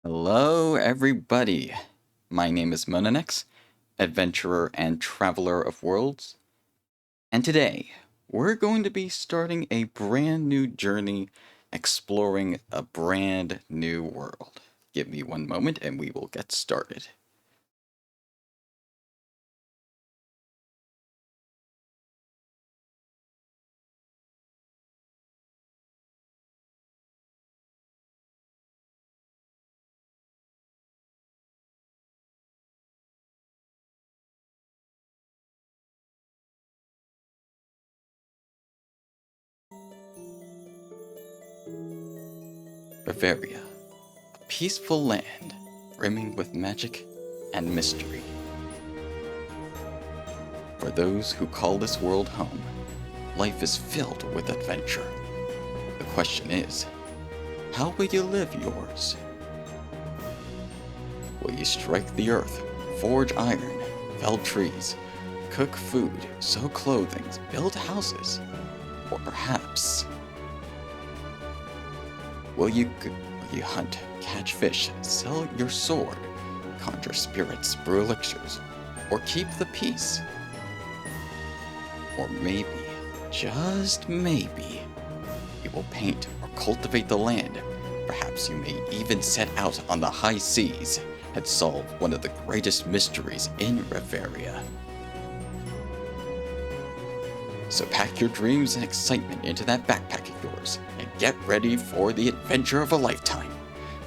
Hello, everybody. My name is Monanex, adventurer and traveler of worlds. And today, we're going to be starting a brand new journey exploring a brand new world. Give me one moment and we will get started. Bavaria, a peaceful land brimming with magic and mystery. For those who call this world home, life is filled with adventure. The question is, how will you live yours? Will you strike the earth, forge iron, fell trees, cook food, sew clothing, build houses? Or perhaps, will you hunt, catch fish, sell your sword, conjure spirits, brew elixirs, or keep the peace? Or maybe, just maybe, you will paint or cultivate the land. Perhaps you may even set out on the high seas and solve one of the greatest mysteries in Bavaria. So pack your dreams and excitement into that backpack of yours and get ready for the adventure of a lifetime.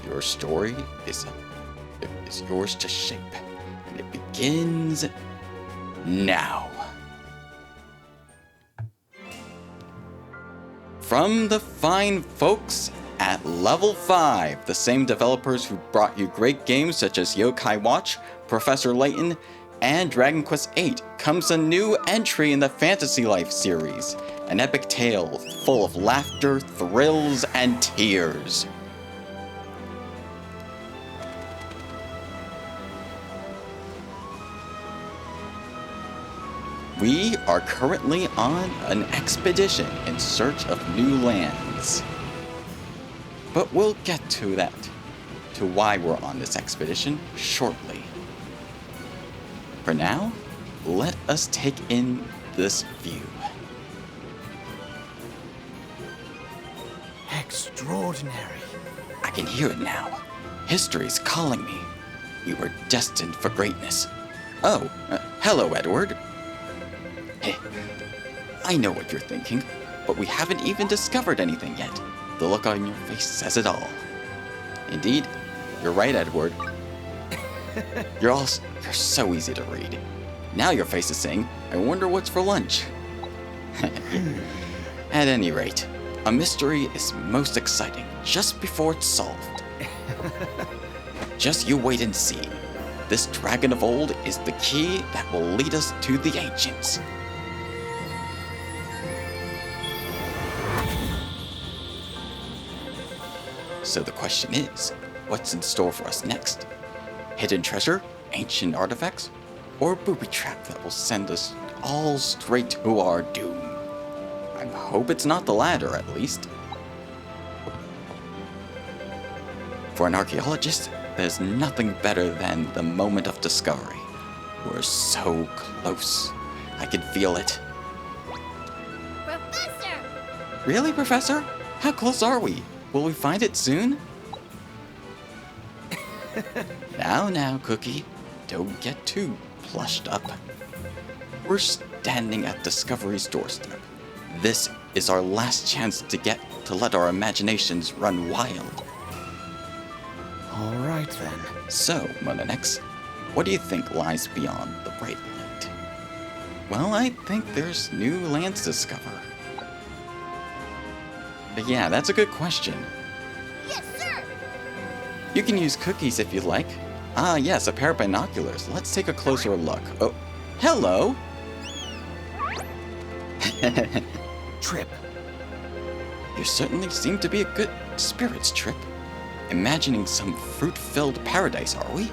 Your story is yours to shape, and it begins now. From the fine folks at Level 5, the same developers who brought you great games such as Yokai Watch, Professor Layton, and Dragon Quest VIII, comes a new entry in the Fantasy Life series, an epic tale full of laughter, thrills, and tears. We are currently on an expedition in search of new lands. But we'll get to that, to why we're on this expedition shortly. For now, let us take in this view. Extraordinary. I can hear it now. History's calling me. We were destined for greatness. Oh, hello, Edward. Hey, I know what you're thinking, but we haven't even discovered anything yet. The look on your face says it all. Indeed, you're right, Edward. You're so easy to read. Now your face is saying, I wonder what's for lunch. At any rate, a mystery is most exciting just before it's solved. Just you wait and see. This dragon of old is the key that will lead us to the ancients. So the question is, what's in store for us next? Hidden treasure, ancient artifacts, or a booby trap that will send us all straight to our doom? I hope it's not the latter, at least. For an archaeologist, there's nothing better than the moment of discovery. We're so close. I can feel it. Professor! Really, Professor? How close are we? Will we find it soon? Now, Cookie. Don't get too plushed up. We're standing at Discovery's doorstep. This is our last chance to let our imaginations run wild. All right then. So, Monanex, what do you think lies beyond the bright light? Well, I think there's new lands to discover. But yeah, that's a good question. Yes, sir! You can use cookies if you like. Ah, yes, a pair of binoculars. Let's take a closer look. Oh, hello! Trip. You certainly seem to be a good spirits, Trip. Imagining some fruit-filled paradise, are we?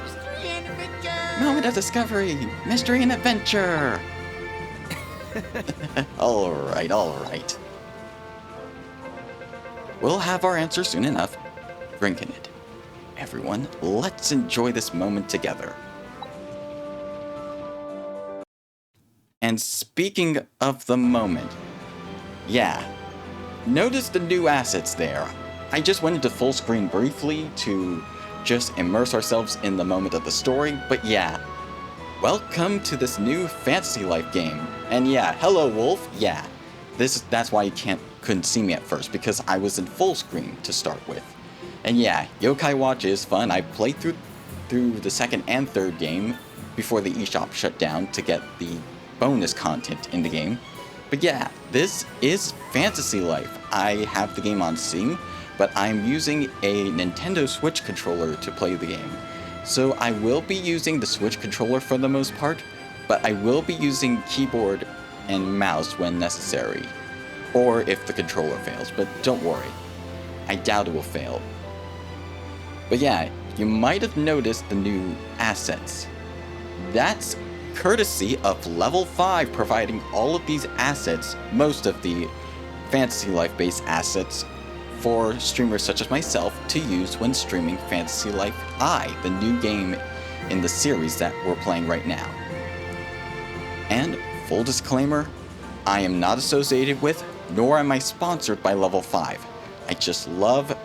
Mystery and adventure! Moment of discovery! Mystery and adventure! Alright. We'll have our answer soon enough. Drinking it. Everyone, let's enjoy this moment together. And speaking of the moment, yeah, notice the new assets there. I just went into full screen briefly to just immerse ourselves in the moment of the story, but yeah, welcome to this new Fantasy Life game. And yeah, hello Wolf, yeah, that's why you couldn't see me at first, because I was in full screen to start with. And yeah, Yokai Watch is fun. I played through the second and third game before the eShop shut down to get the bonus content in the game. But yeah, this is Fantasy Life. I have the game on Steam, but I'm using a Nintendo Switch controller to play the game. So I will be using the Switch controller for the most part, but I will be using keyboard and mouse when necessary. Or if the controller fails, but don't worry. I doubt it will fail. But yeah, you might have noticed the new assets. That's courtesy of Level 5 providing all of these assets, most of the Fantasy Life based assets, for streamers such as myself to use when streaming Fantasy Life I, the new game in the series that we're playing right now. And full disclaimer, I am not associated with, nor am I sponsored by Level 5. I just love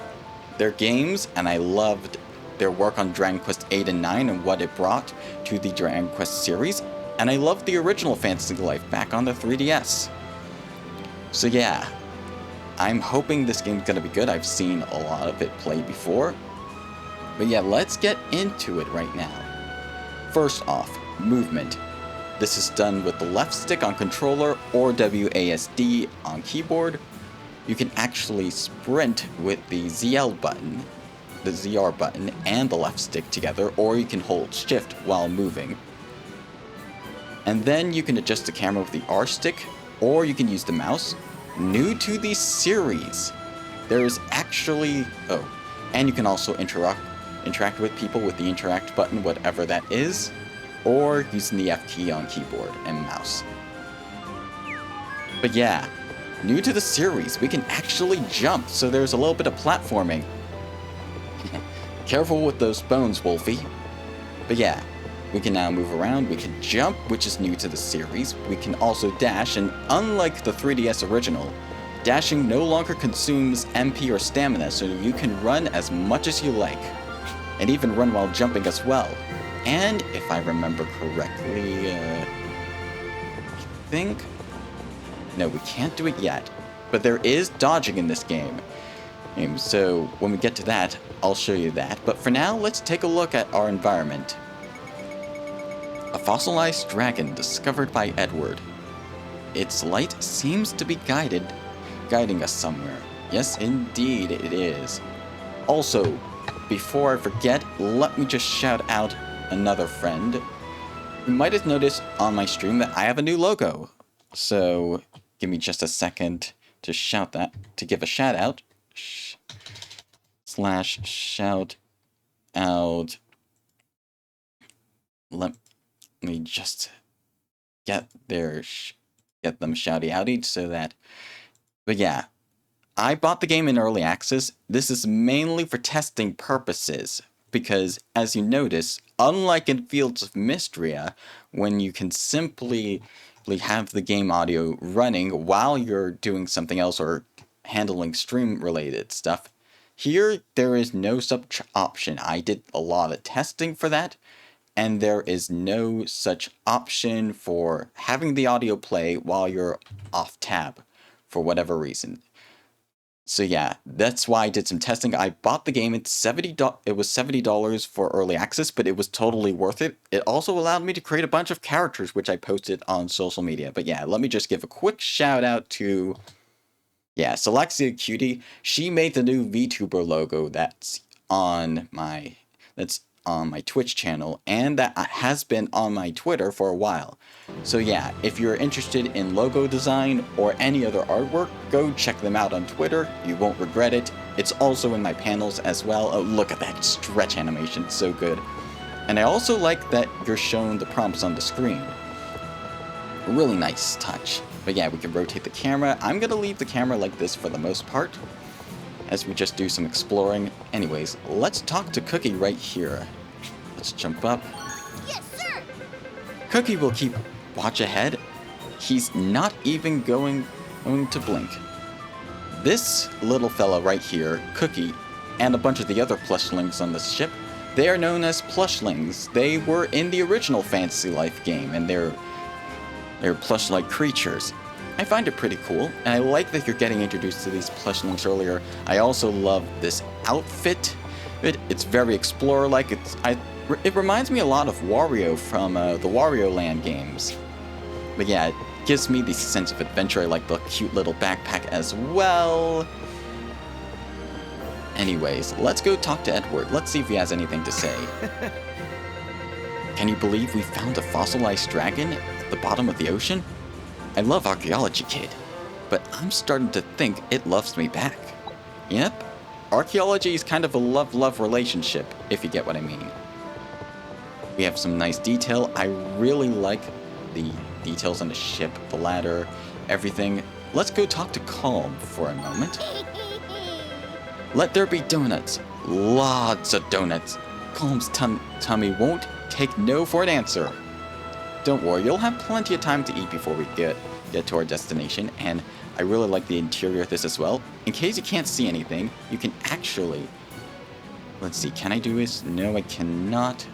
their games, and I loved their work on Dragon Quest 8 and 9 and what it brought to the Dragon Quest series, and I loved the original Fantasy Life back on the 3DS. So yeah, I'm hoping this game's gonna be good. I've seen a lot of it played before. But yeah, let's get into it right now. First off, movement. This is done with the left stick on controller or WASD on keyboard. You can actually sprint with the ZR button, and the left stick together, or you can hold shift while moving. And then you can adjust the camera with the R stick, or you can use the mouse. New to the series, there is actually, and you can also interact with people with the interact button, whatever that is, or using the F key on keyboard and mouse. But yeah, new to the series, we can actually jump, so there's a little bit of platforming. Careful with those bones, Wolfie. But yeah, we can now move around, we can jump, which is new to the series. We can also dash, and unlike the 3DS original, dashing no longer consumes MP or stamina, so you can run as much as you like. And even run while jumping as well. And if I remember correctly, I think... No, we can't do it yet. But there is dodging in this game. So when we get to that, I'll show you that. But for now, let's take a look at our environment. A fossilized dragon discovered by Edward. Its light seems to be guiding us somewhere. Yes, indeed it is. Also, before I forget, let me just shout out another friend. You might have noticed on my stream that I have a new logo. So, give me just a second to give a shout out. /shout out. Let me just get them shouty outy so that. But yeah, I bought the game in early access. This is mainly for testing purposes, because as you notice, unlike in Fields of Mystria, when you can simply have the game audio running while you're doing something else or handling stream-related stuff, here there is no such option. I did a lot of testing for that, and there is no such option for having the audio play while you're off tab, for whatever reason. So yeah, that's why I did some testing. I bought the game. It was $70 for early access, but it was totally worth it. It also allowed me to create a bunch of characters, which I posted on social media. But yeah, let me just give a quick shout out to, Selexia Cutie. She made the new VTuber logo that's on my Twitch channel, and that has been on my Twitter for a while. So yeah, if you're interested in logo design or any other artwork, go check them out on Twitter. You won't regret it. It's also in my panels as well. Oh, look at that stretch animation, it's so good. And I also like that you're shown the prompts on the screen. A really nice touch. But yeah, we can rotate the camera. I'm gonna leave the camera like this for the most part. as we just do some exploring. Anyways, let's talk to Cookie right here. Let's jump up. Yes, sir. Cookie will keep watch ahead. He's not even going to blink. This little fella right here, Cookie, and a bunch of the other plushlings on the ship, they are known as plushlings. They were in the original Fantasy Life game, and they're plush-like creatures. I find it pretty cool, and I like that you're getting introduced to these plushlings earlier. I also love this outfit. It's very Explorer-like. It reminds me a lot of Wario from the Wario Land games. But yeah, it gives me the sense of adventure. I like the cute little backpack as well. Anyways, let's go talk to Edward. Let's see if he has anything to say. Can you believe we found a fossilized dragon at the bottom of the ocean? I love archaeology, kid, but I'm starting to think it loves me back. Yep, archaeology is kind of a love-love relationship, if you get what I mean. We have some nice detail. I really like the details on the ship, the ladder, everything. Let's go talk to Calm for a moment. Let there be donuts. Lots of donuts. Calm's tummy won't take no for an answer. Don't worry, you'll have plenty of time to eat before we get to our destination, and I really like the interior of this as well. In case you can't see anything, you can actually... Let's see, can I do this? No, I cannot.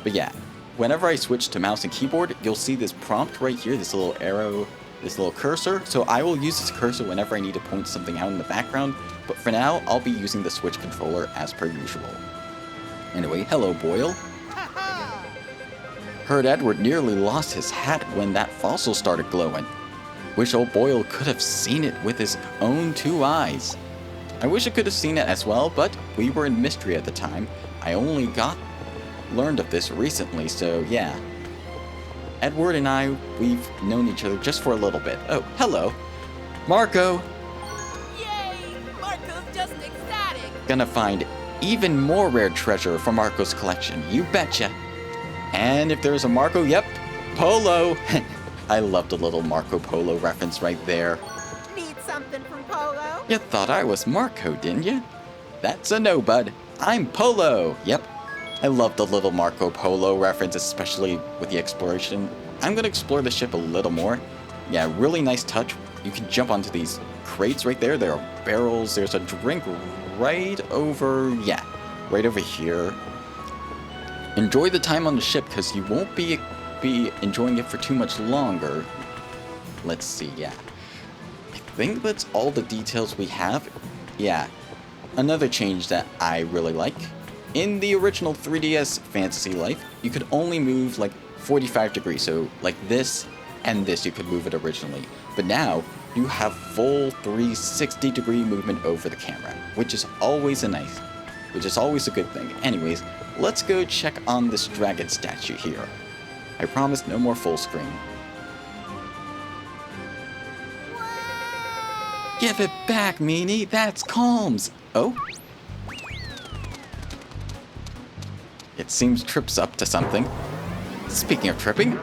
But yeah, whenever I switch to mouse and keyboard, you'll see this prompt right here, this little arrow, this little cursor. So I will use this cursor whenever I need to point something out in the background, but for now, I'll be using the Switch controller as per usual. Anyway, hello, Boyle. Heard Edward nearly lost his hat when that fossil started glowing. Wish old Boyle could have seen it with his own 2 eyes. I wish I could have seen it as well, but we were in mystery at the time. I only learned of this recently, so yeah. Edward and I, we've known each other just for a little bit. Oh, hello. Marco! Yay! Marco's just ecstatic. Gonna find even more rare treasure from Marco's collection, you betcha. And if there's a Marco, yep, Polo. I love the little Marco Polo reference right there. Need something from Polo? You thought I was Marco, didn't you? That's a no, bud. I'm Polo. Yep. I love the little Marco Polo reference, especially with the exploration. I'm gonna explore the ship a little more. Yeah, really nice touch. You can jump onto these crates right there. There are barrels. There's a drink right over here. Enjoy the time on the ship, because you won't be enjoying it for too much longer. Let's see, yeah. I think that's all the details we have. Yeah. Another change that I really like. In the original 3DS Fantasy Life, you could only move like 45 degrees. So like this and this, you could move it originally. But now, you have full 360 degree movement over the camera, which is always a good thing. Anyways, let's go check on this dragon statue here. I promise no more full screen. Whoa! Give it back, meanie. That's Calm's. Oh? It seems Trip's up to something. Speaking of tripping.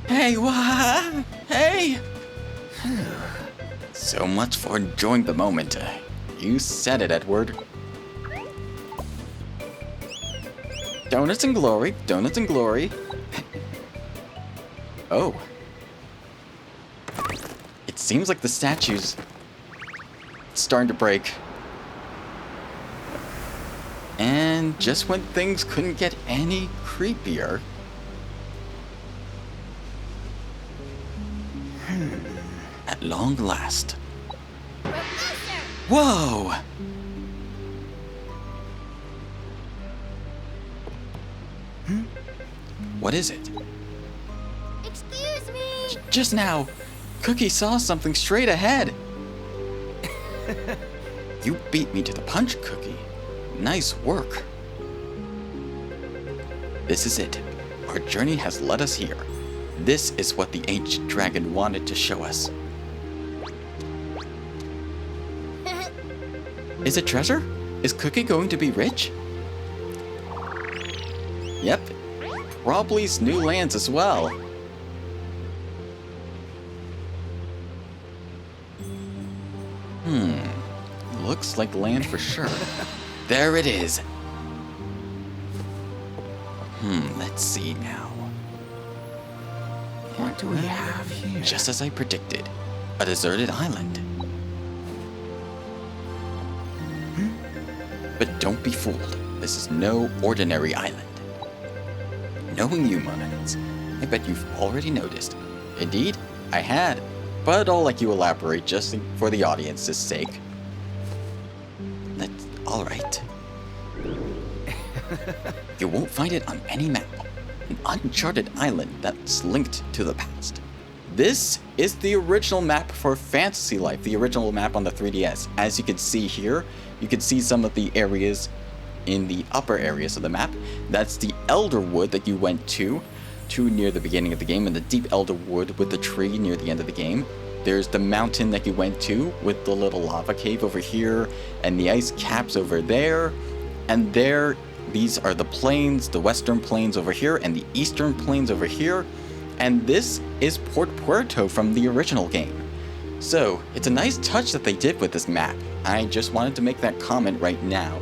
Hey, what? Hey! So much for enjoying the moment. You said it, Edward. Donuts and glory, donuts and glory. Oh. It seems like the statue's starting to break. And just when things couldn't get any creepier. At long last. Professor! Whoa! What is it? Excuse me! Just now, Cookie saw something straight ahead. You beat me to the punch, Cookie. Nice work. This is it. Our journey has led us here. This is what the ancient dragon wanted to show us. Is it treasure? Is Cookie going to be rich? Yep. Probably new lands as well. Looks like land for sure. There it is. Let's see now. What do we have here? Just as I predicted, a deserted island. But don't be fooled. This is no ordinary island. Knowing you, Mononets, I bet you've already noticed. Indeed, I had, but I'll let you elaborate just for the audience's sake. Alright. You won't find it on any map. An uncharted island that's linked to the past. This is the original map for Fantasy Life, the original map on the 3DS. As you can see here, you can see some of the areas in the upper areas of the map. That's the Elder Wood that you went to near the beginning of the game, and the deep Elder Wood with the tree near the end of the game. There's the mountain that you went to with the little lava cave over here, and the ice caps over there. And there, these are the plains, the western plains over here, and the eastern plains over here. And this is Port Puerto from the original game. So, it's a nice touch that they did with this map. I just wanted to make that comment right now.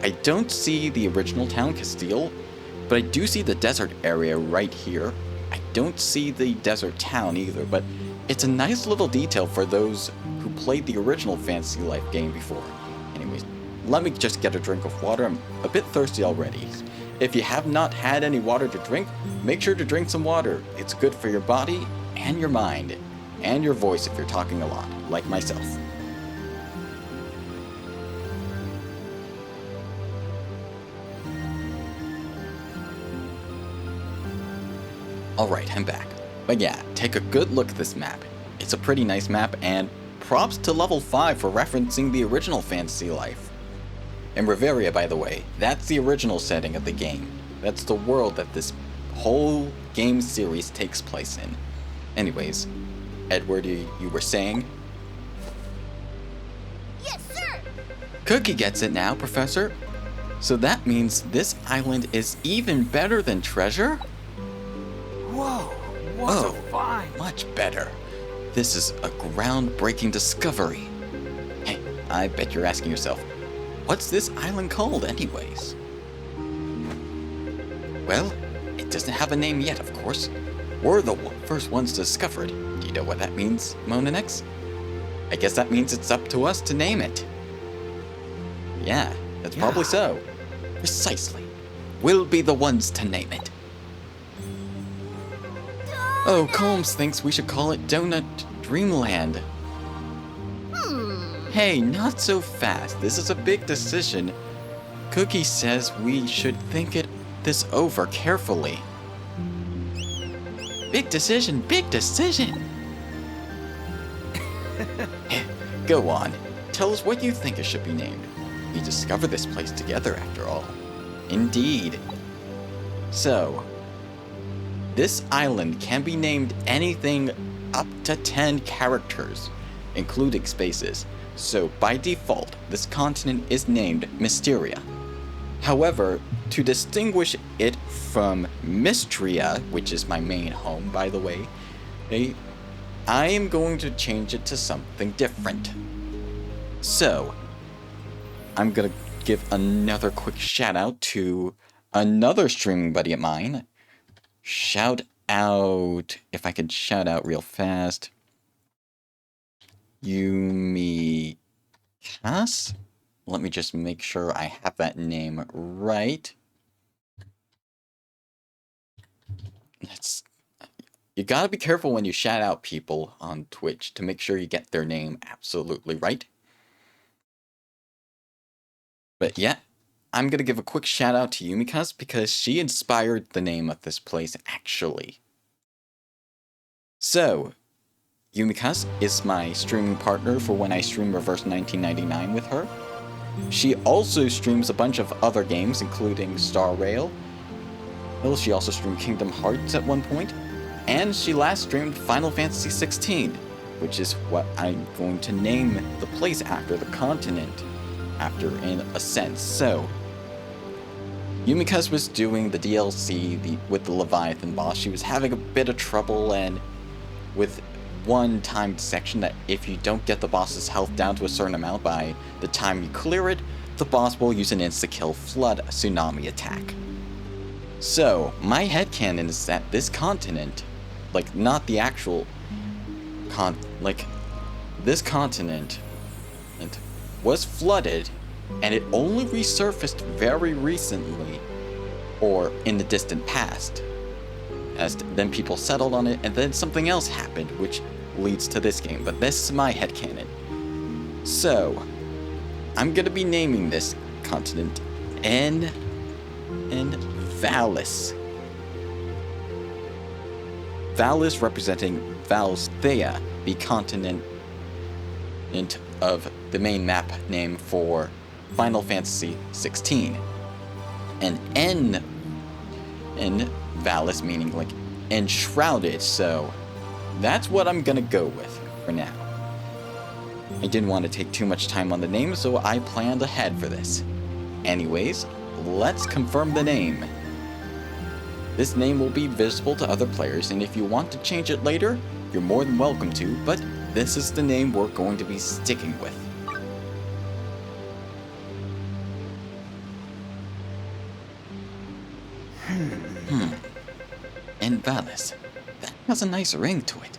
I don't see the original town, Castile, but I do see the desert area right here. I don't see the desert town either, but it's a nice little detail for those who played the original Fantasy Life game before. Anyways, let me just get a drink of water. I'm a bit thirsty already. If you have not had any water to drink, make sure to drink some water. It's good for your body and your mind, and your voice if you're talking a lot, like myself. Alright, I'm back. But yeah, take a good look at this map. It's a pretty nice map, and props to level 5 for referencing the original Fantasy Life. And Riveria, by the way, that's the original setting of the game. That's the world that this whole game series takes place in. Anyways, Edward, you were saying? Yes, sir! Cookie gets it now, Professor. So that means this island is even better than Treasure? Whoa, what a find! Much better. This is a groundbreaking discovery. Hey, I bet you're asking yourself, what's this island called anyways? Well, it doesn't have a name yet, of course. We're the first ones to discover it. Do you know what that means, Monanex? I guess that means it's up to us to name it. Yeah, that's probably so. Precisely. We'll be the ones to name it. Oh, Combs thinks we should call it Donut Dreamland. Hey, not so fast. This is a big decision. Cookie says we should think this over carefully. Big decision, big decision! Go on. Tell us what you think it should be named. We discovered this place together, after all. Indeed. So, this island can be named anything up to 10 characters, including spaces. So, by default, this continent is named Mysteria. However, to distinguish it from Mystria, which is my main home, by the way, I am going to change it to something different. So, I'm gonna give another quick shout out to another streaming buddy of mine. Shout out, if I could shout out real fast, Yumi Cass? Let me just make sure I have that name right. You gotta be careful when you shout out people on Twitch to make sure you get their name absolutely right. But yeah, I'm gonna give a quick shout out to Yumika's because she inspired the name of this place actually. So, Yumika's is my streaming partner for when I stream Reverse 1999 with her. She also streams a bunch of other games, including Star Rail. Well, she also streamed Kingdom Hearts at one point. And she last streamed Final Fantasy 16, which is what I'm going to name the place after, the continent after, in a sense. So, Yumika's was doing the DLC with the Leviathan boss. She was having a bit of trouble, and with one timed section that if you don't get the boss's health down to a certain amount by the time you clear it, the boss will use an insta-kill flood tsunami attack. So, my headcanon is that this continent, like not the actual this continent was flooded and it only resurfaced very recently or in the distant past. As then people settled on it and then something else happened which leads to this game, but this is my headcanon. So, I'm gonna be naming this continent Valis. Valis representing Valsthea, the continent of the main map name for Final Fantasy XVI. And N Valis meaning like enshrouded, so that's what I'm gonna go with for now. I didn't want to take too much time on the name, so I planned ahead for this. Anyways, let's confirm the name. This name will be visible to other players, and if you want to change it later, you're more than welcome to, but this is the name we're going to be sticking with. And Valis. That has a nice ring to it.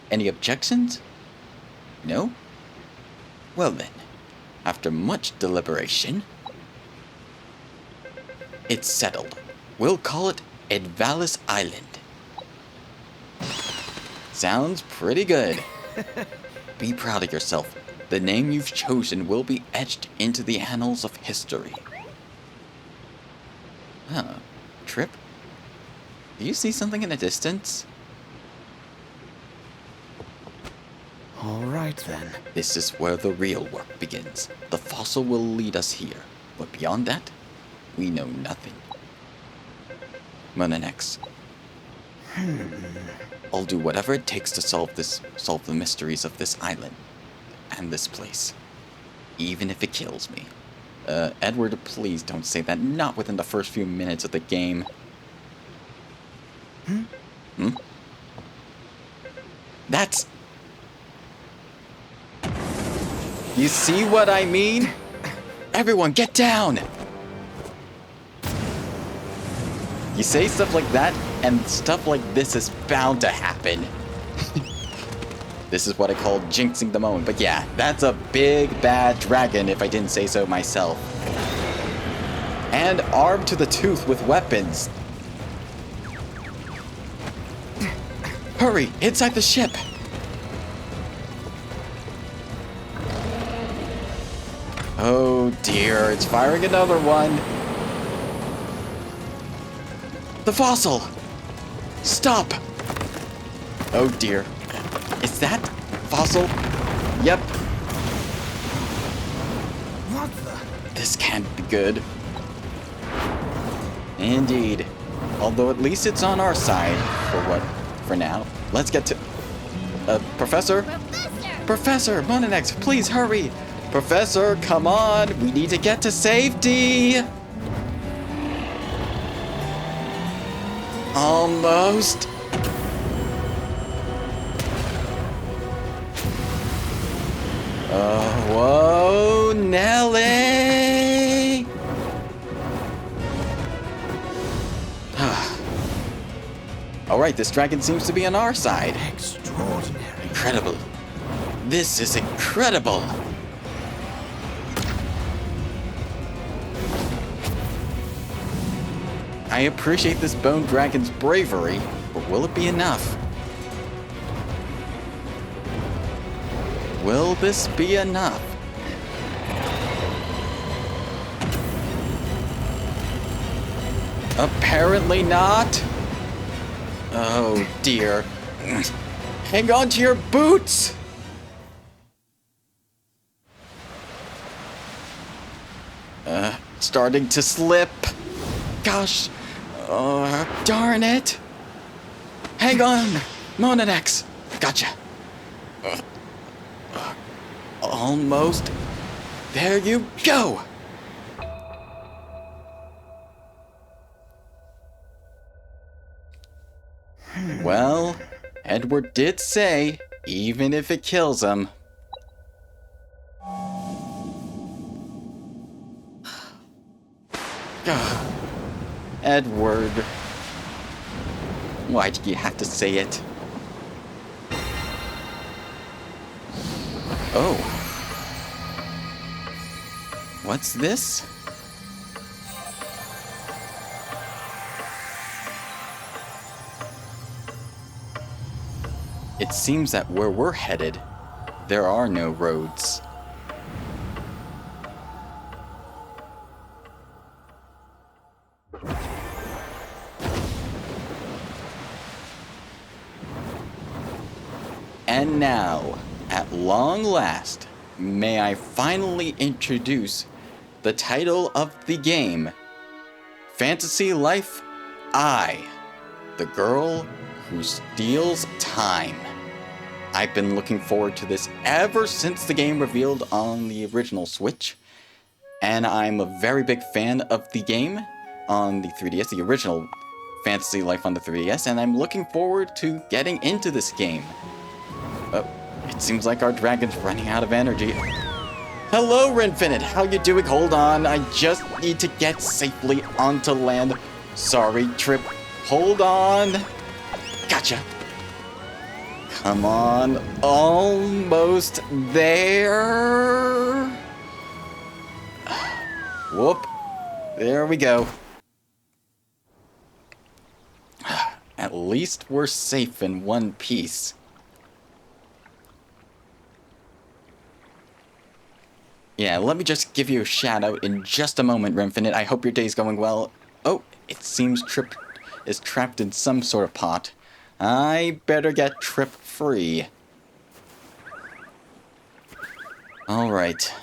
Any objections? No? Well then, after much deliberation, it's settled. We'll call it Edvalis Island. Sounds pretty good. Be proud of yourself. The name you've chosen will be etched into the annals of history. Huh. Trip? Do you see something in the distance? All right then. This is where the real work begins. The fossil will lead us here, but beyond that, we know nothing. Monanex. I'll do whatever it takes to solve the mysteries of this island and this place, even if it kills me. Edward, please don't say that. Not within the first few minutes of the game. That's... You see what I mean? Everyone, get down! You say stuff like that, and stuff like this is bound to happen. This is what I call jinxing the moment. But yeah, that's a big bad dragon if I didn't say so myself. And armed to the tooth with weapons. Hurry, inside the ship! Oh dear, it's firing another one. The fossil! Stop! Oh dear. Is that fossil? Yep. What the? This can't be good. Indeed. Although at least it's on our side. For now. Let's get to... Professor? Professor! Monanex, please hurry! Professor, come on! We need to get to safety! Almost. Whoa, Nelly! Alright, this dragon seems to be on our side. Extraordinary. Incredible. This is incredible! I appreciate this bone dragon's bravery, but will it be enough? Will this be enough? Apparently not. Oh dear. Hang on to your boots! Starting to slip. Gosh. Oh, darn it. Hang on, Monanex. Gotcha. Almost. There you go. Well, Edward did say, even if it kills him. Ugh. Edward. Why did you have to say it? Oh. What's this? It seems that where we're headed, there are no roads. And now, at long last, may I finally introduce the title of the game, Fantasy Life I, the girl who steals time. I've been looking forward to this ever since the game revealed on the original Switch, and I'm a very big fan of the game on the 3DS, the original Fantasy Life on the 3DS, and I'm looking forward to getting into this game. Oh, it seems like our dragon's running out of energy. Hello, Rinfinite! How you doing? Hold on, I just need to get safely onto land. Sorry, Trip. Hold on. Gotcha. Come on, almost there. Whoop. There we go. At least we're safe in one piece. Yeah, let me just give you a shout out in just a moment, Rinfinite. I hope your day's going well. Oh, it seems Trip is trapped in some sort of pot. I better get Trip free. Alright.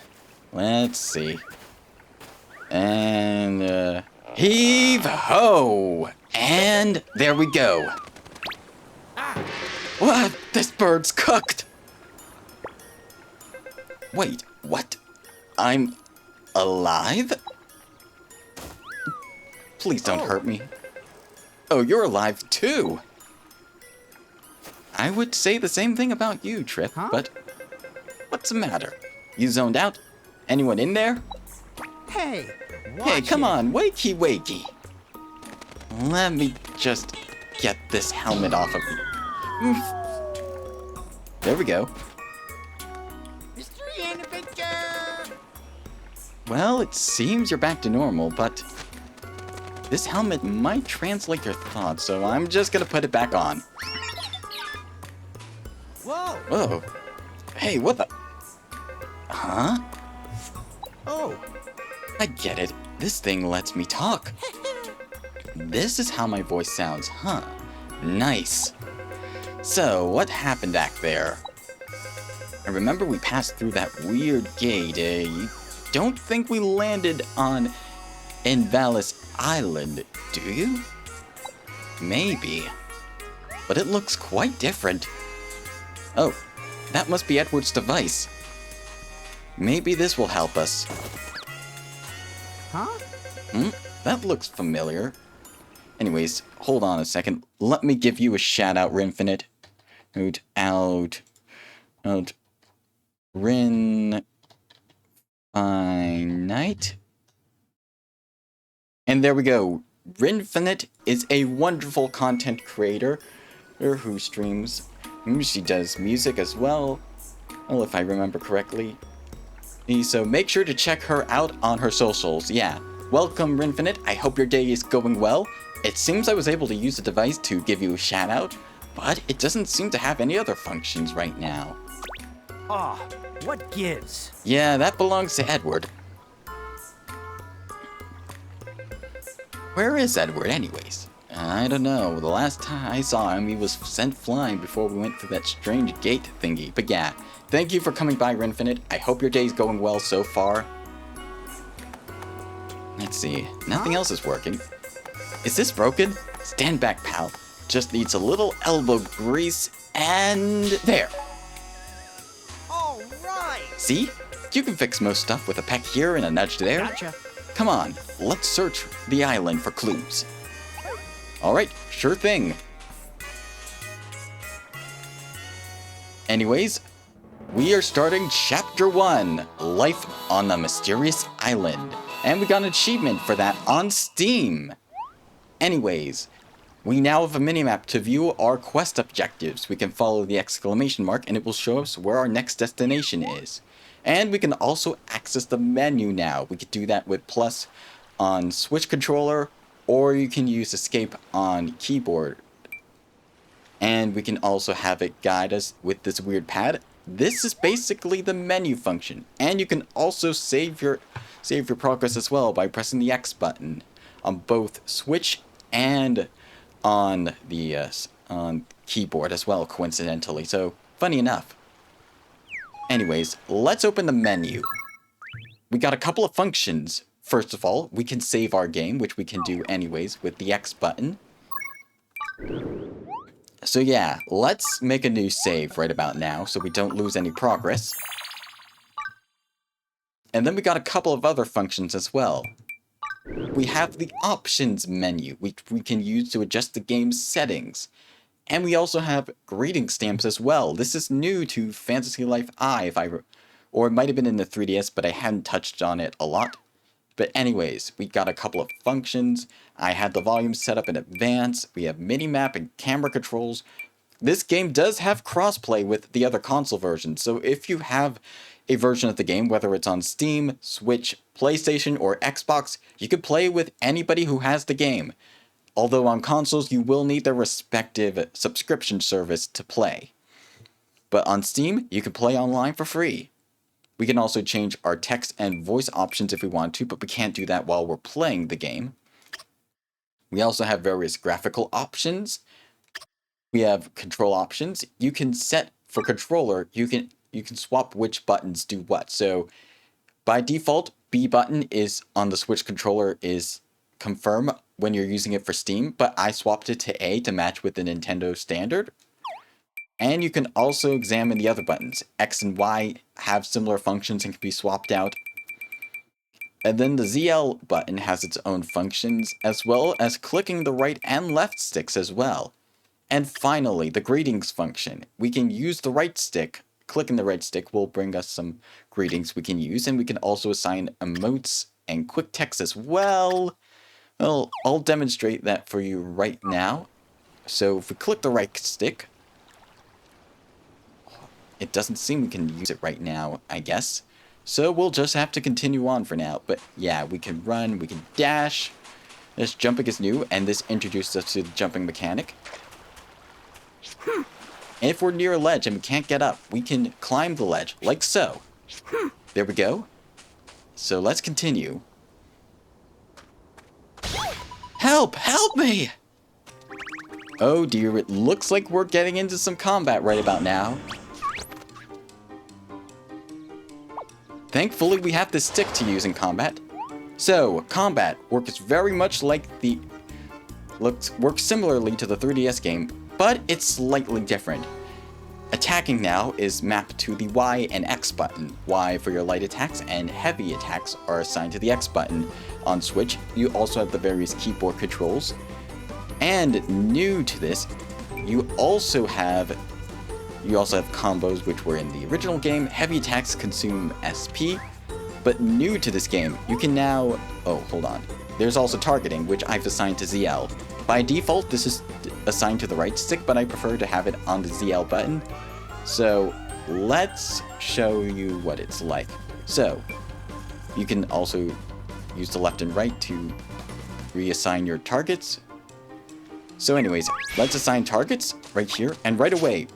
Let's see. And, heave ho! And there we go. What? This bird's cooked! Wait, what? I'm alive? Please don't hurt me. Oh, you're alive too. I would say the same thing about you, Trip, but what's the matter? You zoned out? Anyone in there? Hey, Hey, come on, wakey wakey. Let me just get this helmet off of you. There we go. Mystery and adventure! Well, it seems you're back to normal, but this helmet might translate your thoughts, so I'm just gonna put it back on. Whoa! Oh. Hey, what the? Huh? Oh, I get it. This thing lets me talk. This is how my voice sounds, huh? Nice. So, what happened back there? I remember we passed through that weird gate. You don't think we landed on Invalis Island, do you? Maybe. But it looks quite different. Oh, that must be Edward's device. Maybe this will help us. huh? That looks familiar. Anyways, hold on a second. Let me give you a shout out, Rinfinite. Out. Rin. Night. And there we go. Rinfinite is a wonderful content creator who streams. She does music as well. Well, if I remember correctly. So make sure to check her out on her socials. Yeah. Welcome, Rinfinite. I hope your day is going well. It seems I was able to use the device to give you a shout out, but it doesn't seem to have any other functions right now. Ah, what gives? Yeah, that belongs to Edward. Where is Edward, anyways? I don't know. The last time I saw him, he was sent flying before we went through that strange gate thingy. But yeah, thank you for coming by, Rinfinite. I hope your day's going well so far. Let's see. Nothing else is working. Is this broken? Stand back, pal. Just needs a little elbow grease, and there. All right. See? You can fix most stuff with a peck here and a nudge there. Gotcha. Come on, let's search the island for clues. Alright, sure thing. Anyways, we are starting Chapter 1, Life on a Mysterious Island. And we got an achievement for that on Steam. Anyways, we now have a minimap to view our quest objectives. We can follow the exclamation mark and it will show us where our next destination is. And we can also access the menu now. We could do that with plus on Switch controller, or you can use escape on keyboard. And we can also have it guide us with this weird pad. This is basically the menu function. And you can also save your progress as well by pressing the X button on both Switch and on the on keyboard as well, coincidentally. So, funny enough. Anyways, let's open the menu. We got a couple of functions. First of all, we can save our game, which we can do anyways with the X button. So yeah, let's make a new save right about now so we don't lose any progress. And then we got a couple of other functions as well. We have the options menu, which we can use to adjust the game's settings. And we also have greeting stamps as well. This is new to Fantasy Life I, or it might have been in the 3DS, but I hadn't touched on it a lot. But anyways, we got a couple of functions. I had the volume set up in advance. We have minimap and camera controls. This game does have crossplay with the other console versions, so if you have a version of the game, whether it's on Steam, Switch, PlayStation, or Xbox, you can play with anybody who has the game. Although on consoles, you will need their respective subscription service to play. But on Steam, you can play online for free. We can also change our text and voice options if we want to, but we can't do that while we're playing the game. We also have various graphical options. We have control options. You can set for controller, you can swap which buttons do what. So by default, B button is on the Switch controller is confirm when you're using it for Steam, but I swapped it to A to match with the Nintendo standard. And you can also examine the other buttons. X and Y have similar functions and can be swapped out. And then the ZL button has its own functions, as well as clicking the right and left sticks as well. And finally, the greetings function. We can use the right stick. Clicking the right stick will bring us some greetings we can use, and we can also assign emotes and quick text as well. Well, I'll demonstrate that for you right now. So if we click the right stick, it doesn't seem we can use it right now, I guess. So we'll just have to continue on for now. But yeah, we can run, we can dash. This jumping is new, and this introduced us to the jumping mechanic. And if we're near a ledge and we can't get up, we can climb the ledge, like so. There we go. So let's continue. Help! Help me! Oh dear, it looks like we're getting into some combat right about now. Thankfully, we have this stick to use in combat. So, combat works very much like works similarly to the 3DS game, but it's slightly different. Attacking now is mapped to the Y and X button. Y for your light attacks and heavy attacks are assigned to the X button. On Switch, you also have the various keyboard controls. And new to this, you also have combos which were in the original game. Heavy attacks consume SP, but new to this game, you can now... Oh, hold on. There's also targeting, which I've assigned to ZL. By default, this is assigned to the right stick, but I prefer to have it on the ZL button. So, let's show you what it's like. So, you can also use the left and right to reassign your targets. So anyways, let's assign targets right here, and right away,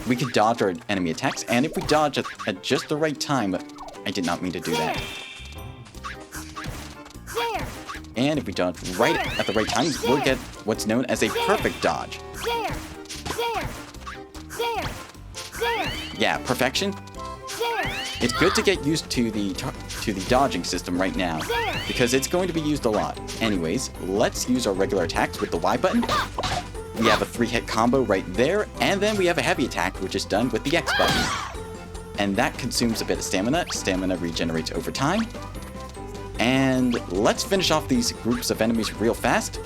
we can dodge our enemy attacks, and if we dodge at just the right time, I did not mean to do that. And if we dodge right at the right time, we'll get what's known as a perfect dodge. Yeah, perfection. It's good to get used to the dodging system right now, because it's going to be used a lot. Anyways, let's use our regular attacks with the Y button. We have a 3-hit combo right there, and then we have a heavy attack, which is done with the X button. And that consumes a bit of stamina. Stamina regenerates over time. And let's finish off these groups of enemies real fast.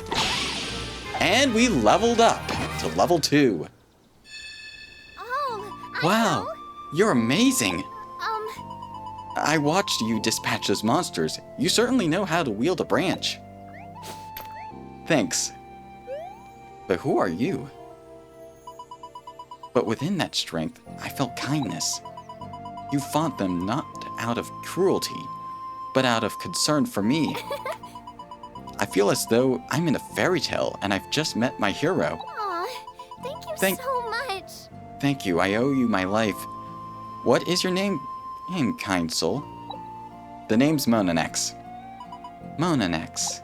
And we leveled up to level 2. Oh, Wow, you're amazing. Um, I watched you dispatch those monsters. You certainly know how to wield a branch. Thanks. But who are you? But within that strength, I felt kindness. You fought them not out of cruelty, but out of concern for me. I feel as though I'm in a fairy tale and I've just met my hero. aw, thank you Thank- so much. Thank you, I owe you my life. What is your name, kind soul? The name's Monanex. Monanex.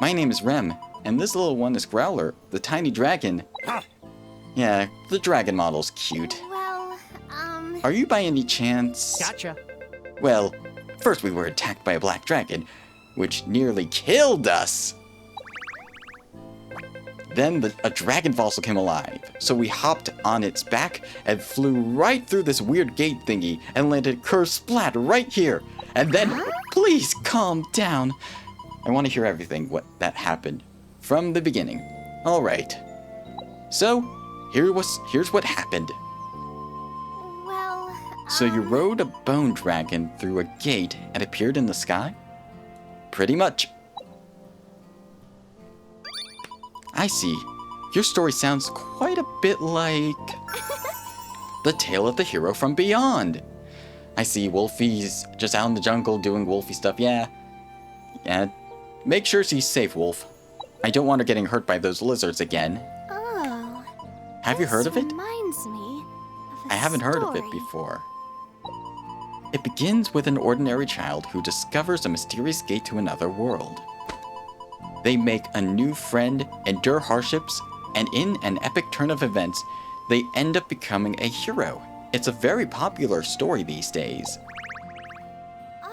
My name is Rem, and this little one is Growler, the tiny dragon. Yeah, the dragon model's cute. Well, Are you by any chance... Gotcha. Well, first we were attacked by a black dragon, which nearly killed us. Then a dragon fossil came alive, so we hopped on its back and flew right through this weird gate thingy and landed kersplat right here. And then, please calm down. I want to hear everything that happened from the beginning. All right. So, here's what happened. well, So you rode a bone dragon through a gate and appeared in the sky? Pretty much. I see. Your story sounds quite a bit like the tale of the hero from beyond. I see Wolfie's just out in the jungle doing Wolfie stuff. Yeah. Make sure she's safe, Wolf. I don't want her getting hurt by those lizards again. oh. Have you heard of it? Reminds me of a I haven't heard of it story. before. It begins with an ordinary child who discovers a mysterious gate to another world. They make a new friend, endure hardships, and in an epic turn of events, they end up becoming a hero. It's a very popular story these days.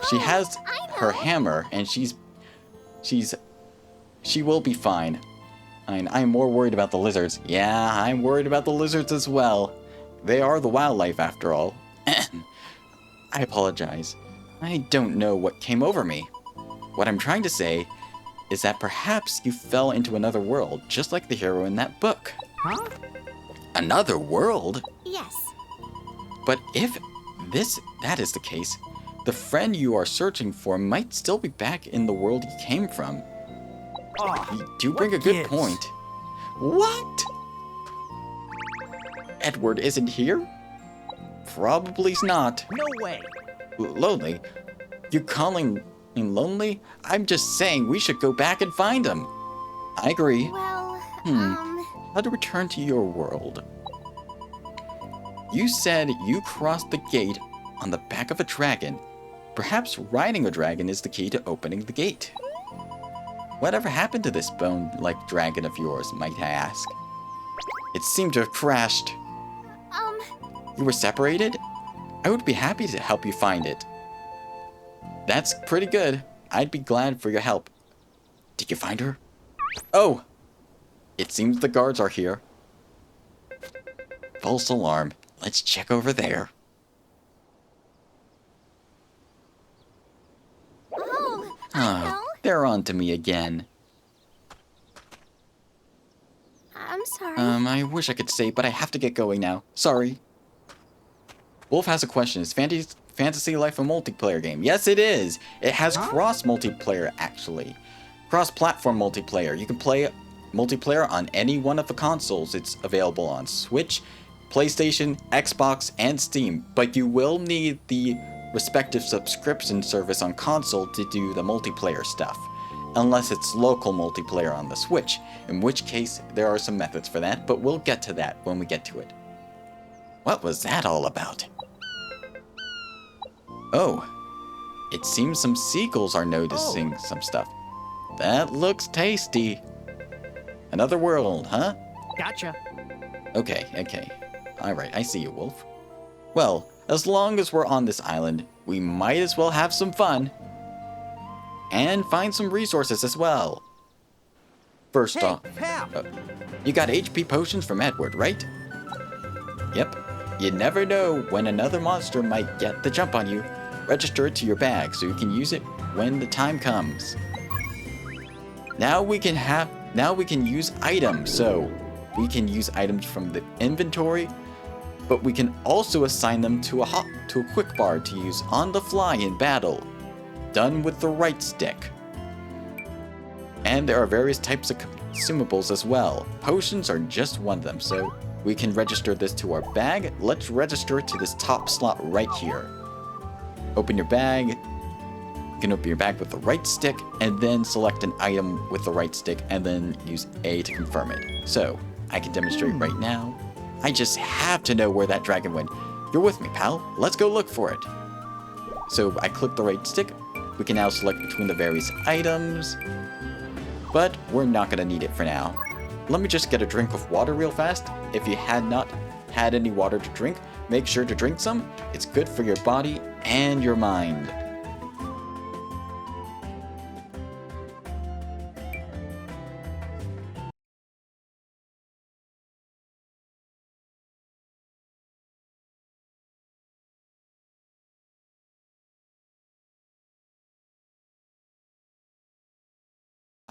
She Oh, has I her know. hammer, and she will be fine. I'm more worried about the lizards. Yeah, I'm worried about the lizards as well. They are the wildlife after all. I apologize. I don't know what came over me. What I'm trying to say is that perhaps you fell into another world, just like the hero in that book. Huh? Another world? Yes. But if that is the case, the friend you are searching for might still be back in the world he came from. Aw, You do bring a what good gives? point. What? Edward isn't here? Probably not. No way. Lonely? You calling me lonely? I'm just saying we should go back and find him. I agree. Well, How to return to your world? You said you crossed the gate on the back of a dragon. Perhaps riding a dragon is the key to opening the gate. Whatever happened to this bone-like dragon of yours, might I ask? It seemed to have crashed. You were separated? I would be happy to help you find it. That's pretty good. I'd be glad for your help. Did you find her? Oh! It seems the guards are here. False alarm. Let's check over there. oh, I know. They're on to me again. I'm sorry. I wish I could say, but I have to get going now. Sorry. Wolf has a question. Is Fantasy Life a multiplayer game? Yes, it is. It has cross-multiplayer, actually. Cross-platform multiplayer. You can play multiplayer on any one of the consoles. It's available on Switch, PlayStation, Xbox, and Steam. But you will need the respective subscription service on console to do the multiplayer stuff. Unless it's local multiplayer on the Switch, in which case there are some methods for that, but we'll get to that when we get to it. What was that all about? Oh, it seems some seagulls are noticing some stuff. That looks tasty. Another world, huh? Gotcha. Okay. Alright, I see you, Wolf. Well, as long as we're on this island, we might as well have some fun. And find some resources as well. First Hey, off, pal. you got HP potions from Edward, right? Yep. You never know when another monster might get the jump on you. Register it to your bag so you can use it when the time comes. Now we can use items, so we can use items from the inventory but we can also assign them to a quick bar to use on the fly in battle, done with the right stick. And there are various types of consumables as well. Potions are just one of them, so we can register this to our bag. Let's register it to this top slot right here. Open your bag. You can open your bag with the right stick, and then select an item with the right stick, and then use A to confirm it. So, I can demonstrate right now. I just have to know where that dragon went. You're with me, pal. Let's go look for it. So, I click the right stick. We can now select between the various items, but we're not going to need it for now. Let me just get a drink of water real fast. If you had not had any water to drink, make sure to drink some. It's good for your body and your mind.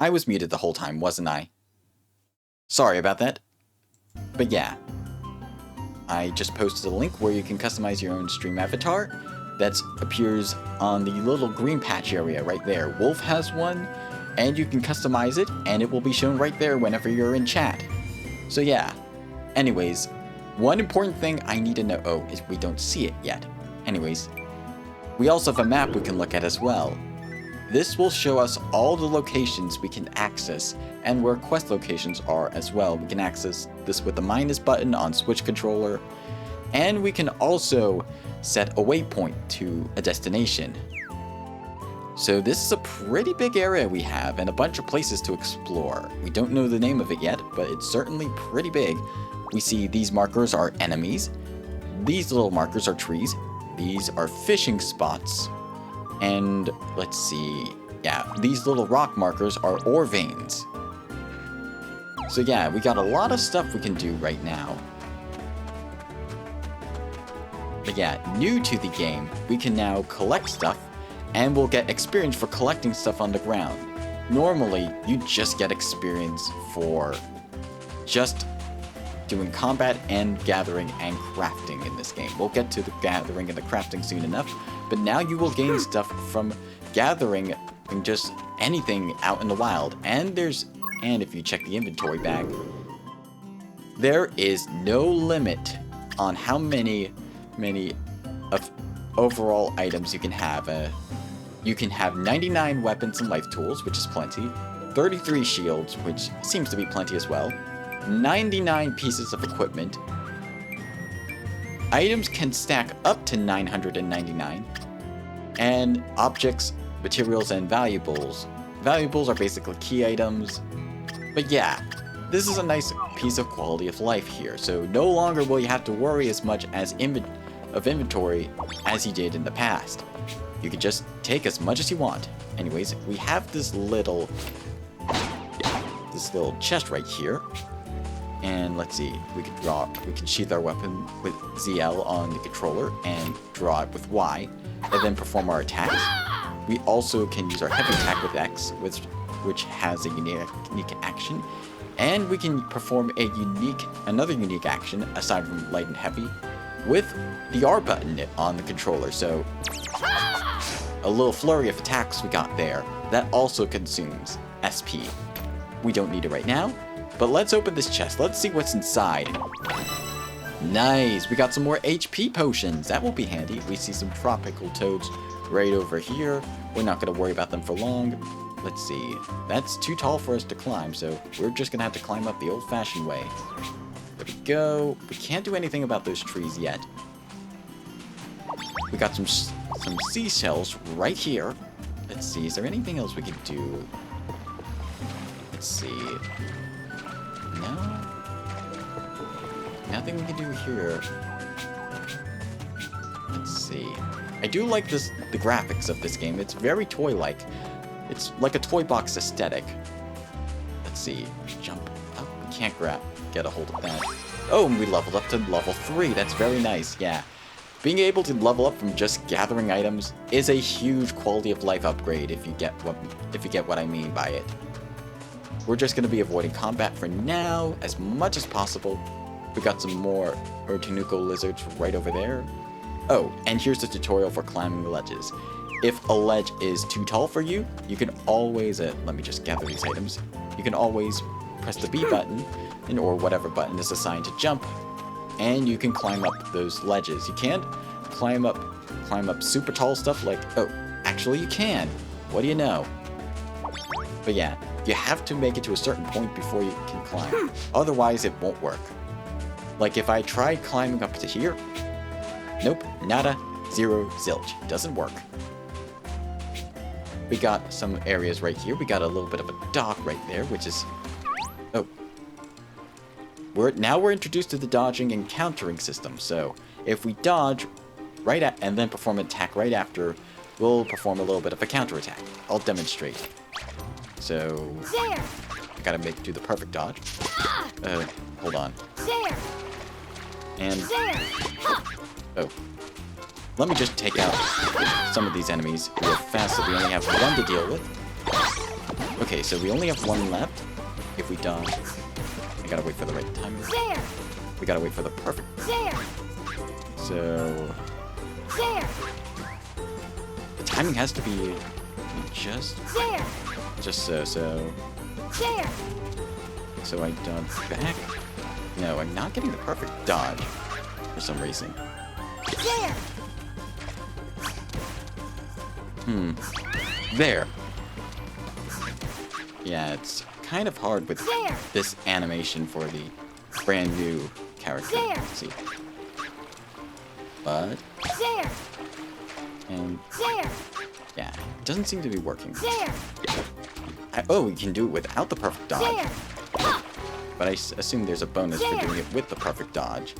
I was muted the whole time, wasn't I? Sorry about that. But yeah, I just posted a link where you can customize your own stream avatar. That appears on the little green patch area right there. Wolf has one, and you can customize it, and it will be shown right there whenever you're in chat. So yeah. Anyways, one important thing I need to know, oh, is we don't see it yet. Anyways, we also have a map we can look at as well. This will show us all the locations we can access and where quest locations are as well. We can access this with the minus button on Switch controller, and we can also set a waypoint to a destination. So this is a pretty big area we have and a bunch of places to explore. We don't know the name of it yet, but it's certainly pretty big. We see these markers are enemies. These little markers are trees. These are fishing spots. And let's see, yeah, these little rock markers are ore veins. So yeah, we got a lot of stuff we can do right now. But yeah, new to the game, we can now collect stuff, and we'll get experience for collecting stuff on the ground. Normally, you just get experience for just doing combat and gathering and crafting in this game. We'll get to the gathering and the crafting soon enough, but now you will gain stuff from gathering and just anything out in the wild. And if you check the inventory bag, there is no limit on how many of overall items you can have. You can have 99 weapons and life tools, which is plenty, 33 shields, which seems to be plenty as well, 99 pieces of equipment. Items can stack up to 999, and objects, materials, and valuables. Valuables are basically key items. But yeah, this is a nice piece of quality of life here, so no longer will you have to worry as much as inventory as you did in the past. You can just take as much as you want. Anyways, we have this little chest right here. And let's see, we can sheath our weapon with ZL on the controller and draw it with Y, and then perform our attacks. We also can use our heavy attack with X, which has a unique action, and we can perform another unique action aside from light and heavy with the R button on the controller. So a little flurry of attacks we got there. That also consumes SP. We don't need it right now. But let's open this chest. Let's see what's inside. Nice. We got some more HP potions. That will be handy. We see some tropical toads right over here. We're not going to worry about them for long. Let's see. That's too tall for us to climb, so we're just going to have to climb up the old-fashioned way. There we go. We can't do anything about those trees yet. We got some seashells right here. Let's see. Is there anything else we could do? Let's see. No? Nothing we can do here. Let's see. I do like the graphics of this game. It's very toy-like. It's like a toy box aesthetic. Let's see. Jump up. We can't get a hold of that. Oh, and we leveled up to level 3. That's very nice. Yeah. Being able to level up from just gathering items is a huge quality of life upgrade if you get what I mean by it. We're just going to be avoiding combat for now as much as possible. We got some more Urtinuco lizards right over there. Oh, and here's the tutorial for climbing the ledges. If a ledge is too tall for you, you can always, let me just gather these items. You can always press the B button, or whatever button is assigned to jump, and you can climb up those ledges. You can't climb up super tall stuff like, oh, actually you can. What do you know? But yeah, you have to make it to a certain point before you can climb. Otherwise, it won't work. Like if I tried climbing up to here, nope, nada, zero, zilch. Doesn't work. We got some areas right here. We got a little bit of a dock right there, which is... Oh. Now we're introduced to the dodging and countering system. So if we dodge right at and then perform an attack right after, we'll perform a little bit of a counterattack. I'll demonstrate. So... There. I gotta do the perfect dodge. Hold on. There. And... There. Oh. Let me just take out some of these enemies real fast so we only have one to deal with. Okay, so we only have one left. If we dodge... I gotta wait for the right time. There. We gotta wait for the perfect... There. So... There. The timing has to be just... There. Just so... There. So I dodge back? No, I'm not getting the perfect dodge for some reason. There. There. Yeah, it's kind of hard with this animation for the brand new character. Let's see. But... There. And... There. Yeah, it doesn't seem to be working. There. Oh, we can do it without the perfect dodge. There. But I assume there's a bonus for doing it with the perfect dodge.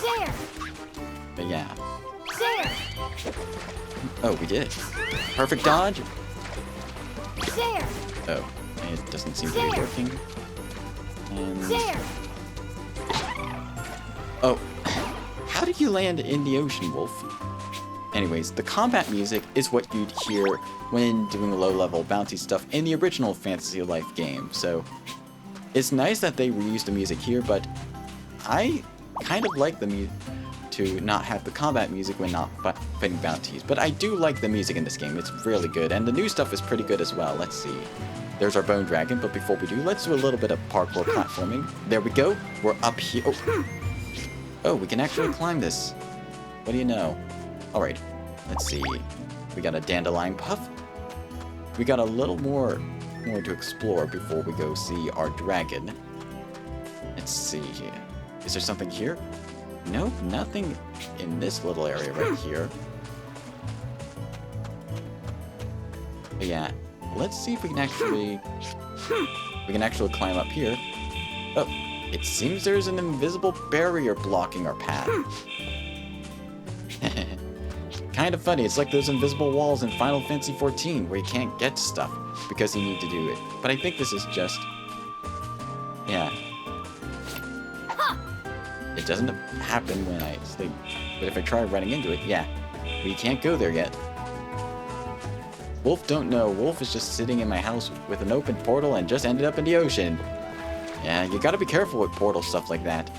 There. But yeah. There. Oh, we did it. Perfect dodge? There. Oh, it doesn't seem to be working. And... There. Oh, how did you land in the ocean, Wolf? Anyways, the combat music is what you'd hear when doing low-level bounty stuff in the original Fantasy Life game, so it's nice that they reused the music here, but I kind of like the music to not have the combat music when not fighting bounties, but I do like the music in this game. It's really good, and the new stuff is pretty good as well. Let's see. There's our bone dragon, but before we do, let's do a little bit of parkour platforming. There we go. We're up here. Oh, we can actually climb this. What do you know? Alright, let's see. We got a dandelion puff. We got a little more to explore before we go see our dragon. Let's see here. Is there something here? Nope, nothing in this little area right here. But yeah, let's see if we can actually climb up here. Oh, it seems there's an invisible barrier blocking our path. Kind of funny, it's like those invisible walls in Final Fantasy XIV where you can't get stuff because you need to do it. But I think this is just... yeah. It doesn't happen when I sleep. But if I try running into it, yeah. We can't go there yet. Wolf don't know. Wolf is just sitting in my house with an open portal and just ended up in the ocean. Yeah, you gotta be careful with portal stuff like that.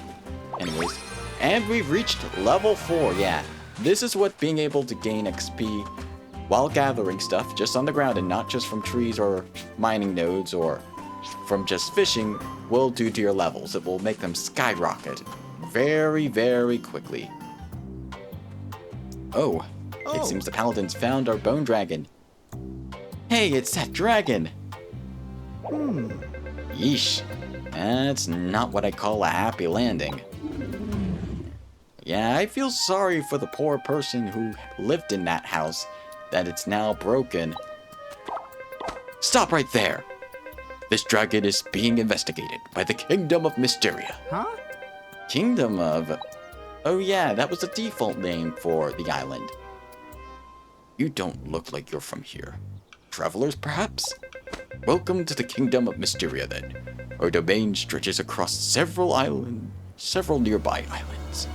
Anyways. And we've reached level 4, yeah. This is what being able to gain XP while gathering stuff just on the ground and not just from trees or mining nodes or from just fishing will do to your levels. It will make them skyrocket very, very quickly. Oh, it seems the paladins found our bone dragon. Hey, it's that dragon! Yeesh. That's not what I call a happy landing. Yeah, I feel sorry for the poor person who lived in that house, that it's now broken. Stop right there! This dragon is being investigated by the Kingdom of Mysteria. Huh? Kingdom of... Oh yeah, that was the default name for the island. You don't look like you're from here. Travelers, perhaps? Welcome to the Kingdom of Mysteria, then. Our domain stretches across several nearby islands.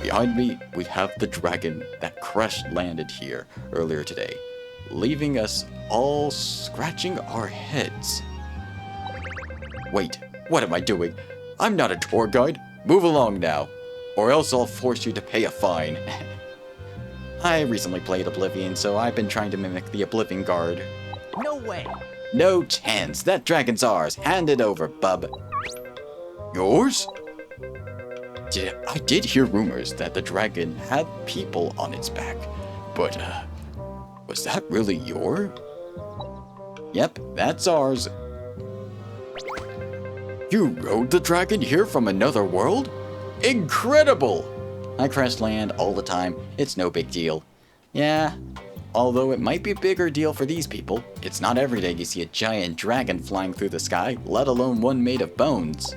Behind me, we have the dragon that landed here earlier today, leaving us all scratching our heads. Wait, what am I doing? I'm not a tour guide. Move along now, or else I'll force you to pay a fine. I recently played Oblivion, so I've been trying to mimic the Oblivion guard. No way. No chance. That dragon's ours. Hand it over, bub. Yours? I did hear rumors that the dragon had people on its back, but, was that really your? Yep, that's ours. You rode the dragon here from another world? Incredible! I crash land all the time. It's no big deal. Yeah, although it might be a bigger deal for these people. It's not every day you see a giant dragon flying through the sky, let alone one made of bones.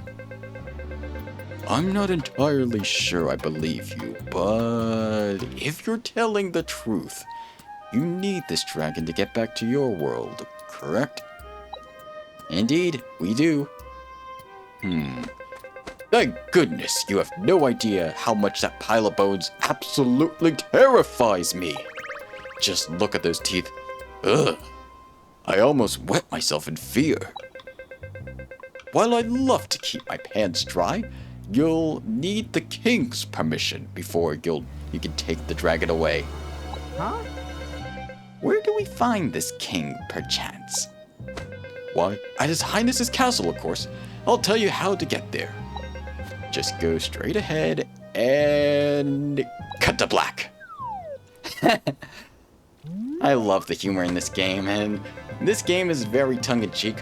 I'm not entirely sure I believe you, but if you're telling the truth, you need this dragon to get back to your world, correct? Indeed, we do. Thank goodness you have no idea how much that pile of bones absolutely terrifies me. Just look at those teeth. Ugh. I almost wet myself in fear. While I'd love to keep my pants dry, you'll need the king's permission before you can take the dragon away. Huh? Where do we find this king, perchance? Why, at His Highness's castle, of course. I'll tell you how to get there. Just go straight ahead and cut to black. I love the humor in this game, and this game is very tongue-in-cheek,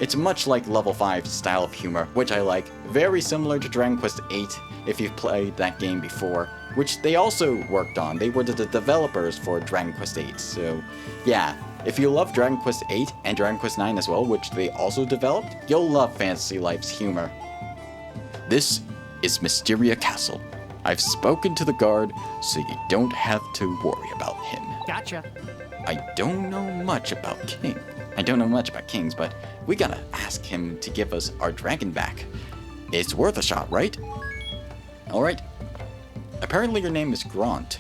it's much like Level 5 style of humor, which I like. Very similar to Dragon Quest VIII, if you've played that game before, which they also worked on. They were the developers for Dragon Quest VIII, so yeah. If you love Dragon Quest VIII and Dragon Quest IX as well, which they also developed, you'll love Fantasy Life's humor. This is Mysteria Castle. I've spoken to the guard, so you don't have to worry about him. Gotcha. I don't know much about kings, but we gotta ask him to give us our dragon back. It's worth a shot, right? Alright. Apparently your name is Grant,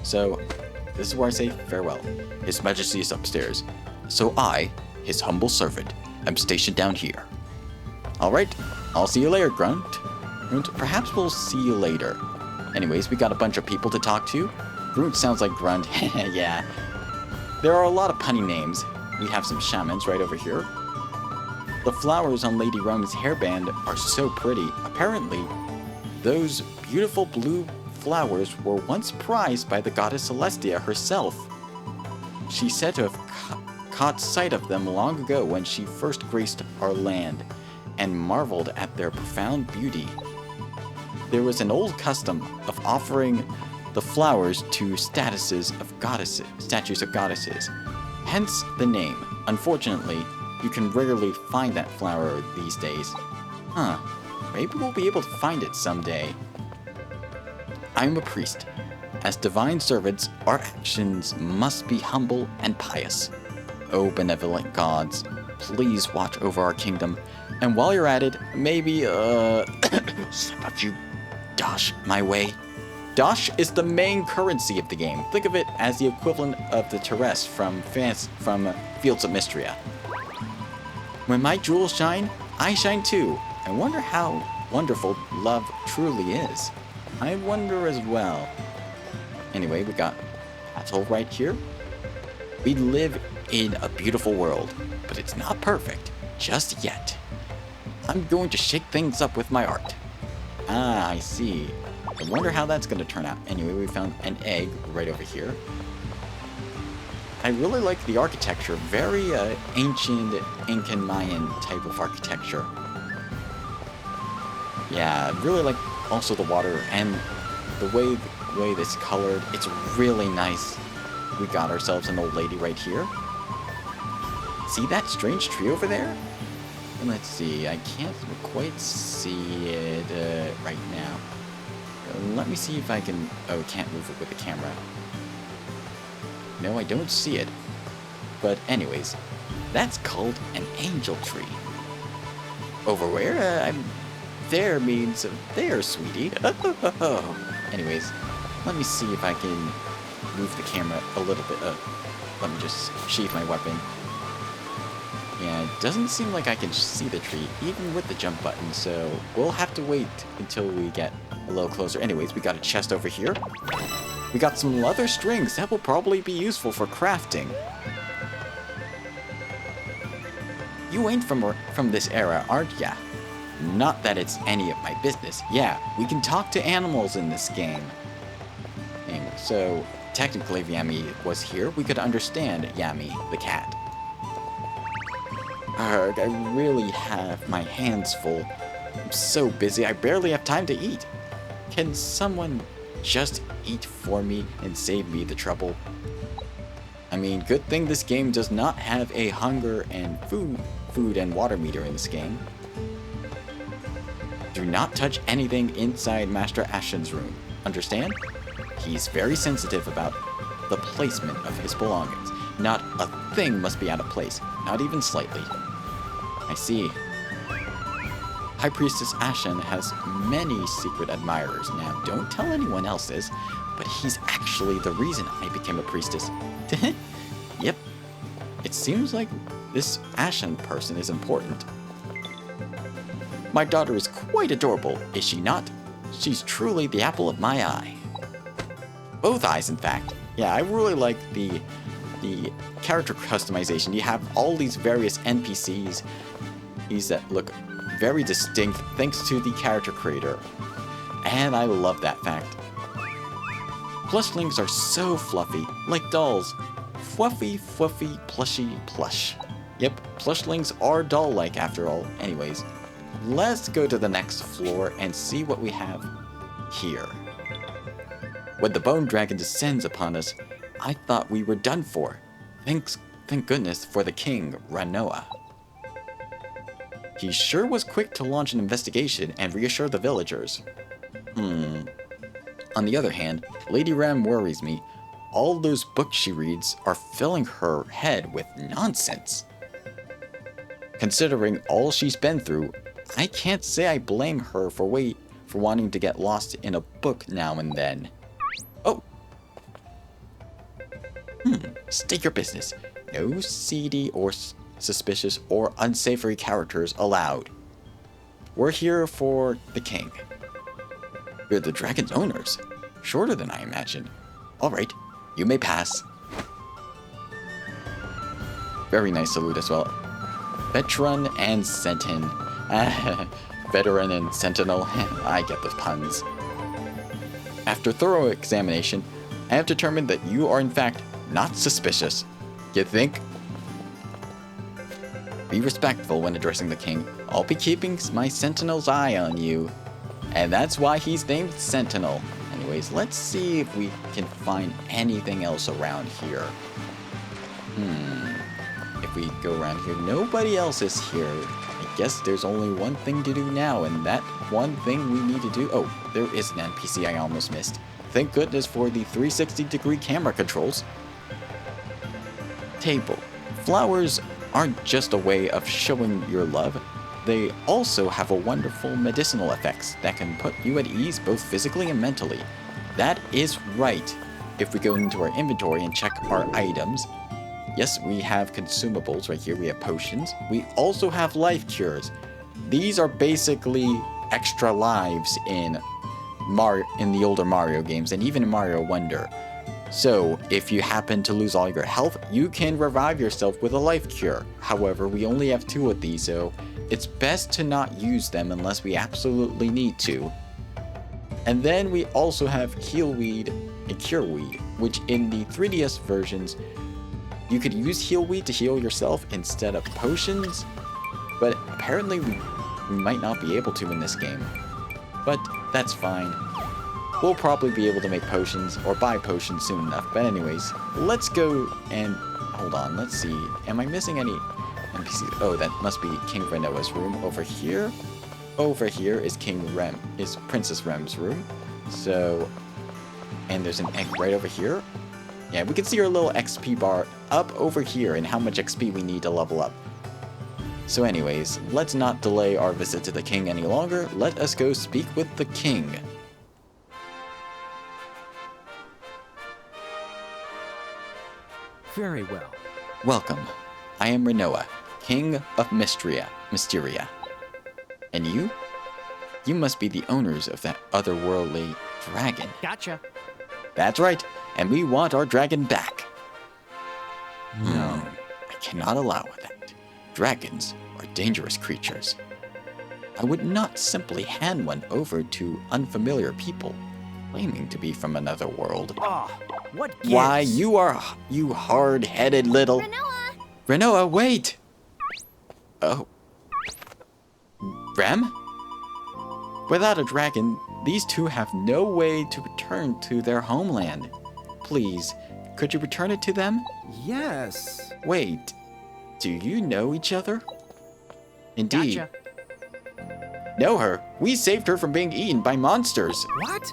so this is where I say farewell. His Majesty is upstairs, so I, his humble servant, am stationed down here. Alright, I'll see you later, Grunt. And perhaps we'll see you later. Anyways, we got a bunch of people to talk to. Grunt sounds like Grunt, yeah. There are a lot of punny names. We have some shamans right over here. The flowers on Lady Rome's hairband are so pretty. Apparently, those beautiful blue flowers were once prized by the goddess Celestia herself. She's said to have caught sight of them long ago when she first graced our land, and marveled at their profound beauty. There was an old custom of offering the flowers to statues of goddesses, hence the name. Unfortunately, you can rarely find that flower these days. Huh, maybe we'll be able to find it someday. I'm a priest. As divine servants, our actions must be humble and pious. O benevolent gods, please watch over our kingdom. And while you're at it, maybe, slip a few dosh my way. Dosh is the main currency of the game. Think of it as the equivalent of the Terres from Fields of Mystria. When my jewels shine, I shine too. I wonder how wonderful love truly is. I wonder as well. Anyway, we got Castle right here. We live in a beautiful world, but it's not perfect just yet. I'm going to shake things up with my art. Ah, I see. I wonder how that's going to turn out. Anyway, we found an egg right over here. I really like the architecture. Very ancient Incan Mayan type of architecture. Yeah, I really like also the water and the way this colored. It's really nice. We got ourselves an old lady right here. See that strange tree over there? And let's see, I can't quite see it right now. Let me see if I can... Oh, can't move it with the camera. No, I don't see it. But anyways, that's called an angel tree. Over where? There means there, sweetie. Anyways, let me see if I can move the camera a little bit. Let me just sheath my weapon. Yeah, it doesn't seem like I can see the tree, even with the jump button, so we'll have to wait until we get a little closer. Anyways, we got a chest over here. We got some leather strings. That will probably be useful for crafting. You ain't from this era, aren't ya? Not that it's any of my business. Yeah, we can talk to animals in this game. And so, technically, if Yami was here, we could understand Yami, the cat. Arg, I really have my hands full. I'm so busy, I barely have time to eat. Can someone just eat for me and save me the trouble? I mean, good thing this game does not have a hunger and food and water meter in this game. Do not touch anything inside Master Ashen's room. Understand? He's very sensitive about the placement of his belongings. Not a thing must be out of place, not even slightly. I see. High Priestess Ashen has many secret admirers. Now, don't tell anyone else this, but he's actually the reason I became a priestess. Yep. It seems like this Ashen person is important. My daughter is quite adorable, is she not? She's truly the apple of my eye. Both eyes, in fact. Yeah, I really like the character customization. You have all these various NPCs that look very distinct thanks to the character creator. And I love that fact. Plushlings are so fluffy, like dolls. Fluffy, fluffy, plushy, plush. Yep, plushlings are doll-like after all. Anyways, let's go to the next floor and see what we have here. When the Bone Dragon descends upon us, I thought we were done for. Thank goodness for the king, Ranoa. He sure was quick to launch an investigation and reassure the villagers. On the other hand, Lady Ram worries me. All those books she reads are filling her head with nonsense. Considering all she's been through, I can't say I blame her for wanting to get lost in a book now and then. Oh! State your business. No seedy or suspicious or unsavory characters allowed. We're here for the king. We're the dragon's owners. Shorter than I imagined. Alright, you may pass. Very nice salute as well. Veteran and Sentin. Veteran and Sentinel. I get the puns. After thorough examination, I have determined that you are in fact not suspicious. You think? Be respectful when addressing the king. I'll be keeping my sentinel's eye on you. And that's why he's named Sentinel. Anyways, let's see if we can find anything else around here. If we go around here, nobody else is here. I guess there's only one thing to do now, and that one thing we need to do... Oh, there is an NPC I almost missed. Thank goodness for the 360-degree camera controls. Table. Flowers aren't just a way of showing your love. They also have a wonderful medicinal effects that can put you at ease both physically and mentally. That is right. If we go into our inventory and check our items, yes, we have consumables right here. We have potions. We also have life cures. These are basically extra lives in the older Mario games and even in Mario Wonder. So, if you happen to lose all your health, you can revive yourself with a life cure. However, we only have 2 of these, so it's best to not use them unless we absolutely need to. And then we also have Heal Weed and Cure Weed, which in the 3DS versions, you could use Heal Weed to heal yourself instead of potions, but apparently we might not be able to in this game. But that's fine. We'll probably be able to make potions or buy potions soon enough. But anyways, let's go and... Hold on, let's see. Am I missing any NPCs? Oh, that must be King Renoa's room. Over here is Princess Rem's room. So... And there's an egg right over here. Yeah, we can see our little XP bar up over here and how much XP we need to level up. So anyways, let's not delay our visit to the king any longer. Let us go speak with the king. Very well. Welcome. I am Renoa, King of Mysteria. And you? You must be the owners of that otherworldly dragon. Gotcha. That's right, and we want our dragon back. No. I cannot allow that. Dragons are dangerous creatures. I would not simply hand one over to unfamiliar people, claiming to be from another world. Ah, what gives? Why, you hard-headed little... Renoa, wait! Oh. Rem? Without a dragon, these two have no way to return to their homeland. Please, could you return it to them? Yes. Wait, do you know each other? Indeed. Gotcha. Know her. We saved her from being eaten by monsters. What?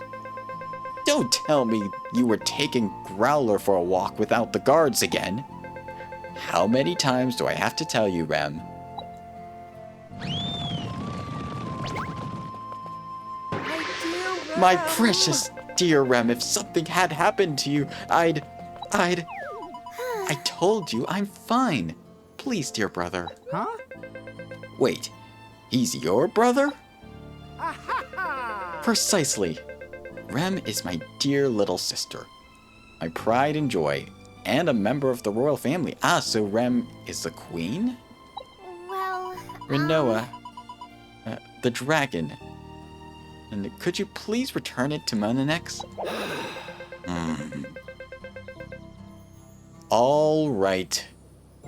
Don't tell me you were taking Growler for a walk without the guards again. How many times do I have to tell you, Rem? My precious dear Rem, if something had happened to you, I told you I'm fine. Please, dear brother. Huh? Wait, he's your brother? Ah-ha-ha! Precisely. Rem is my dear little sister, my pride and joy, and a member of the royal family. Ah, so Rem is the queen? Well, Renoa, the dragon. And could you please return it to Monanex? All right.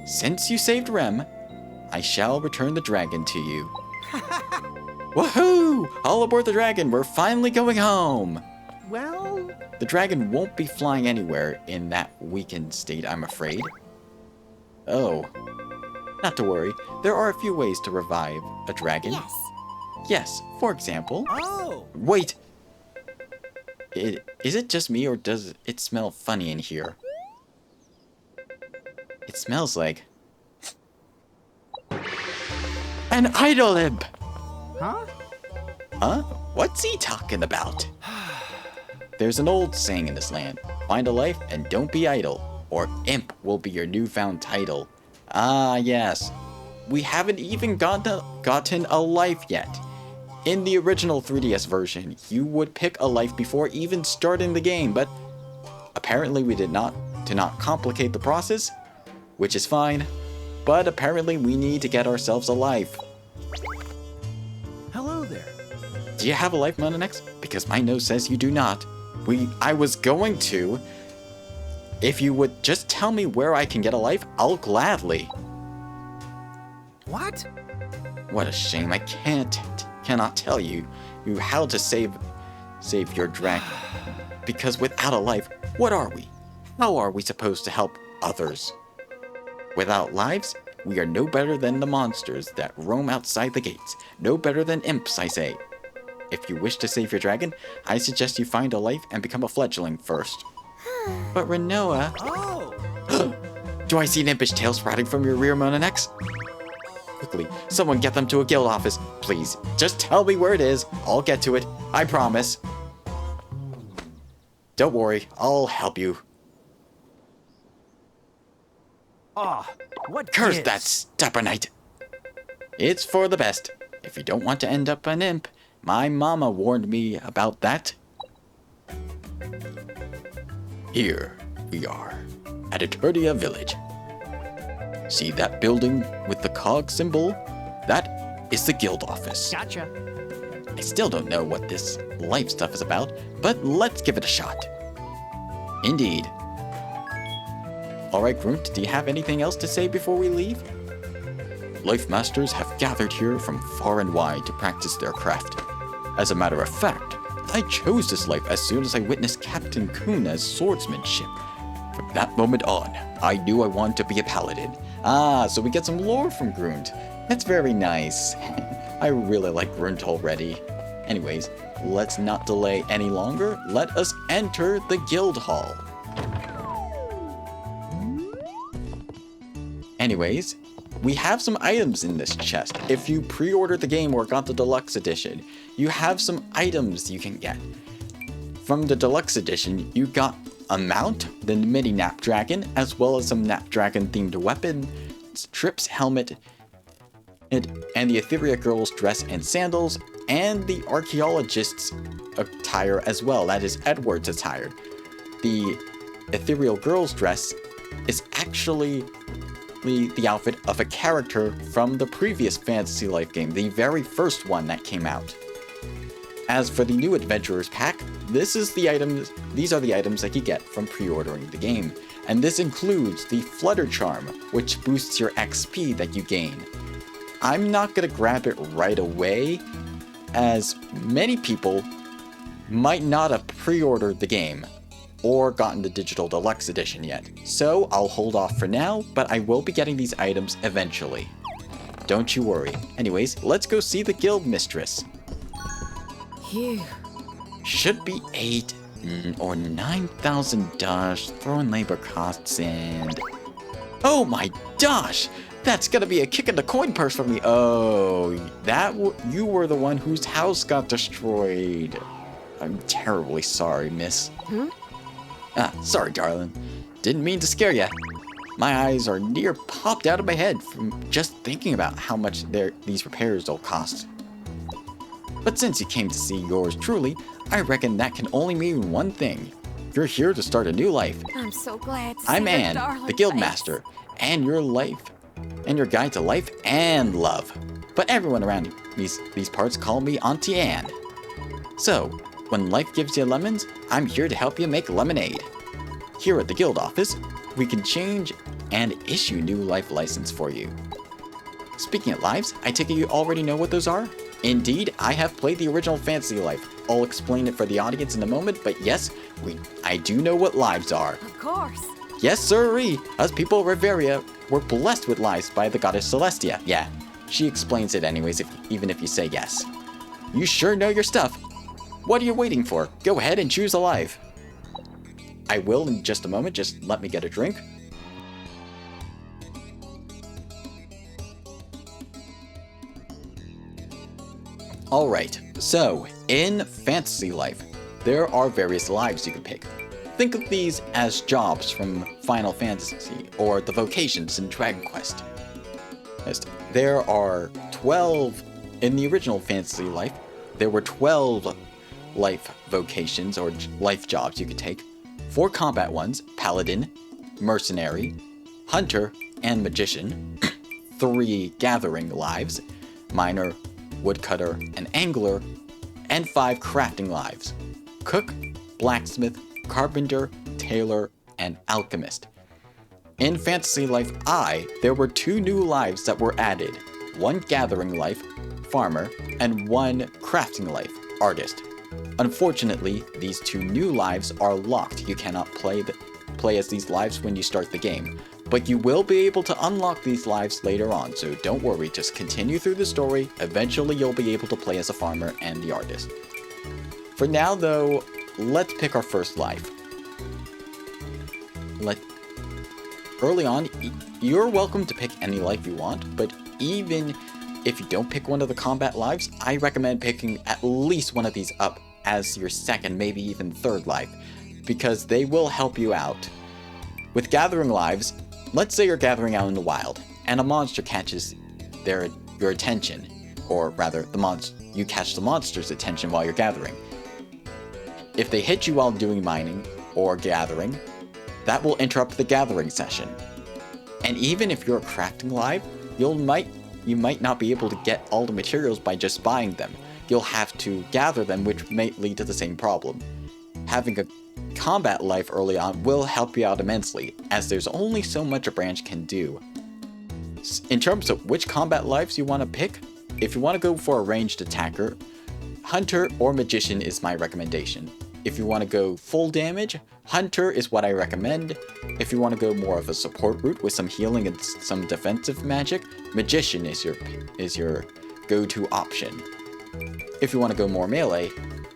Since you saved Rem, I shall return the dragon to you. Woohoo! All aboard the dragon, we're finally going home! Well, The dragon won't be flying anywhere in that weakened state, I'm afraid. Oh. Not to worry, there are a few ways to revive a dragon. yes. Yes, for example... oh, Wait! Is it just me, or does it smell funny in here? It smells like... an idol imp! huh? Huh? What's he talking about? There's an old saying in this land. Find a life and don't be idle, or imp will be your newfound title. Ah, yes. We haven't even gotten a life yet. In the original 3DS version, you would pick a life before even starting the game, but apparently we did not, to not complicate the process, which is fine, but apparently we need to get ourselves a life. Hello there. Do you have a life, Monanex? Because my nose says you do not. I was going to. If you would just tell me where I can get a life, I'll gladly. What? What a shame, I cannot tell you how to save your dragon. Because without a life, what are we? How are we supposed to help others? Without lives, we are no better than the monsters that roam outside the gates. No better than imps, I say. If you wish to save your dragon, I suggest you find a life and become a fledgling first. But Renoa... Oh, Do I see an impish tail sprouting from your rear, Monanex? Quickly, someone get them to a guild office. Please, just tell me where it is. I'll get to it. I promise. Don't worry, I'll help you. ah, what Curse gives? that stubbornite! It's for the best. If you don't want to end up an imp, my mama warned me about that. Here we are, at Eternia Village. See that building with the cog symbol? That is the guild office. Gotcha. I still don't know what this life stuff is about, but let's give it a shot. Indeed. Alright, Grunt, do you have anything else to say before we leave? Life Masters have gathered here from far and wide to practice their craft. As a matter of fact, I chose this life as soon as I witnessed Captain Kuna's swordsmanship. From that moment on, I knew I wanted to be a paladin. Ah, so we get some lore from Grunt. That's very nice. I really like Grunt already. Anyways, let's not delay any longer. Let us enter the guild hall. Anyways, we have some items in this chest. If you pre-ordered the game or got the deluxe edition, you have some items you can get. From the deluxe edition, you got a mount, the mini Napdragon, as well as some Napdragon themed weapons, Trip's helmet, and the Ethereal girl's dress and sandals, and the archaeologist's attire as well. That is Edward's attire. The Ethereal girl's dress is actually the outfit of a character from the previous Fantasy Life game, the very first one that came out. As for the new Adventurers pack, these are the items that you get from pre-ordering the game, and this includes the Flutter Charm, which boosts your XP that you gain. I'm not gonna grab it right away, as many people might not have pre-ordered the game or gotten the Digital Deluxe Edition yet, so I'll hold off for now, but I will be getting these items eventually. Don't you worry. Anyways, let's go see the Guild Mistress. Phew. Should be 8 or 9,000 dosh, throw in labor costs and... Oh my gosh! That's gonna be a kick in the coin purse for me. Oh, you were the one whose house got destroyed. I'm terribly sorry, miss. Sorry, darling. Didn't mean to scare ya. My eyes are near popped out of my head from just thinking about how much these repairs will cost. But since you came to see yours truly, I reckon that can only mean one thing. You're here to start a new life. I'm so glad to I'm see your Anne, darling the Guild face. Master, and your guide to life and love. But everyone around these parts call me Auntie Anne. So, when life gives you lemons, I'm here to help you make lemonade. Here at the Guild office, we can change and issue new life license for you. Speaking of lives, I take it you already know what those are? Indeed, I have played the original Fantasy Life. I'll explain it for the audience in a moment, but yes, I do know what lives are. Of course. Yes, sirree! Us people of Riveria were blessed with lives by the goddess Celestia. Yeah, she explains it anyways, even if you say yes. You sure know your stuff. What are you waiting for? Go ahead and choose a life. I will in just a moment, just let me get a drink. Alright, so in Fantasy Life, there are various lives you can pick. Think of these as jobs from Final Fantasy or the vocations in Dragon Quest. There are 12, in the original Fantasy Life, there were 12 life vocations or life jobs you could take. 4 combat ones, Paladin, Mercenary, Hunter, and Magician. 3 gathering lives, Miner, Woodcutter, and Angler, and 5 crafting lives, Cook, Blacksmith, Carpenter, Tailor, and Alchemist. In Fantasy Life I, there were 2 new lives that were added, 1 gathering life, Farmer, and 1 crafting life, Artist. Unfortunately, these 2 new lives are locked. You cannot play as these lives when you start the game, but you will be able to unlock these lives later on, so don't worry, just continue through the story. Eventually you'll be able to play as a farmer and the artist. For now though, let's pick our first life. Early on, you're welcome to pick any life you want, but even if you don't pick one of the combat lives, I recommend picking at least one of these up as your second, maybe even third life, because they will help you out. With gathering lives, let's say you're gathering out in the wild, and a monster catches your attention, or rather, you catch the monster's attention while you're gathering. If they hit you while doing mining or gathering, that will interrupt the gathering session. And even if you're a crafting live, you might not be able to get all the materials by just buying them. You'll have to gather them, which may lead to the same problem. Having a combat life early on will help you out immensely, as there's only so much a branch can do. In terms of which combat lives you want to pick, if you want to go for a ranged attacker, Hunter or Magician is my recommendation. If you want to go full damage, Hunter is what I recommend. If you want to go more of a support route with some healing and some defensive magic, Magician is your go-to option. If you want to go more melee,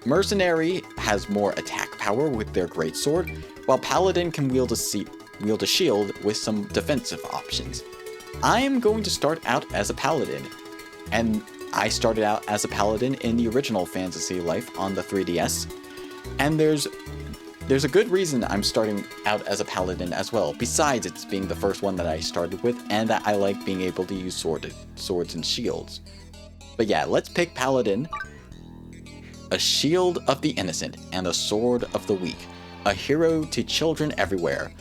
Mercenary has more attack power with their greatsword, while Paladin can wield a shield with some defensive options. I am going to start out as a Paladin, and I started out as a Paladin in the original Fantasy Life on the 3DS, and there's there's a good reason I'm starting out as a paladin as well, besides it's being the first one that I started with, and that I like being able to use swords and shields. But yeah, let's pick paladin. A shield of the innocent, and a sword of the weak. A hero to children everywhere,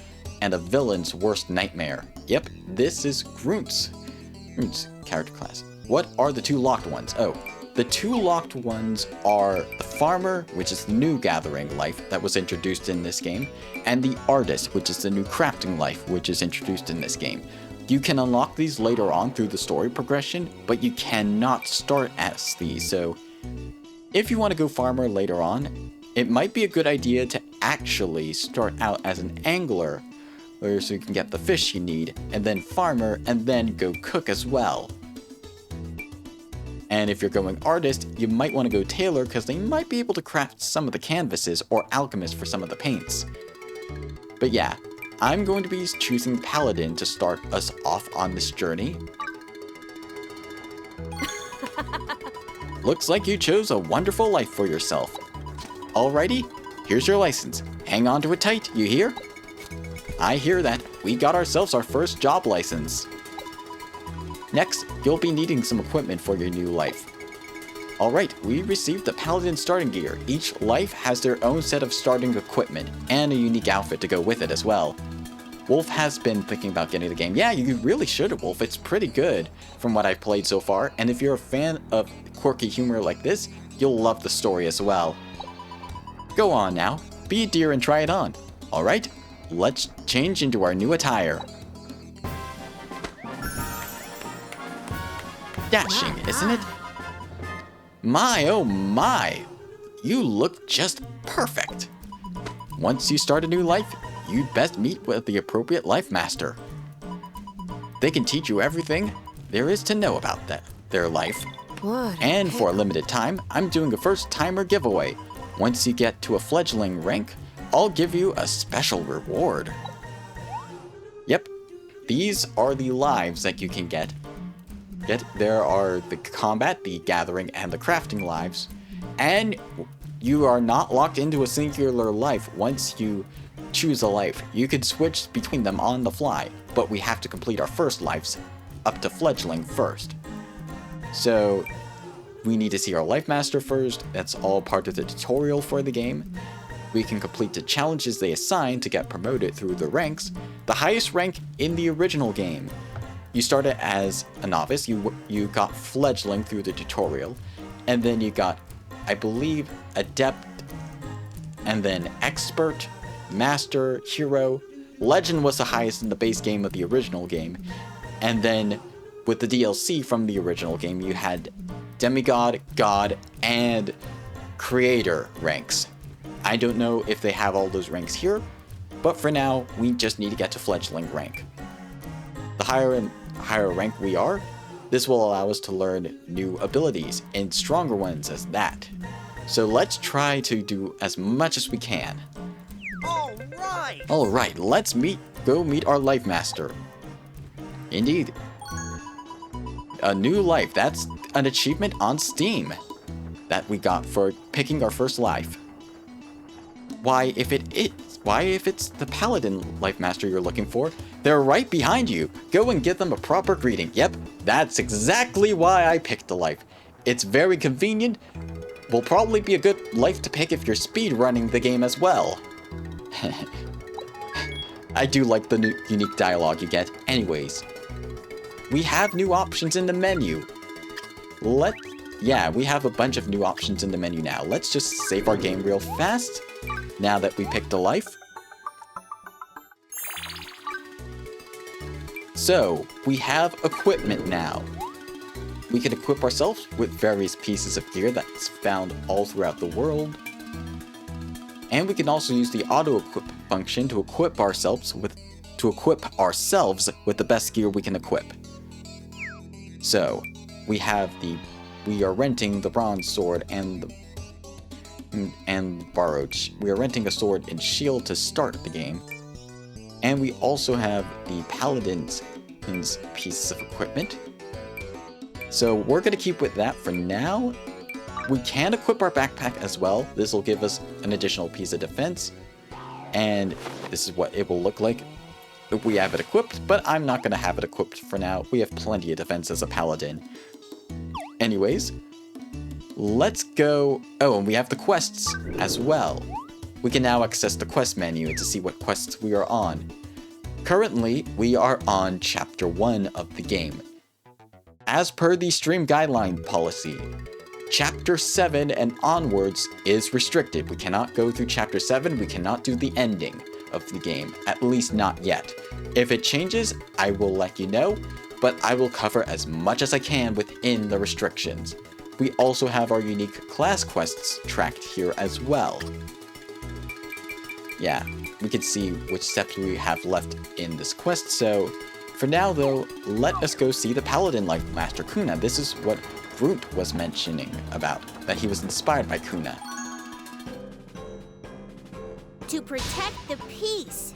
and a villain's worst nightmare. Yep, this is Grunt's character class. What are the two locked ones? Oh, the two locked ones are the farmer, which is the new gathering life that was introduced in this game, and the artist, which is the new crafting life, which is introduced in this game. You can unlock these later on through the story progression, but you cannot start as these, so if you want to go farmer later on, it might be a good idea to actually start out as an angler, so you can get the fish you need, and then farmer, and then go cook as well. And if you're going artist, you might want to go tailor because they might be able to craft some of the canvases, or alchemist for some of the paints. But yeah, I'm going to be choosing paladin to start us off on this journey. Looks like you chose a wonderful life for yourself. Alrighty, here's your license. Hang on to it tight, you hear? I hear that. We got ourselves our first job license. Next, you'll be needing some equipment for your new life. Alright, we received the paladin starting gear. Each life has their own set of starting equipment, and a unique outfit to go with it as well. Wolf has been thinking about getting the game. Yeah, you really should, Wolf. It's pretty good from what I've played so far, and if you're a fan of quirky humor like this, you'll love the story as well. Go on now, be a deer and try it on. Alright, let's change into our new attire. Dashing, isn't it? My oh my, you look just perfect. Once you start a new life, you'd best meet with the appropriate life master. They can teach you everything there is to know about their life. What? And for a limited time, I'm doing a first timer giveaway. Once you get to a fledgling rank, I'll give you a special reward. Yep, these are the lives that you can get. There are the combat, the gathering, and the crafting lives. And you are not locked into a singular life once you choose a life. You can switch between them on the fly, but we have to complete our first lives up to fledgling first. So we need to see our life master first. That's all part of the tutorial for the game. We can complete the challenges they assign to get promoted through the ranks. The highest rank in the original game. You started as a novice, you got fledgling through the tutorial, and then you got, I believe, adept, and then expert, master, hero. Legend was the highest in the base game of the original game, and then with the DLC from the original game, you had demigod, god, and creator ranks. I don't know if they have all those ranks here, but for now, we just need to get to fledgling rank. The higher rank we are, this will allow us to learn new abilities, and stronger ones as that. So let's try to do as much as we can. Alright, let's go meet our life master. Indeed. A new life, that's an achievement on Steam that we got for picking our first life. Why, if it's the paladin life master you're looking for, they're right behind you. Go and give them a proper greeting. Yep, that's exactly why I picked the life. It's very convenient. Will probably be a good life to pick if you're speed running the game as well. I do like the new unique dialogue you get. Anyways, we have new options in the menu. Yeah, we have a bunch of new options in the menu now. Let's just save our game real fast. Now that we picked a life. So, we have equipment now. We can equip ourselves with various pieces of gear that's found all throughout the world. And we can also use the auto-equip function to equip ourselves with the best gear we can equip. So, we are renting the bronze sword and borrowed. We are renting a sword and shield to start the game. And we also have the paladin's pieces of equipment. So we're going to keep with that for now. We can equip our backpack as well. This will give us an additional piece of defense. And this is what it will look like if we have it equipped, but I'm not going to have it equipped for now. We have plenty of defense as a paladin. Anyways, let's go. Oh, and we have the quests as well. We can now access the quest menu to see what quests we are on. Currently, we are on Chapter 1 of the game. As per the stream guideline policy, Chapter 7 and onwards is restricted. We cannot go through Chapter 7, we cannot do the ending of the game, at least not yet. If it changes, I will let you know, but I will cover as much as I can within the restrictions. We also have our unique class quests tracked here as well. Yeah, we can see which steps we have left in this quest, so for now though, let us go see the Paladin like Master Kuna. This is what Groot was mentioning about, that he was inspired by Kuna. To protect the peace.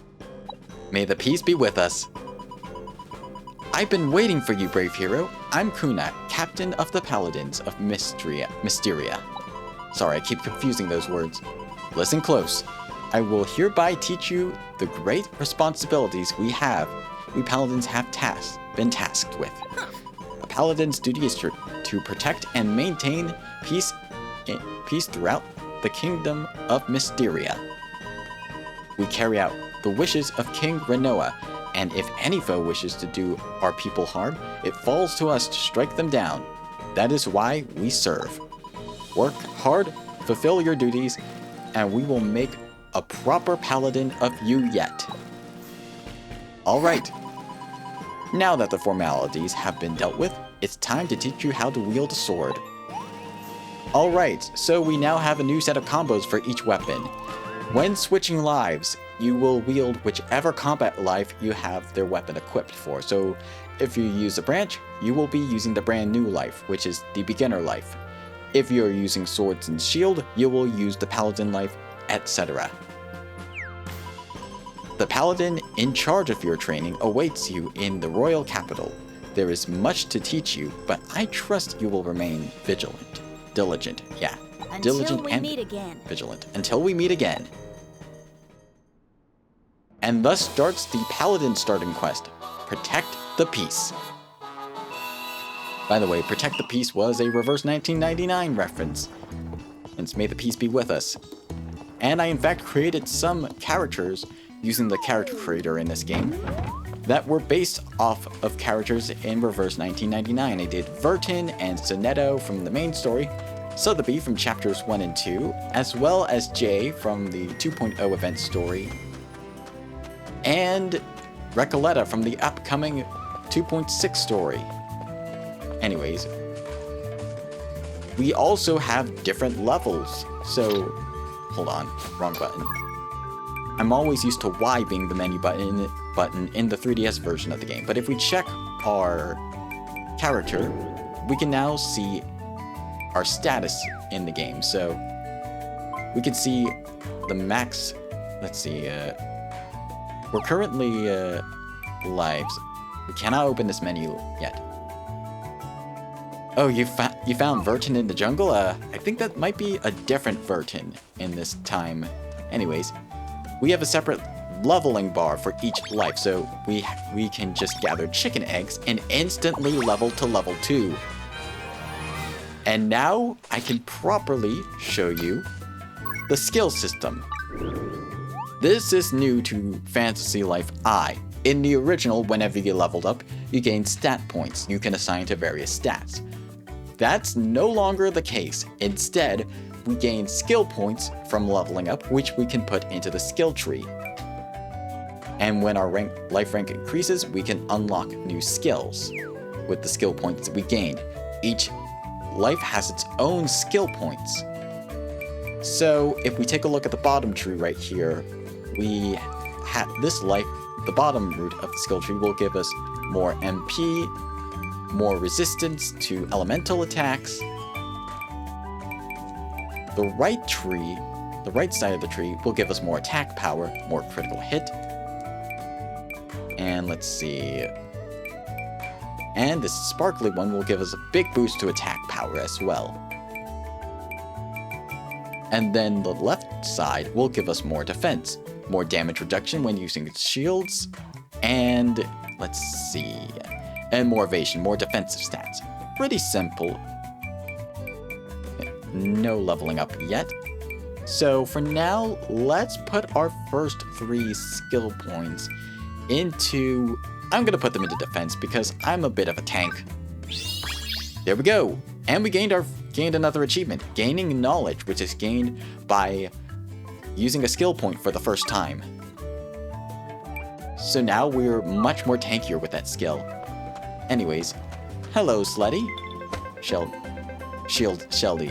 May the peace be with us. I've been waiting for you, brave hero. I'm Kuna, captain of the Paladins of Mysteria. Sorry, I keep confusing those words. Listen close. I will hereby teach you the great responsibilities we Paladins have been tasked with. A Paladin's duty is to protect and maintain peace throughout the kingdom of Mysteria. We carry out the wishes of King Renoa, and if any foe wishes to do our people harm, it falls to us to strike them down. That is why we serve. Work hard, fulfill your duties, and we will make a proper paladin of you yet. Alright. Now that the formalities have been dealt with, it's time to teach you how to wield a sword. Alright, so we now have a new set of combos for each weapon. When switching lives, you will wield whichever combat life you have their weapon equipped for. So if you use a branch, you will be using the brand new life, which is the beginner life. If you're using swords and shield, you will use the paladin life, etc. The paladin in charge of your training awaits you in the royal capital. There is much to teach you, but I trust you will remain diligent, yeah. Diligent and vigilant until we meet again. And thus starts the Paladin starting quest, Protect the Peace. By the way, Protect the Peace was a reverse 1999 reference, hence may the peace be with us. And I in fact created some characters using the character creator in this game that were based off of characters in reverse 1999. I did Vertin and Sonetto from the main story, Sotheby from chapters 1 and 2, as well as Jay from the 2.0 event story, and Recoletta from the upcoming 2.6 story. Anyways, we also have different levels, so hold on, wrong button. I'm always used to Y being the menu button in the 3DS version of the game, but if we check our character, we can now see our status in the game. So we can see the max, let's see, we're currently lives. We cannot open this menu yet. Oh, you found Vertin in the jungle? I think that might be a different Vertin in this time. Anyways, we have a separate leveling bar for each life, so we can just gather chicken eggs and instantly level to level 2. And now I can properly show you the skill system. This is new to Fantasy Life I. In the original, whenever you leveled up, you gained stat points you can assign to various stats. That's no longer the case. Instead, we gain skill points from leveling up, which we can put into the skill tree. And when our life rank increases, we can unlock new skills with the skill points that we gained. Each life has its own skill points. So if we take a look at the bottom tree right here, we have this life, the bottom root of the skill tree will give us more MP, more resistance to elemental attacks. The right tree, the right side of the tree, will give us more attack power, more critical hit. And let's see. And this sparkly one will give us a big boost to attack power as well. And then the left side will give us more defense. more damage reduction when using its shields, and let's see, and more evasion, more defensive stats. Pretty simple. No leveling up yet. So for now, let's put our first 3 skill points into... I'm going to put them into defense because I'm a bit of a tank. There we go. And we gained another achievement, gaining knowledge, which is gained by using a skill point for the first time. So now we're much more tankier with that skill. Anyways, hello Sleddy. Sheldy.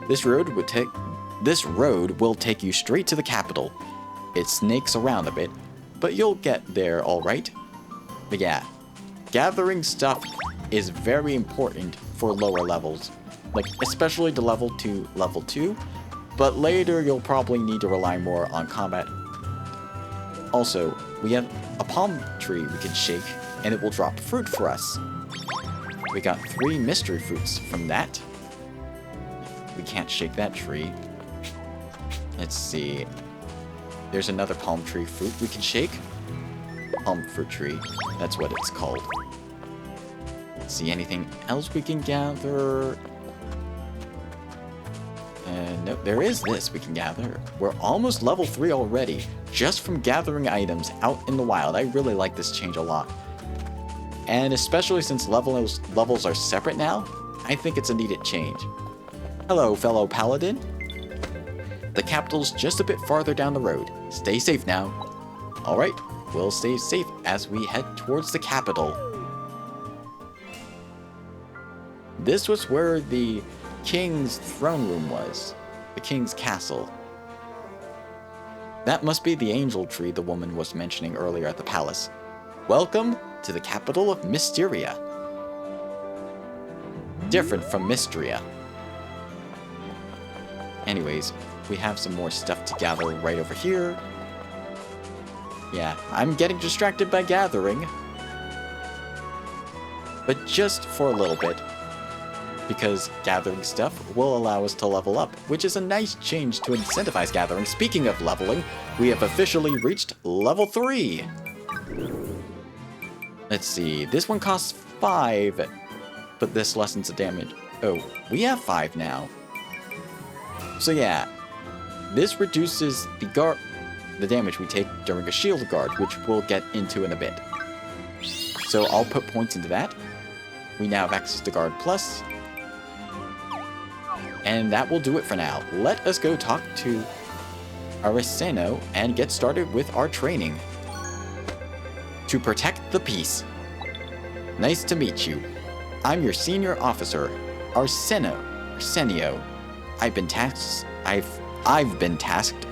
This road will take you straight to the capital. It snakes around a bit, but you'll get there all right. But yeah, gathering stuff is very important for lower levels, like especially to level 2, but later you'll probably need to rely more on combat. Also, we have a palm tree we can shake, and it will drop fruit for us. We got 3 mystery fruits from that. We can't shake that tree. Let's see. There's another palm tree fruit we can shake. Palm fruit tree. That's what it's called. Let's see, anything else we can gather? No, there is this we can gather. We're almost level 3 already, just from gathering items out in the wild. I really like this change a lot. And especially since levels are separate now, I think it's a needed change. Hello, fellow paladin. The capital's just a bit farther down the road. Stay safe now. Alright, we'll stay safe as we head towards the capital. This was where the king's throne room was. The king's castle. That must be the angel tree the woman was mentioning earlier at the palace. Welcome to the capital of Mysteria. Different from Mystria. Anyways, we have some more stuff to gather right over here. Yeah, I'm getting distracted by gathering. But just for a little bit. Because gathering stuff will allow us to level up, which is a nice change to incentivize gathering. Speaking of leveling, we have officially reached level 3. Let's see, this one costs 5, but this lessens the damage. Oh, we have 5 now. So yeah, this reduces the damage we take during a shield guard, which we'll get into in a bit. So I'll put points into that. We now have access to Guard Plus. And that will do it for now. Let us go talk to Arseno and get started with our training. To protect the peace. Nice to meet you. I'm your senior officer, Arsenio. I've been tasked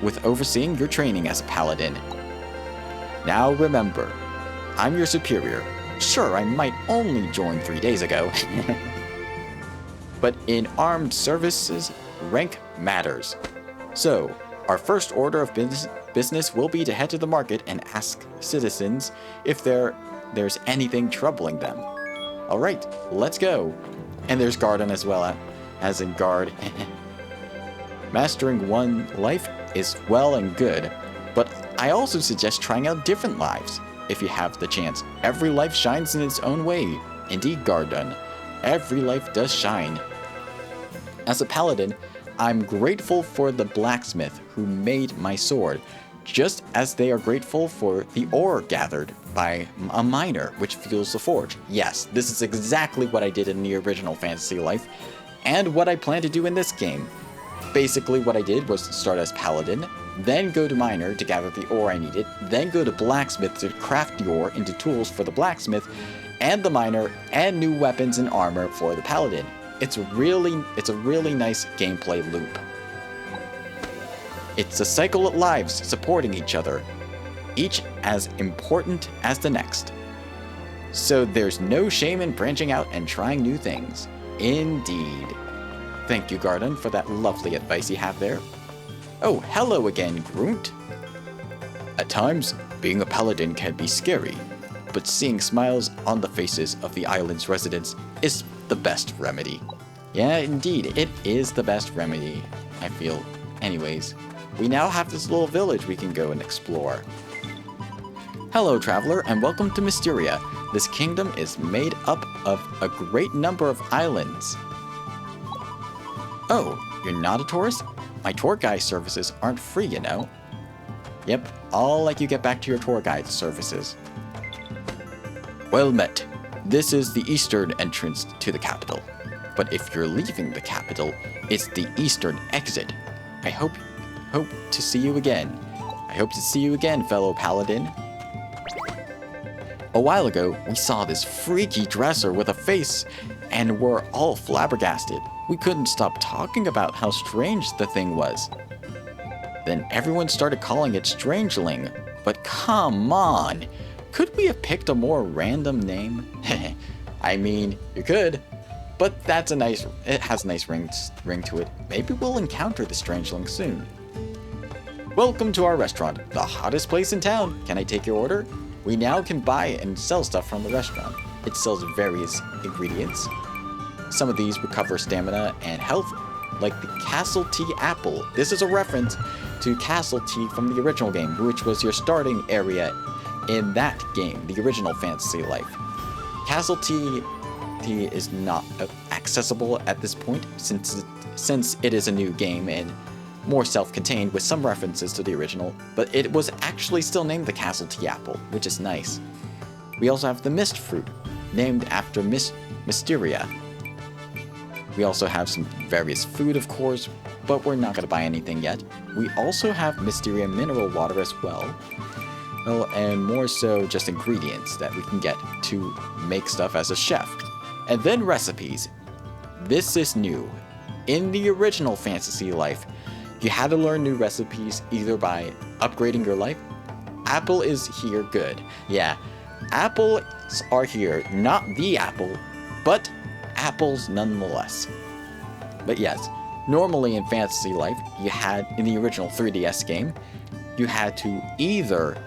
with overseeing your training as a paladin. Now remember, I'm your superior. Sure, I might only join 3 days ago. But in armed services, rank matters. So, our first order of business will be to head to the market and ask citizens if there's anything troubling them. Alright, let's go. And there's Garden as well, as in guard. Mastering one life is well and good, but I also suggest trying out different lives, if you have the chance. Every life shines in its own way. Indeed, Garden. Every life does shine. As a paladin, I'm grateful for the blacksmith who made my sword, just as they are grateful for the ore gathered by a miner, which fuels the forge. Yes, this is exactly what I did in the original Fantasy Life, and what I plan to do in this game. Basically, what I did was start as paladin, then go to miner to gather the ore I needed, then go to blacksmith to craft the ore into tools for the blacksmith, and the miner, and new weapons and armor for the paladin. It's a really nice gameplay loop. It's a cycle of lives supporting each other, each as important as the next. So there's no shame in branching out and trying new things. Indeed. Thank you, Garden, for that lovely advice you have there. Oh, hello again, Grunt. At times, being a paladin can be scary, but seeing smiles on the faces of the island's residents is the best remedy. Yeah, indeed, it is the best remedy, I feel. Anyways, we now have this little village we can go and explore. Hello, traveler, and welcome to Mysteria. This kingdom is made up of a great number of islands. Oh, you're not a tourist? My tour guide services aren't free, you know. Yep, I'll let you get back to your tour guide services. Well met. This is the eastern entrance to the capital. But if you're leaving the capital, it's the eastern exit. I hope to see you again. I hope to see you again, fellow paladin. A while ago, we saw this freaky dresser with a face, and we're all flabbergasted. We couldn't stop talking about how strange the thing was. Then everyone started calling it Strangeling. But come on! Could we have picked a more random name? I mean, you could. But it has a nice ring to it. Maybe we'll encounter the Strangeling soon. Welcome to our restaurant, the hottest place in town. Can I take your order? We now can buy and sell stuff from the restaurant. It sells various ingredients. Some of these recover stamina and health, like the Castle Tea Apple. This is a reference to Castle Tea from the original game, which was your starting area in that game, the original Fantasy Life. Castle Tea is not accessible at this point, since it is a new game and more self-contained with some references to the original, but it was actually still named the Castle Tea Apple, which is nice. We also have the Mist Fruit, named after Mysteria. We also have some various food, of course, but we're not going to buy anything yet. We also have Mysteria Mineral Water as well, and more so just ingredients that we can get to make stuff as a chef. And then recipes. This is new. In the original Fantasy Life, you had to learn new recipes either by upgrading your life. Apple is here, good. Yeah, apples are here, not the apple, but apples nonetheless. But yes, normally in Fantasy Life, in the original 3DS game, you had to either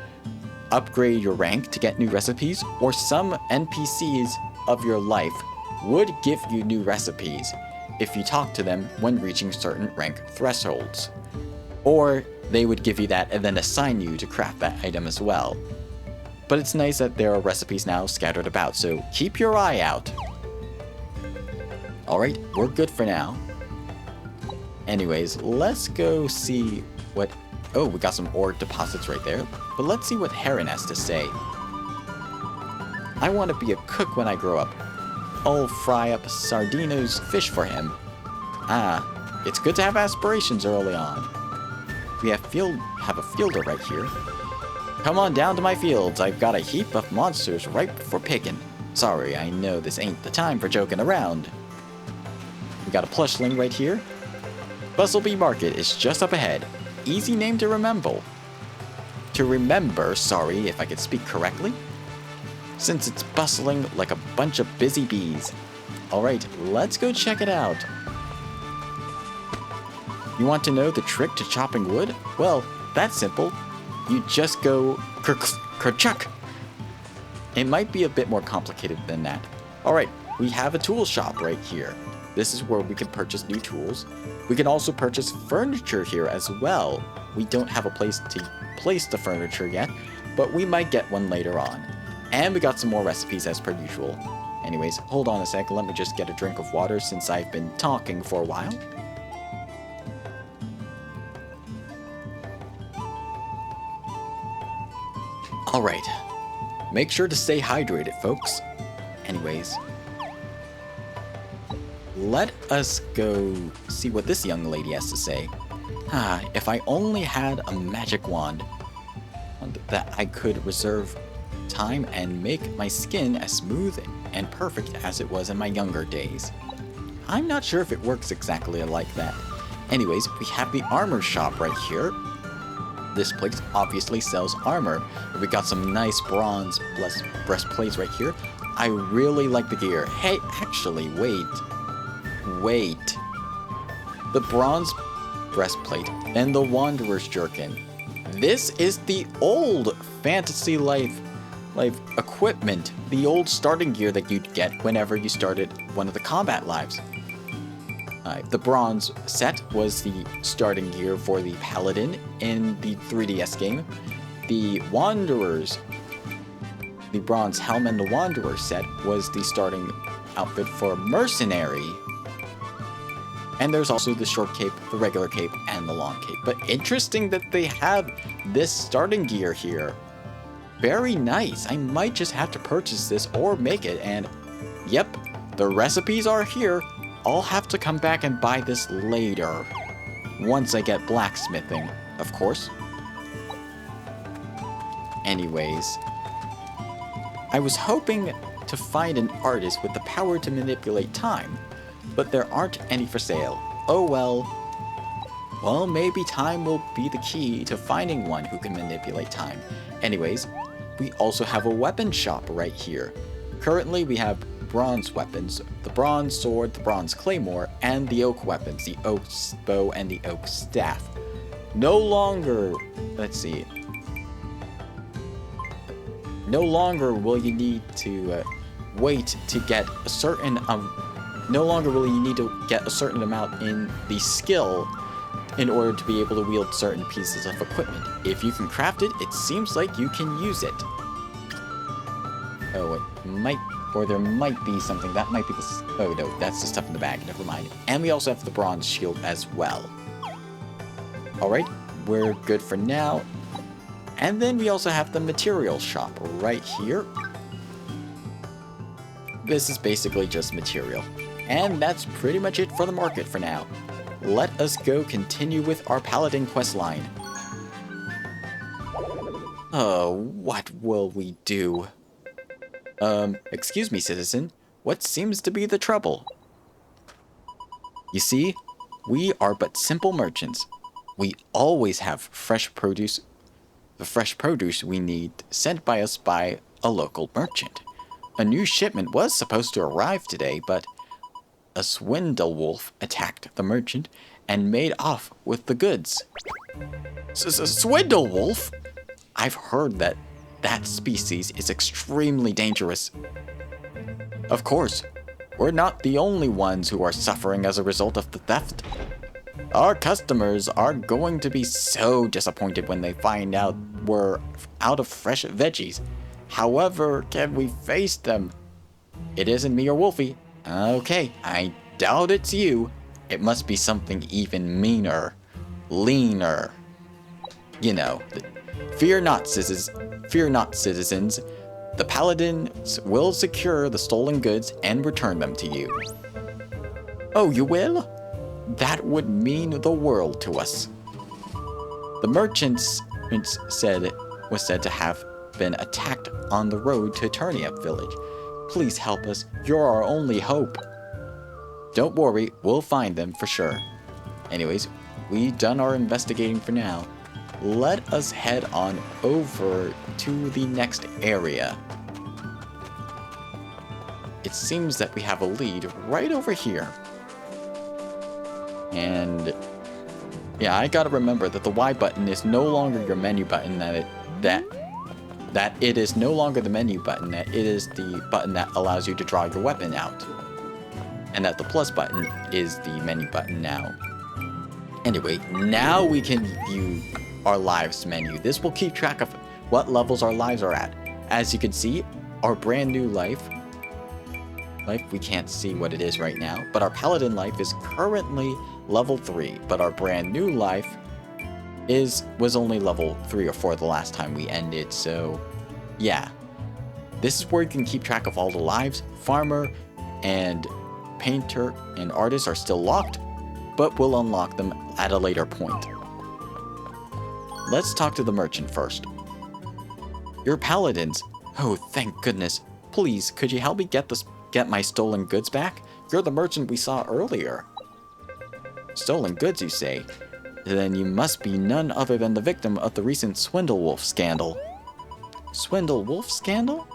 upgrade your rank to get new recipes, or some NPCs of your life would give you new recipes if you talk to them when reaching certain rank thresholds. Or they would give you that and then assign you to craft that item as well. But it's nice that there are recipes now scattered about, so keep your eye out. Alright, we're good for now. Anyways, let's go see what... Oh, we got some ore deposits right there. But let's see what Heron has to say. I want to be a cook when I grow up. I'll fry up Sardino's fish for him. Ah, it's good to have aspirations early on. We have a fielder right here. Come on down to my fields. I've got a heap of monsters ripe for picking. Sorry, I know this ain't the time for joking around. We got a plushling right here. Bustleby Market is just up ahead. Easy name to remember. Sorry if I could speak correctly. Since it's bustling like a bunch of busy bees. Alright, let's go check it out. You want to know the trick to chopping wood? Well, that's simple. You just go kerchuck. It might be a bit more complicated than that. Alright, we have a tool shop right here. This is where we can purchase new tools. We can also purchase furniture here as well. We don't have a place to place the furniture yet, but we might get one later on. And we got some more recipes as per usual. Anyways, hold on a sec, let me just get a drink of water since I've been talking for a while. Alright, make sure to stay hydrated, folks. Anyways, let us go see what this young lady has to say. If I only had a magic wand that I could reserve time and make my skin as smooth and perfect as it was in my younger days. I'm not sure if it works exactly like that. Anyways, we have the armor shop right here. This place obviously sells armor. We got some nice bronze breastplates right here. I really like the gear. Hey, actually, wait. The bronze breastplate and the Wanderer's Jerkin. This is the old Fantasy Life equipment, the old starting gear that you'd get whenever you started one of the combat lives. The bronze set was the starting gear for the Paladin in the 3DS game. The Wanderers, the bronze helm and the Wanderer set was the starting outfit for Mercenary. And there's also the short cape, the regular cape, and the long cape. But interesting that they have this starting gear here. Very nice. I might just have to purchase this or make it. And yep, the recipes are here. I'll have to come back and buy this later. Once I get blacksmithing, of course. Anyways, I was hoping to find an artist with the power to manipulate time, but there aren't any for sale. Oh well. Well, maybe time will be the key to finding one who can manipulate time. Anyways, we also have a weapon shop right here. Currently, we have bronze weapons, the bronze sword, the bronze claymore, and the oak weapons, the oak bow and the oak staff. No longer, let's see, no longer will you need to wait to get a certain, no longer will you need to get a certain amount in the skill in order to be able to wield certain pieces of equipment. If you can craft it, it seems like you can use it. Oh, it might, or there might be something, that might be the, oh no, that's the stuff in the bag, never mind. And we also have the bronze shield as well. Alright, we're good for now. And then we also have the material shop right here. This is basically just material. And that's pretty much it for the market for now. Let us go continue with our Paladin quest line. Oh, what will we do? Excuse me, citizen. What seems to be the trouble? You see, we are but simple merchants. We always have fresh produce, the fresh produce we need sent by us by a local merchant. A new shipment was supposed to arrive today, but a swindle wolf attacked the merchant and made off with the goods. Swindle wolf? I've heard that species is extremely dangerous. Of course, we're not the only ones who are suffering as a result of the theft. Our customers are going to be so disappointed when they find out we're out of fresh veggies. However, can we face them? It isn't me or Wolfie. Okay, I doubt it's you. It must be something even meaner, leaner. You know, fear not, citizens. The Paladins will secure the stolen goods and return them to you. Oh, you will? That would mean the world to us. The merchants was said to have been attacked on the road to Eternia village. Please help us. You're our only hope. Don't worry, we'll find them for sure. Anyways, we've done our investigating for now. Let us head on over to the next area. It seems that we have a lead right over here. And yeah, I gotta remember that the Y button is no longer your menu button, that it is no longer the menu button, that it is the button that allows you to draw your weapon out. And that the plus button is the menu button now. Anyway, now we can view our lives menu. This will keep track of what levels our lives are at. As you can see, our brand new life, we can't see what it is right now, but our Paladin life is currently level 3, but our brand new life was only level 3 or 4 the last time we ended, so yeah. This is where you can keep track of all the lives. Farmer and painter and artist are still locked, but we'll unlock them at a later point. Let's talk to the merchant first. You're Paladins. Oh, thank goodness. Please, could you help me get my stolen goods back? You're the merchant we saw earlier. Stolen goods, you say? Then you must be none other than the victim of the recent Swindle Wolf scandal. Swindle Wolf scandal?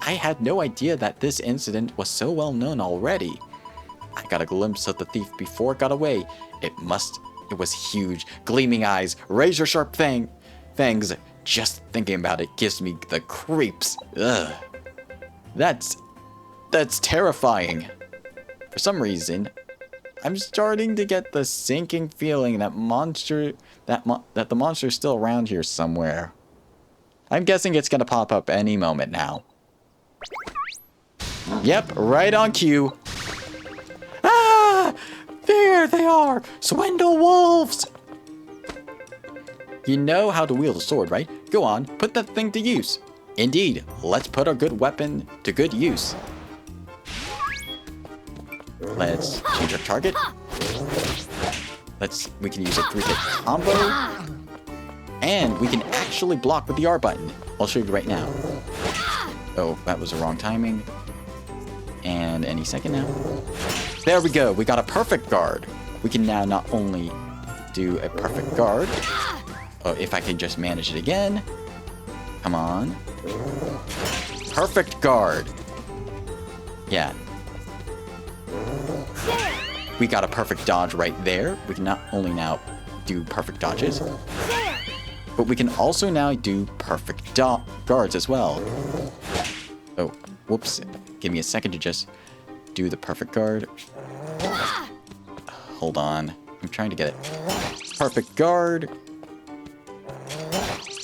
I had no idea that this incident was so well known already. I got a glimpse of the thief before it got away. It was huge, gleaming eyes, razor-sharp fangs. Just thinking about it gives me the creeps. Ugh. That's terrifying. For some reason, I'm starting to get the sinking feeling that that the monster is still around here somewhere. I'm guessing it's gonna pop up any moment now. Yep, right on cue. Ah! There they are! Swindle wolves! You know how to wield a sword, right? Go on, put that thing to use. Indeed, let's put our good weapon to good use. Let's change our target. We can use a 3-hit combo. And we can actually block with the R button. I'll show you right now. Oh, that was the wrong timing. And any second now. There we go. We got a perfect guard. We can now not only do a perfect guard. Oh, if I can just manage it again. Come on. Perfect guard. Yeah. We got a perfect dodge right there. We can not only now do perfect dodges, but we can also now do perfect guards as well. Oh, whoops. Give me a second to just do the perfect guard. Hold on. I'm trying to get it. Perfect guard.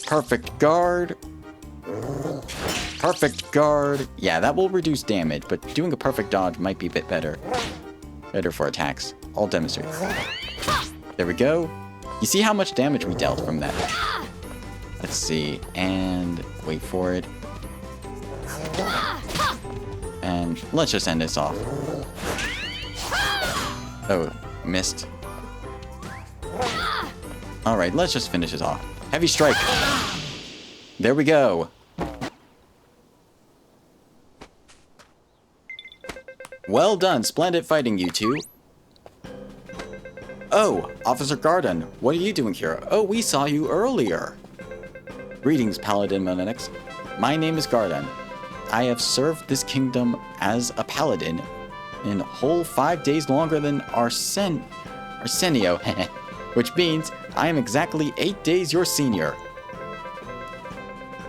Perfect guard. Perfect guard. Yeah, that will reduce damage, but doing a perfect dodge might be a bit better. Better for attacks. I'll demonstrate. There we go. You see how much damage we dealt from that? Let's see. And wait for it. And let's just end this off. Oh, missed. Alright, let's just finish this off. Heavy strike. There we go. Well done. Splendid fighting, you two. Oh, Officer Garden, what are you doing here? Oh, we saw you earlier. Greetings, Paladin Monetics. My name is Garden. I have served this kingdom as a paladin in whole 5 days longer than Arsenio, which means I am exactly 8 days your senior.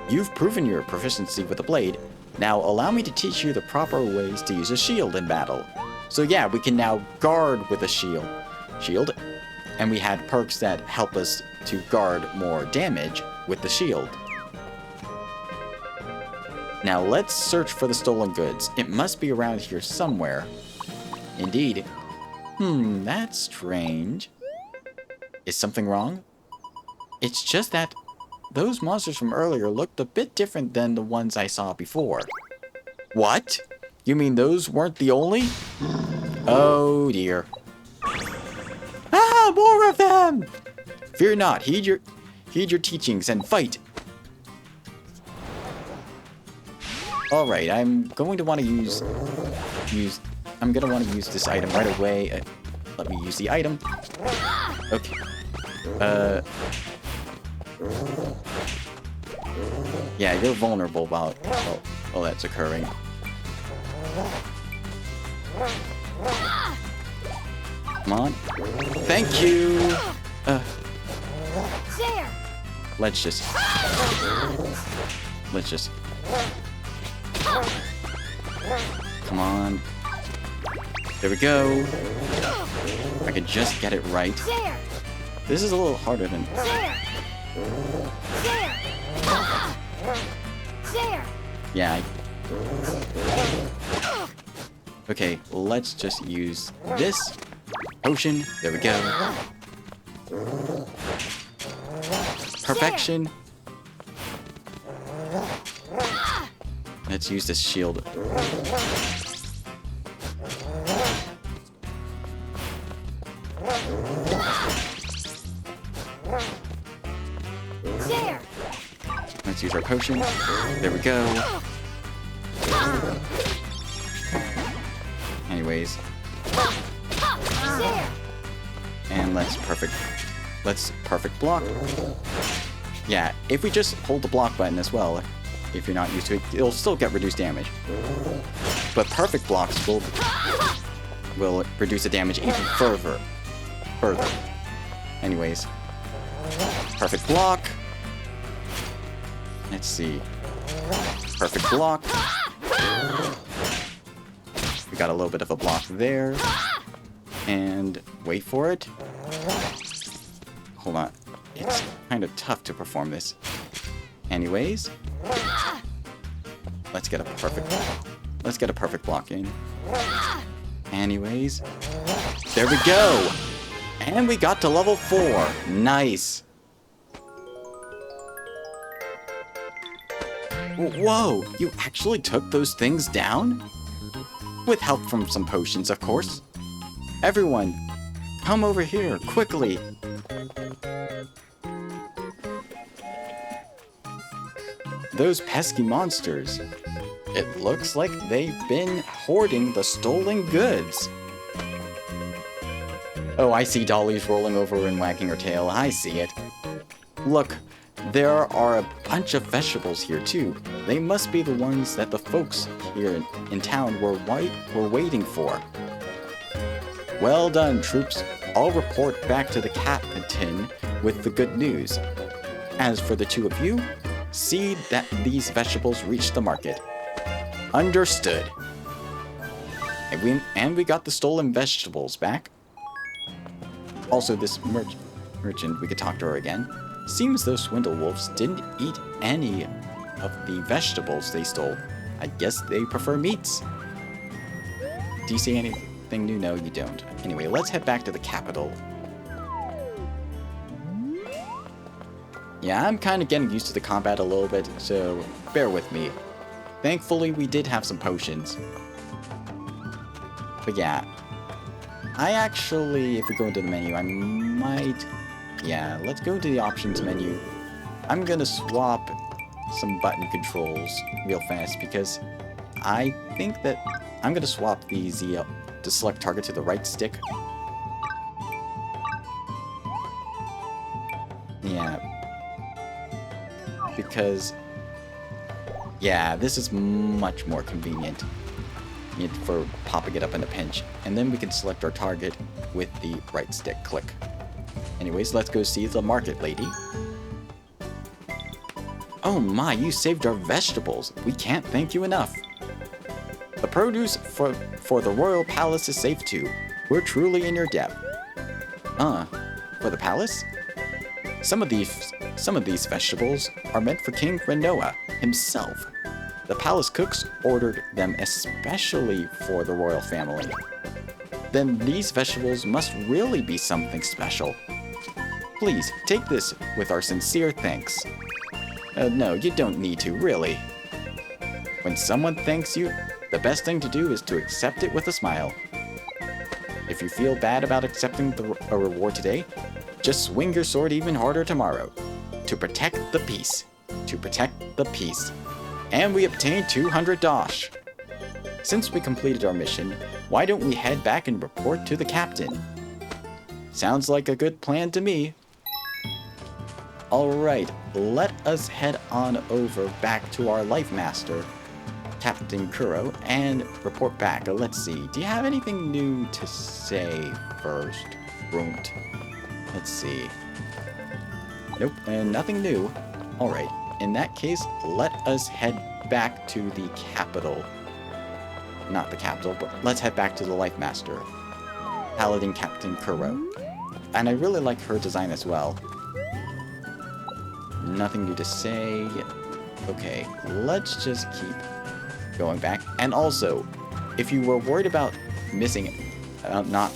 You've proven your proficiency with the blade. Now allow me to teach you the proper ways to use a shield in battle. So yeah, we can now guard with a shield. And we had perks that help us to guard more damage with the shield. Now let's search for the stolen goods. It must be around here somewhere. Indeed. That's strange. Is something wrong? It's just that those monsters from earlier looked a bit different than the ones I saw before. What? You mean those weren't the only? Oh dear. Ah, more of them! Fear not, heed your teachings and fight. Alright, I'm going to want to use this item right away. Let me use the item. Okay. Yeah, you're vulnerable while that's occurring. Come on. Thank you! There! Let's just... Come on. There we go. I could just get it right. There! This is a little harder than... There! There! There! Yeah. Okay, let's just use this potion. There we go. Perfection. Let's use this shield. There! Let's use our potion. There we go. Anyways. There! And let's perfect block. Yeah, if we just hold the block button as well, if you're not used to it, it'll still get reduced damage. But perfect blocks will reduce the damage even further. Anyways. Perfect block. Let's see. Perfect block. We got a little bit of a block there. And wait for it. Hold on. It's kind of tough to perform this. Anyways, let's get a perfect block in. Anyways, there we go. And we got to level 4. Nice. Whoa, you actually took those things down? With help from some potions, of course. Everyone, come over here, quickly. Those pesky monsters. It looks like they've been hoarding the stolen goods. Oh, I see Dolly's rolling over and wagging her tail. I see it. Look, there are a bunch of vegetables here too. They must be the ones that the folks here in town were waiting for. Well done, troops. I'll report back to the captain with the good news. As for the two of you, see that these vegetables reach the market. Understood. And we got the stolen vegetables back. Also, this merchant, we could talk to her again. Seems those swindle wolves didn't eat any of the vegetables they stole. I guess they prefer meats. Do you see anything new? No, you don't. Anyway, let's head back to the capital. Yeah, I'm kind of getting used to the combat a little bit, so bear with me. Thankfully, we did have some potions. But yeah, I actually, if we go into the menu, I might... Yeah, let's go to the options menu. I'm gonna swap some button controls real fast because I think that I'm gonna swap the ZL to select target to the right stick. Yeah. Because, yeah, this is much more convenient for popping it up in a pinch. And then we can select our target with the right stick click. Anyways, let's go see the market lady. Oh my, you saved our vegetables. We can't thank you enough. The produce for the royal palace is safe too. We're truly in your debt. For the palace? Some of these vegetables are meant for King Renoa himself. The palace cooks ordered them especially for the royal family. Then these vegetables must really be something special. Please, take this with our sincere thanks. No, you don't need to, really. When someone thanks you, the best thing to do is to accept it with a smile. If you feel bad about accepting a reward today, just swing your sword even harder tomorrow. To protect the peace. To protect the peace. And we obtained 200 dosh. Since we completed our mission, why don't we head back and report to the captain? Sounds like a good plan to me. Alright, let us head on over back to our Life Master, Captain Kuro, and report back. Let's see, do you have anything new to say first? Runt. Let's see. Nope, and nothing new. Alright, in that case, let us head back to the capital. Not the capital, but let's head back to the Life Master, Paladin Captain Kuro. And I really like her design as well. Nothing new to say. Okay, let's just keep going back. And also, if you were worried about not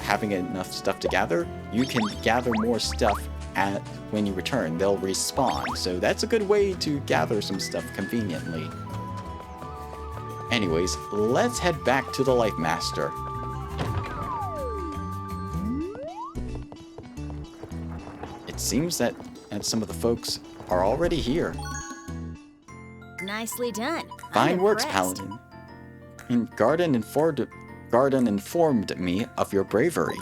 having enough stuff to gather, you can gather more stuff when you return. They'll respawn, so that's a good way to gather some stuff conveniently. Anyways, let's head back to the Life Master. It seems that some of the folks are already here. Nicely done. Fine works, Paladin. And Garden informed me of your bravery.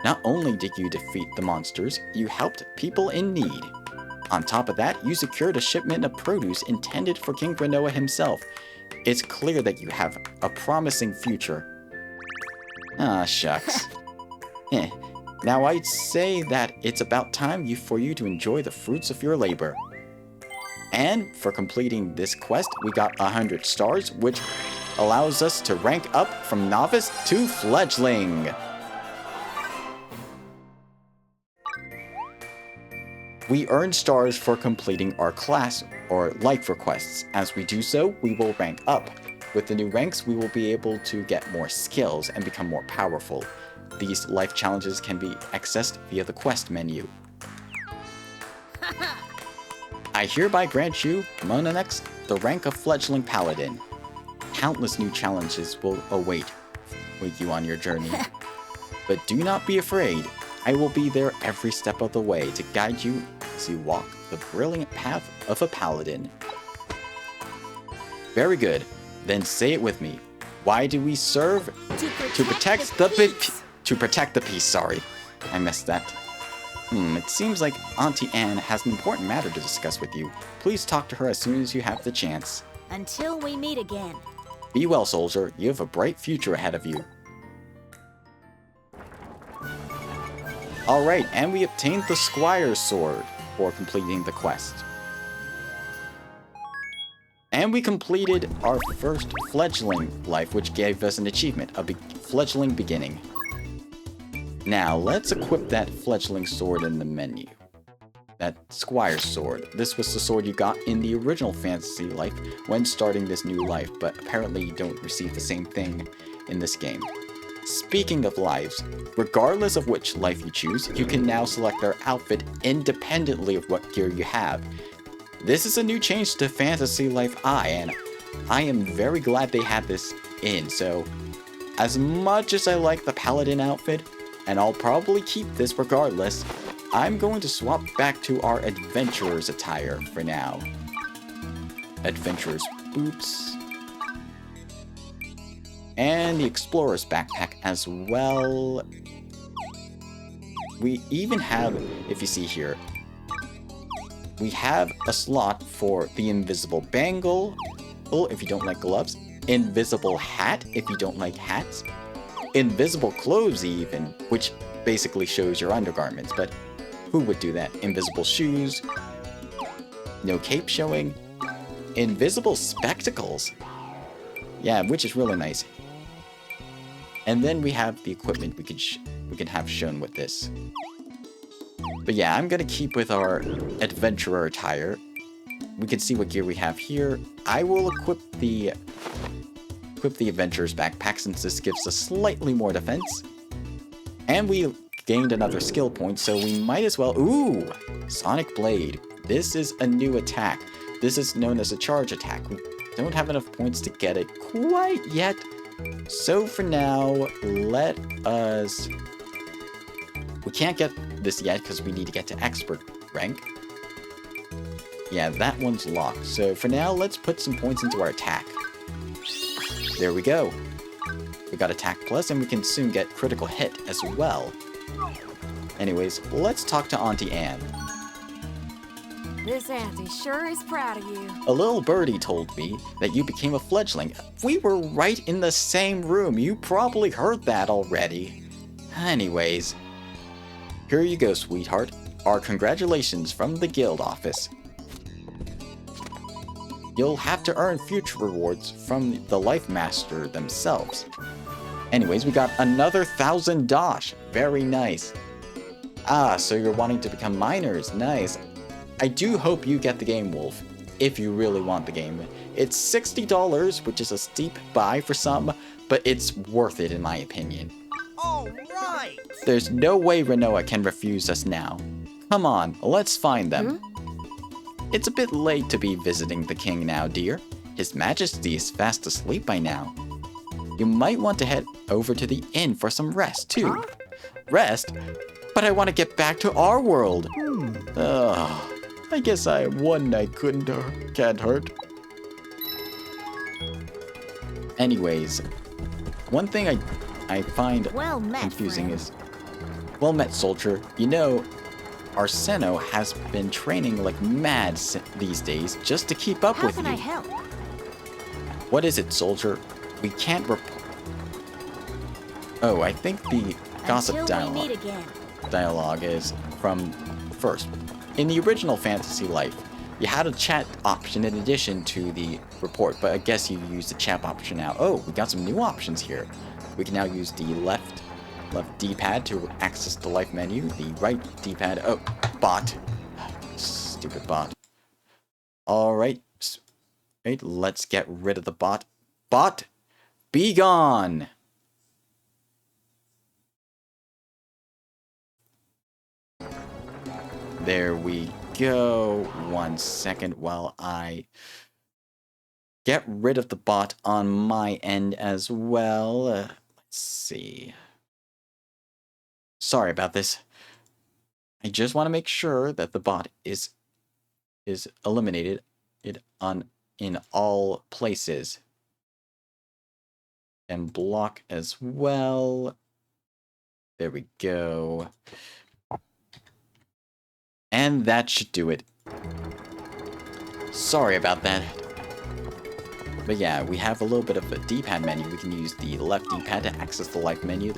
Not only did you defeat the monsters, you helped people in need. On top of that, you secured a shipment of produce intended for King Renoa himself. It's clear that you have a promising future. Ah, shucks. Now I'd say that it's about time for you to enjoy the fruits of your labor. And for completing this quest, we got 100 stars, which allows us to rank up from novice to fledgling. We earn stars for completing our class or life requests. As we do so, we will rank up. With the new ranks, we will be able to get more skills and become more powerful. These life challenges can be accessed via the quest menu. I hereby grant you, Monanex, the rank of fledgling paladin. Countless new challenges will await you on your journey. But do not be afraid. I will be there every step of the way to guide you as you walk the brilliant path of a paladin. Very good. Then say it with me. Why do we serve? To protect the peace. To protect the peace, sorry. I missed that. It seems like Auntie Anne has an important matter to discuss with you. Please talk to her as soon as you have the chance. Until we meet again. Be well, soldier. You have a bright future ahead of you. Alright, and we obtained the Squire's Sword for completing the quest. And we completed our first fledgling life, which gave us an achievement, a fledgling beginning. Now, let's equip that fledgling sword in the menu. That Squire's Sword. This was the sword you got in the original Fantasy Life when starting this new life, but apparently you don't receive the same thing in this game. Speaking of lives, regardless of which life you choose, you can now select their outfit independently of what gear you have. This is a new change to Fantasy Life I, and I am very glad they had this in, so as much as I like the Paladin outfit, and I'll probably keep this regardless, I'm going to swap back to our Adventurer's attire for now. Adventurer's boots. And the Explorer's backpack as well. We even have, if you see here, we have a slot for the invisible bangle, if you don't like gloves, invisible hat if you don't like hats, invisible clothes even, which basically shows your undergarments, but who would do that? Invisible shoes, no cape showing, invisible spectacles, yeah, which is really nice. And then we have the equipment we can have shown with this. But yeah, I'm gonna keep with our adventurer attire. We can see what gear we have here. I will equip the adventurer's backpack since this gives us slightly more defense. And we gained another skill point, so we might as well... Ooh! Sonic Blade. This is a new attack. This is known as a charge attack. We don't have enough points to get it quite yet. So for now, let us... We can't get this yet because we need to get to expert rank. Yeah, that one's locked. So for now, let's put some points into our attack. There we go. We got attack plus, and we can soon get critical hit as well. Anyways, let's talk to Auntie Anne. This auntie sure is proud of you. A little birdie told me that you became a fledgling. We were right in the same room. You probably heard that already. Anyways, here you go, sweetheart. Our congratulations from the guild office. You'll have to earn future rewards from the Life Master themselves. Anyways, we got another 1,000 dosh. Very nice. Ah, so you're wanting to become miners. Nice. I do hope you get the game, Wolf, if you really want the game. It's $60, which is a steep buy for some, but it's worth it in my opinion. All right. There's no way Renoa can refuse us now. Come on, let's find them. It's a bit late to be visiting the king now, dear. His Majesty is fast asleep by now. You might want to head over to the inn for some rest, too. Rest? But I want to get back to our world. I guess one night can't hurt. Anyways, one thing I find Well met, confusing friend. is... Well met, soldier. You know, Arseno has been training like mad these days just to keep up How with can you. I help? What is it, soldier? We can't Oh, I think the gossip Until we meet again. dialogue is from first. In the original Fantasy Life, you had a chat option in addition to the report, but I guess you use the chat option now. Oh, we got some new options here. We can now use the left D-pad to access the life menu, the right D-pad, bot. Stupid bot. Alright. Right, let's get rid of the bot. Bot, be gone! There we go. 1 second while I get rid of the bot on my end as well. Let's see. Sorry about this. I just want to make sure that the bot is eliminated in all places. And block as well. There we go. And that should do it. Sorry about that. But yeah, we have a little bit of a D-pad menu. We can use the left D-pad to access the life menu.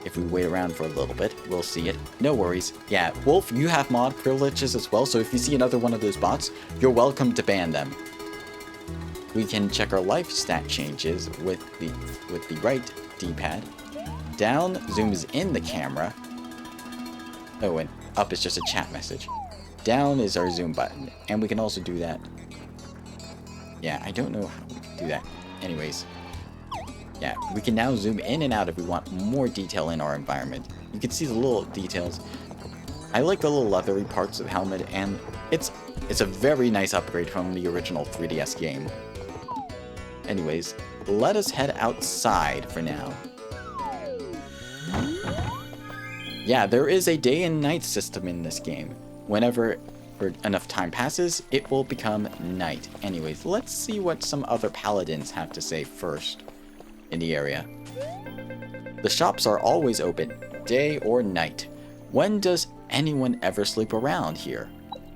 If we wait around for a little bit, we'll see it. No worries. Yeah, Wolf, you have mod privileges as well, so if you see another one of those bots, you're welcome to ban them. We can check our life stat changes with the right D-pad. Down zooms in the camera. Oh, and up is just a chat message. Down is our zoom button, and we can also do that. Yeah, I don't know how we can do that. Anyways. Yeah, we can now zoom in and out if we want more detail in our environment. You can see the little details. I like the little leathery parts of the helmet, and it's a very nice upgrade from the original 3DS game. Anyways, let us head outside for now. Yeah, there is a day and night system in this game. Whenever enough time passes, it will become night. Anyways, let's see what some other paladins have to say first in the area. The shops are always open, day or night. When does anyone ever sleep around here?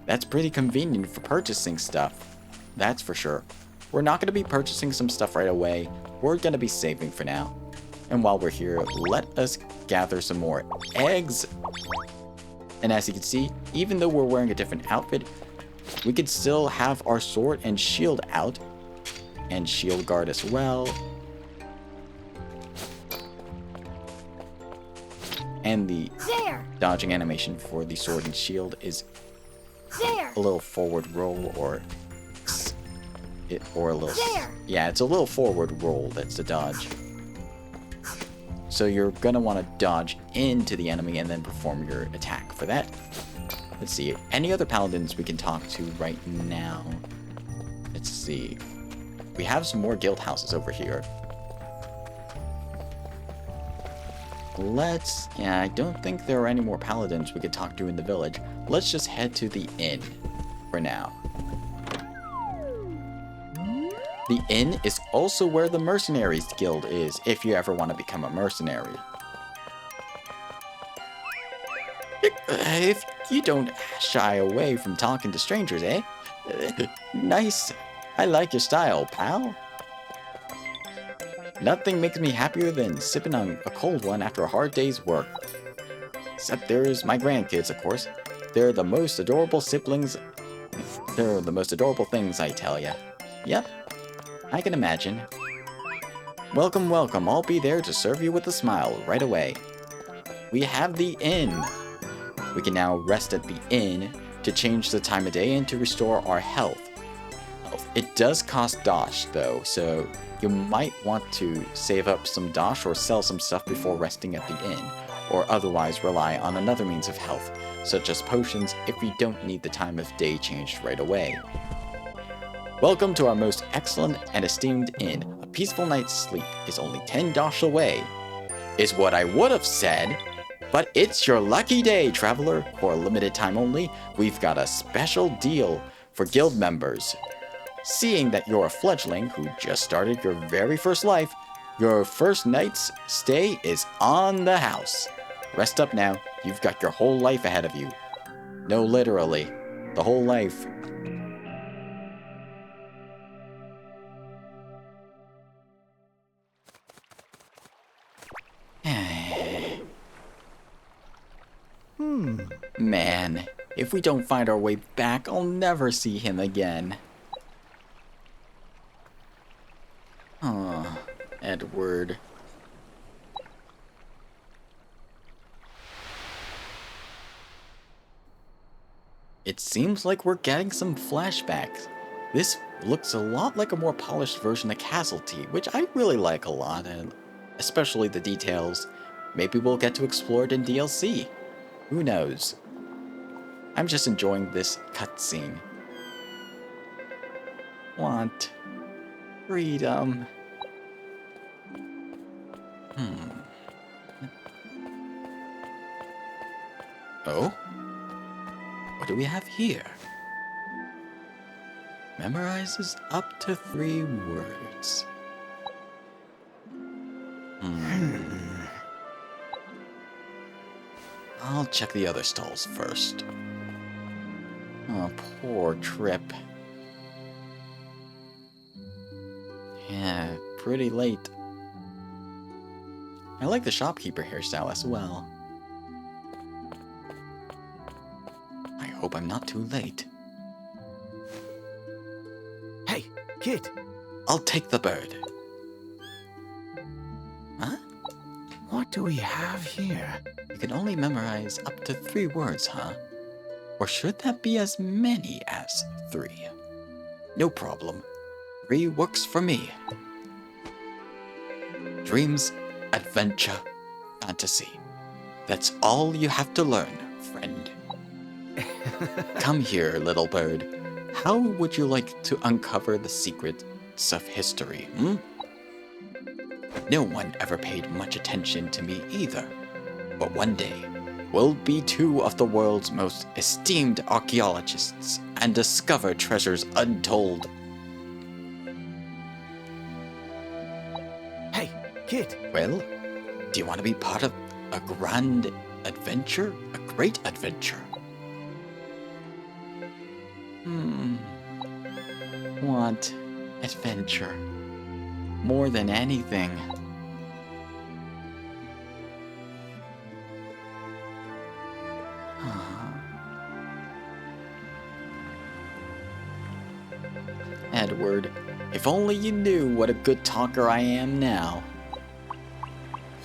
That's pretty convenient for purchasing stuff. That's for sure. We're not going to be purchasing some stuff right away. We're going to be saving for now. And while we're here, let us gather some more eggs. And as you can see, even though we're wearing a different outfit, we could still have our sword and shield out. And shield guard as well. And the dodging animation for the sword and shield is a little forward roll or a little... Yeah, it's a little forward roll that's the dodge. So you're going to want to dodge into the enemy and then perform your attack for that. Let's see. Any other paladins we can talk to right now? Let's see. We have some more guild houses over here. Yeah, I don't think there are any more paladins we could talk to in the village. Let's just head to the inn for now. The inn is also where the Mercenaries Guild is, if you ever want to become a mercenary. If you don't shy away from talking to strangers, eh? Nice. I like your style, pal. Nothing makes me happier than sipping on a cold one after a hard day's work. Except there's my grandkids, of course. They're the most adorable siblings. They're the most adorable things, I tell ya. Yep. I can imagine. Welcome, welcome. I'll be there to serve you with a smile right away. We have the inn. We can now rest at the inn to change the time of day and to restore our health. It does cost dosh, though, so you might want to save up some dosh or sell some stuff before resting at the inn, or otherwise rely on another means of health, such as potions if you don't need the time of day changed right away. Welcome to our most excellent and esteemed inn. A peaceful night's sleep is only 10 dosh away. Is what I would have said, but it's your lucky day, traveler. For a limited time only, we've got a special deal for guild members. Seeing that you're a fledgling who just started your very first life, your first night's stay is on the house. Rest up now, you've got your whole life ahead of you. No, literally, the whole life. Man, if we don't find our way back, I'll never see him again. Oh, Edward. It seems like we're getting some flashbacks. This looks a lot like a more polished version of Casualty, which I really like a lot, and especially the details. Maybe we'll get to explore it in DLC. Who knows? I'm just enjoying this cutscene. Want freedom. Oh? What do we have here? Memorizes up to 3 words. I'll check the other stalls first. Oh, poor Trip. Yeah, pretty late. I like the shopkeeper hairstyle as well. I hope I'm not too late. Hey, kid. I'll take the bird. Huh? What do we have here? You can only memorize up to 3 words, huh? Or should that be as many as 3? No problem. 3 works for me. Dreams, adventure, fantasy. That's all you have to learn, friend. Come here, little bird. How would you like to uncover the secrets of history, No one ever paid much attention to me either. But one day, we'll be 2 of the world's most esteemed archaeologists and discover treasures untold. Hey, kid. Well, do you want to be part of a grand adventure? A great adventure? Want adventure more than anything. Edward, if only you knew what a good talker I am now.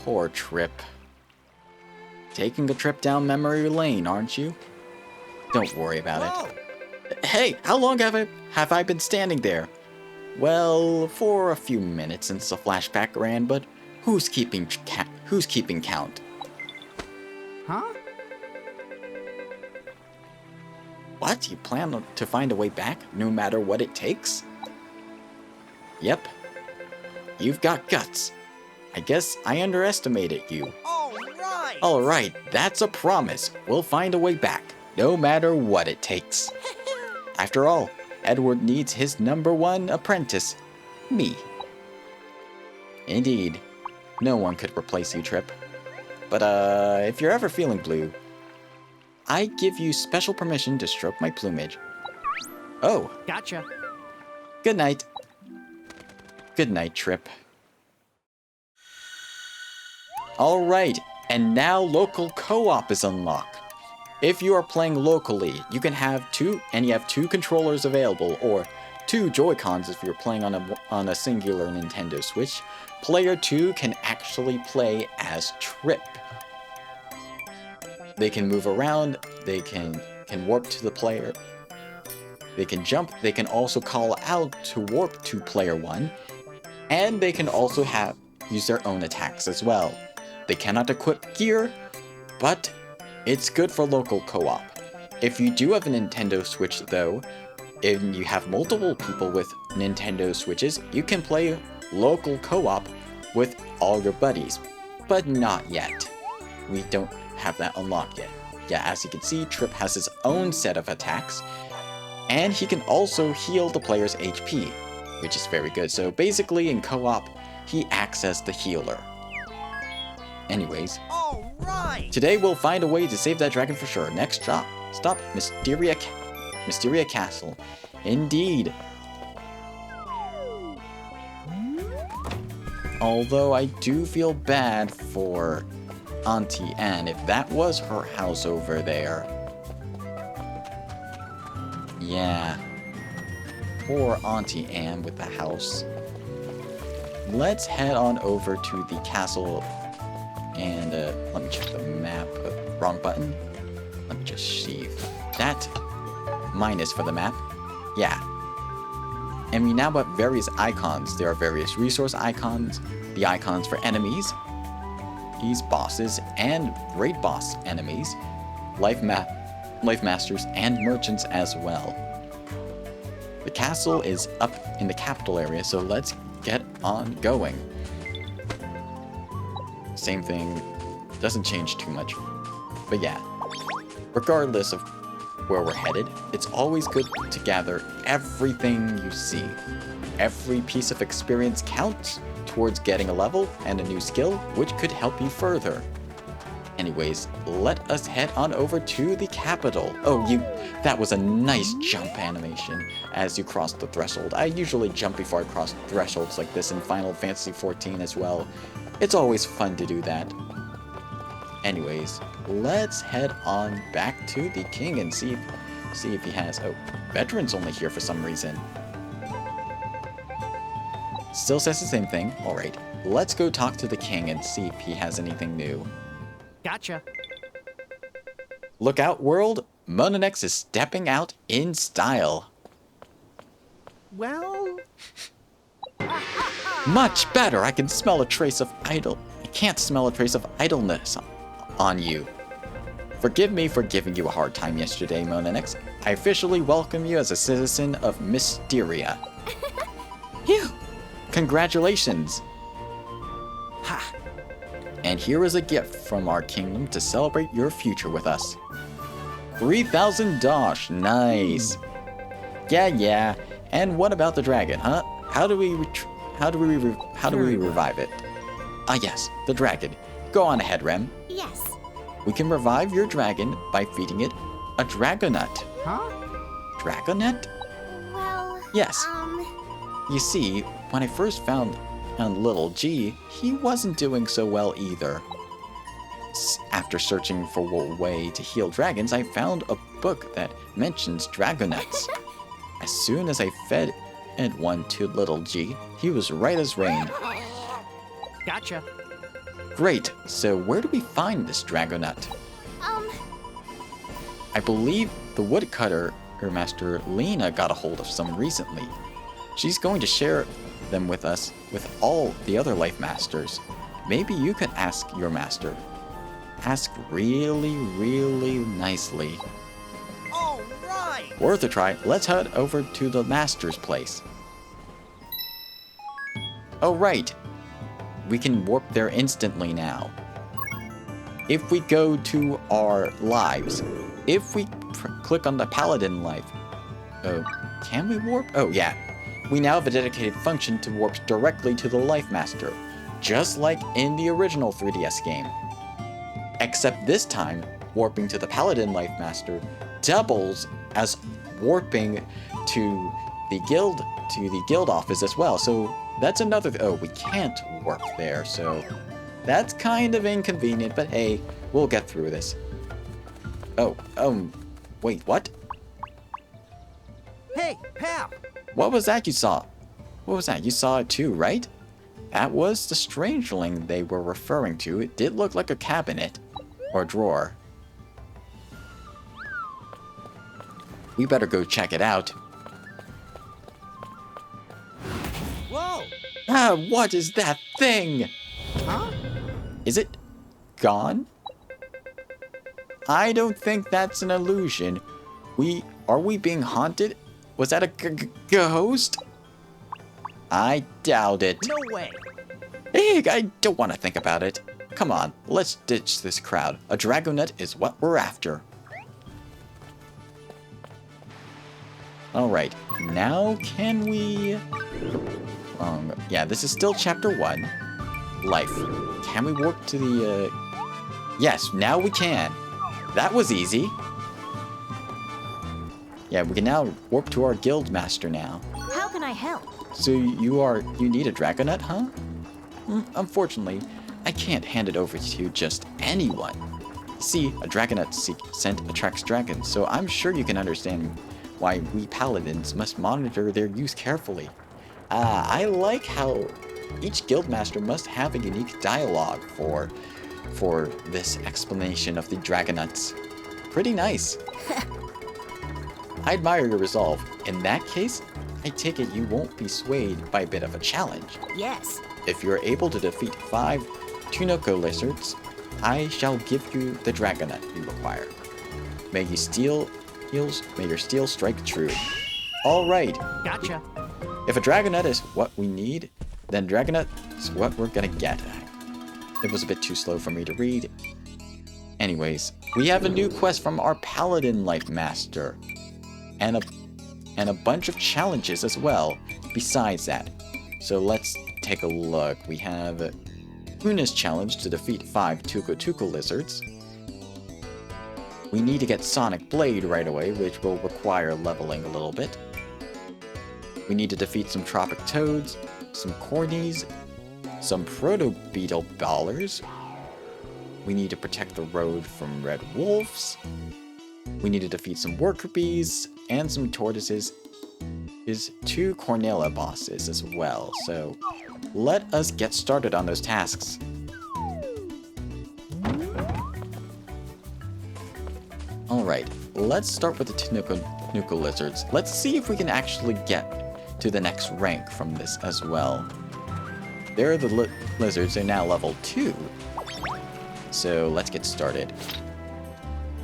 Poor Trip. Taking a trip down memory lane, aren't you? Don't worry about it. Hey, how long have I been standing there? Well, for a few minutes since the flashback ran, but who's keeping count? Huh? What? You plan to find a way back, no matter what it takes? Yep. You've got guts. I guess I underestimated you. Alright, that's a promise. We'll find a way back, no matter what it takes. After all, Edward needs his #1 apprentice, me. Indeed, no one could replace you, Trip. But if you're ever feeling blue, I give you special permission to stroke my plumage. Oh. Gotcha. Good night. Good night, Trip. Alright, and now local co-op is unlocked. If you are playing locally, you can have 2, and you have 2 controllers available, or 2 Joy-Cons if you're playing on a singular Nintendo Switch. Player 2 can actually play as Trip. They can move around, they can warp to the player, they can jump, they can also call out to warp to player 1, and they can also use their own attacks as well. They cannot equip gear, but it's good for local co-op. If you do have a Nintendo Switch though, and you have multiple people with Nintendo Switches, you can play local co-op with all your buddies. But not yet. We don't have that unlocked yet. Yeah, as you can see, Trip has his own set of attacks, and he can also heal the player's HP, which is very good. So basically in co-op, he acts as the healer. Anyways, today we'll find a way to save that dragon for sure. Next stop, Mysteria Castle. Indeed. Although I do feel bad for Auntie Anne, if that was her house over there. Yeah. Poor Auntie Anne with the house. Let's head on over to the castle and let me check the map. Wrong button. Let me just see if that minus for the map. Yeah. And we now have various icons. There are various resource icons, the icons for enemies, these bosses, and raid boss enemies, life masters, and merchants as well. The castle is up in the capital area, so let's get on going. Same thing, doesn't change too much. But yeah, regardless of where we're headed, it's always good to gather everything you see. Every piece of experience counts towards getting a level and a new skill, which could help you further. Anyways, let us head on over to the capital. Oh, that was a nice jump animation as you crossed the threshold. I usually jump before I cross thresholds like this in Final Fantasy XIV as well. It's always fun to do that. Anyways, let's head on back to the king and see if he has... Oh, veteran's only here for some reason. Still says the same thing. Alright, let's go talk to the king and see if he has anything new. Gotcha. Look out, world! Monanex is stepping out in style. Well... Much better! I can smell a trace of I can't smell a trace of idleness on you. Forgive me for giving you a hard time yesterday, Monanex. I officially welcome you as a citizen of Mysteria. Phew! Congratulations! Ha! And here is a gift from our kingdom to celebrate your future with us. 3,000 dosh, nice. Yeah. And what about the dragon, huh? How do we revive it? Ah yes, the dragon. Go on ahead, Rem. Yes. We can revive your dragon by feeding it a dragonut. Huh? Dragonut? Well, Yes. You see, when I first found little G, he wasn't doing so well either. After searching for a way to heal dragons, I found a book that mentions dragonuts. As soon as I fed one to little G, he was right as rain. Gotcha. Great, so where do we find this dragonut? I believe the woodcutter, her master Lena, got a hold of some recently. She's going to share them with us with all the other life masters. Maybe you could ask your master. Ask really, really nicely. All right. Worth a try. Let's head over to the master's place. Oh right, we can warp there instantly now. If we go to our lives, if we click on the paladin life, oh, can we warp? Oh yeah, we now have a dedicated function to warp directly to the life master, just like in the original 3DS game. Except this time, warping to the paladin life master doubles as warping to the guild office as well. So that's another. Oh, we can't warp there, so that's kind of inconvenient. But hey, we'll get through this. Oh, wait, what? Hey, pal. What was that you saw? What was that? You saw it too, right? That was the strangeling they were referring to. It did look like a cabinet or drawer. We better go check it out. Whoa. Ah, what is that thing? Huh? Is it gone? I don't think that's an illusion. Are we being haunted? Was that a ghost? I doubt it. No way. Hey, I don't want to think about it. Come on, let's ditch this crowd. A dragonette is what we're after. Alright, now can we... yeah, this is still chapter 1. Life. Can we warp to the, Yes, now we can. That was easy. Yeah, we can now warp to our guild master now. How can I help? So you need a dragonette, huh? Unfortunately, I can't hand it over to just anyone. See, a dragonette scent attracts dragons, so I'm sure you can understand why we paladins must monitor their use carefully. I like how each guildmaster must have a unique dialogue for this explanation of the dragonettes. Pretty nice. I admire your resolve. In that case, I take it you won't be swayed by a bit of a challenge. Yes. If you're able to defeat 5 Tunoko lizards, I shall give you the Dragonut you require. May your steel strike true. Alright. Gotcha. If a Dragonut is what we need, then Dragonut is what we're gonna get. It was a bit too slow for me to read. Anyways, we have a new quest from our Paladin Light Master. And a bunch of challenges as well, besides that. So let's take a look. We have Una's challenge to defeat 5 Tuko lizards. We need to get Sonic Blade right away, which will require leveling a little bit. We need to defeat some Tropic Toads, some Cornies, some Proto-Beetle Ballers. We need to protect the road from Red Wolves. We need to defeat some Worker Bees and some Tortoises. Is 2 Cornelia bosses as well, so let us get started on those tasks. Alright, let's start with the Tanuka lizards. Let's see if we can actually get to the next rank from this as well. There are the lizards, they're now level 2. So let's get started.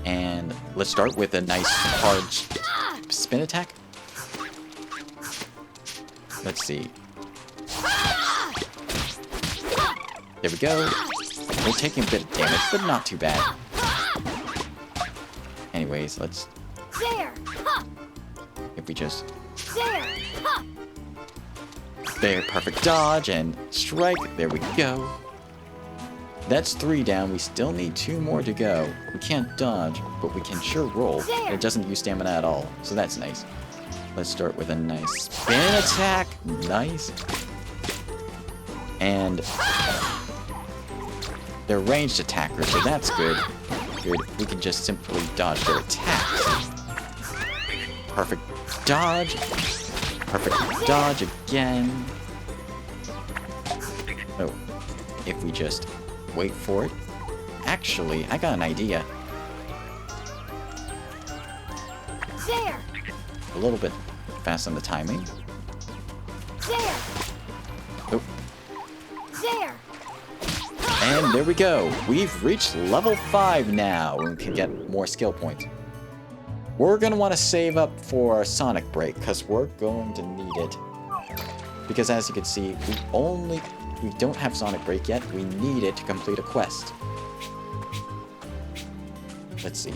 And let's start with a nice hard spin attack. Let's see. There we go. We're taking a bit of damage, but not too bad. Anyways, let's... There. If we just... There. There, perfect dodge and strike. There we go. That's 3 down. We still need 2 more to go. We can't dodge, but we can sure roll. And it doesn't use stamina at all, so that's nice. Let's start with a nice spin attack. Nice. And they're ranged attackers, so that's good. Good. We can just simply dodge their attacks. Perfect dodge. Perfect dodge again. Oh, if we just wait for it. Actually, I got an idea. There. A little bit fast on the timing. There. Oh, There. and there we go. We've reached level 5 now and can get more skill points. We're going to want to save up for our Sonic Break because we're going to need it. Because as you can see, we don't have Sonic Break yet. We need it to complete a quest. Let's see.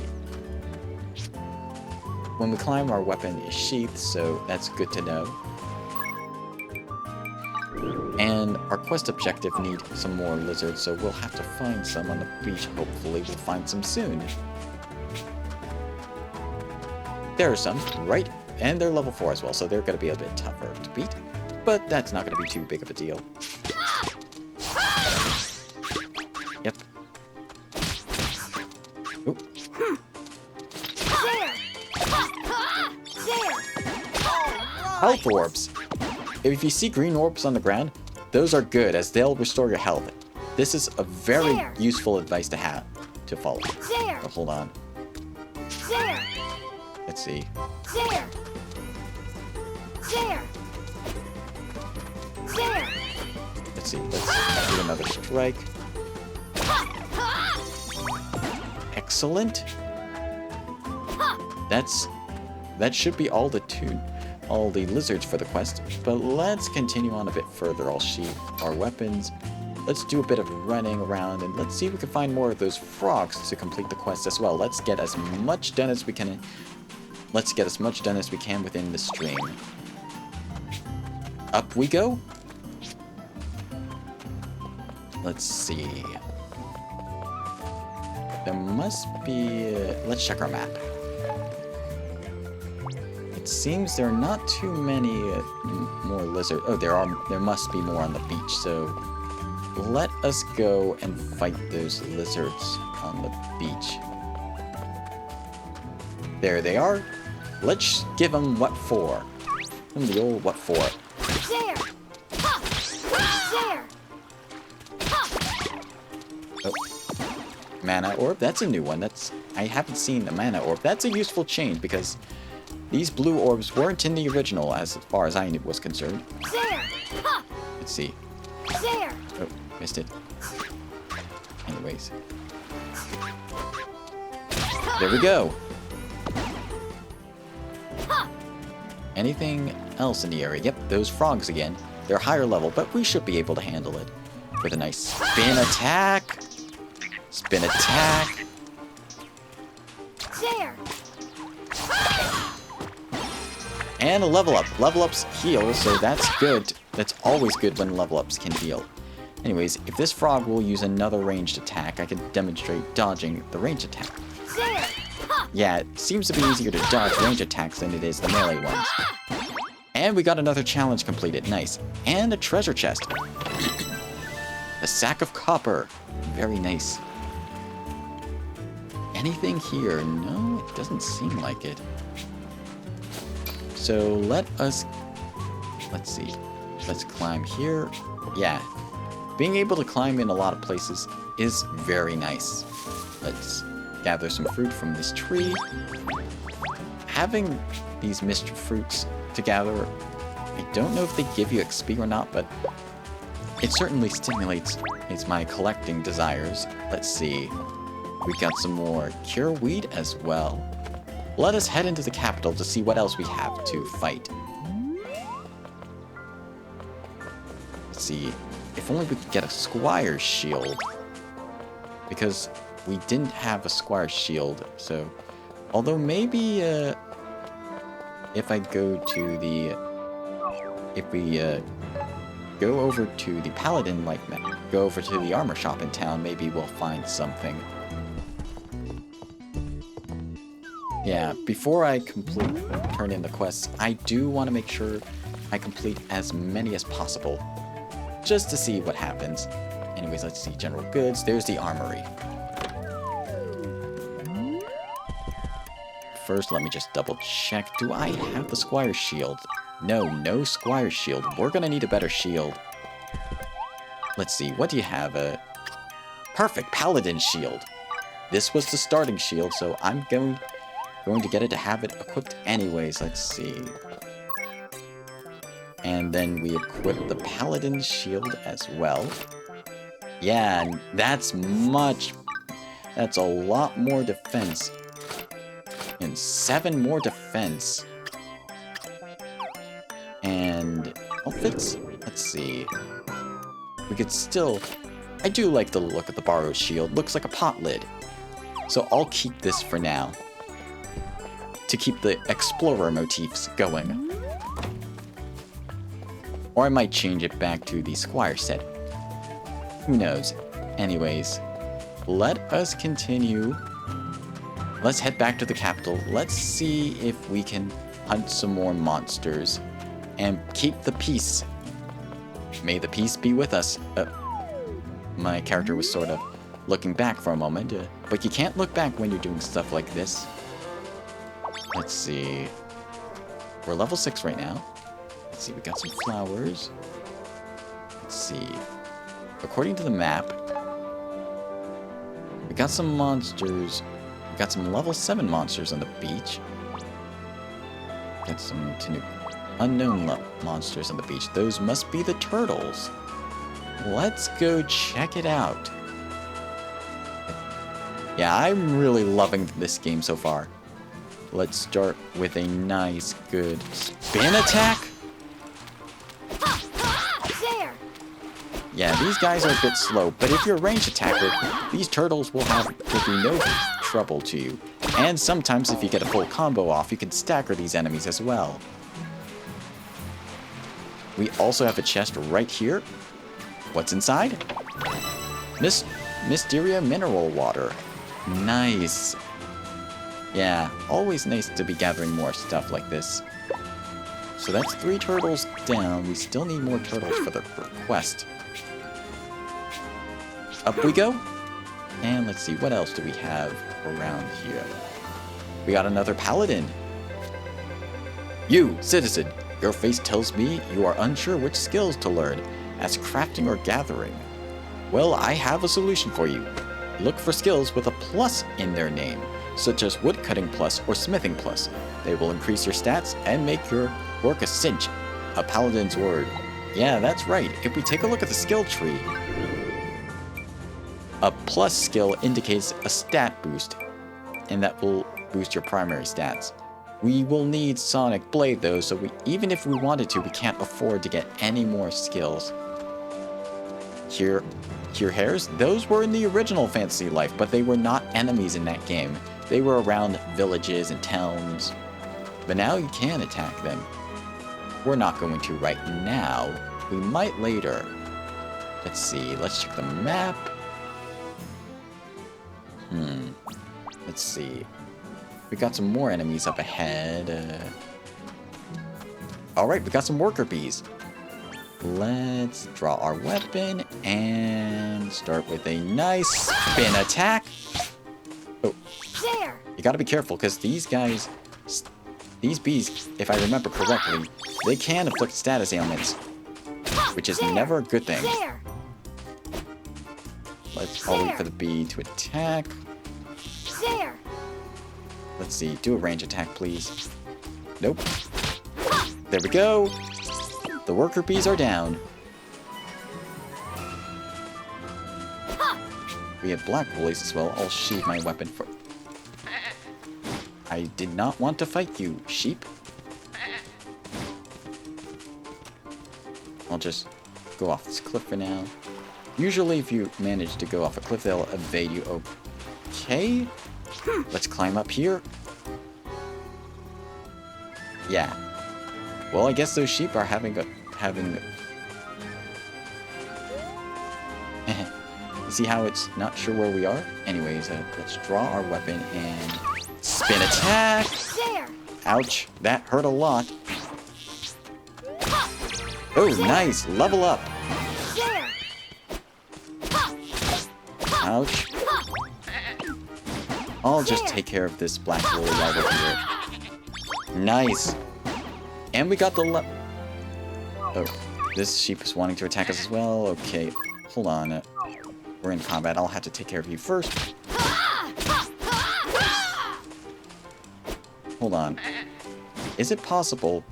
When we climb, our weapon is sheathed, so that's good to know. And our quest objective needs some more lizards, so we'll have to find some on the beach. Hopefully we'll find some soon. There are some, right? And they're level 4 as well, so they're going to be a bit tougher to beat. But that's not going to be too big of a deal. Yep. Oop. There. There. Health orbs. If you see green orbs on the ground, those are good as they'll restore your health. This is a very useful advice to have to follow. There. Oh, hold on. There. Let's see. There. There. There. Let's see. Let's do another strike. Excellent. That should be all the lizards for the quest. But let's continue on a bit further. I'll sheath our weapons. Let's do a bit of running around and let's see if we can find more of those frogs to complete the quest as well. Let's get as much done as we can. Let's get as much done as we can within the stream. Up we go. Let's see. There must be... let's check our map. It seems there are not too many more lizards. Oh, there must be more on the beach, so let us go and fight those lizards on the beach. There they are. Let's give them what for. Give them the old what for. There. There. Oh. Mana orb, that's a new one. I haven't seen the mana orb. That's a useful change because These blue orbs weren't in the original as far as I was concerned. There! Ha! Let's see. There! Oh, missed it. Anyways. There we go. Anything else in the area? Yep, those frogs again. They're higher level, but we should be able to handle it. With a nice spin attack. Spin attack. There! And a level up. Level ups heal, so that's good. That's always good when level ups can heal. Anyways, if this frog will use another ranged attack, I can demonstrate dodging the ranged attack. There! Ha! Yeah, it seems to be easier to dodge range attacks than it is the melee ones. And we got another challenge completed. Nice. And a treasure chest. A sack of copper. Very nice. Anything here? No, it doesn't seem like it. So let's see. Let's climb here. Yeah. Being able to climb in a lot of places is very nice. Let's gather some fruit from this tree. Having these mist fruits to gather, I don't know if they give you XP or not, but it certainly stimulates my collecting desires. Let's see. We got some more cure weed as well. Let us head into the capital to see what else we have to fight. Let's see. If only we could get a squire's shield. Because we didn't have a squire's shield, so... Although maybe, if I go to the... If we, go over to the Paladin Light Map, go over to the armor shop in town, maybe we'll find something. Yeah, before I turn in the quests, I do want to make sure I complete as many as possible. Just to see what happens. Anyways, let's see. General goods. There's the armory. First, let me just double check. Do I have the squire's shield? No, no squire's shield. We're gonna need a better shield. Let's see. What do you have? Perfect paladin shield. This was the starting shield, so I'm going to get it to have it equipped anyways. Let's see. And then we equip the paladin shield as well. Yeah, and that's a lot more defense. And 7 more defense. And outfits? Let's see. We could still... I do like the look of the borrowed shield. Looks like a pot lid. So I'll keep this for now. To keep the explorer motifs going. Or I might change it back to the squire set. Who knows? Anyways, let us continue. Let's head back to the capital. Let's see if we can hunt some more monsters. And keep the peace. May the peace be with us. My character was sort of looking back for a moment. But you can't look back when you're doing stuff like this. Let's see. We're level 6 right now. Let's see, we got some flowers. Let's see. According to the map, we got some monsters. We got some level 7 monsters on the beach. Got some unknown monsters on the beach. Those must be the turtles. Let's go check it out. Yeah, I'm really loving this game so far. Let's start with a nice, good spin attack. There! Yeah, these guys are a bit slow, but if you're a ranged attacker, these turtles will be no trouble to you. And sometimes if you get a full combo off, you can stagger these enemies as well. We also have a chest right here. What's inside? Mysteria mineral water. Nice. Yeah, always nice to be gathering more stuff like this. So that's 3 turtles down. We still need more turtles for the quest. Up we go. And let's see, what else do we have around here? We got another paladin. You, citizen, your face tells me you are unsure which skills to learn, as crafting or gathering. Well, I have a solution for you. Look for skills with a plus in their name. such as woodcutting plus or smithing plus. They will increase your stats and make your work a cinch. A paladin's word. Yeah, that's right. If we take a look at the skill tree, a plus skill indicates a stat boost, and that will boost your primary stats. We will need Sonic Blade though, so even if we wanted to, we can't afford to get any more skills. Here hairs, those were in the original Fantasy Life, but they were not enemies in that game. They were around villages and towns, but now you can attack them. We're not going to right now. We might later. Let's see, let's check the map. Let's see. We got some more enemies up ahead. Alright, we got some worker bees. Let's draw our weapon and start with a nice spin attack. Oh, There. you gotta be careful because these guys, these bees, if I remember correctly, they can inflict status ailments, which is never a good thing. There. I'll wait for the bee to attack. There. Let's see, do a range attack, please. Nope. There we go. The worker bees are down. We have black woolies as well. I'll sheathe my weapon for... I did not want to fight you, sheep. I'll just go off this cliff for now. Usually if you manage to go off a cliff, they'll evade you. Okay. Let's climb up here. Yeah. Well, I guess those sheep are having... You see how it's not sure where we are? Anyways, let's draw our weapon and spin attack. There. Ouch, that hurt a lot. Oh, nice, level up. There. Ouch. I'll just take care of this black woolly right over here. Nice. And we got the Oh, this sheep is wanting to attack us as well. Okay, hold on. We're in combat. I'll have to take care of you first. Hold on. Is it possible?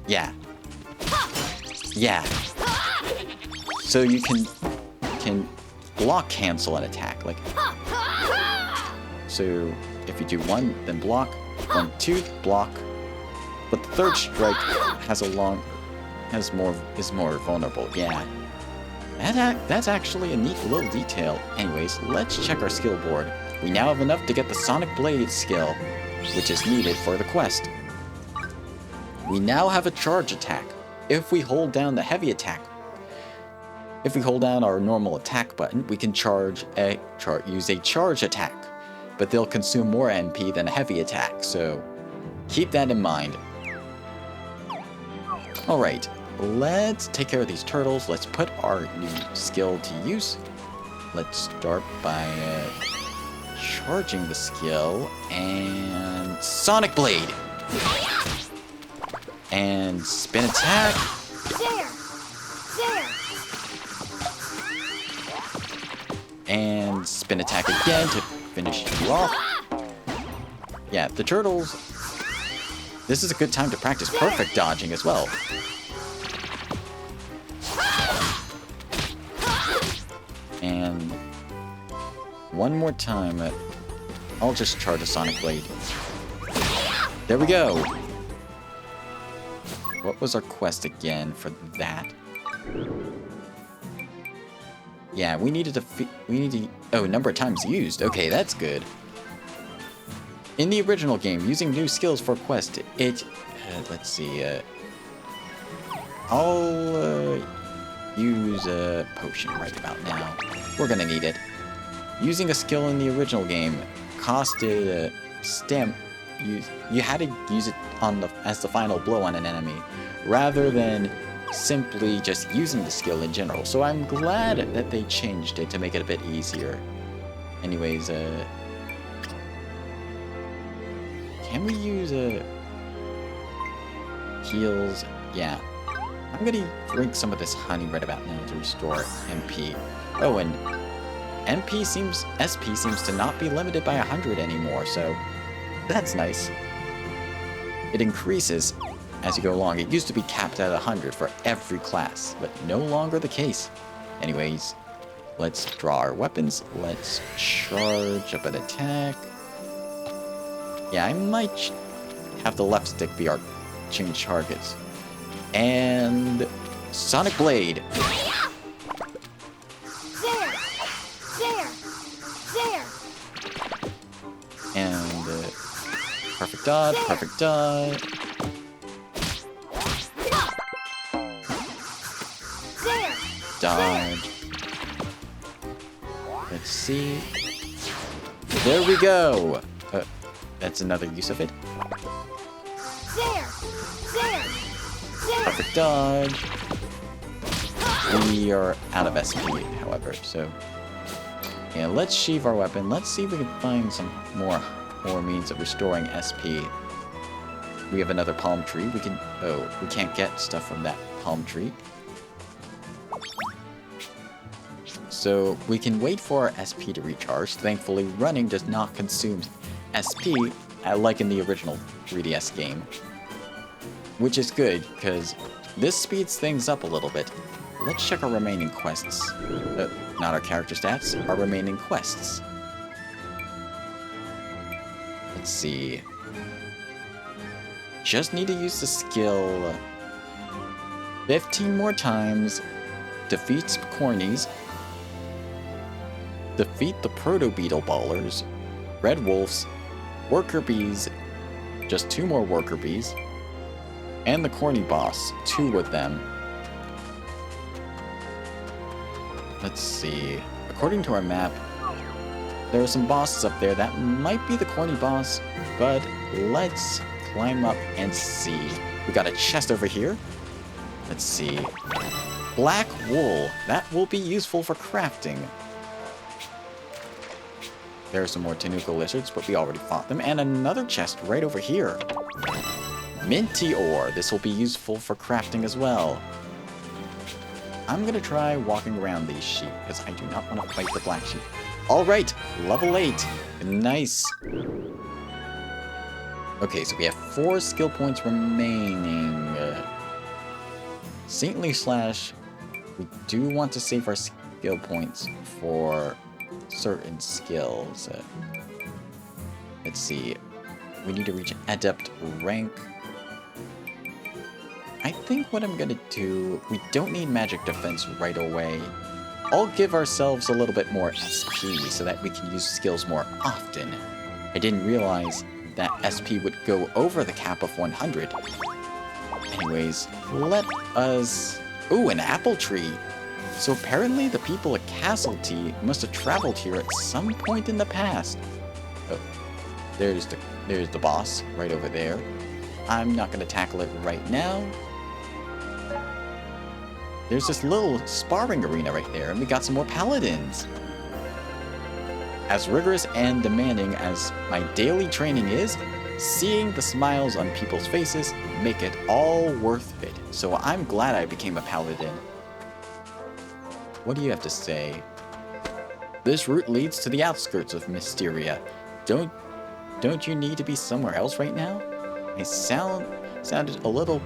Yeah. Yeah. So you can block cancel an attack. Like, so if you do one, then block. 1, 2, block. But the third strike is more vulnerable. Yeah. That's actually a neat little detail. Anyways, let's check our skill board. We now have enough to get the Sonic Blade skill, which is needed for the quest. We now have a charge attack. If we hold down the heavy attack, if we hold down our normal attack button, we can use a charge attack, but they'll consume more MP than a heavy attack, so keep that in mind. Alright, let's take care of these turtles. Let's put our new skill to use. Let's start by charging the skill and Sonic Blade. And spin attack. There. There. And spin attack again to finish you off. Yeah, the turtles. This is a good time to practice perfect dodging as well. And one more time, I'll just charge a Sonic Blade. There we go. What was our quest again for that? Yeah, we needed to, oh, number of times used. Okay, that's good. In the original game, using new skills for a quest, let's see, I'll use a potion right about now. We're gonna need it. Using a skill in the original game costed a stamp. You had to use it as the final blow on an enemy, rather than simply just using the skill in general. So I'm glad that they changed it to make it a bit easier. Anyways, can we use heals? Yeah. I'm gonna drink some of this honey right about now to restore MP. Oh, and SP seems to not be limited by 100 anymore, so that's nice. It increases as you go along. It used to be capped at 100 for every class, but no longer the case. Anyways, let's draw our weapons. Let's charge up an attack. Yeah, I might have the left stick be our change targets. And Sonic Blade. There! There! There! And perfect dodge, perfect dodge. There! Dodge. Let's see. There we go. That's another use of it. There! There! There! Perfect dodge. We are out of SP, however, so yeah, let's sheave our weapon. Let's see if we can find some more means of restoring SP. We have another palm tree. We can't get stuff from that palm tree. So we can wait for our SP to recharge. Thankfully, running does not consume SP, like in the original 3DS game. Which is good, because this speeds things up a little bit. Let's check our remaining quests. Not our character stats, our remaining quests. Let's see. Just need to use the skill 15 more times. Defeat cornies. Defeat the proto-beetle ballers. Red wolves. Worker bees. Just 2 more worker bees. And the corny boss. 2 of them. Let's see. According to our map, there are some bosses up there. That might be the corny boss, but let's climb up and see. We got a chest over here. Let's see. Black wool. That will be useful for crafting. There are some more Tanuka lizards, but we already fought them. And another chest right over here. Minty ore. This will be useful for crafting as well. I'm gonna try walking around these sheep, because I do not want to fight the black sheep. Alright, level 8. Nice. Okay, so we have 4 skill points remaining. Saintly Slash. We do want to save our skill points for certain skills. Let's see. We need to reach Adept rank. I think what I'm gonna do, we don't need magic defense right away. I'll give ourselves a little bit more SP so that we can use skills more often. I didn't realize that SP would go over the cap of 100. Anyways, let us... Ooh, an apple tree! So apparently the people at Castletea must have traveled here at some point in the past. Oh, there's the boss right over there. I'm not gonna tackle it right now. There's this little sparring arena right there, and we got some more paladins. As rigorous and demanding as my daily training is, seeing the smiles on people's faces make it all worth it. So I'm glad I became a paladin. What do you have to say? This route leads to the outskirts of Mysteria. Don't you need to be somewhere else right now? I sound a little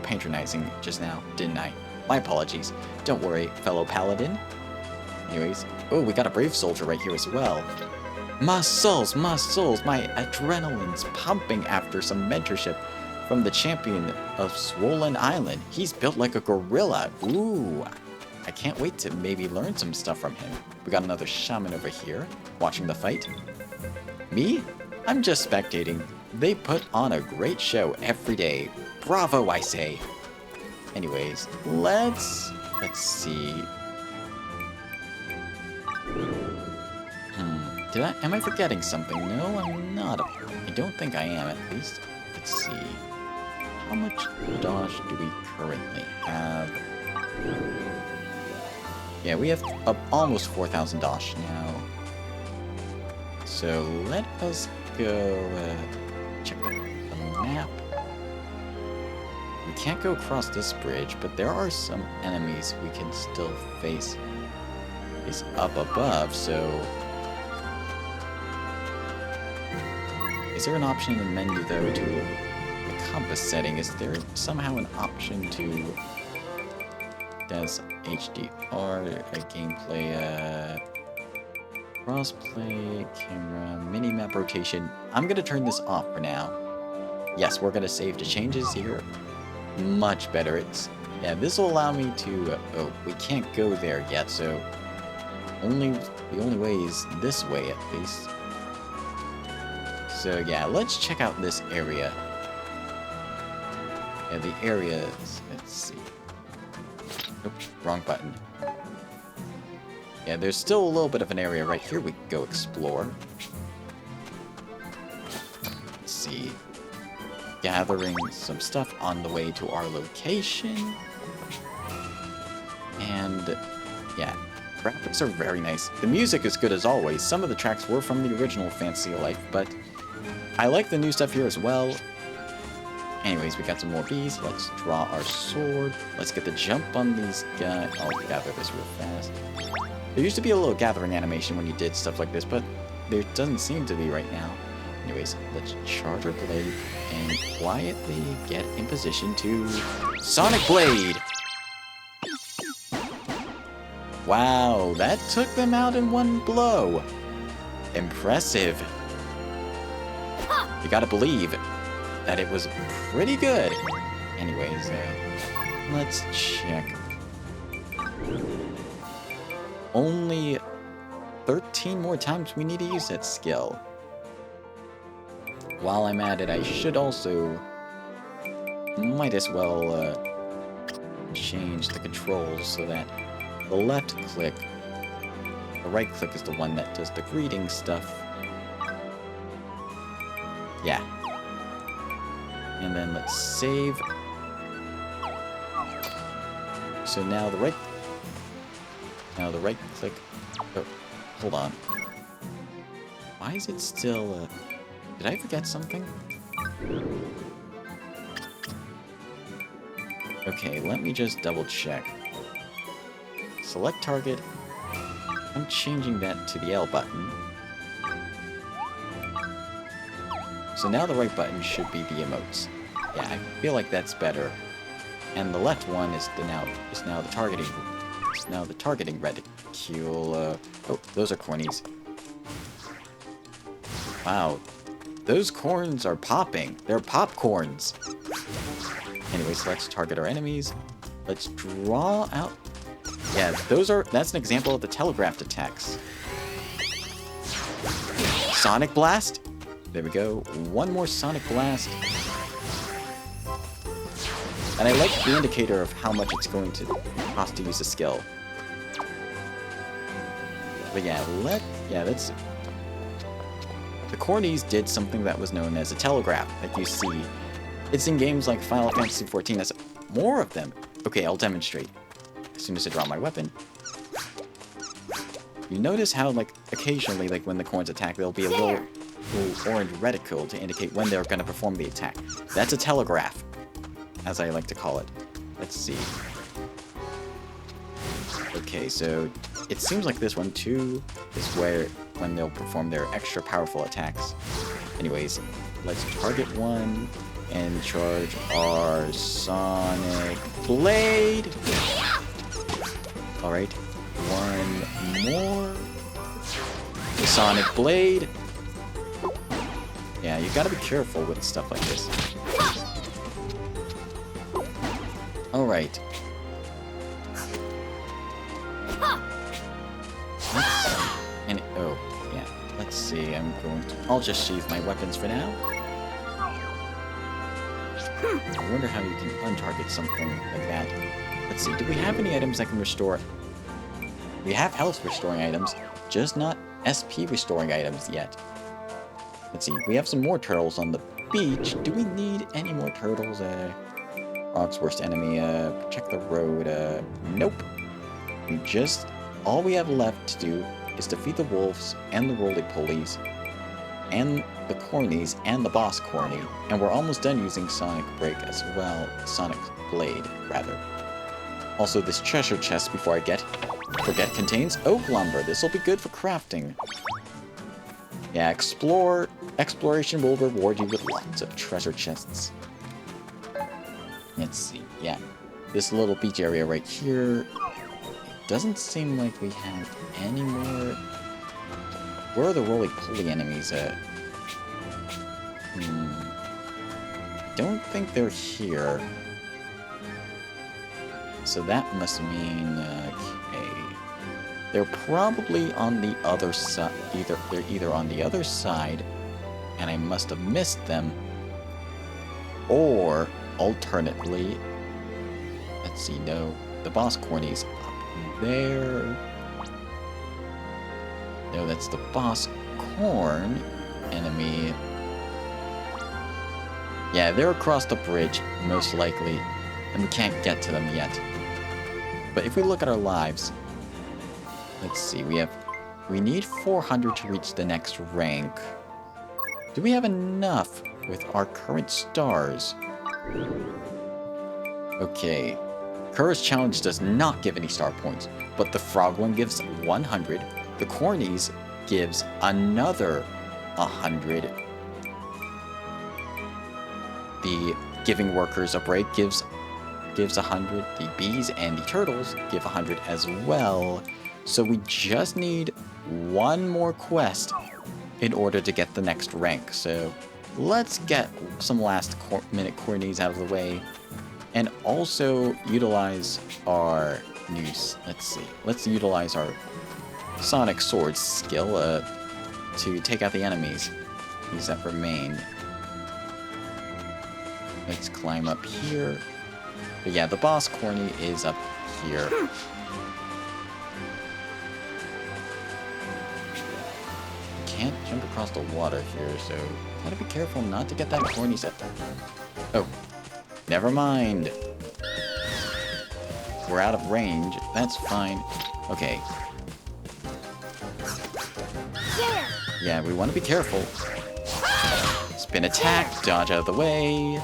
patronizing just now, didn't I? My apologies. Don't worry, fellow paladin. Anyways, oh, we got a brave soldier right here as well. My souls, my adrenaline's pumping after some mentorship from the champion of Swollen Island. He's built like a gorilla. Ooh, I can't wait to maybe learn some stuff from him. We got another shaman over here, watching the fight. Me? I'm just spectating. They put on a great show every day. Bravo, I say. Anyways, let's see. Am I forgetting something? No, I'm not. I don't think I am, at least. Let's see. How much dosh do we currently have? Yeah, we have almost 4,000 dosh now. So let us go check the map. We can't go across this bridge, but there are some enemies we can still face is up above, so... Is there an option in the menu, though, to the compass setting? Is there somehow an option to... Does HDR, gameplay, crossplay, camera, mini-map rotation? I'm gonna turn this off for now. Yes, we're gonna save the changes here. Much better. Yeah, this will allow me to... oh, we can't go there yet, so... the only way is this way, at least. So, yeah, let's check out this area. Yeah, the areas... let's see. Oops, wrong button. Yeah, there's still a little bit of an area right here we can go explore. Let's see. Gathering some stuff on the way to our location. And, yeah, graphics are very nice. The music is good as always. Some of the tracks were from the original Fantasy Life, but I like the new stuff here as well. Anyways, we got some more bees. Let's draw our sword. Let's get the jump on these guys. I'll gather this real fast. There used to be a little gathering animation when you did stuff like this, but there doesn't seem to be right now. Anyways, let's charge our blade and quietly get in position to Sonic Blade! Wow, that took them out in one blow. Impressive. You gotta believe that it was pretty good. Anyways, let's check. Only 13 more times we need to use that skill. While I'm at it, I should also... might as well change the controls so that the left click, the right click is the one that does the greeting stuff. Yeah. And then let's save. So now the right click. Oh, hold on. Why is it still? Did I forget something? Okay, let me just double check. Select target. I'm changing that to the L button. So now the right button should be the emotes. Yeah, I feel like that's better. And the left one is now the targeting. It's now the targeting reticule. Oh, those are cornies. Wow, those corns are popping. They're popcorns. Anyways, let's target our enemies. Let's draw out. Yeah, that's an example of the telegraphed attacks. Sonic Blast. There we go. One more Sonic Blast. And I like the indicator of how much it's going to cost to use a skill. But yeah, that's... The cornies did something that was known as a telegraph, like you see. It's in games like Final Fantasy XIV, there's more of them. Okay, I'll demonstrate. As soon as I draw my weapon. You notice how, like, occasionally, like, when the corns attack, there'll be a little orange reticule to indicate when they're going to perform the attack. That's a telegraph, as I like to call it. Let's see. Okay, so it seems like this one, too, is when they'll perform their extra powerful attacks. Anyways, let's target one and charge our Sonic Blade. Alright, one more. The Sonic Blade. Yeah, you gotta be careful with stuff like this. Alright. Let's see, I'll just sheathe my weapons for now. I wonder how you can untarget something like that. Let's see, do we have any items that can restore? We have health restoring items, just not SP restoring items yet. Let's see, we have some more turtles on the beach. Do we need any more turtles? Rock's worst enemy, check the road, nope. All we have left to do is defeat the wolves and the roly-polies and the cornies and the boss corny, and we're almost done using Sonic Break as well. Sonic Blade, rather. Also, this treasure chest, before I forget, contains oak lumber. This will be good for crafting. Yeah, exploration will reward you with lots of treasure chests. Let's see, yeah. This little beach area right here, it doesn't seem like we have any more. Where are the roly-poly enemies at? Don't think they're here. So that must mean, okay. They're probably on the other side. They're either on the other side, and I must have missed them, or alternately, let's see, no, the boss corny's up there. No, that's the boss corn enemy. Yeah, they're across the bridge, most likely, and we can't get to them yet. But if we look at our lives, let's see, we need 400 to reach the next rank. Do we have enough with our current stars? Okay, Kura's challenge does not give any star points, but the frog one gives 100, the cornies gives another 100, the giving workers a break gives 100, the bees and the turtles give 100 as well. So we just need one more quest in order to get the next rank. So let's get some last minute cornies out of the way and also utilize our new, let's utilize our Sonic Sword skill to take out the enemies, these that remain. Let's climb up here. But yeah, the boss corny is up here. Can't jump across the water here, so gotta be careful not to get that corny set. Oh, never mind. We're out of range. That's fine. Okay. Yeah, we want to be careful. Spin attack, dodge out of the way.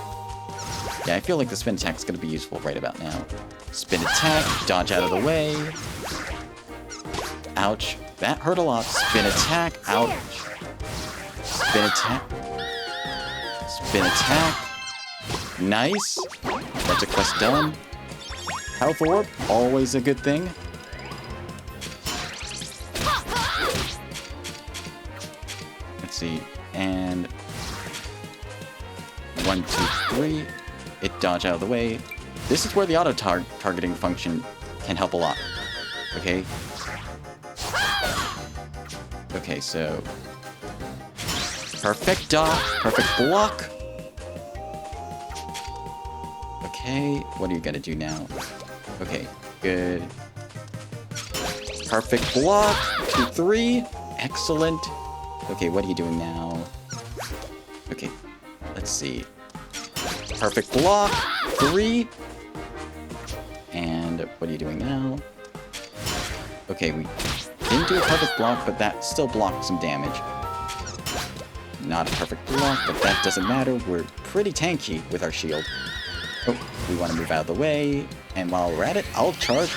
Yeah, I feel like the spin attack is going to be useful right about now. Spin attack, dodge out of the way. Ouch. That hurt a lot. Spin attack, ouch. Spin attack. Spin attack. Nice. That's a quest done. Health orb, always a good thing. Let's see. And 1, 2, 3. It dodge out of the way. This is where the auto targeting function can help a lot. Okay. Okay, so perfect dodge, perfect block. Okay, what are you gonna do now? Okay, good. Perfect block. 2, 3. Excellent. Okay, what are you doing now? Okay, let's see. Perfect block. 3. And what are you doing now? Okay, we didn't do a perfect block, but that still blocked some damage. Not a perfect block, but that doesn't matter. We're pretty tanky with our shield. Oh, we want to move out of the way. And while we're at it, I'll charge.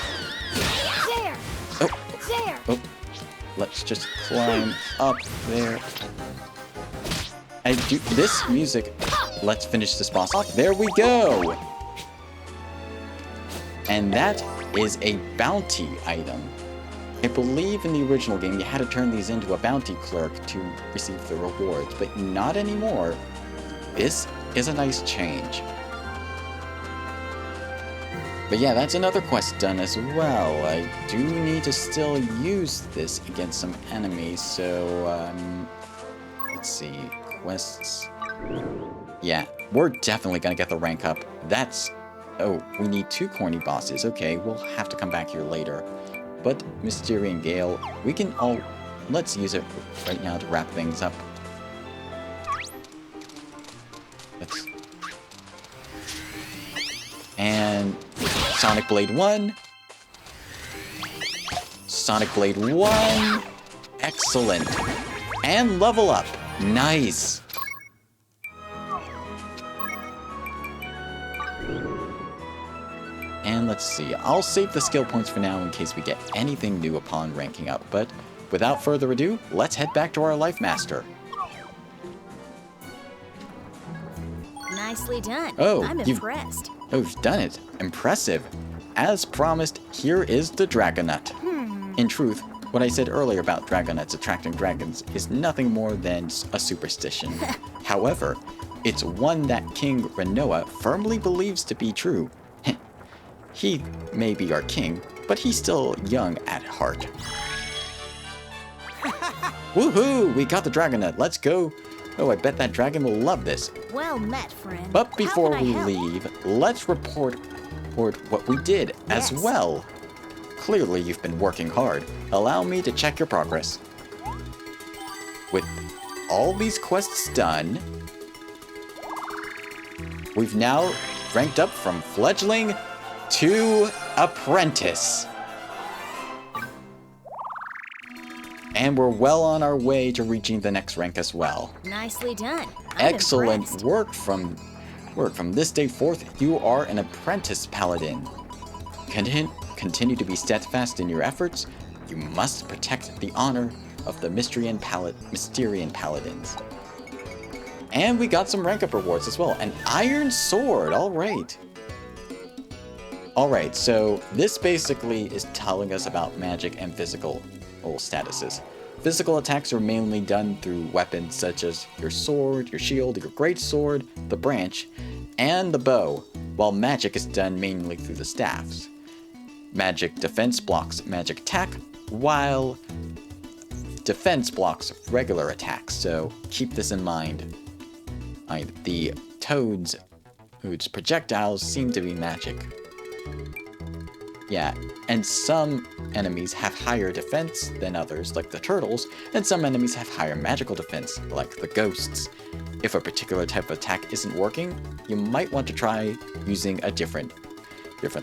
There. Oh, There. oh. Let's just climb up there. This music. Let's finish this boss off. There we go. And that is a bounty item. I believe in the original game you had to turn these into a bounty clerk to receive the rewards, but not anymore. This is a nice change. But yeah, that's another quest done as well. I do need to still use this against some enemies, so let's see, quests. Yeah, we're definitely gonna get the rank up. Oh, we need 2 corny bosses. Okay, we'll have to come back here later. But Mystery and Gale, let's use it right now to wrap things up. And Sonic Blade 1. Sonic Blade 1. Excellent. And level up. Nice. And let's see, I'll save the skill points for now in case we get anything new upon ranking up, but without further ado, let's head back to our Life Master. Nicely done. Oh, I'm impressed. Oh, you've done it. Impressive. As promised, here is the Dragonut. In truth, what I said earlier about Dragonuts attracting dragons is nothing more than a superstition. However, it's one that King Renoa firmly believes to be true. He may be our king, but he's still young at heart. Woohoo! We got the Dragonut. Let's go. Oh, I bet that dragon will love this. Well met, friend. But before How can we I help? leave, let's report what we did as Yes. well. Clearly, you've been working hard. Allow me to check your progress. With all these quests done, we've now ranked up from fledgling to apprentice. And we're well on our way to reaching the next rank as well. Nicely done. I'm Excellent impressed. work from this day forth. You are an apprentice paladin. Continue to be steadfast in your efforts. You must protect the honor of the Mysterian paladins. And we got some rank up rewards as well. An iron sword. All right. All right. So this basically is telling us about magic and physical statuses. Physical attacks are mainly done through weapons such as your sword, your shield, your greatsword, the branch, and the bow, while magic is done mainly through the staffs. Magic defense blocks magic attack, while defense blocks regular attacks, so keep this in mind. The toads whose projectiles seem to be magic. Yeah, and some enemies have higher defense than others, like the turtles, and some enemies have higher magical defense, like the ghosts. If a particular type of attack isn't working, you might want to try using a different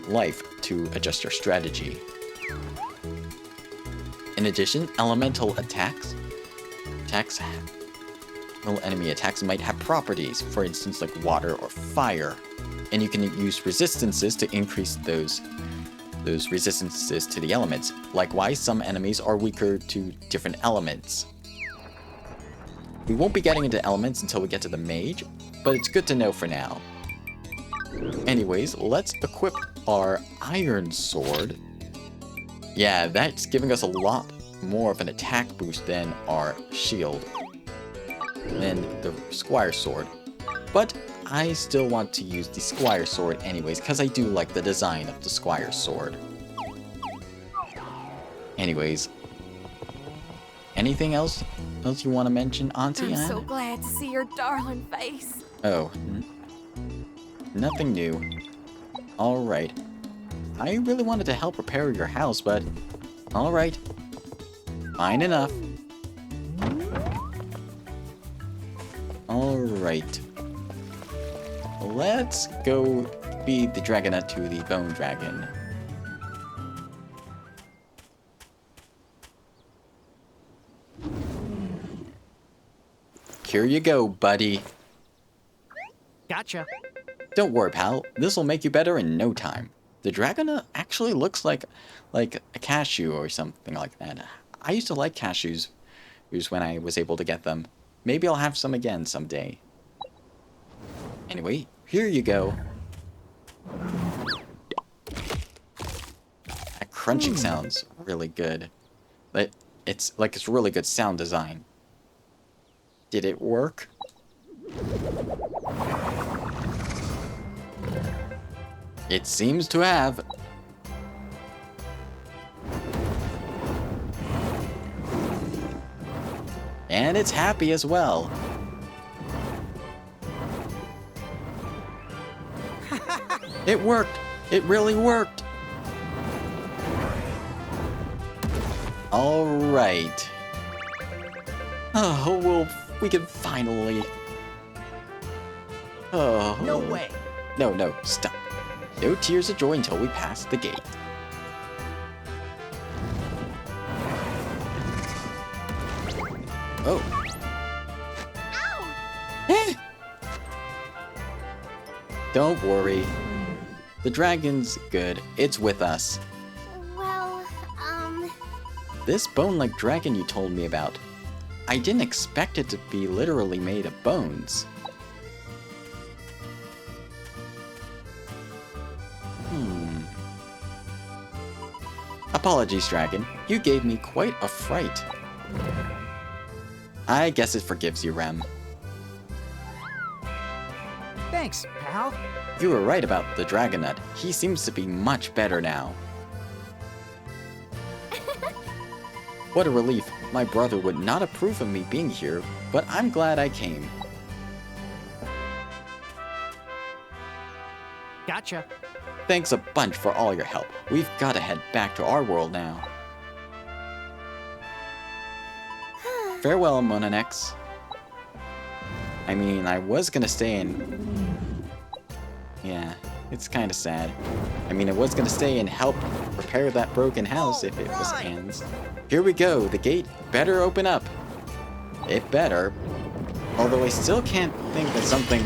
life to adjust your strategy. In addition, elemental enemy attacks might have properties, for instance like water or fire, and you can use resistances to increase those resistances to the elements. Likewise, some enemies are weaker to different elements. We won't be getting into elements until we get to the mage, but it's good to know for now. Anyways, let's equip our iron sword. Yeah, that's giving us a lot more of an attack boost than our shield and the squire sword. But I still want to use the squire sword anyways, because I do like the design of the squire sword. Anyways, anything else you want to mention, Auntie I'm Anne? so glad to see your darling face. Oh, nothing new. Alright. I really wanted to help repair your house, but alright. Fine enough. Alright. Let's go feed the Dragonut to the Bone Dragon. Here you go, buddy. Gotcha. Don't worry, pal. This'll make you better in no time. The Dragonut actually looks like a cashew or something like that. I used to like cashews when I was able to get them. Maybe I'll have some again someday. Anyway, here you go. That crunching sounds really good. It's really good sound design. Did it work? It seems to have. And it's happy as well. It worked! It really worked! Alright. Oh, well, we can finally... Oh. No way. No, stop. No tears of joy until we pass the gate. Oh. Don't worry. The dragon's good. It's with us. Well, This bone-like dragon you told me about, I didn't expect it to be literally made of bones. Apologies, dragon. You gave me quite a fright. I guess it forgives you, Rem. Thanks, pal. You were right about the Dragonut. He seems to be much better now. What a relief. My brother would not approve of me being here, but I'm glad I came. Gotcha. Thanks a bunch for all your help. We've got to head back to our world now. Farewell, Monanex. I mean, I was gonna stay in... Yeah, it's kinda sad. I mean, I was gonna stay and help repair that broken house if it was Anne's. Here we go, the gate better open up. It better. Although I still can't think of something...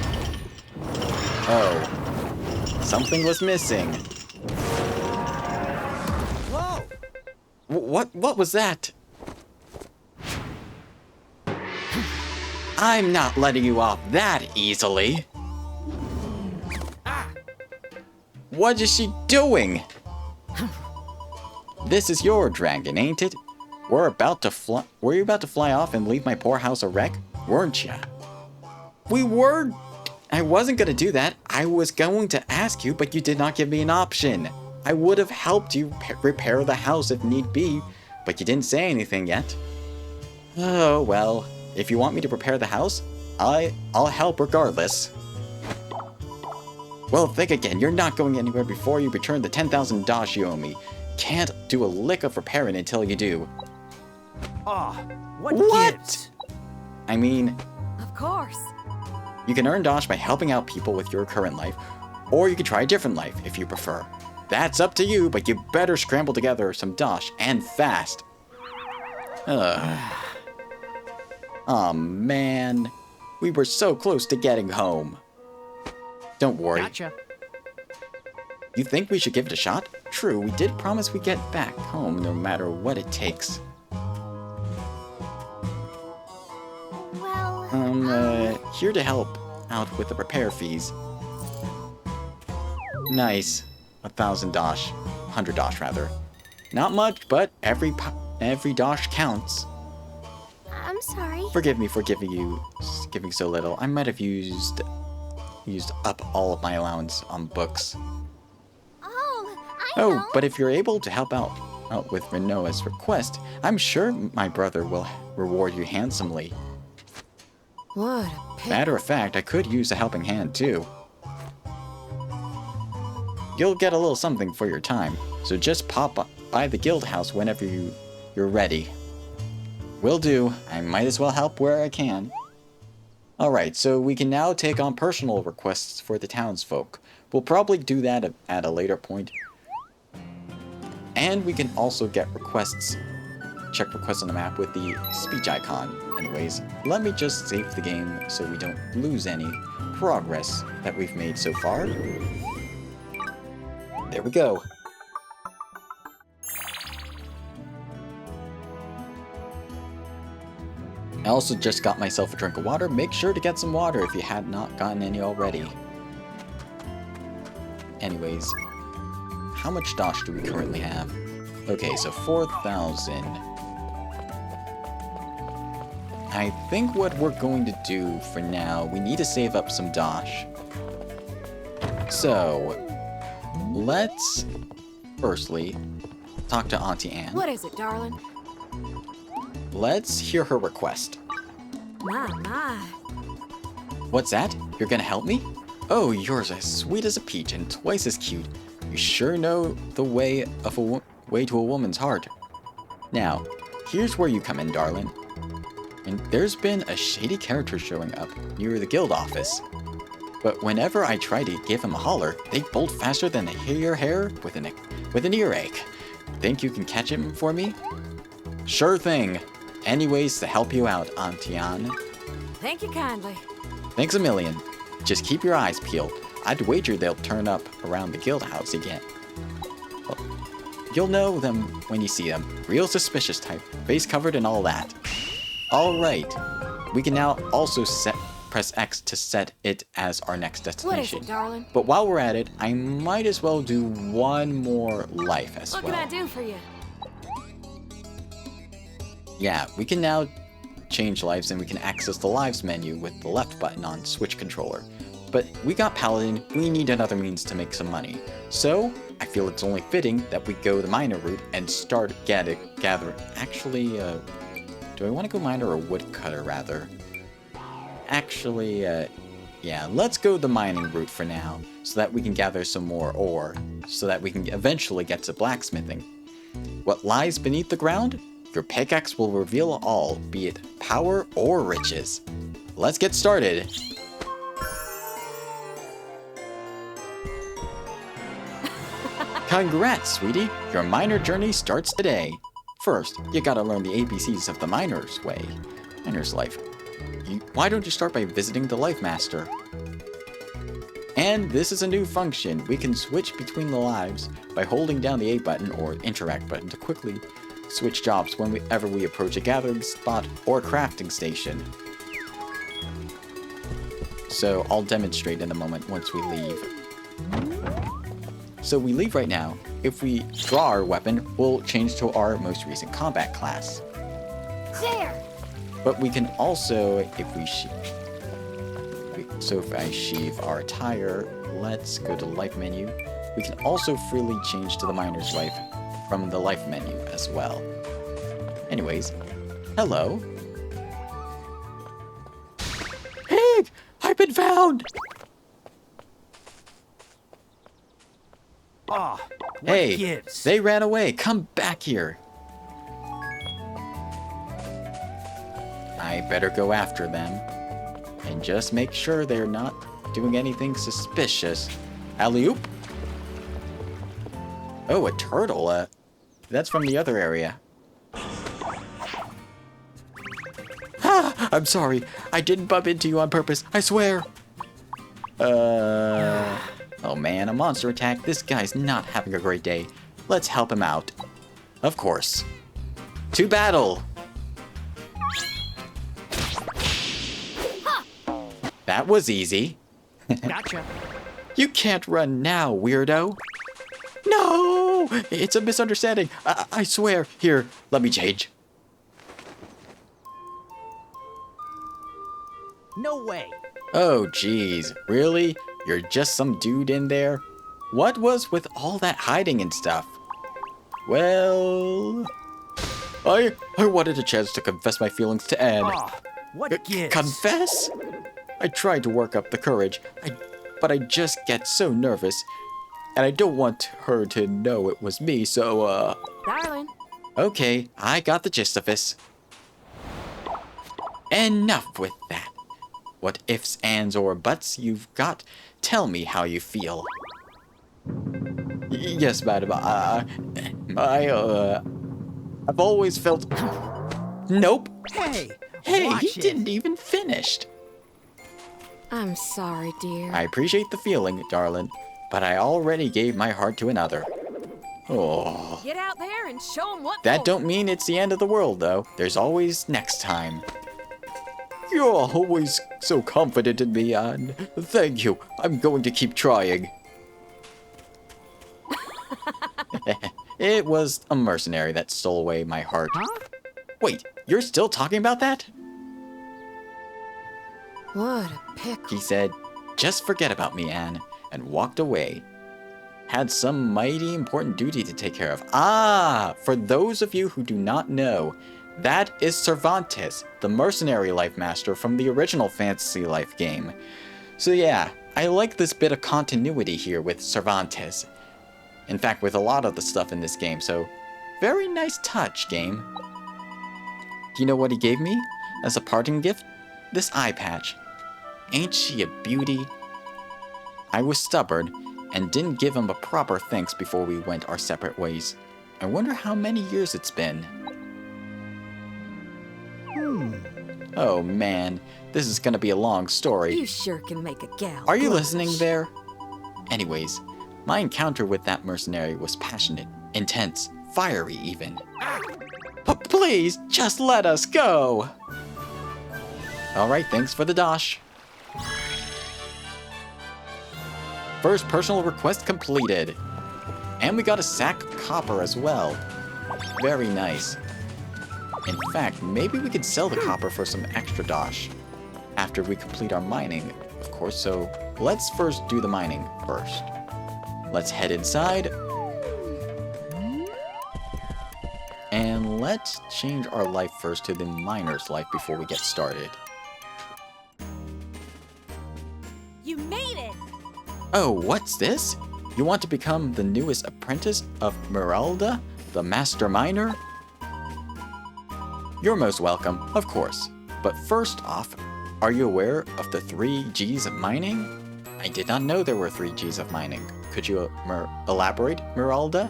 Oh. Something was missing. Whoa! What was that? I'm not letting you off that easily. What is she doing? This is your dragon, ain't it? Were you about to fly off and leave my poor house a wreck, weren't ya? We were. I wasn't gonna do that. I was going to ask you, but you did not give me an option. I would have helped you repair the house if need be, but you didn't say anything yet. Oh well. If you want me to repair the house, I'll help regardless. Well, think again. You're not going anywhere before you return the 10,000 dash you owe me. Can't do a lick of repairing until you do. Aw, what gives? I mean, Of course. you can earn dash by helping out people with your current life, or you can try a different life if you prefer. That's up to you, but you better scramble together some dash, and fast. Aw, man. We were so close to getting home. Don't worry. Gotcha. You think we should give it a shot? True, we did promise we'd get back home no matter what it takes. well, Here to help out with the repair fees. Nice. 1,000 dosh. 100 dosh, rather. Not much, but every dosh counts. I'm sorry. Forgive me for giving so little. I might have used up all of my allowance on books. Oh, I know. Oh, but if you're able to help out with Renoa's request, I'm sure my brother will reward you handsomely. What a pity. Matter of fact, I could use a helping hand too. You'll get a little something for your time, so just pop by the guild house whenever you're ready. Will do. I might as well help where I can. Alright, so we can now take on personal requests for the townsfolk. We'll probably do that at a later point. And we can also get requests. Check requests on the map with the speech icon. Anyways, let me just save the game so we don't lose any progress that we've made so far. There we go. I also just got myself a drink of water. Make sure to get some water if you had not gotten any already. Anyways, how much dosh do we currently have? Okay, so 4,000. I think what we're going to do for now, we need to save up some dosh. So, let's firstly talk to Auntie Anne. What is it, darling? Let's hear her request. My. What's that? You're gonna help me? Oh, you're as sweet as a peach and twice as cute. You sure know the way to a woman's heart. Now, here's where you come in, darling. And there's been a shady character showing up near the guild office. But whenever I try to give him a holler, they bolt faster than they hear your hair with an earache. Think you can catch him for me? Sure thing. Anyways, to help you out, Auntie Anne. Thank you kindly. Thanks a million. Just keep your eyes peeled. I'd wager they'll turn up around the guild house again. Well, you'll know them when you see them. Real suspicious type, face covered and all that. Alright, we can now also press X to set it as our next destination. What is it, darling? But while we're at it, I might as well do one more life as What well. can I do for you? Yeah, we can now change lives and we can access the lives menu with the left button on Switch controller. But we got Paladin, we need another means to make some money. So, I feel it's only fitting that we go the miner route and start gather. Actually, do I want to go miner or woodcutter rather? Actually, yeah, let's go the mining route for now, so that we can gather some more ore, so that we can eventually get to blacksmithing. What lies beneath the ground? Your pickaxe will reveal all, be it power or riches. Let's get started. Congrats, sweetie! Your miner journey starts today. First, you gotta learn the ABCs of the miner's way. Miner's life. Why don't you start by visiting the Life Master? And this is a new function. We can switch between the lives by holding down the A button or interact button to quickly switch jobs whenever we approach a gathering spot or crafting station. So I'll demonstrate in a moment once we leave. So we leave right now. If we draw our weapon, we'll change to our most recent combat class. There! But we can also, if I sheave our attire, let's go to the life menu. We can also freely change to the miner's life from the life menu as well. Anyways, hello. Hey, I've been found! Ah, what Hey, gives? they ran away. Come back here. I better go after them. And just make sure they're not doing anything suspicious. Alley-oop. Oh, a turtle. That's from the other area. Ah, I'm sorry. I didn't bump into you on purpose. I swear. Oh man, a monster attack. This guy's not having a great day. Let's help him out. Of course. To battle. That was easy. Gotcha. You can't run now, weirdo. No! It's a misunderstanding. I swear. Here, let me change. No way. Oh, geez. Really? You're just some dude in there? What was with all that hiding and stuff? Well... I wanted a chance to confess my feelings to Anne. Ah, what gives? Confess? I tried to work up the courage, but I just get so nervous. And I don't want her to know it was me, so, Darling. Okay, I got the gist of this. Enough with that. What ifs, ands, or buts you've got? Tell me how you feel. Yes, madam, I've always felt... Nope. Hey, Hey, watch he it. didn't even finish. I'm sorry, dear. I appreciate the feeling, darling, but I already gave my heart to another. Oh. Get out there and show 'em what That for. don't mean it's the end of the world, though. There's always next time. You're always so confident in me, Anne. Thank you. I'm going to keep trying. It was a mercenary that stole away my heart. Huh? Wait, you're still talking about that? What a pickle. He said, just forget about me, Anne, and walked away. Had some mighty important duty to take care of. Ah, for those of you who do not know, that is Cervantes, the mercenary life master from the original Fantasy Life game. So yeah, I like this bit of continuity here with Cervantes. In fact, with a lot of the stuff in this game, so very nice touch, game. You know what he gave me as a parting gift? This eye patch. Ain't she a beauty? I was stubborn and didn't give him a proper thanks before we went our separate ways. I wonder how many years it's been. Oh man, this is gonna be a long story. You sure can make a gal. Are you blush. listening there? Anyways, my encounter with that mercenary was passionate, intense, fiery even. Please, just let us go! Alright, thanks for the dosh. First personal request completed. And we got a sack of copper as well. Very nice. In fact, maybe we could sell the copper for some extra dosh after we complete our mining, of course, so let's first do the mining first. Let's head inside. And let's change our life first to the miner's life before we get started. You made it! Oh, what's this? You want to become the newest apprentice of Meralda, the master miner? You're most welcome, of course. But first off, are you aware of the 3 Gs of mining? I did not know there were 3 Gs of mining. Could you elaborate, Meralda?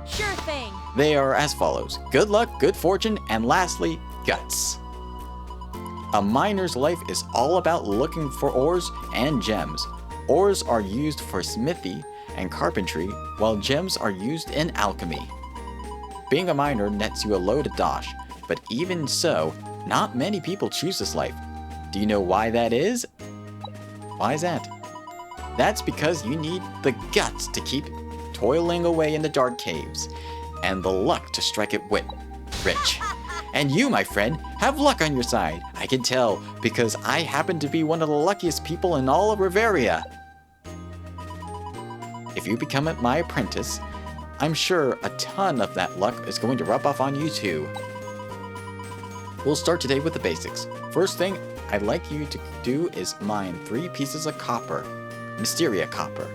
Sure thing. They are as follows: good luck, good fortune, and lastly, guts. A miner's life is all about looking for ores and gems. Ores are used for smithy and carpentry, while gems are used in alchemy. Being a miner nets you a load of dosh, but even so, not many people choose this life. Do you know why that is? Why is that? That's because you need the guts to keep toiling away in the dark caves, and the luck to strike it rich. And you, my friend, have luck on your side. I can tell, because I happen to be one of the luckiest people in all of Riveria. If you become my apprentice, I'm sure a ton of that luck is going to rub off on you too. We'll start today with the basics. First thing I'd like you to do is mine 3 pieces of copper. Mysteria copper.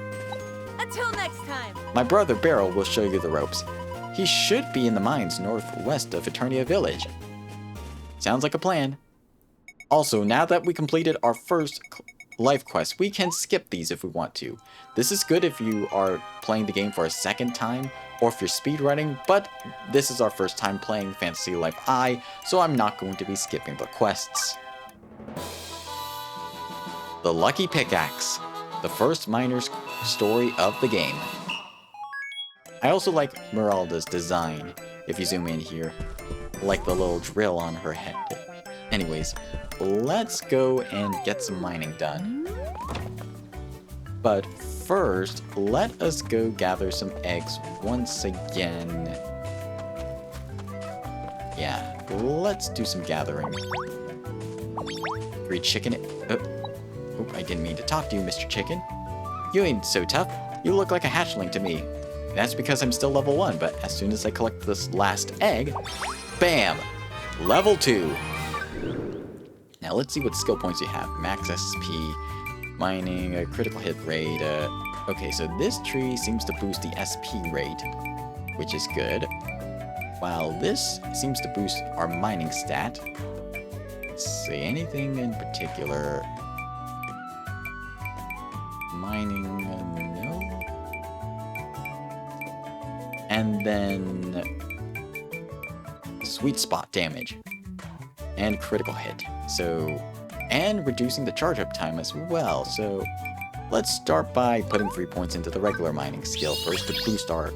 Until next time. My brother Beryl will show you the ropes. He should be in the mines northwest of Eternia Village. Sounds like a plan. Also, now that we completed our first life quest, we can skip these if we want to. This is good if you are playing the game for a second time, or if you're speedrunning, but this is our first time playing Fantasy Life I, so I'm not going to be skipping the quests. The Lucky Pickaxe, the first miner's story of the game. I also like Meralda's design, if you zoom in here, like the little drill on her head. Anyways, let's go and get some mining done. But first, let us go gather some eggs once again. Yeah, let's do some gathering. 3 chicken. Oh, I didn't mean to talk to you, Mr. Chicken. You ain't so tough. You look like a hatchling to me. That's because I'm still level 1, but as soon as I collect this last egg, bam! Level 2! Now let's see what skill points you have. Max SP, mining, a critical hit rate. Okay, so this tree seems to boost the SP rate, which is good. While this seems to boost our mining stat. Let's see, anything in particular? Mining, no. And then sweet spot damage and critical hit. So, and reducing the charge up time as well. So let's start by putting 3 points into the regular mining skill first to boost our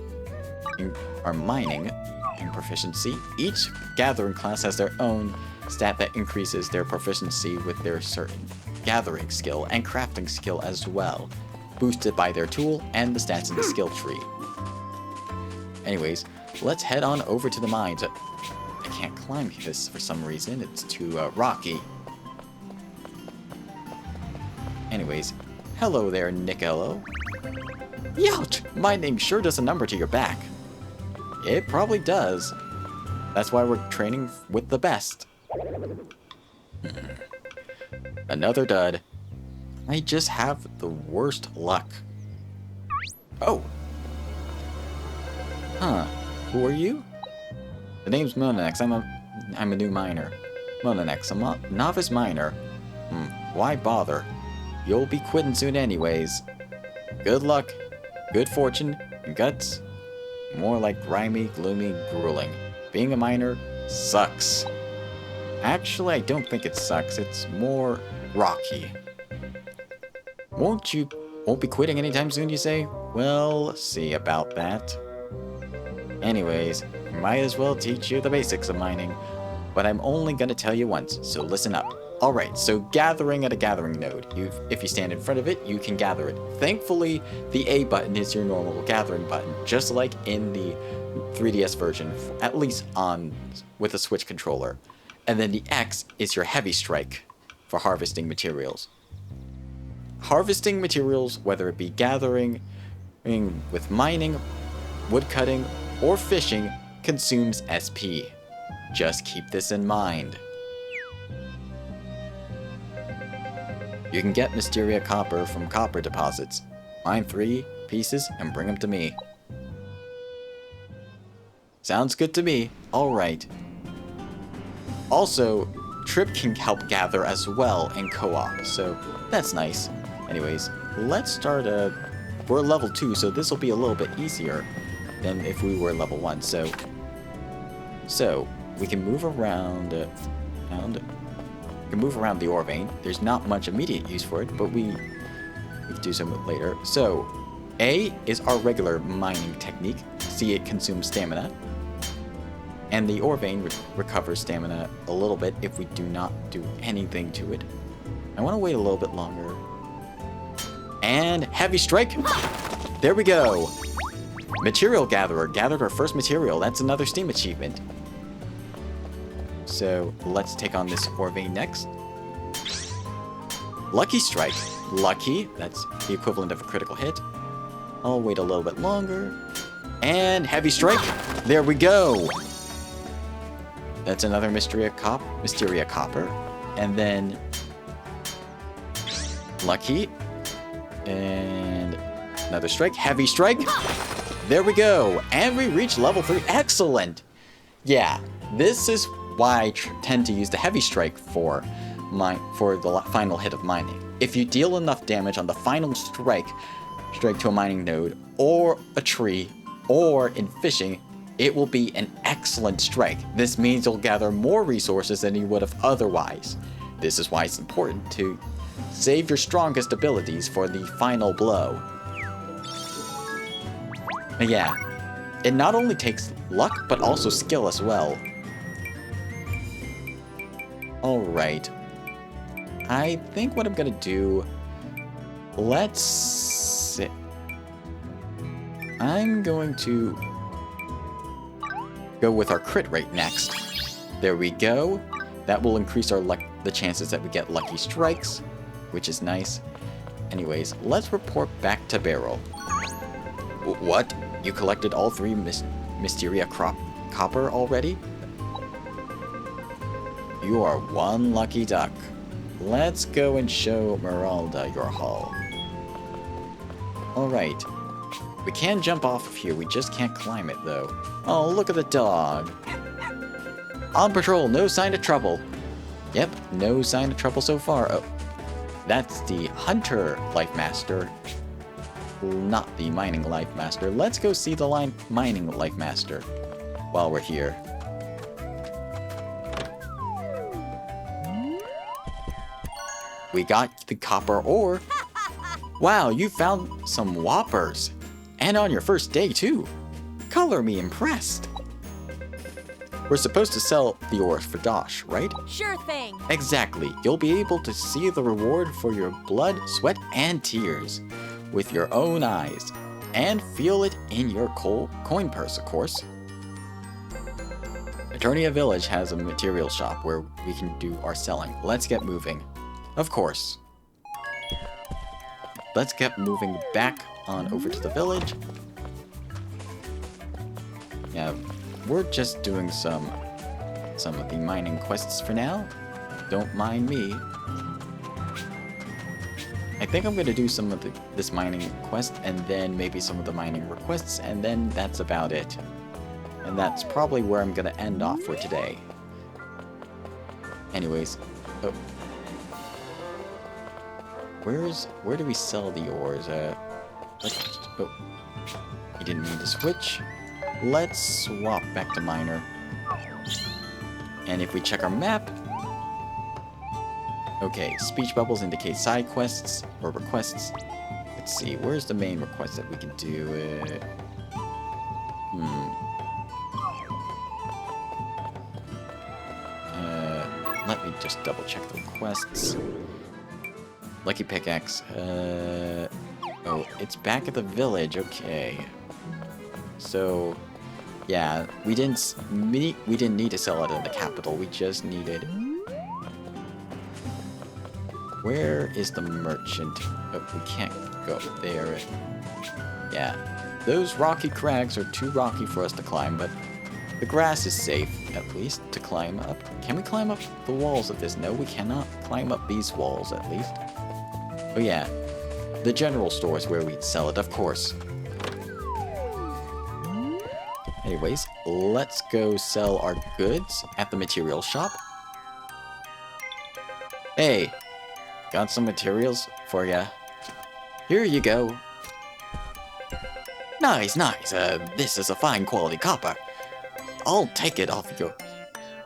mining and proficiency. Each gathering class has their own stat that increases their proficiency with their certain gathering skill and crafting skill as well, boosted by their tool and the stats in the skill tree. Anyways, let's head on over to the mines. I can't climb this for some reason, it's too rocky. Anyways, hello there, Nicolo. Youch! My name sure does a number to your back. It probably does. That's why we're training with the best. Another dud. I just have the worst luck. Oh! Huh. Who are you? The name's Monanex. I'm a new miner. Monanex, I'm a novice miner. Why bother? You'll be quitting soon anyways. Good luck, good fortune, and guts. More like grimy, gloomy, grueling. Being a miner sucks. Actually, I don't think it sucks. It's more rocky. Won't be quitting anytime soon, you say? Well, let's see about that. Anyways, might as well teach you the basics of mining, but I'm only gonna tell you once, so listen up. Alright, so gathering at a gathering node. If you stand in front of it, you can gather it. Thankfully, the A button is your normal gathering button, just like in the 3DS version, at least with a Switch controller. And then the X is your heavy strike for harvesting materials. Harvesting materials, whether it be gathering, with mining, woodcutting, or fishing, consumes SP. Just keep this in mind. You can get Mysteria copper from copper deposits. Mine 3 pieces and bring them to me. Sounds good to me. Alright. Also, Trip can help gather as well in co-op, so that's nice. Anyways, let's start we're level 2, so this will be a little bit easier than if we were level 1. So we can move around the ore vein. There's not much immediate use for it, but we can do some later. So A is our regular mining technique. See, it consumes stamina. And the ore vein recovers stamina a little bit if we do not do anything to it. I want to wait a little bit longer. And heavy strike! There we go! Material gatherer gathered our first material. That's another Steam achievement. So let's take on this ore vein next. Lucky strike. Lucky. That's the equivalent of a critical hit. I'll wait a little bit longer. And heavy strike. There we go! That's another Mysteria copper. And then lucky. And another strike. Heavy strike. There we go. And we reach level 3. Excellent. Yeah, this is why I tend to use the heavy strike for the final hit of mining. If you deal enough damage on the final strike to a mining node, or a tree, or in fishing, it will be an excellent strike. This means you'll gather more resources than you would have otherwise. This is why it's important to save your strongest abilities for the final blow. Yeah, it not only takes luck, but also skill as well. Alright. I think what I'm gonna do... Let's see. I'm going to go with our crit rate next. There we go. That will increase the chances that we get lucky strikes, which is nice. Anyways, let's report back to Barrel. What? You collected all 3 Mysteria copper already? You are one lucky duck. Let's go and show Meralda your haul. Alright. We can jump off of here, we just can't climb it though. Oh, look at the dog. On patrol, no sign of trouble. Yep, no sign of trouble so far. Oh, that's the Hunter Life Master. Not the Mining Life Master. Let's go see the Mining Life Master while we're here. We got the copper ore. Wow, you found some whoppers. And on your first day, too. Color me impressed. We're supposed to sell the ores for Dosh, right? Sure thing. Exactly. You'll be able to see the reward for your blood, sweat, and tears with your own eyes. And feel it in your coin purse, of course. Eternia Village has a material shop where we can do our selling. Let's get moving. Of course. Let's get moving back on over to the village. Yeah, we're just doing some of the mining quests for now. Don't mind me. I think I'm gonna do some of this mining quest and then maybe some of the mining requests, and then that's about it. And that's probably where I'm gonna end off for today. Anyways, oh. Where do we sell the ores? Oh, he didn't mean to switch. Let's swap back to miner. And if we check our map, Okay, speech bubbles indicate side quests or requests. Let's see, where's the main request that we can do? Let me just double check the requests. Lucky pickaxe. Oh, it's back at the village. Okay. So, yeah, we didn't need to sell it in the capital. We just needed. Where is the merchant? Oh, we can't go there. Yeah, those rocky crags are too rocky for us to climb, but the grass is safe, at least, to climb up. Can we climb up the walls of this? No, we cannot climb up these walls, at least. Oh yeah, the general store is where we'd sell it, of course. Anyways, let's go sell our goods at the material shop. Hey, got some materials for ya. Here you go. Nice, nice. This is a fine quality copper. I'll take it off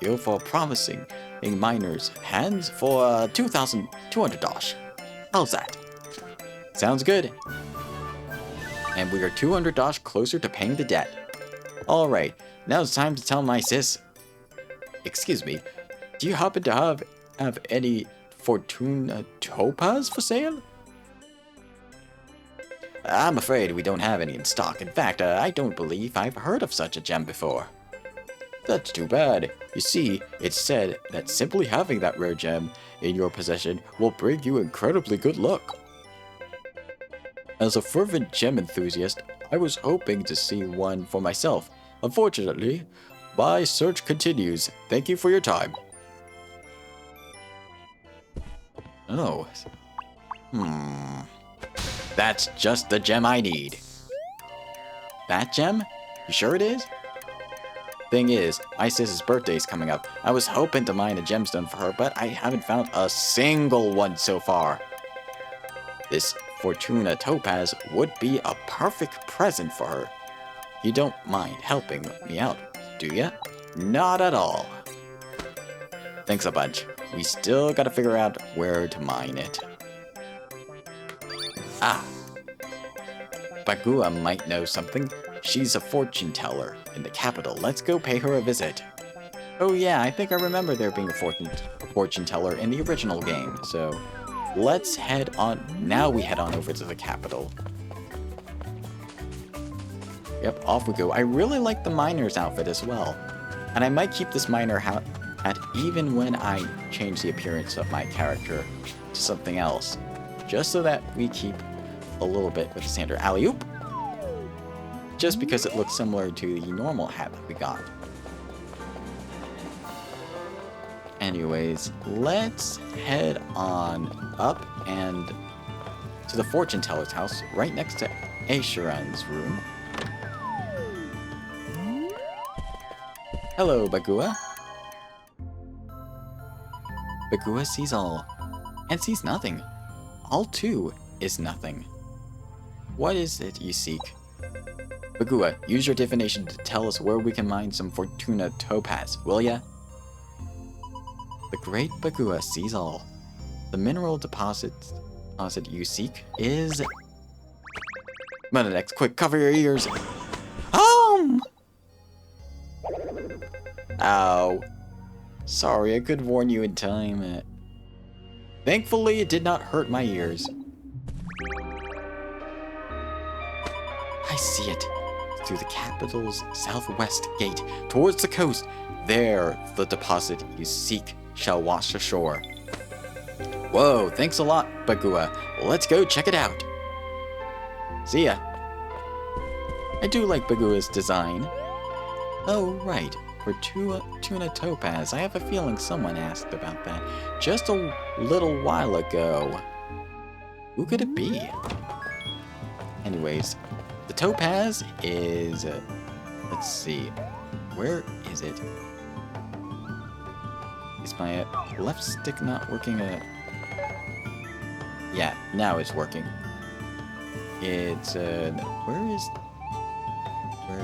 you for promising in miners' hands for $2,200. How's that? Sounds good. And we are $200 closer to paying the debt. Alright, now it's time to tell my sis. Excuse me, do you happen to have any Fortuna Topaz for sale? I'm afraid we don't have any in stock. In fact, I don't believe I've heard of such a gem before. That's too bad. You see, it's said that simply having that rare gem in your possession will bring you incredibly good luck. As a fervent gem enthusiast, I was hoping to see one for myself. Unfortunately, my search continues. Thank you for your time. Oh. That's just the gem I need. That gem? You sure it is? Thing is, my sis's birthday's coming up. I was hoping to mine a gemstone for her, but I haven't found a single one so far. This Fortuna Topaz would be a perfect present for her. You don't mind helping me out, do ya? Not at all. Thanks a bunch. We still gotta figure out where to mine it. Ah. Bagua might know something. She's a fortune teller in the capital. Let's go pay her a visit. Oh yeah, I think I remember there being a fortune teller in the original game. So let's head on. Now we head on over to the capital. Yep, off we go. I really like the miner's outfit as well. And I might keep this miner hat even when I change the appearance of my character to something else. Just so that we keep a little bit with the standard alley-oop. Just because it looks similar to the normal hat that we got. Anyways, let's head on up and to the fortune teller's house right next to Asheron's room. Hello, Bagua. Bagua sees all and sees nothing. All too is nothing. What is it you seek? Bagua, use your divination to tell us where we can mine some Fortuna Topaz, will ya? The great Bagua sees all. The mineral deposit you seek is... Metanex, quick, cover your ears! Ow. Sorry, I could warn you in time. Thankfully, it did not hurt my ears. I see it. Through the capital's southwest gate, towards the coast. There, the deposit you seek shall wash ashore. Whoa, thanks a lot, Bagua. Let's go check it out. See ya. I do like Bagua's design. Oh, right. Fortuna Topaz. I have a feeling someone asked about that just a little while ago. Who could it be? Anyways, the topaz is... let's see. Where is it? Is my left stick not working? Yeah, now it's working. It's... where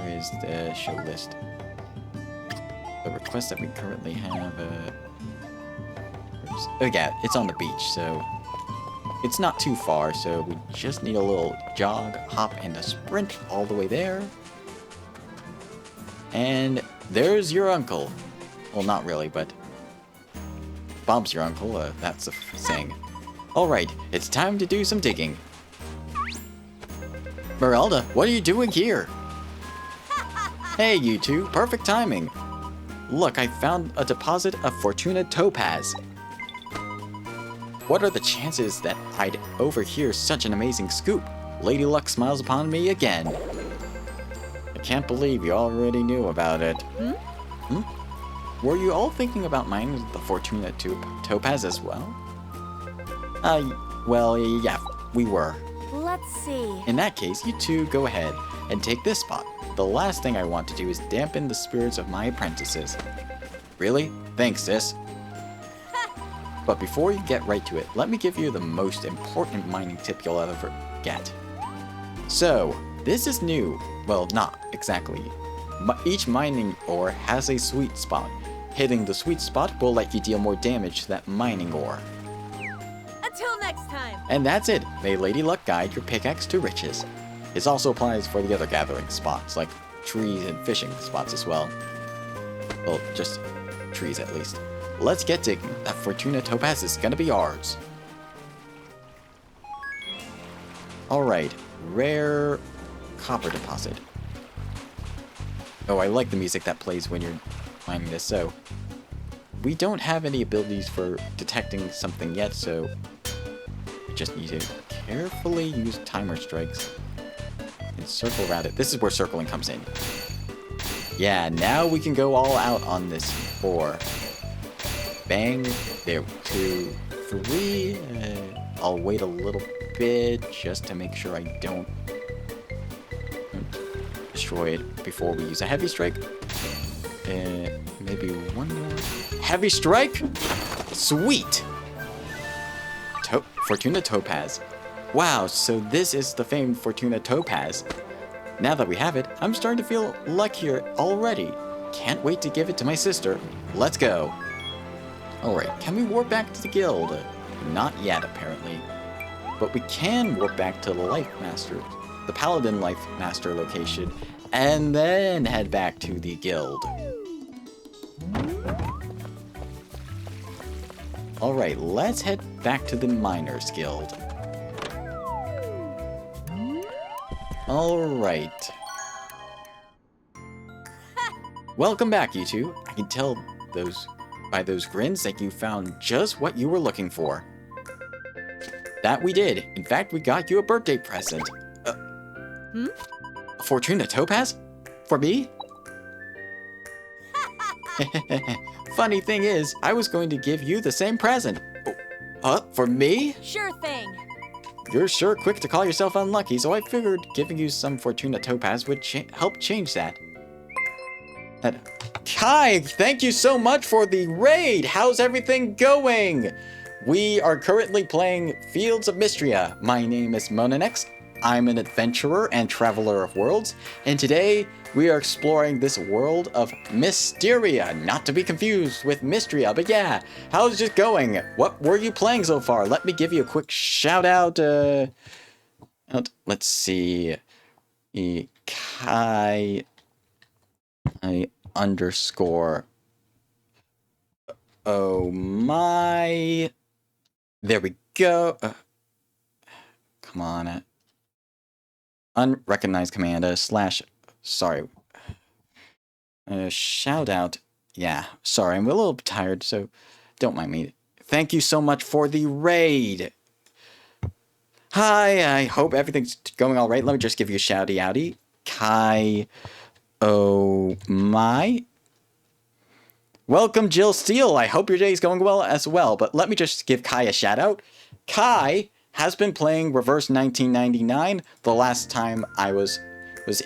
is the show list? The request that we currently have, Oh yeah, it's on the beach, so it's not too far, so we just need a little jog, hop, and a sprint all the way there. And there's your uncle. Well, not really, but Bob's your uncle, that's the saying. Alright, it's time to do some digging. Merelda, what are you doing here? Hey, you two, perfect timing. Look, I found a deposit of Fortuna Topaz. What are the chances that I'd overhear such an amazing scoop? Lady Luck smiles upon me again. I can't believe you already knew about it. Were you all thinking about mining the Fortuna Topaz as well? Well, yeah, we were. Let's see. In that case, you two go ahead and take this spot. The last thing I want to do is dampen the spirits of my apprentices. Really? Thanks, sis. But before you get right to it, let me give you the most important mining tip you'll ever get. So, this is new. Well, not exactly. Each mining ore has a sweet spot. Hitting the sweet spot will let you deal more damage to that mining ore. Until next time. And that's it. May Lady Luck guide your pickaxe to riches. This also applies for the other gathering spots, like trees and fishing spots as well. Well, just trees at least. Let's get digging. That Fortuna Topaz is gonna be ours. Alright, rare copper deposit. Oh, I like the music that plays when you're mining this, so we don't have any abilities for detecting something yet, so we just need to carefully use timer strikes and circle around it. This is where circling comes in. Yeah, now we can go all out on this ore. Bang. There, 2, 3. I'll wait a little bit just to make sure I don't destroy it before we use a heavy strike. Maybe one more. Heavy strike? Sweet! Fortuna Topaz. Wow, so this is the famed Fortuna Topaz. Now that we have it, I'm starting to feel luckier already. Can't wait to give it to my sister. Let's go. Alright, can we warp back to the guild? Not yet, apparently. But we can warp back to the Life Master, the Paladin Life Master location, and then head back to the guild. Alright, let's head back to the Miners Guild. Alright. Welcome back, you two. I can tell by those grins that you found just what you were looking for. That we did. In fact, we got you a birthday present. A Fortuna Topaz? For me? Funny thing is, I was going to give you the same present. For me? Sure thing. You're sure quick to call yourself unlucky, so I figured giving you some Fortuna Topaz would help change that. Kai, thank you so much for the raid! How's everything going? We are currently playing Fields of Mystria. My name is Monanex. I'm an adventurer and traveler of worlds, and today we are exploring this world of Mysteria, not to be confused with Mystria, but yeah, how's it going? What were you playing so far? Let me give you a quick shout out. Let's see. Kai underscore. Oh my. There we go. Come on. Unrecognized command slash. Sorry. Shout out. Yeah, sorry, I'm a little tired, so don't mind me. Thank you so much for the raid. Hi, I hope everything's going all right. Let me just give you a shouty outy. Kai. Oh my. Welcome, Jill Steele. I hope your day is going well as well, but let me just give Kai a shout out. Kai has been playing Reverse 1999. The last time I was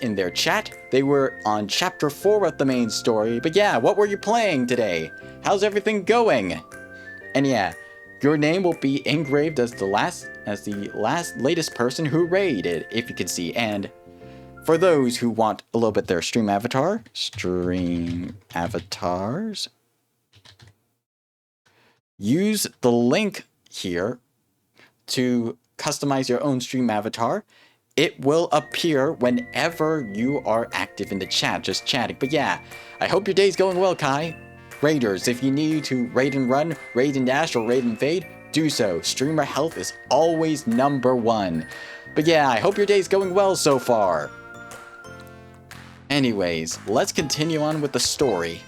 in their chat, they were on chapter 4 of the main story. But yeah, what were you playing today? How's everything going? And yeah, your name will be engraved as the latest person who raided, if you can see. And for those who want a little bit their stream avatars, use the link here to customize your own stream avatar. It will appear whenever you are active in the chat, just chatting. But yeah, I hope your day's going well, Kai. Raiders, if you need to raid and run, raid and dash, or raid and fade, do so. Streamer health is always #1. But yeah, I hope your day's going well so far. Anyways, let's continue on with the story.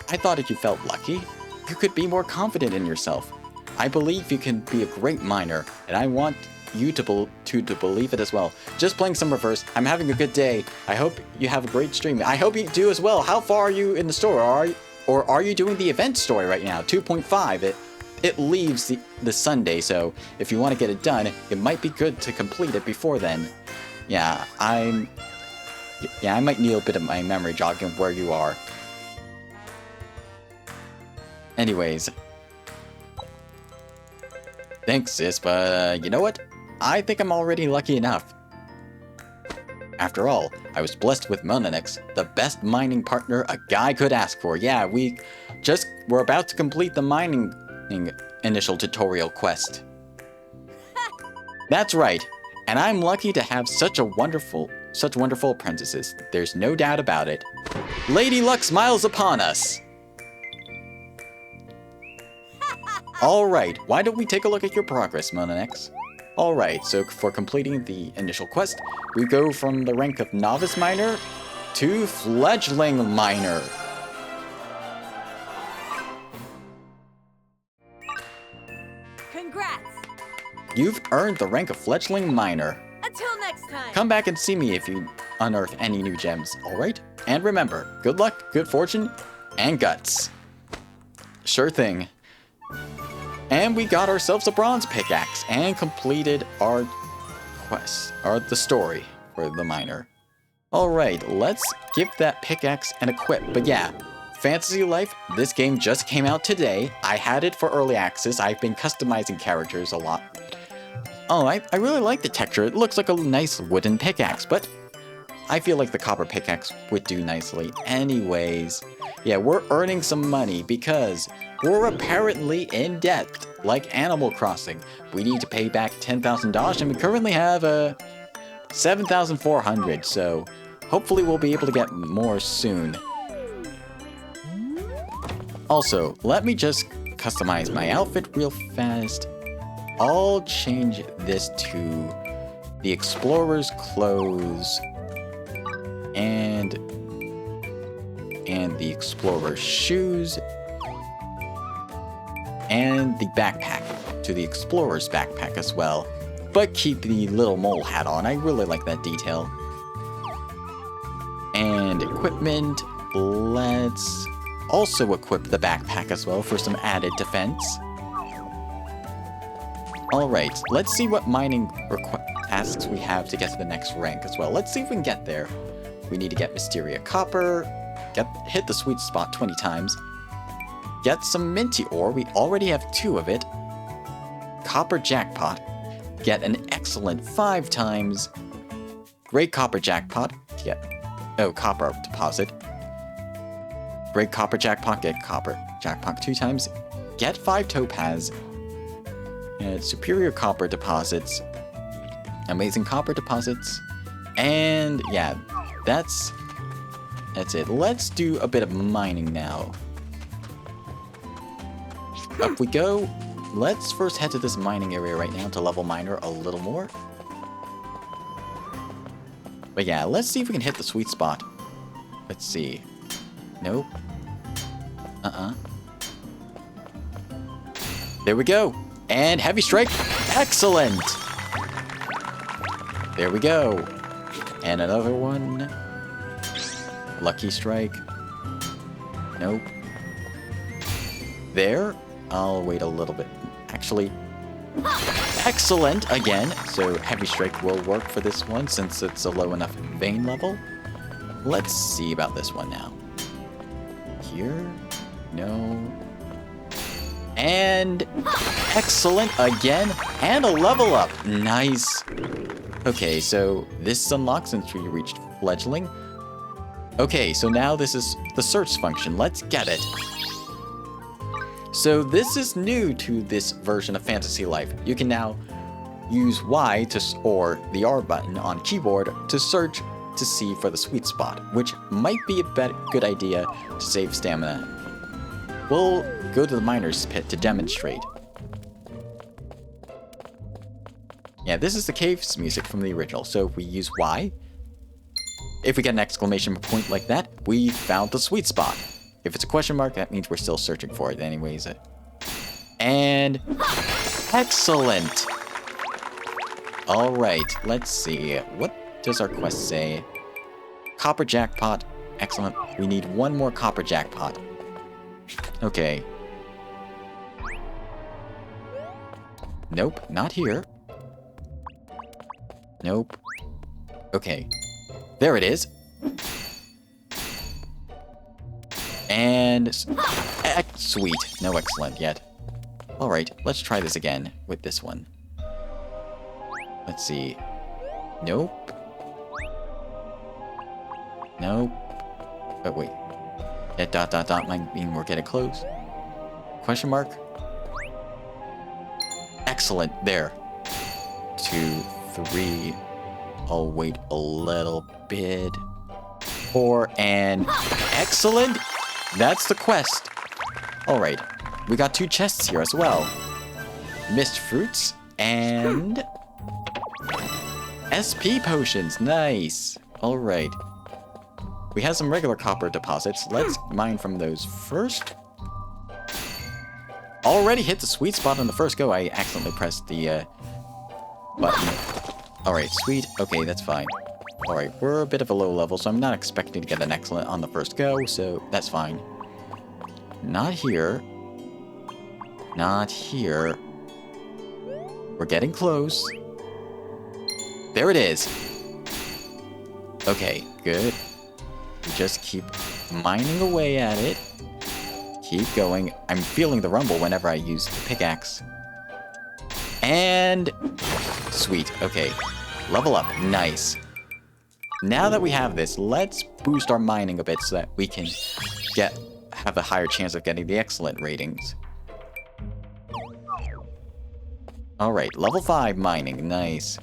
I thought if you felt lucky, you could be more confident in yourself. I believe you can be a great miner, and I want you to believe it as well. Just playing some reverse. I'm having a good day. I hope you have a great stream. I hope you do as well. How far are you in the store? Are you doing the event story right now? 2.5. It leaves the Sunday, so if you want to get it done, it might be good to complete it before then. Yeah, I might need a bit of my memory jogging where you are. Anyways. Thanks, sis, but you know what? I think I'm already lucky enough. After all, I was blessed with Mononix, the best mining partner a guy could ask for. Yeah, we're about to complete the mining initial tutorial quest. That's right, and I'm lucky to have such wonderful apprentices. There's no doubt about it. Lady Luck smiles upon us. Alright, why don't we take a look at your progress, Mononix? Alright, so for completing the initial quest, we go from the rank of Novice Miner to Fledgling Miner. Congrats! You've earned the rank of Fledgling Miner. Until next time! Come back and see me if you unearth any new gems, alright? And remember, good luck, good fortune, and guts. Sure thing. And we got ourselves a bronze pickaxe and completed our quest, or the story for the miner. Alright, let's give that pickaxe an equip. But yeah, Fantasy Life, this game just came out today. I had it for early access. I've been customizing characters a lot. Oh, I really like the texture. It looks like a nice wooden pickaxe, but I feel like the copper pickaxe would do nicely. Anyways, yeah, we're earning some money because we're apparently in debt, like Animal Crossing. We need to pay back $10,000 and we currently have $7,400, so hopefully we'll be able to get more soon. Also, let me just customize my outfit real fast. I'll change this to the Explorer's clothes and the Explorer's shoes and the backpack to the Explorer's backpack as well, but keep the little mole hat on. I really like that detail. And equipment, let's also equip the backpack as well for some added defense. Alright, let's see what mining tasks we have to get to the next rank as well. Let's see if we can get there. We need to get Mysteria Copper, hit the sweet spot 20 times, get some Minty Ore, we already have 2 of it, Copper Jackpot, get an excellent 5 times, Great Copper Jackpot, Copper Deposit, Great Copper Jackpot, get Copper Jackpot 2 times, get 5 Topaz, and Superior Copper Deposits, Amazing Copper Deposits, and yeah, that's it. Let's do a bit of mining now. Up we go. Let's first head to this mining area right now to level miner a little more. But yeah, let's see if we can hit the sweet spot. Let's see. Nope. There we go. And Heavy Strike. Excellent. There we go. And another one. Lucky Strike. Nope. There. I'll wait a little bit. Actually. Excellent again. So Heavy Strike will work for this one since it's a low enough vein level. Let's see about this one now. Here. No. And excellent again. And a level up. Nice. Okay, so this is unlocked since we reached Fledgling. Okay, so now this is the search function. Let's get it. So this is new to this version of Fantasy Life. You can now use Y or the R button on keyboard to search to see for the sweet spot, which might be a good idea to save stamina. We'll go to the miner's pit to demonstrate. Yeah, this is the cave's music from the original, so if we use Y, if we get an exclamation point like that, we found the sweet spot. If it's a question mark, that means we're still searching for it anyways. And excellent! Alright, let's see. What does our quest say? Copper jackpot. Excellent. We need one more copper jackpot. Okay. Nope, not here. Nope. Okay. There it is. And sweet. No excellent yet. Alright, let's try this again with this one. Let's see. Nope. Nope. Oh, wait. That dot dot dot might mean we're getting close. Question mark? Excellent. There. 2, 3. I'll wait a little bit. 4 and excellent. That's the quest. Alright. We got 2 chests here as well. Mist fruits and SP potions. Nice. Alright. We have some regular copper deposits. Let's mine from those first. Already hit the sweet spot on the first go. I accidentally pressed the button. Alright, sweet. Okay, that's fine. Alright, we're a bit of a low level, so I'm not expecting to get an excellent on the first go, so that's fine. Not here. Not here. We're getting close. There it is. Okay, good. We just keep mining away at it. Keep going. I'm feeling the rumble whenever I use the pickaxe. And sweet. Okay. Level up. Nice. Now that we have this, let's boost our mining a bit so that we can have a higher chance of getting the excellent ratings. Alright, level 5 mining. Nice.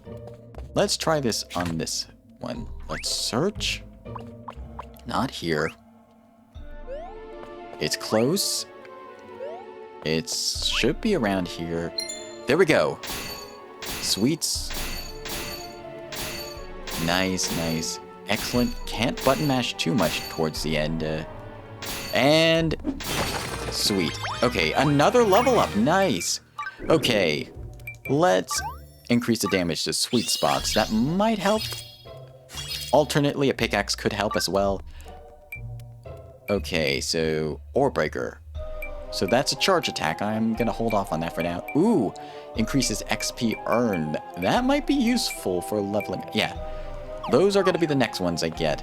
Let's try this on this one. Let's search. Not here. It's close. It should be around here. There we go. Sweets. Nice, nice. Excellent. Can't button mash too much towards the end. And sweet. Okay, another level up. Nice. Okay. Let's increase the damage to sweet spots. That might help. Alternately, a pickaxe could help as well. Okay, so ore breaker. So that's a charge attack. I'm gonna hold off on that for now. Ooh, increases XP earned. That might be useful for leveling. Yeah, those are gonna be the next ones I get.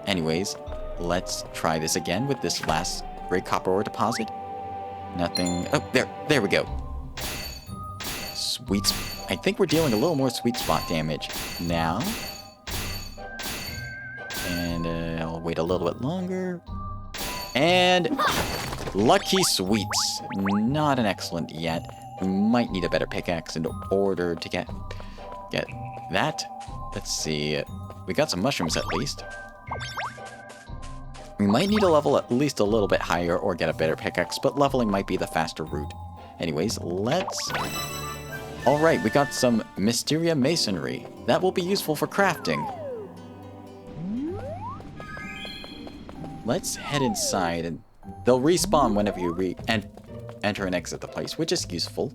Anyways, let's try this again with this last great copper ore deposit. Nothing. Oh, there we go. Sweet. I think we're dealing a little more sweet spot damage now. And I'll wait a little bit longer. And lucky sweets. Not an excellent yet. We might need a better pickaxe in order to get that. Let's see. We got some mushrooms at least. We might need a level at least a little bit higher or get a better pickaxe, but leveling might be the faster route. Anyways, let's... Alright, we got some Mysteria Masonry. That will be useful for crafting. Let's head inside, and they'll respawn whenever you enter and exit the place, which is useful.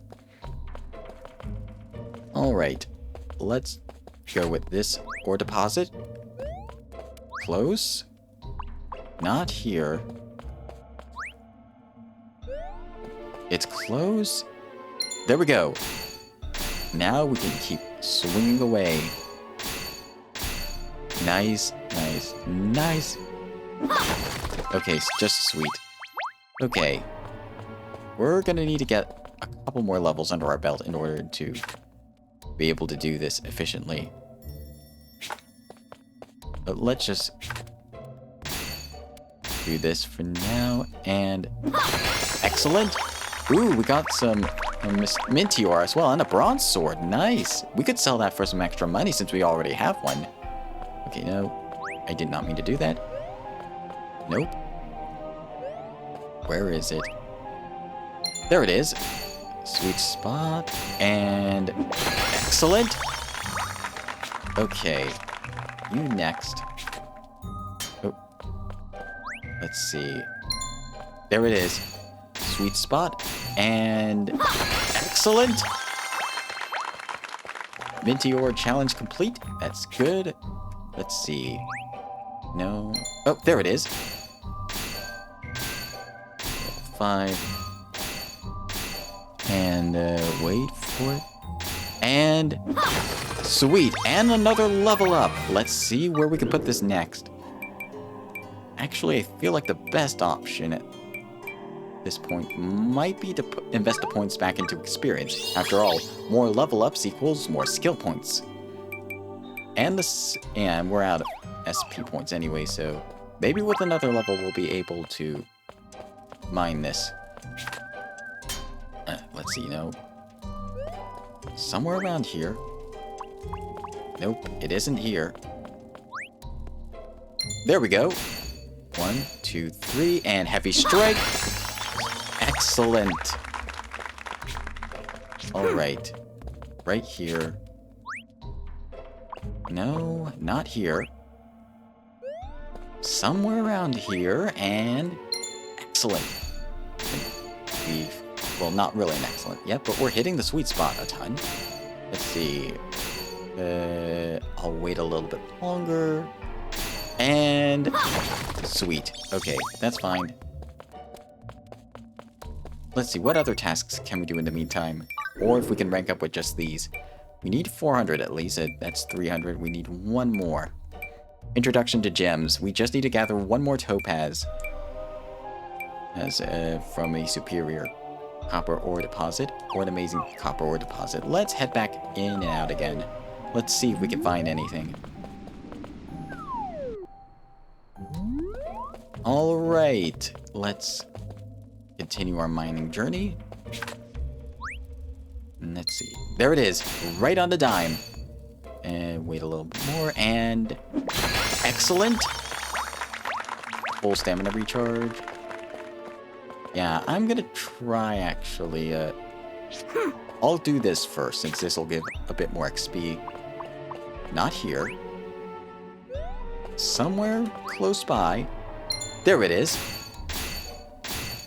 Alright, let's go with this ore deposit. Close. Not here. It's close. There we go. Now we can keep swinging away. Nice, nice, nice. Okay, just sweet. Okay. We're gonna need to get a couple more levels under our belt in order to be able to do this efficiently. But let's just... do this for now, and excellent. Ooh, we got some minty ore as well, and a bronze sword. Nice. We could sell that for some extra money since we already have one. Okay, no, I did not mean to do that. Nope. Where is it? There it is. Sweet spot, and excellent. Okay, you next. Oh, let's see. There it is. Sweet spot, and excellent. Minty ore challenge complete. That's good. Let's see. No. Oh, there it is. 5. And wait for it. And sweet. And another level up. Let's see where we can put this next. Actually, I feel like the best option at this point might be to invest the points back into experience. After all, more level ups equals more skill points. And we're out of SP points anyway, so maybe with another level we'll be able to mine this. Let's see, no. Somewhere around here. Nope, it isn't here. There we go. 1, 2, 3, and heavy strike. Excellent. Alright. Right here. No, not here. Somewhere around here, and excellent. Well, not really an excellent yet, but we're hitting the sweet spot a ton. Let's see. I'll wait a little bit longer. And sweet. Okay, that's fine. Let's see, what other tasks can we do in the meantime? Or if we can rank up with just these. We need 400 at least. That's 300. We need one more. Introduction to gems. We just need to gather one more topaz. As from a superior copper ore deposit, or an amazing copper ore deposit. Let's head back in and out again. Let's see if we can find anything. Alright, let's continue our mining journey. And let's see. There it is, right on the dime. And wait a little bit more, and excellent. Full stamina recharge. Yeah, I'm gonna try actually, I'll do this first since this will give a bit more XP. Not here. Somewhere close by. There it is.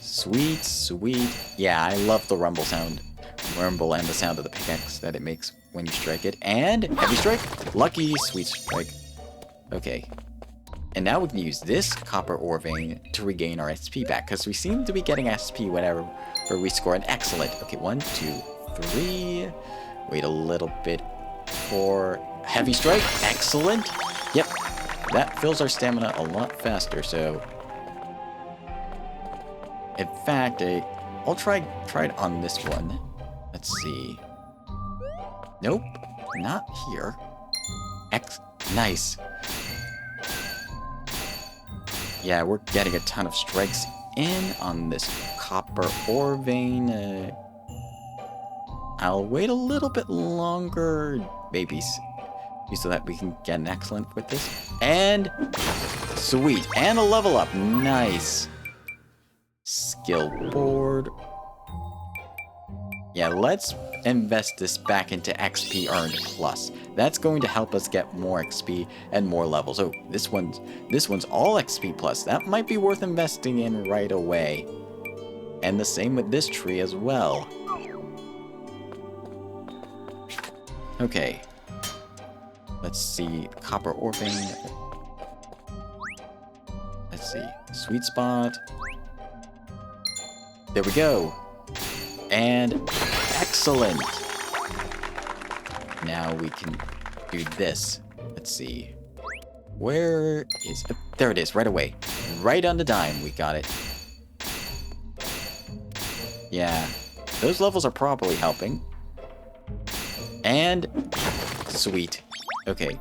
Sweet, sweet. Yeah, I love the rumble sound. Rumble and the sound of the pickaxe that it makes when you strike it. And heavy strike. Lucky, sweet strike. Okay. And now we can use this copper ore vein to regain our SP back, because we seem to be getting SP whenever we score an excellent. Okay, 1, 2, 3. Wait a little bit for heavy strike. Excellent. Yep, that fills our stamina a lot faster, so... In fact, I'll try it on this one. Let's see. Nope, not here. Nice. Yeah, we're getting a ton of strikes in on this copper ore vein. I'll wait a little bit longer, maybe, so that we can get an excellent with this. And sweet, and a level up. Nice. Skill board. Yeah, let's invest this back into XP earned plus. That's going to help us get more XP and more levels. Oh, this one's all XP plus. That might be worth investing in right away. And the same with this tree as well. Okay. Let's see. Copper ore vein. Let's see. Sweet spot. There we go. And excellent. Now we can do this. Let's see. Where is it? There it is, right away. Right on the dime, we got it. Yeah, those levels are probably helping. And sweet. Okay.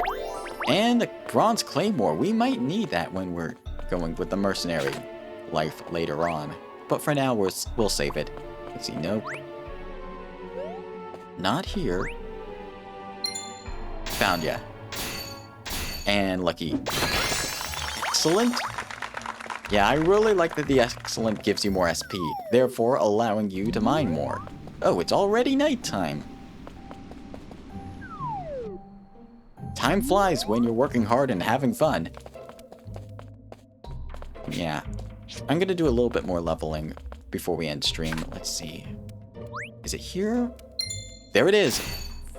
And the bronze claymore. We might need that when we're going with the mercenary life later on. But for now, we'll save it. Let's see, nope. Not here. Found ya. And lucky. Excellent. Yeah, I really like that the excellent gives you more SP, therefore allowing you to mine more. Oh, it's already nighttime. Time flies when you're working hard and having fun. Yeah. I'm gonna do a little bit more leveling before we end stream. Let's see. Is it here? There it is.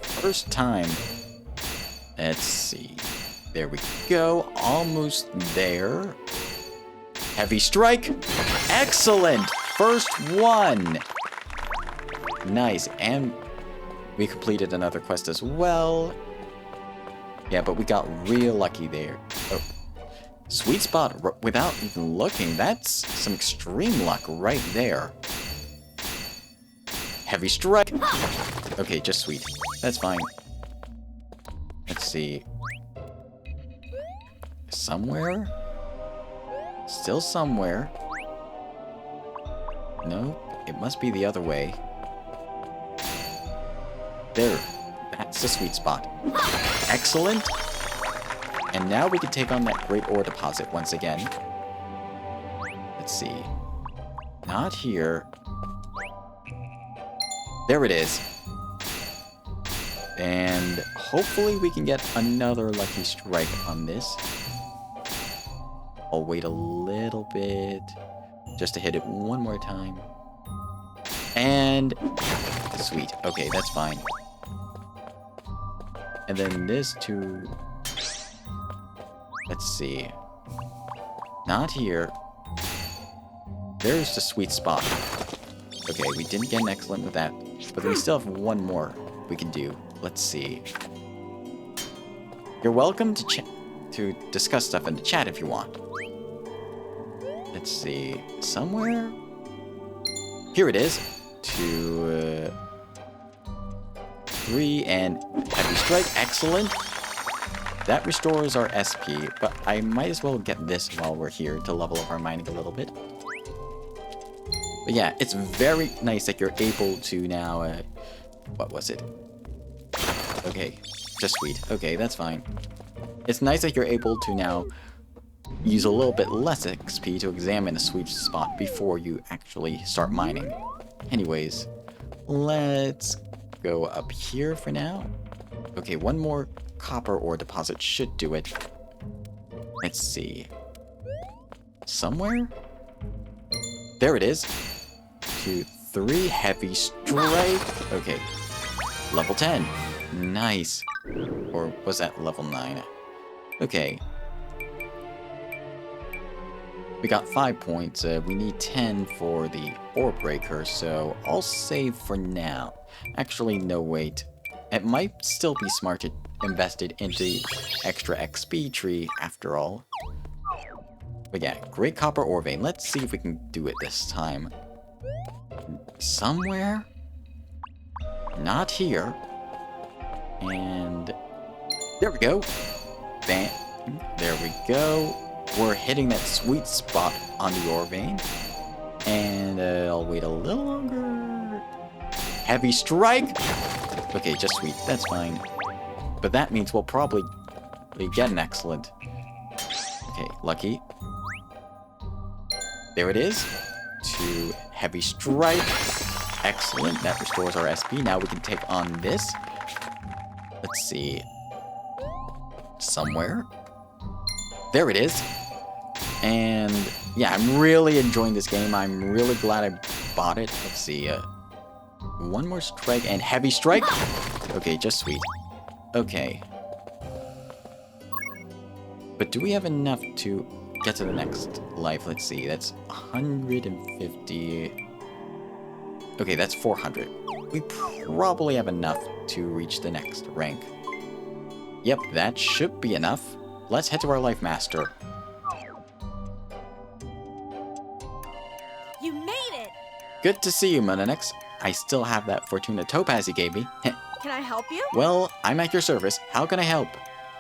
First time. Let's see. There we go. Almost there. Heavy strike. Excellent. First one. Nice. And we completed another quest as well. Yeah, but we got real lucky there. Oh. Sweet spot without even looking. That's some extreme luck right there. Heavy strike. Okay, just sweet. That's fine. Let's see. Somewhere? Still somewhere. Nope. It must be the other way. There. That's the sweet spot. Excellent. And now we can take on that great ore deposit once again. Let's see. Not here. There it is. And hopefully we can get another lucky strike on this. I'll wait a little bit just to hit it one more time. And sweet. Okay, that's fine. And then this too. Let's see. Not here. There's the sweet spot. Okay, we didn't get an excellent with that, but we still have one more we can do. Let's see. You're welcome to discuss stuff in the chat if you want. Let's see. Somewhere? Here it is. 2, 3, and heavy strike. Excellent. That restores our SP, but I might as well get this while we're here to level up our mining a little bit. But yeah, it's very nice that you're able to now, what was it? Okay, just sweet. Okay, that's fine. It's nice that you're able to now use a little bit less XP to examine a sweet spot before you actually start mining. Anyways, let's go up here for now. Okay, one more copper ore deposit should do it. Let's see. Somewhere? There it is. 2, 3, heavy strike. Okay. Level 10. Nice. Or was that level 9? Okay. We got 5 points. We need 10 for the ore breaker, so I'll save for now. Actually, no, wait. It might still be smart to invest it into the extra XP tree after all. But yeah, great copper ore vein. Let's see if we can do it this time. Somewhere? Not here. And there we go. Bam. There we go. We're hitting that sweet spot on the ore vein. And I'll wait a little longer. Heavy strike. Okay, just sweet. That's fine. But that means we'll probably get an excellent. Okay, lucky. There it is. 2, heavy strike. Excellent. That restores our SP. Now we can take on this. Let's see. Somewhere. There it is. And yeah, I'm really enjoying this game. I'm really glad I bought it. Let's see. One more strike and heavy strike. Okay, just sweet. Okay. But do we have enough to get to the next life? Let's see. That's 150. Okay, that's 400. We probably have enough to reach the next rank. Yep, that should be enough. Let's head to our Life Master. You made it! Good to see you, Mononix. I still have that Fortuna Topaz you gave me. Can I help you? Well, I'm at your service. How can I help?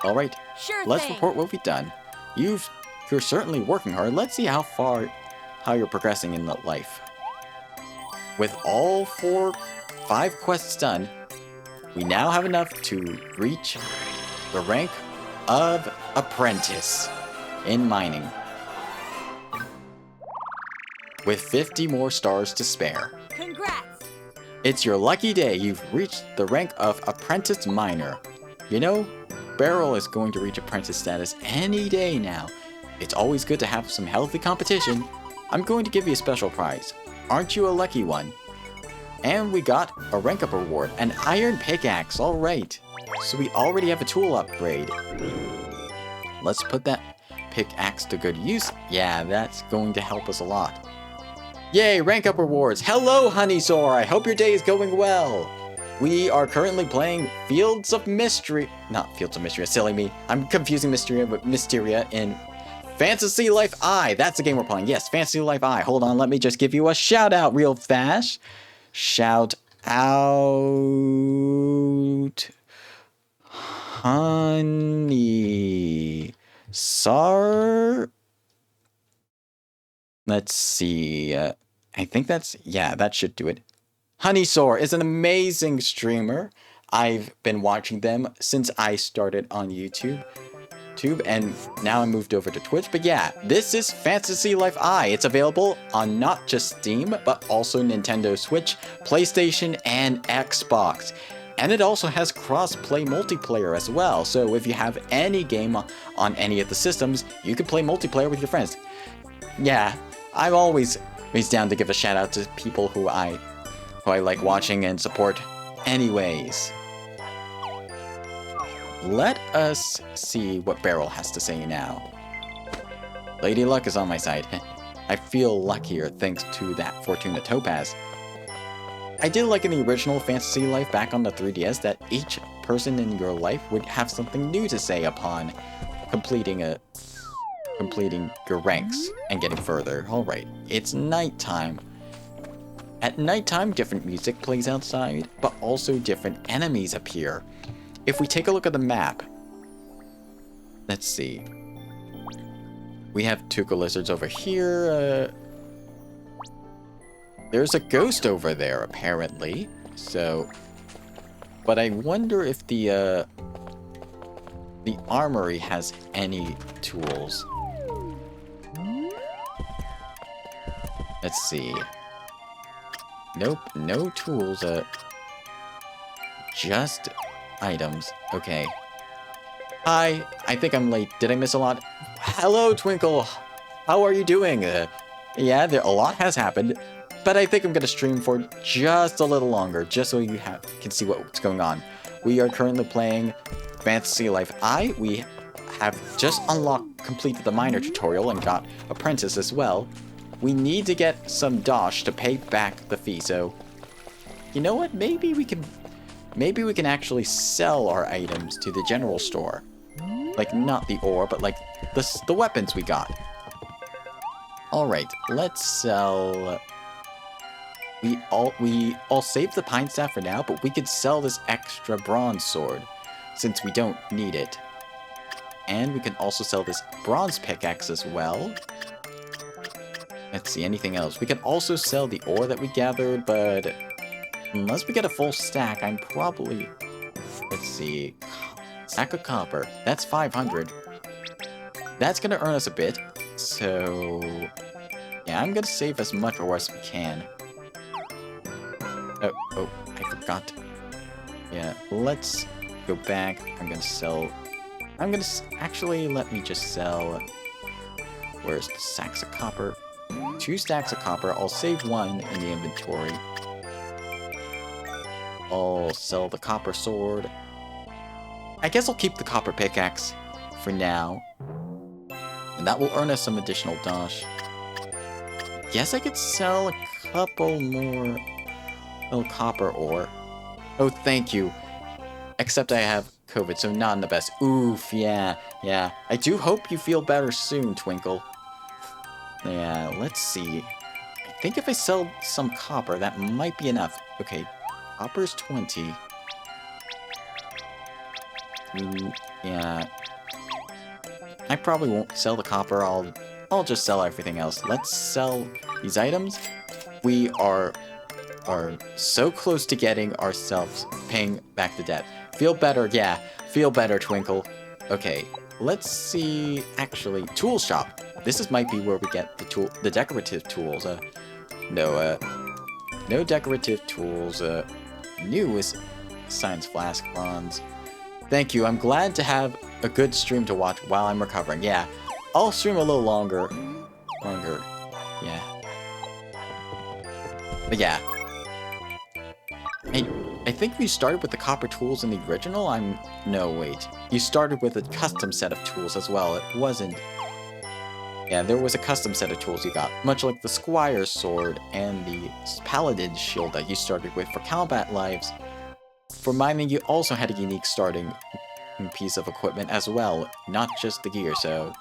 Alright, Sure let's thing. report what we've done. You've You're certainly working hard. Let's see how you're progressing in life. With all 5 quests done, we now have enough to reach the rank of apprentice in mining. With 50 more stars to spare. Congrats! It's your lucky day. You've reached the rank of apprentice miner. You know, Beryl is going to reach apprentice status any day now. It's always good to have some healthy competition. I'm going to give you a special prize. Aren't you a lucky one? And we got a rank up reward, an iron pickaxe. All right. So we already have a tool upgrade. Let's put that pickaxe to good use. Yeah, that's going to help us a lot. Yay, rank up rewards. Hello, Honeysaur. I hope your day is going well. We are currently playing Fields of Mystery. Not Fields of Mystery, silly me. I'm confusing Mysteria with Mysteria in Fantasy Life I. That's the game we're playing. Yes, Fantasy Life I. Hold on, let me just give you a shout out real fast. Shout out Honey Sar. Let's see. I think that should do it. Honeysaur is an amazing streamer. I've been watching them since I started on YouTube, and now I moved over to Twitch. But yeah, this is Fantasy Life I. It's available on not just Steam, but also Nintendo Switch, PlayStation, and Xbox. And it also has cross-play multiplayer as well. So if you have any game on any of the systems, you can play multiplayer with your friends. Yeah, I'm always down to give a shout out to people who I like watching and support. Anyways, let us see what Beryl has to say now. Lady Luck is on my side. I feel luckier thanks to that Fortuna Topaz. I did like in the original Fantasy Life back on the 3DS that each person in your life would have something new to say upon completing your ranks and getting further. Alright, it's nighttime. At nighttime, different music plays outside, but also different enemies appear. If we take a look at the map, let's see. We have Tuca lizards over here. There's a ghost over there, apparently. So, but I wonder if the armory has any tools. Let's see. Nope, no tools, just items. Okay. Hi, I think I'm late. Did I miss a lot? Hello, Twinkle. How are you doing? Yeah, a lot has happened, but I think I'm gonna stream for just a little longer, just so you can see what's going on. We are currently playing Fantasy Life I. We have just completed the miner tutorial and got Apprentice as well. We need to get some dosh to pay back the fee, so you know what? Maybe we can actually sell our items to the general store. Like, not the ore, but like the weapons we got. Alright, let's sell. I'll save the pine staff for now, but we could sell this extra bronze sword since we don't need it. And we can also sell this bronze pickaxe as well. Let's see, anything else? We can also sell the ore that we gathered, but unless we get a full stack, I'm probably... Let's see... Sack of copper. That's 500. That's gonna earn us a bit, so... Yeah, I'm gonna save as much ore as we can. Oh, I forgot. Yeah, let's go back. Actually, let me just sell... Where's the sacks of copper? 2 stacks of copper. I'll save 1 in the inventory. I'll sell the copper sword. I guess I'll keep the copper pickaxe for now. And that will earn us some additional dosh. Guess I could sell a couple more little copper ore. Oh, thank you. Except I have COVID, so not in the best. Oof, yeah. I do hope you feel better soon, Twinkle. Yeah, let's see. I think if I sell some copper, that might be enough. Okay, copper's 20. Yeah. I probably won't sell the copper. I'll just sell everything else. Let's sell these items. We are so close to getting ourselves paying back the debt. Feel better, yeah. Feel better, Twinkle. Okay, let's see. Actually, tool shop. Might be where we get the decorative tools. No decorative tools. New is science flask bronze. Thank you. I'm glad to have a good stream to watch while I'm recovering. Yeah, I'll stream a little longer. Yeah. But yeah. I think we started with the copper tools in the original. No, wait. You started with a custom set of tools as well. It wasn't. Yeah, there was a custom set of tools you got, much like the Squire's sword and the Paladin's shield that you started with for combat lives. For mining, you also had a unique starting piece of equipment as well, not just the gear, so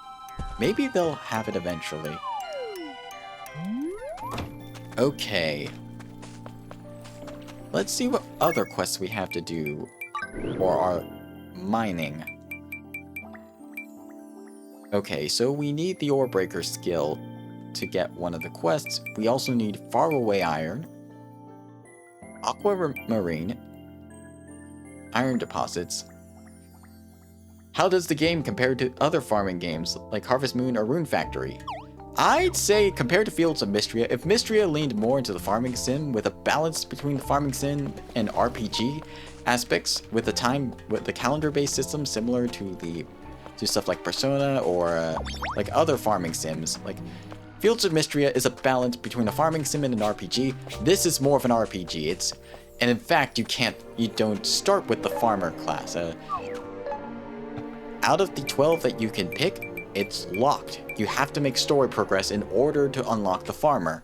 maybe they'll have it eventually. Okay. Let's see what other quests we have to do for our mining. Okay, so we need the ore breaker skill to get one of the quests. We also need faraway iron, aquamarine, iron deposits. How does the game compare to other farming games like Harvest Moon or Rune Factory? I'd say compared to Fields of Mystria, if Mystria leaned more into the farming sim with a balance between the farming sim and RPG aspects with the calendar-based system similar to stuff like Persona or like other farming sims. Like Fields of Mystria is a balance between a farming sim and an RPG. This is more of an RPG. And in fact, you don't start with the farmer class. Out of the 12 that you can pick, it's locked. You have to make story progress in order to unlock the farmer.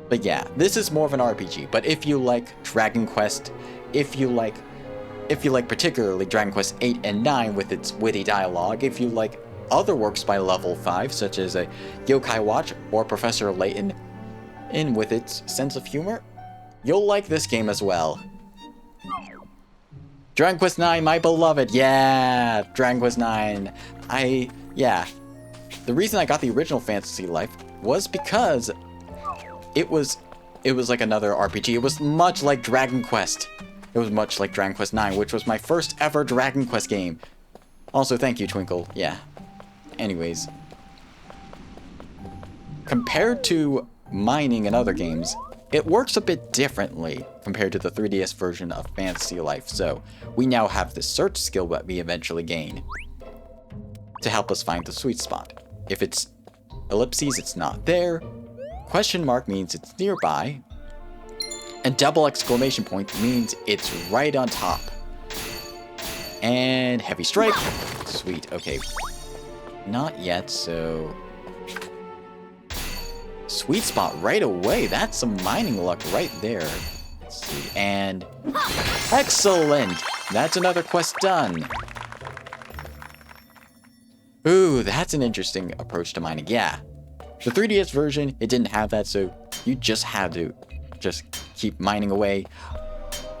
But yeah, this is more of an RPG. But if you like Dragon Quest, if you like particularly Dragon Quest 8 and 9 with its witty dialogue, if you like other works by Level 5, such as a Yokai Watch or Professor Layton, and with its sense of humor, you'll like this game as well. Dragon Quest 9, my beloved, yeah! Dragon Quest 9, yeah. The reason I got the original Fantasy Life was because it was like another RPG. It was much like Dragon Quest. It was much like Dragon Quest 9, which was my first ever Dragon Quest game. Also, thank you, Twinkle. Yeah. Anyways. Compared to mining in other games, it works a bit differently compared to the 3DS version of Fantasy Life. So, we now have the search skill that we eventually gain to help us find the sweet spot. If it's ellipses, it's not there. Question mark means it's nearby. And double exclamation point means it's right on top. And heavy strike. Sweet, okay. Not yet, so... Sweet spot right away. That's some mining luck right there. Let's see, and... Excellent! That's another quest done. Ooh, that's an interesting approach to mining. Yeah. The 3DS version, it didn't have that, so you just had to just keep mining away.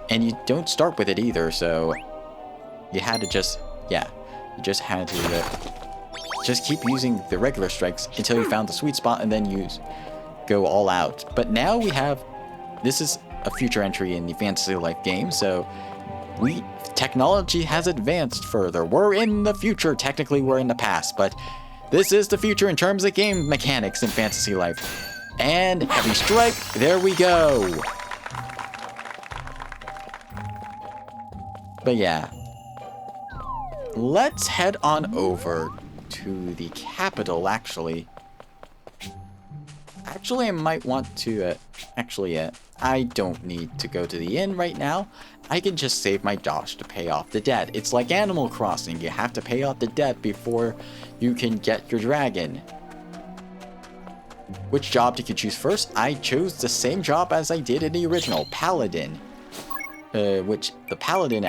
And you don't start with it either, so you had to just, yeah, you just had to just keep using the regular strikes until you found the sweet spot and then go all out. But now we have, this is a future entry in the Fantasy Life game, so technology has advanced further. We're in the future. Technically, we're in the past, but this is the future in terms of game mechanics in Fantasy Life. And heavy strike, there we go. But yeah, let's head on over to the capital, actually. I might want to, I don't need to go to the inn right now. I can just save my dosh to pay off the debt. It's like Animal Crossing. You have to pay off the debt before you can get your dragon. Which job did you choose first? I chose the same job as I did in the original, Paladin. Which, the Paladin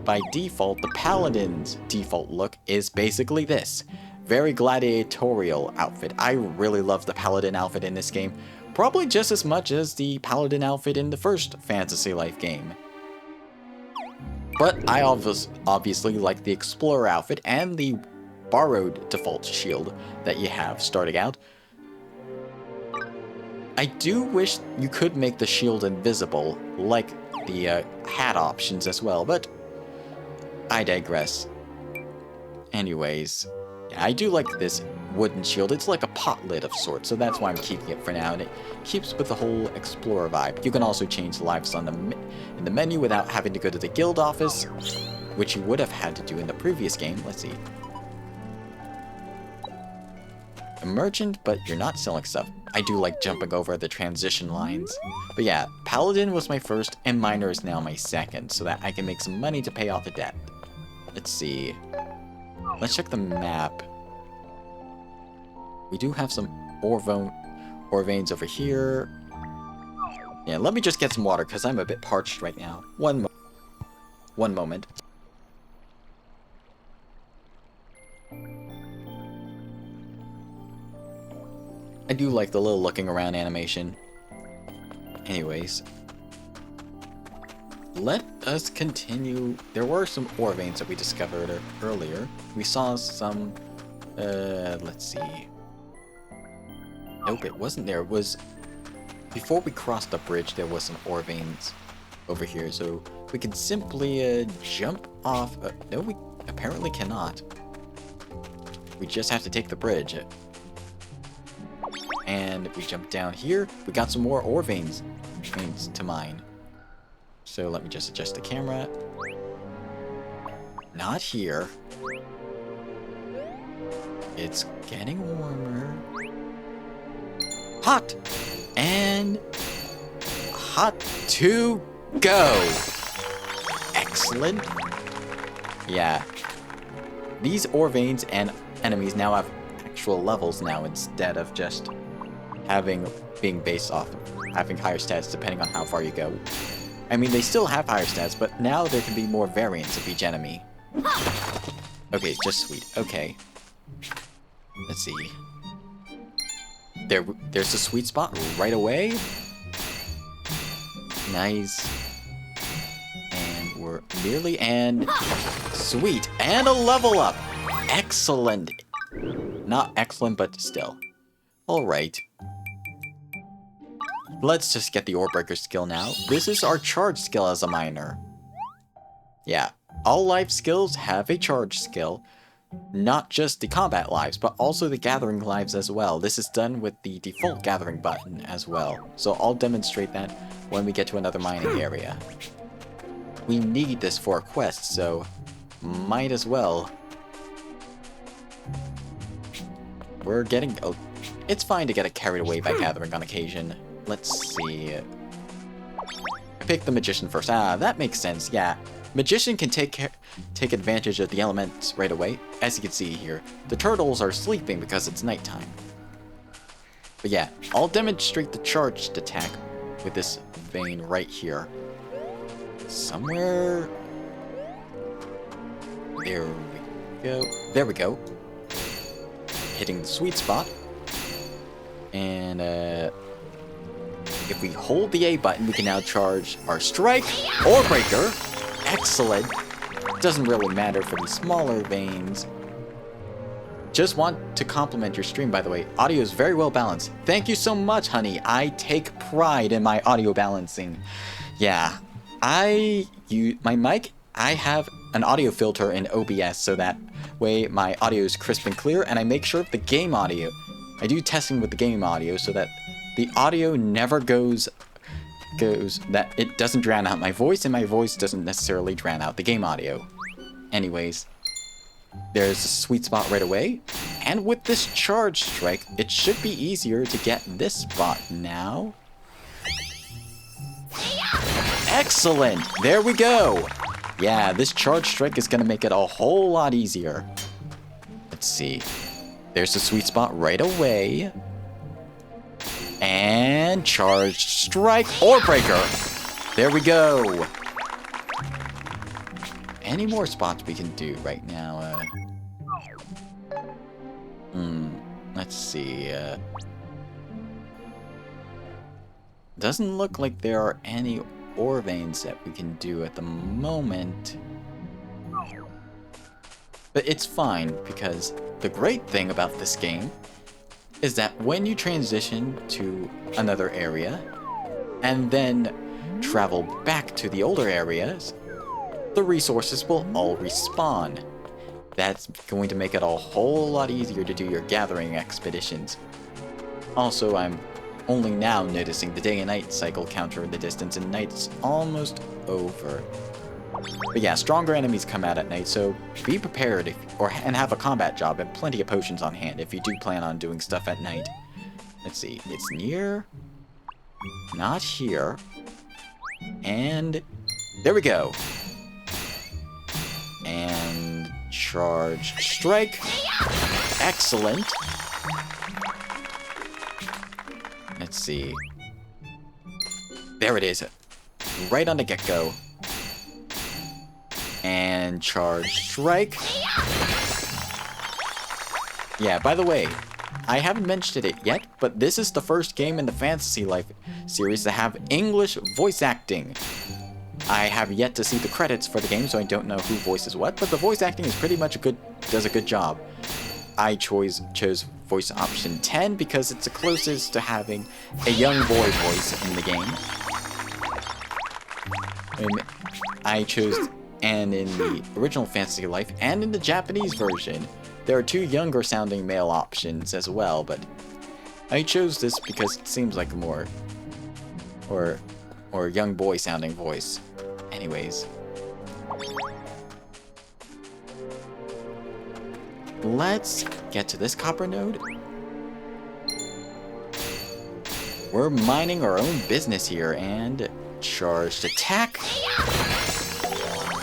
by default, the Paladin's default look is basically this. Very gladiatorial outfit. I really love the Paladin outfit in this game. Probably just as much as the Paladin outfit in the first Fantasy Life game. But I obviously like the Explorer outfit and the borrowed default shield that you have starting out. I do wish you could make the shield invisible, like the hat options as well, but I digress. Anyways, yeah, I do like this wooden shield. It's like a pot lid of sorts, so that's why I'm keeping it for now, and it keeps with the whole explorer vibe. You can also change the lives on in the menu without having to go to the guild office, which you would have had to do in the previous game. Let's see. A merchant, but you're not selling stuff. I do like jumping over the transition lines. But yeah, Paladin was my first, and Miner is now my second, so that I can make some money to pay off the debt. Let's see. Let's check the map. We do have some ore veins over here. Yeah, let me just get some water, because I'm a bit parched right now. One moment. I do like the little looking around animation. Anyways. Let us continue. There were some ore veins that we discovered earlier. We saw some... let's see. Nope, it wasn't there. It was... Before we crossed the bridge, there was some ore veins over here. So we can simply jump off... no, we apparently cannot. We just have to take the bridge. And we jump down here. We got some more ore veins to mine. So let me just adjust the camera. Not here. It's getting warmer. Hot! And hot to go! Excellent. Yeah. These ore veins and enemies now have actual levels now instead of just being based off of having higher stats depending on how far you go. I mean, they still have higher stats, but now there can be more variants of each enemy. Okay, just sweet. Okay. Let's see. There's a sweet spot right away. Nice. And we're nearly sweet. And a level up. Excellent. Not excellent, but still. Alright. Let's just get the ore breaker skill now. This is our charge skill as a miner. Yeah, all life skills have a charge skill. Not just the combat lives, but also the gathering lives as well. This is done with the default gathering button as well. So I'll demonstrate that when we get to another mining area. We need this for a quest, so might as well. We're getting... Oh, it's fine to get carried away by gathering on occasion. Let's see. Pick the magician first. Ah, that makes sense. Yeah. Magician can take advantage of the elements right away. As you can see here, the turtles are sleeping because it's nighttime. But yeah, I'll demonstrate the charged attack with this vein right here. Somewhere... There we go. There we go. Hitting the sweet spot. And, if we hold the A button, we can now charge our strike or breaker. Excellent. Doesn't really matter for the smaller veins. Just want to compliment your stream, by the way. Audio is very well balanced. Thank you so much, honey. I take pride in my audio balancing. Yeah, my mic, I have an audio filter in OBS, so that way my audio is crisp and clear, and I make sure the game audio, I do testing with the game audio so that the audio never goes that it doesn't drown out my voice, and my voice doesn't necessarily drown out the game audio. Anyways, there's a sweet spot right away, and with this charge strike, it should be easier to get this spot now. Excellent! There we go! Yeah, this charge strike is gonna make it a whole lot easier. Let's see. There's a sweet spot right away. And charged strike or breaker. There we go. Any more spots we can do right now? Let's see. Doesn't look like there are any ore veins that we can do at the moment. But it's fine, because the great thing about this game is that when you transition to another area, and then travel back to the older areas, the resources will all respawn. That's going to make it a whole lot easier to do your gathering expeditions. Also, I'm only now noticing the day and night cycle counter in the distance, and night's almost over. But yeah, stronger enemies come out at night, so be prepared and have a combat job and plenty of potions on hand if you do plan on doing stuff at night. Let's see, it's near, not here, and there we go. And charge strike. Excellent. Let's see. There it is. Right on the get-go. And charge strike. Yeah, by the way, I haven't mentioned it yet, but this is the first game in the Fantasy Life series to have English voice acting. I have yet to see the credits for the game, so I don't know who voices what, but the voice acting is pretty much does a good job. I chose voice option 10 because it's the closest to having a young boy voice in the game. I chose, and in the original Fantasy Life and in the Japanese version, there are 2 younger sounding male options as well, but I chose this because it seems like a more or young boy sounding voice. Anyways, let's get to this copper node. We're minding our own business here, and charged attack.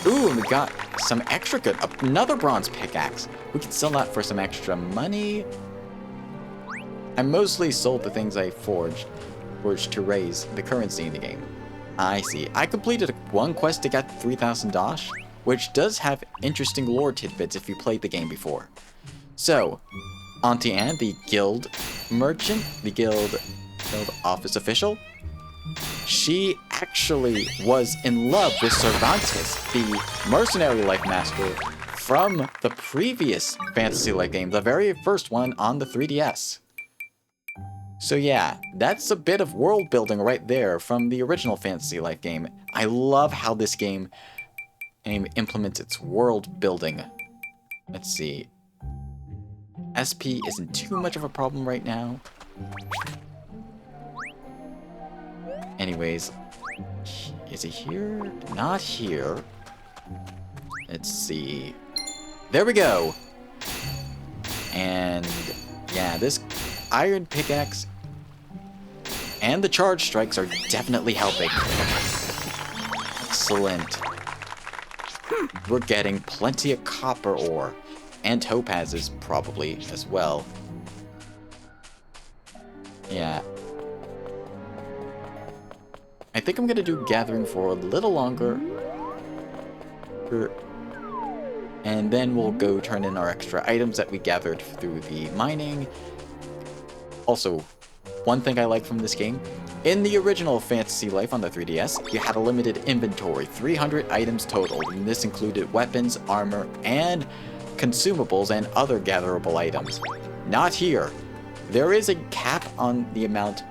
Ooh, we got some extra good, another bronze pickaxe. We can sell that for some extra money. I mostly sold the things I forged to raise the currency in the game. I see. I completed one quest to get 3,000 Dosh, which does have interesting lore tidbits if you played the game before. So, Auntie Anne, the guild merchant, the guild office official, she actually was in love with Cervantes, the mercenary life master from the previous Fantasy Life game, the very first one on the 3DS. So yeah, that's a bit of world building right there from the original Fantasy Life game. I love how this game implements its world building. Let's see. SP isn't too much of a problem right now. Anyways, is it here? Not here. Let's see. There we go. And yeah, this iron pickaxe and the charge strikes are definitely helping. Excellent. We're getting plenty of copper ore and topazes probably as well. Yeah. I think I'm gonna do gathering for a little longer. And then we'll go turn in our extra items that we gathered through the mining. Also, one thing I like from this game, in the original Fantasy Life on the 3DS, you had a limited inventory, 300 items total, and this included weapons, armor, and consumables and other gatherable items. Not here. There is a cap on the amount.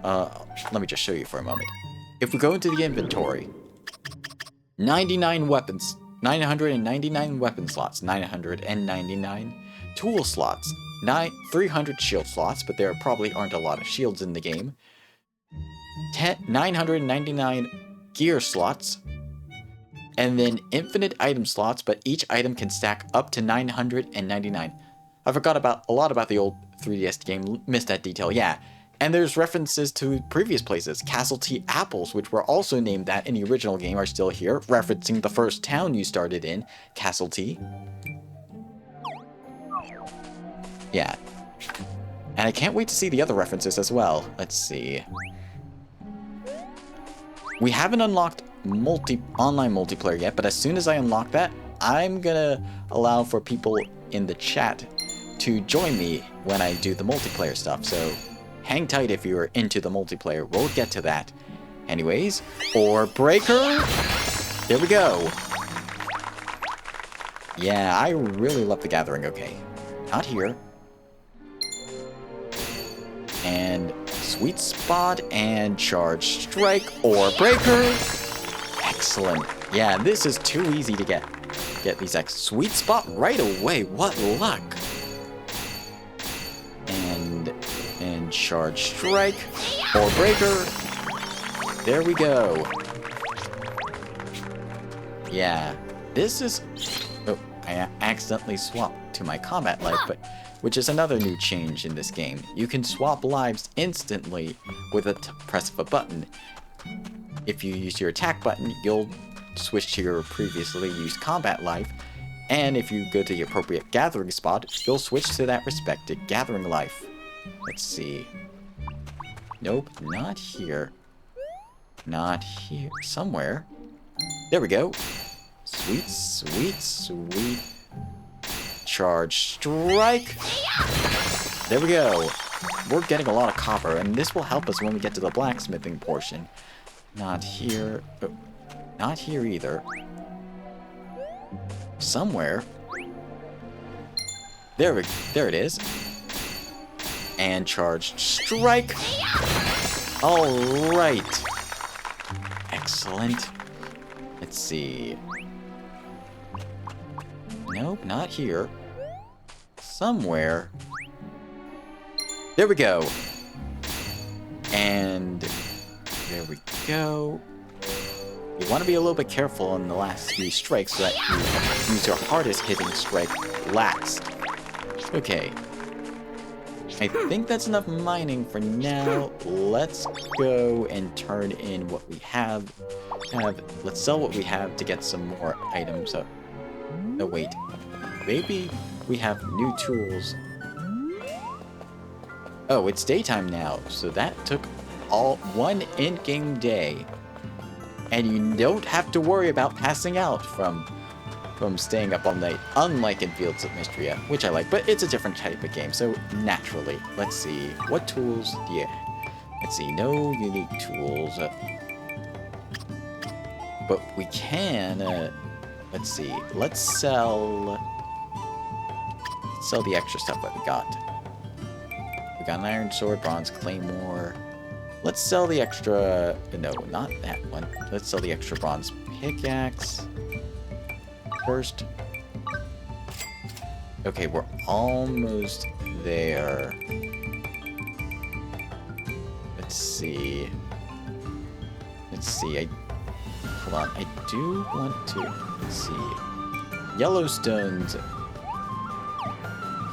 Let me just show you for a moment. If we go into the inventory, 99 weapons, 999 weapon slots, 999 tool slots, 300 shield slots, but there probably aren't a lot of shields in the game, 999 gear slots, and then infinite item slots, but each item can stack up to 999. I forgot a lot about the old 3DS game, missed that detail, yeah. And there's references to previous places. Castle Tea apples, which were also named that in the original game, are still here, referencing the first town you started in, Castle Tea. Yeah. And I can't wait to see the other references as well. Let's see. We haven't unlocked online multiplayer yet, but as soon as I unlock that, I'm gonna allow for people in the chat to join me when I do the multiplayer stuff, so hang tight if you're into the multiplayer. We'll get to that. Anyways, ore breaker. There we go. Yeah, I really love the gathering. Okay. Not here. And sweet spot and charge strike or breaker. Excellent. Yeah, this is too easy to get. Get these sweet spot right away. What luck. And charge strike or breaker. There we go. Yeah, this is... Oh, I accidentally swapped to my combat life, but which is another new change in this game. You can swap lives instantly with a press of a button. If you use your attack button, you'll switch to your previously used combat life, and if you go to the appropriate gathering spot, you'll switch to that respected gathering life. Let's see. Nope, not here. Not here. Somewhere. There we go. Sweet, sweet, sweet. Charge strike. There we go. We're getting a lot of copper, and this will help us when we get to the blacksmithing portion. Not here. Oh, not here either. Somewhere. There it is. And charge strike. All right. Excellent. Let's see. Nope, not here. Somewhere. There we go. And there we go. You want to be a little bit careful in the last few strikes so that you use your hardest hitting strike last. Okay. I think that's enough mining for now. Let's go and turn in what we have. Let's sell what we have to get some more items. No, wait. Maybe we have new tools. Oh, it's daytime now, so that took one in-game day. And you don't have to worry about passing out from staying up all night, unlike in Fields of Mystria, which I like, but it's a different type of game, so naturally. Let's see, what tools do you have? Let's see, no unique tools. But we can, let's see, let's sell the extra stuff that we got. We got an iron sword, bronze claymore. Let's sell the extra, no, not that one. Let's sell the extra bronze pickaxe first. Okay, we're almost there. Let's see. Hold on, I do want to, let's see. Yellowstones.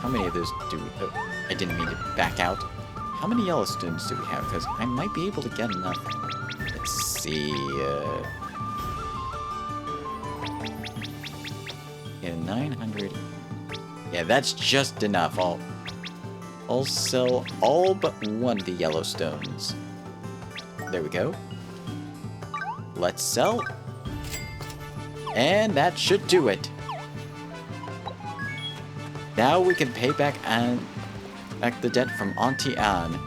How many of those do we, oh, I didn't mean to back out. How many Yellowstones do we have? Because I might be able to get enough. Let's see. Yeah, 900. Yeah, that's just enough. I'll sell all but one of the Yellowstones. There we go. Let's sell. And that should do it. Now we can pay back the debt from Auntie Anne.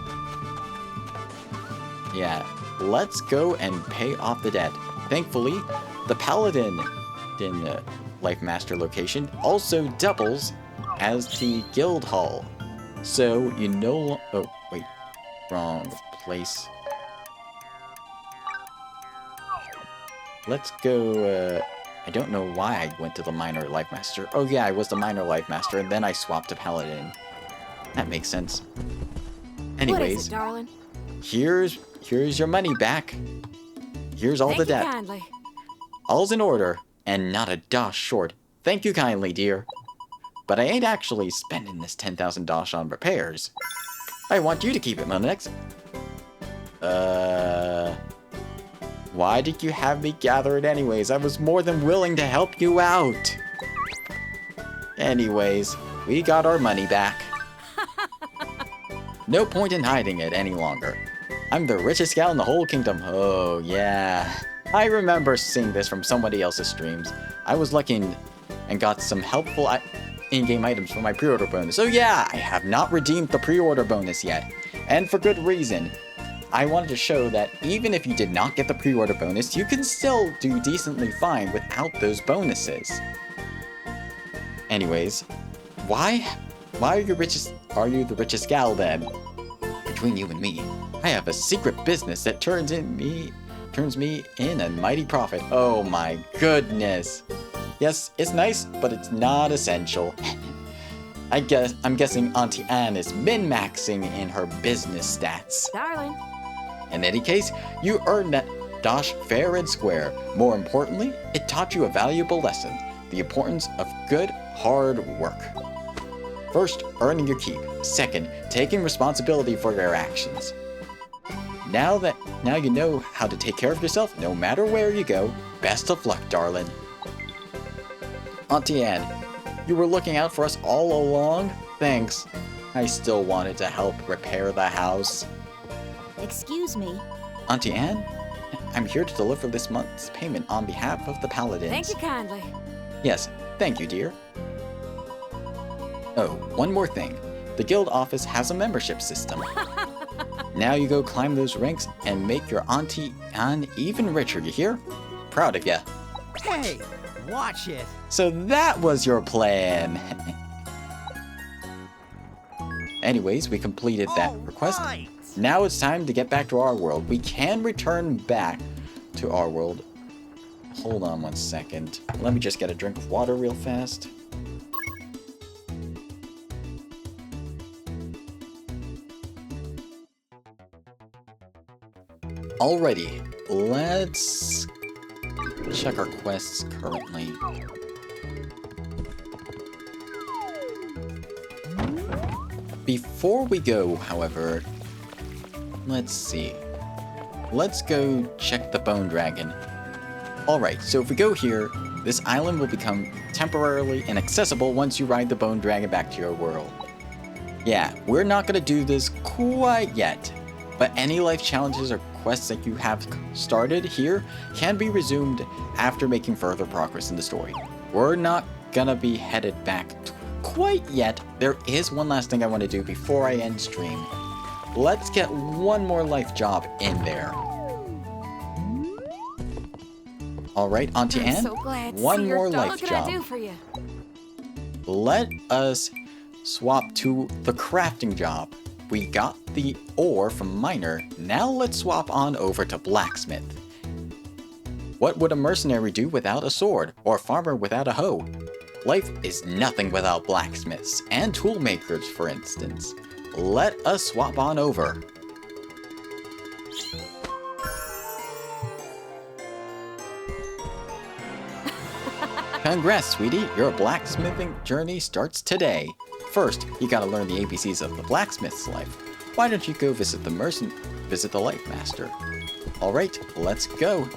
Yeah, let's go and pay off the debt. Thankfully, the Paladin Life Master location also doubles as the guild hall. So you know, oh wait, wrong place. Let's go, I don't know why I went to the Minor Life Master. Oh yeah, I was the Minor Life Master and then I swapped to Paladin. That makes sense. Anyways, what is it, darling? Here's your money back. Here's all the debt. Thank you kindly. All's in order, and not a dosh short. Thank you kindly, dear. But I ain't actually spending this 10,000 dosh on repairs. I want you to keep it, Monex. Why did you have me gather it anyways? I was more than willing to help you out. Anyways, we got our money back. No point in hiding it any longer. I'm the richest gal in the whole kingdom. Oh, yeah. I remember seeing this from somebody else's streams. I was lucky and got some helpful in-game items for my pre-order bonus. Oh yeah, I have not redeemed the pre-order bonus yet. And for good reason. I wanted to show that even if you did not get the pre-order bonus, you can still do decently fine without those bonuses. Anyways, why are you the richest gal then? Between you and me, I have a secret business that turns me in a mighty profit. Oh my goodness. Yes, it's nice, but it's not essential. I'm guessing Auntie Anne is min-maxing in her business stats. Darling. In any case, you earned that dosh fair and square. More importantly, it taught you a valuable lesson. The importance of good, hard work. First, earning your keep. Second, taking responsibility for your actions. Now you know how to take care of yourself no matter where you go. Best of luck, darling. Auntie Anne, you were looking out for us all along? Thanks. I still wanted to help repair the house. Excuse me. Auntie Anne, I'm here to deliver this month's payment on behalf of the Paladins. Thank you kindly. Yes, thank you, dear. Oh, one more thing. The guild office has a membership system. Now you go climb those ranks and make your Auntie Anne even richer, you hear? Proud of ya. Hey, watch it. So that was your plan. Anyways, we completed that request. Right. Now it's time to get back to our world. We can return back to our world. Hold on one second. Let me just get a drink of water real fast. Alrighty, let's check our quests currently. Before we go, however, let's see. Let's go check the Bone Dragon. Alright, so if we go here, this island will become temporarily inaccessible once you ride the Bone Dragon back to your world. Yeah, we're not gonna do this quite yet, but any life challenges or quests that you have started here can be resumed after making further progress in the story. We're not gonna be headed back quite yet. There is one last thing I want to do before I end stream. Let's get one more life job in there. Alright, Auntie Anne, So glad to one see your more dog. life What can I do job. for you? Let us swap to the crafting job. We got the ore from miner, now let's swap on over to blacksmith. What would a mercenary do without a sword, or a farmer without a hoe? Life is nothing without blacksmiths, and tool makers for instance. Let us swap on over. Congrats, sweetie, your blacksmithing journey starts today. First, you gotta learn the ABCs of the blacksmith's life. Why don't you go visit the life master? Alright, let's go.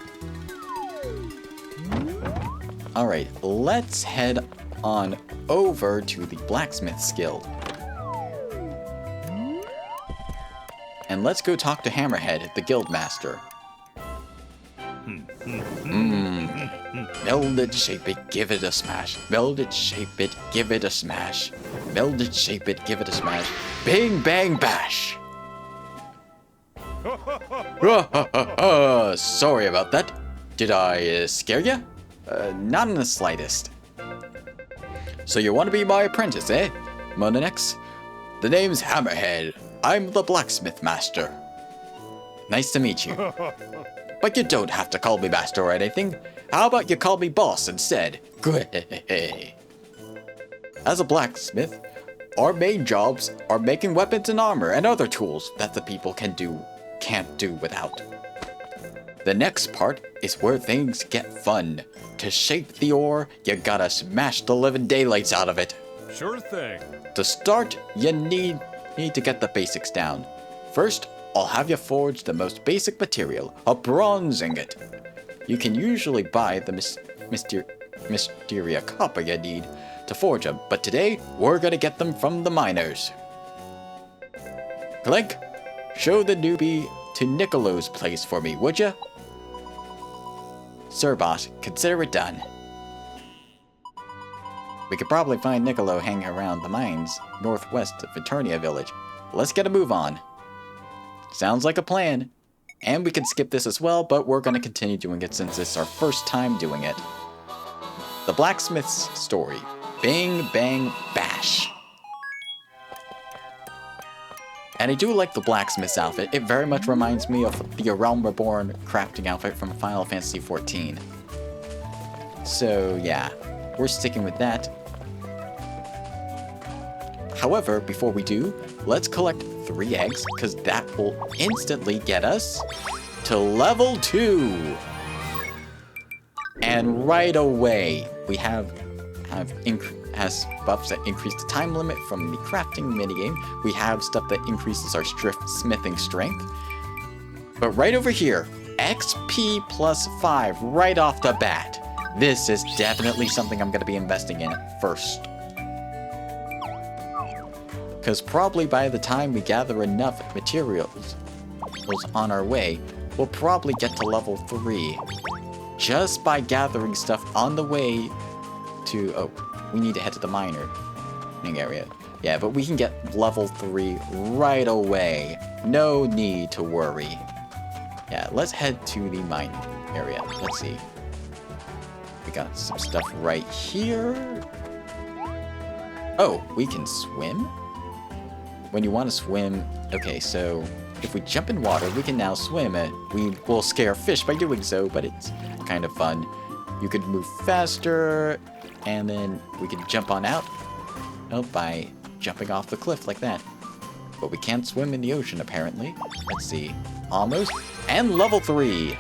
Alright, let's head on over to the blacksmith's guild. And let's go talk to Hammerhead, the guild master. Meld it, shape it, give it a smash. Meld it, shape it, give it a smash. Meld it, shape it, give it a smash. Bing, bang, bash! Sorry about that. Did I scare ya? Not in the slightest. So you want to be my apprentice, eh? Monanex? The name's Hammerhead. I'm the blacksmith master. Nice to meet you. But you don't have to call me master or anything. How about you call me boss instead? Good. As a blacksmith, our main jobs are making weapons and armor and other tools that the people can't do without. The next part is where things get fun. To shape the ore, you gotta smash the living daylights out of it. Sure thing. To start, you need to get the basics down. First, I'll have you forge the most basic material, a bronze ingot. You can usually buy the Mysteria copper you need to forge them, but today, we're gonna get them from the miners. Clink, show the newbie to Nicolo's place for me, would ya? Sir boss, consider it done. We could probably find Nicolo hanging around the mines northwest of Eternia village. Let's get a move on. Sounds like a plan. And we can skip this as well, but we're going to continue doing it since it's our first time doing it. The blacksmith's story. Bing, bang, bash. And I do like the blacksmith's outfit. It very much reminds me of the Realm Reborn crafting outfit from Final Fantasy XIV. So yeah, we're sticking with that. However, before we do, let's collect 3 eggs, because that will instantly get us to level 2. And right away, we have buffs that increase the time limit from the crafting minigame. We have stuff that increases our smithing strength. But right over here, XP plus 5 right off the bat. This is definitely something I'm going to be investing in first. Because probably by the time we gather enough materials on our way, we'll probably get to level 3. Just by gathering stuff on the way to... Oh, we need to head to the mining area. Yeah, but we can get level 3 right away. No need to worry. Yeah, let's head to the mining area. Let's see. We got some stuff right here. Oh, we can swim? When you want to swim... Okay, so if we jump in water, we can now swim. We will scare fish by doing so, but it's kind of fun. You could move faster, and then we can jump on out by jumping off the cliff like that. But we can't swim in the ocean, apparently. Let's see. Almost. And level 3!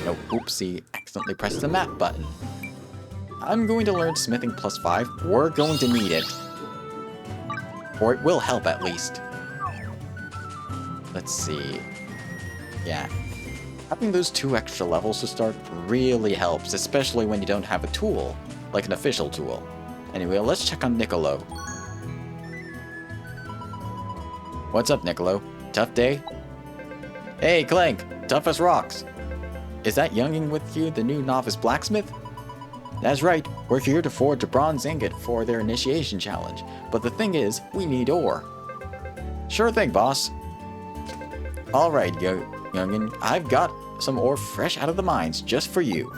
No, oopsie. Accidentally pressed the map button. I'm going to learn smithing plus 5. We're going to need it. Or it will help, at least. Let's see. Yeah. Having those 2 extra levels to start really helps, especially when you don't have a tool, like an official tool. Anyway, let's check on Niccolo. What's up, Niccolo? Tough day? Hey, Clank! Tough as rocks! Is that youngin' with you, the new novice blacksmith? That's right, we're here to forge a bronze ingot for their initiation challenge. But the thing is, we need ore. Sure thing, boss. Alright, youngin', I've got some ore fresh out of the mines just for you.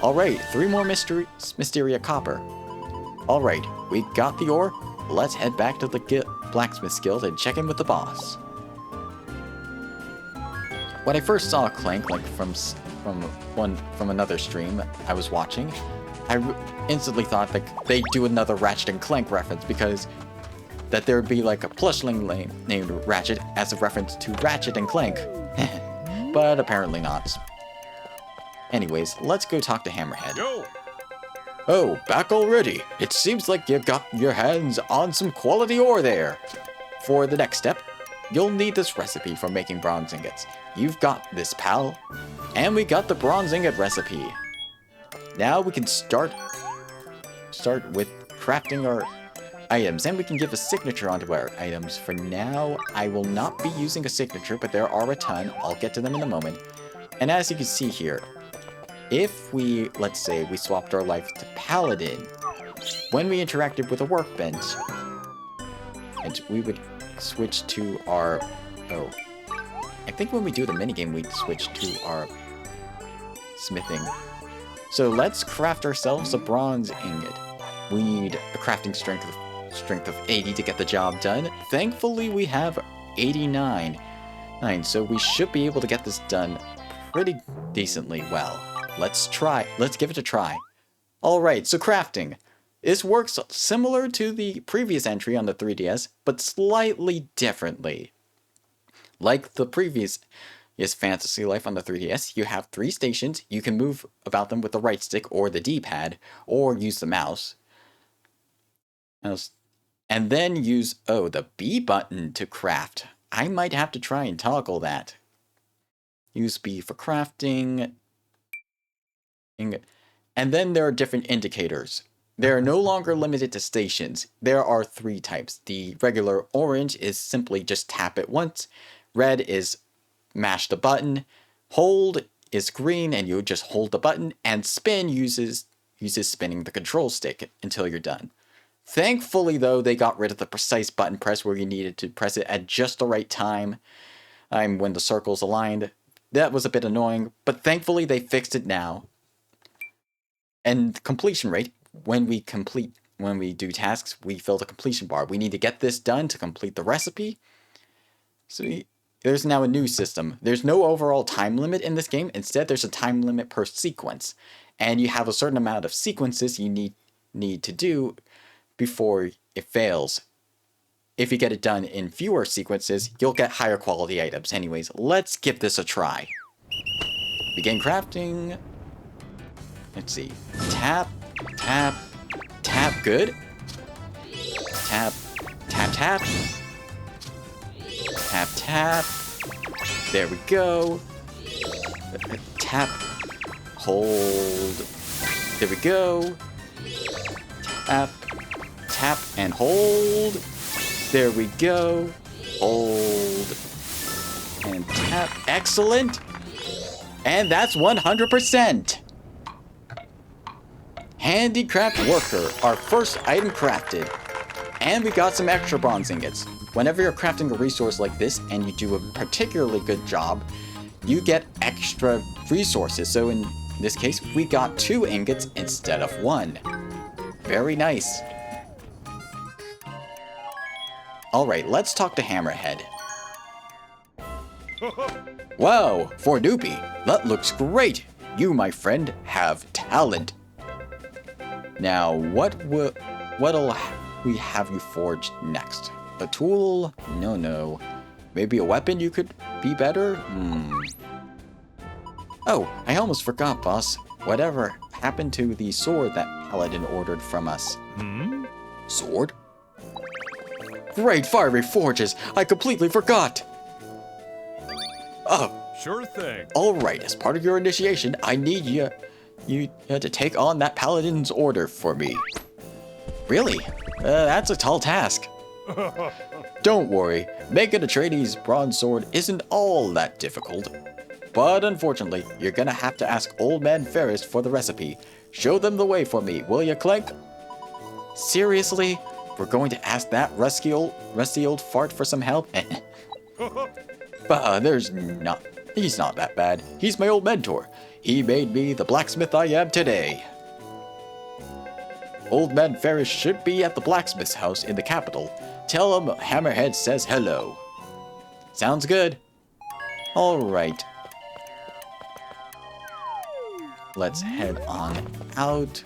Alright, 3 more Mysteria copper. Alright, we got the ore. Let's head back to the Blacksmith's Guild and check in with the boss. When I first saw Clank, like from another stream I was watching, I instantly thought like they'd do another Ratchet and Clank reference, because that there would be like a plushling named Ratchet as a reference to Ratchet and Clank. But apparently not. Anyways, let's go talk to Hammerhead. Yo. Oh, back already. It seems like you got your hands on some quality ore there. For the next step, you'll need this recipe for making bronze ingots. You've got this, pal. And we got the bronze ingot recipe. Now we can start with crafting our items, and we can give a signature onto our items. For now, I will not be using a signature, but there are a ton. I'll get to them in a moment. And as you can see here, if we, let's say, we swapped our life to Paladin, when we interacted with a workbench, and we would switch to our... Oh, I think when we do the minigame, we'd switch to our smithing. So let's craft ourselves a bronze ingot. We need a crafting strength of 80 to get the job done. Thankfully, we have 89. So we should be able to get this done pretty decently well. Let's give it a try. Alright, so crafting. This works similar to the previous entry on the 3DS, but slightly differently. Like the previous Fantasy Life on the 3DS, you have 3 stations. You can move about them with the right stick or the D-pad, or use the mouse. And then use, the B button to craft. I might have to try and toggle that. Use B for crafting. And then there are different indicators. They are no longer limited to stations. There are 3 types. The regular orange is simply just tap it once. Red is mash the button. Hold is green, and you just hold the button. And spin uses spinning the control stick until you're done. Thankfully, though, they got rid of the precise button press where you needed to press it at just the right time. When the circle's aligned. That was a bit annoying, but thankfully they fixed it now. And completion rate, when we do tasks, we fill the completion bar. We need to get this done to complete the recipe. So there's now a new system. There's no overall time limit in this game. Instead, there's a time limit per sequence. And you have a certain amount of sequences you need to do before it fails. If you get it done in fewer sequences, you'll get higher quality items. Anyways, let's give this a try. Begin crafting. Let's see. Tap, tap, tap, good. Tap, tap, tap. Tap, tap. There we go. Tap, hold. There we go. Tap, tap, and hold. There we go. Hold. And tap. Excellent. And that's 100%. Handicraft worker. Our first item crafted. And we got some extra bronze ingots. Whenever you're crafting a resource like this and you do a particularly good job, you get extra resources. So in this case, we got 2 ingots instead of 1. Very nice. Alright, let's talk to Hammerhead. Wow, for newbie, that looks great. You, my friend, have talent. Now, what'll we have you forged next? A tool? No. Maybe a weapon you could be better? Oh, I almost forgot, boss. Whatever happened to the sword that Paladin ordered from us? Sword? Great fiery forges! I completely forgot! Oh. Sure thing. Alright, as part of your initiation, I need you to take on that Paladin's order for me. Really? That's a tall task. Don't worry, making a trainee's bronze sword isn't all that difficult. But unfortunately, you're gonna have to ask Old Man Ferris for the recipe. Show them the way for me, will ya, Clank? Seriously? We're going to ask that rusty old fart for some help? But he's not that bad. He's my old mentor. He made me the blacksmith I am today. Old Man Ferris should be at the blacksmith's house in the capital. Tell him Hammerhead says hello. Sounds good. Alright. Let's head on out.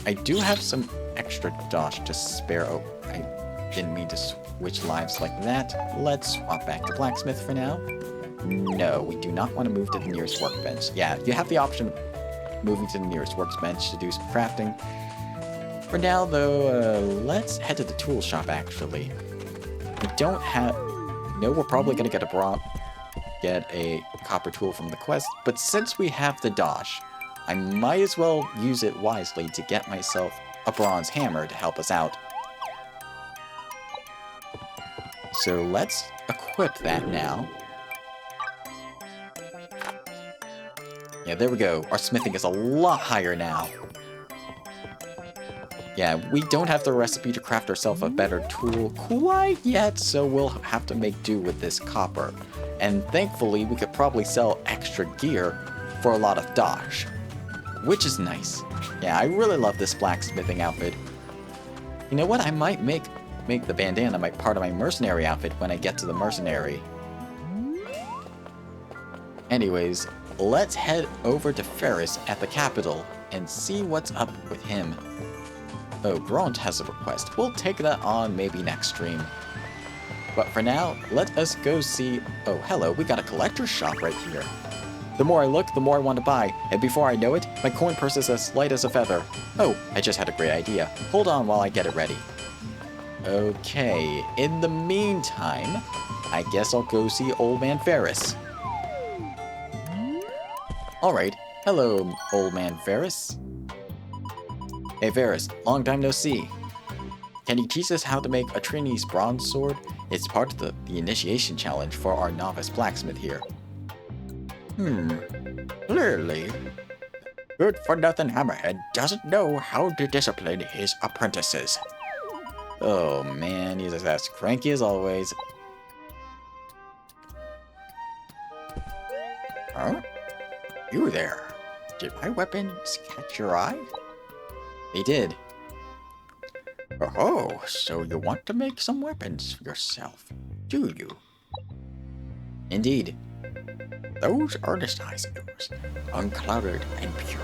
I do have some extra dosh to spare. Oh, I didn't mean to switch lives like that. Let's swap back to blacksmith for now. No, we do not want to move to the nearest workbench. Yeah, you have the option of moving to the nearest workbench to do some crafting. For now, though, let's head to the tool shop, actually. We don't have... No, we're probably going to get a copper tool from the quest, but since we have the dosh, I might as well use it wisely to get myself a bronze hammer to help us out. So let's equip that now. Yeah, there we go. Our smithing is a lot higher now. Yeah, we don't have the recipe to craft ourselves a better tool quite yet, so we'll have to make do with this copper. And thankfully, we could probably sell extra gear for a lot of dosh, which is nice. Yeah, I really love this blacksmithing outfit. You know what? I might make the bandana part of my mercenary outfit when I get to the mercenary. Anyways, let's head over to Ferris at the capital and see what's up with him. Oh, Grant has a request. We'll take that on maybe next stream. But for now, let us go see... Oh, hello, we got a collector's shop right here. The more I look, the more I want to buy, and before I know it, my coin purse is as light as a feather. Oh, I just had a great idea. Hold on while I get it ready. Okay, in the meantime, I guess I'll go see Old Man Ferris. Alright, hello, Old Man Ferris. Hey Ferris, long time no see. Can you teach us how to make a trainee's bronze sword? It's part of the initiation challenge for our novice blacksmith here. Clearly. Good-for-nothing Hammerhead doesn't know how to discipline his apprentices. Oh man, he's as cranky as always. Huh? You there. Did my weapons catch your eye? They did. Oh, so you want to make some weapons yourself, do you? Indeed. Those earnest eyes of yours, unclouded and pure,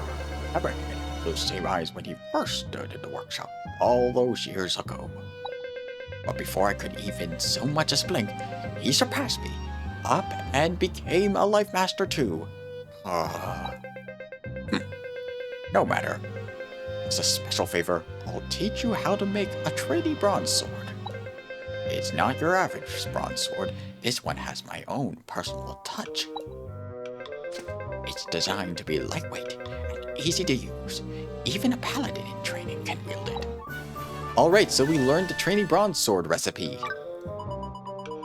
never had those same eyes when he first stood in the workshop all those years ago. But before I could even so much as blink, he surpassed me, up and became a life master too. No matter. As a special favor, I'll teach you how to make a tradie bronze sword. It's not your average bronze sword. This one has my own personal touch. It's designed to be lightweight and easy to use. Even a paladin in training can wield it. Alright, so we learned the trainee bronze sword recipe.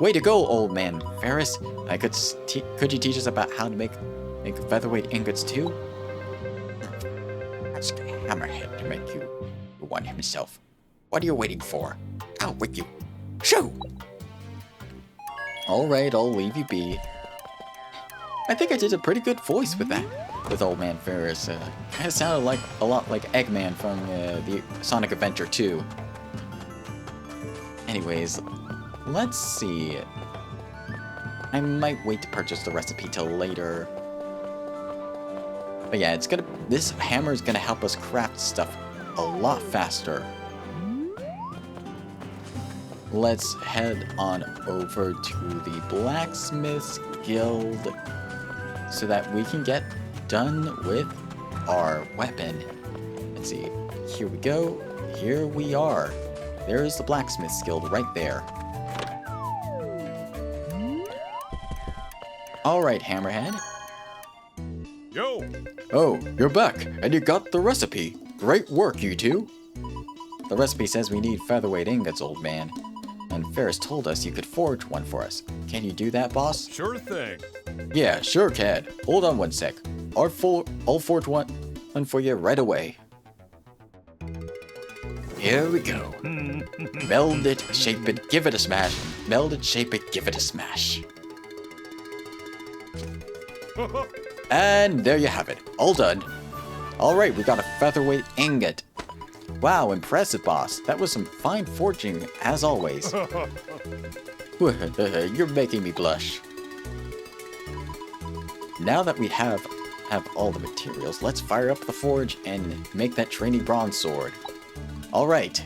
Way to go, old man Ferris. Could you teach us about how to make featherweight ingots too? Ask Hammerhead to make you one himself. What are you waiting for? Out with you. Shoo! Alright, I'll leave you be. I think I did a pretty good voice with that. With Old Man Ferris. Kind of sounded a lot like Eggman from the Sonic Adventure 2. Anyways, let's see. I might wait to purchase the recipe till later. But yeah, this hammer is gonna help us craft stuff a lot faster. Let's head on over to the Blacksmith's Guild so that we can get done with our weapon. Let's see. Here we go. Here we are. There's the Blacksmith's Guild right there. Alright, Hammerhead. Yo! Oh, you're back, and you got the recipe. Great work, you two. The recipe says we need featherweight ingots, old man. And Ferris told us you could forge one for us. Can you do that, boss? Sure thing. Yeah, sure can. Hold on one sec. I'll forge one for you right away. Here we go. Meld it, shape it, give it a smash. Meld it, shape it, give it a smash. And there you have it. All done. Alright, we got a featherweight ingot. Wow, impressive, boss. That was some fine forging, as always. You're making me blush. Now that we have all the materials, let's fire up the forge and make that trainee bronze sword. Alright,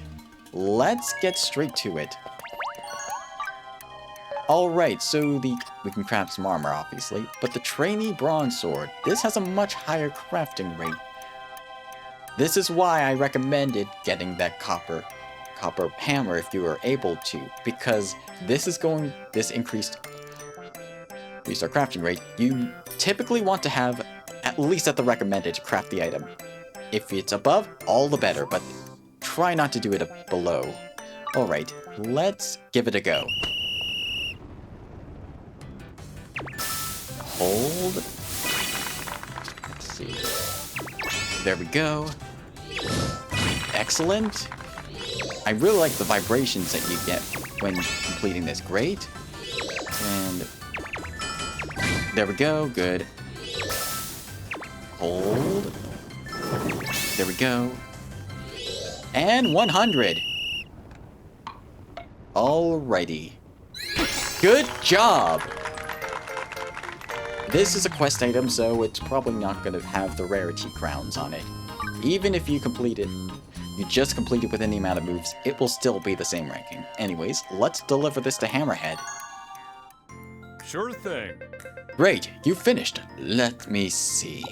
let's get straight to it. Alright, so we can craft some armor, obviously, but the trainee bronze sword, this has a much higher crafting rate. This is why I recommended getting that copper hammer if you are able to, because this increased our crafting rate. You typically want to have at least at the recommended to craft the item. If it's above, all the better, but try not to do it below. Alright, let's give it a go. Hold. Let's see. There we go. Excellent. I really like the vibrations that you get when completing this. Great. And there we go. Good. Hold. There we go. And 100. Alrighty. Good job. This is a quest item, so it's probably not going to have the rarity crowns on it. Even if you just complete it with any amount of moves, it will still be the same ranking. Anyways, let's deliver this to Hammerhead. Sure thing. Great, you finished. Let me see.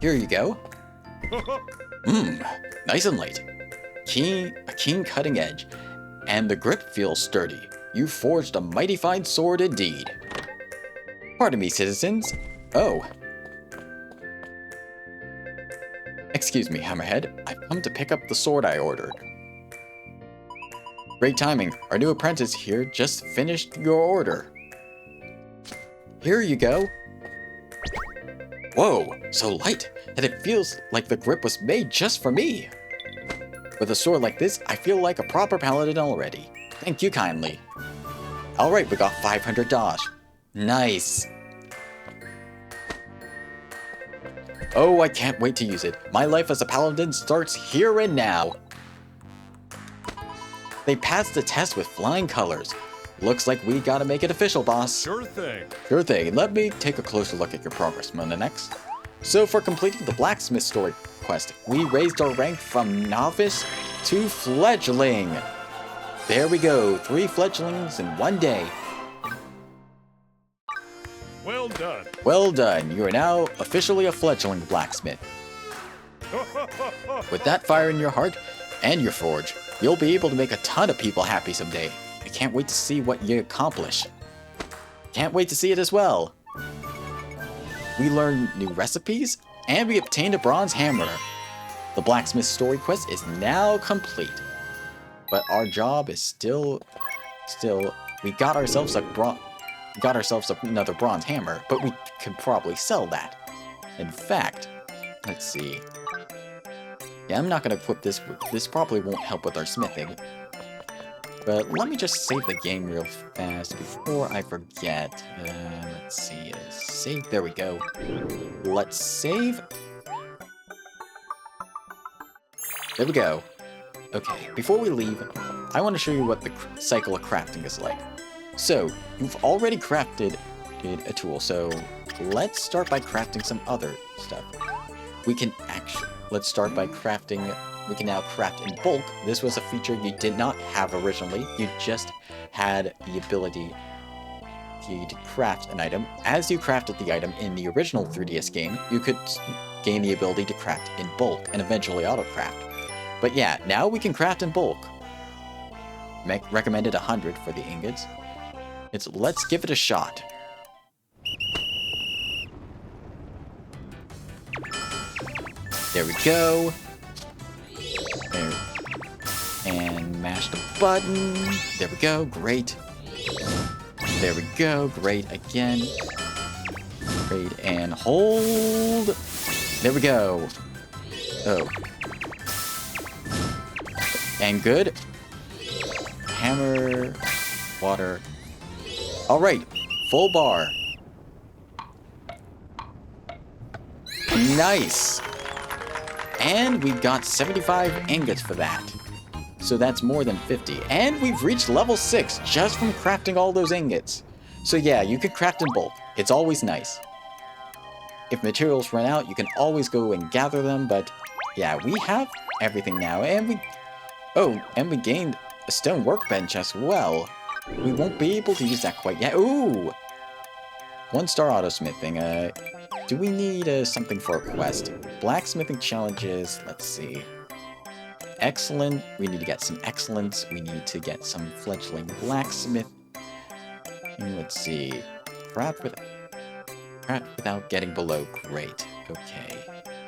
Here you go. Nice and light. A keen cutting edge, and the grip feels sturdy. You forged a mighty fine sword indeed. Pardon me, citizens. Oh. Excuse me, Hammerhead. I've come to pick up the sword I ordered. Great timing. Our new apprentice here just finished your order. Here you go. Whoa, so light that it feels like the grip was made just for me. With a sword like this, I feel like a proper paladin already. Thank you kindly. Alright, we got $500. Nice. Oh, I can't wait to use it. My life as a paladin starts here and now. They passed the test with flying colors. Looks like we gotta make it official, boss. Sure thing. Sure thing. Let me take a closer look at your progress, Monanex. So for completing the blacksmith story quest, we raised our rank from novice to fledgling. There we go, 3 fledglings in one day. Well done. Well done, you are now officially a fledgling blacksmith. With that fire in your heart and your forge, you'll be able to make a ton of people happy someday. I can't wait to see what you accomplish. Can't wait to see it as well. We learned new recipes, and we obtained a bronze hammer. The blacksmith story quest is now complete. But our job is still, we got ourselves another bronze hammer, but we could probably sell that. In fact, let's see. Yeah, I'm not gonna equip this. This probably won't help with our smithing. But let me just save the game real fast before I forget. Let's see. Save. There we go. Let's save. There we go. Okay, before we leave, I want to show you what the cycle of crafting is like. So, you've already crafted a tool, so let's start by crafting some other stuff. Let's start by crafting, we can now craft in bulk. This was a feature you did not have originally, you just had the ability to craft an item. As you crafted the item in the original 3DS game, you could gain the ability to craft in bulk and eventually auto-craft. But yeah, now we can craft in bulk. Recommended 100 for the ingots. Let's give it a shot. There we go. There. And mash the button. There we go, great. There we go, great again. Great, and hold. There we go. Oh. And good. Hammer, water. Alright, full bar. Nice. And we got 75 ingots for that. So that's more than 50. And we've reached level 6 just from crafting all those ingots. So yeah, you can craft in bulk. It's always nice. If materials run out, you can always go and gather them, but yeah, we have everything now. And we gained a stone workbench as well. We won't be able to use that quite yet. Ooh! 1-star autosmithing. Do we need something for a quest? Blacksmithing challenges, let's see. Excellent, we need to get some excellence. We need to get some fledgling blacksmith. And let's see. Craft without getting below, great. Okay.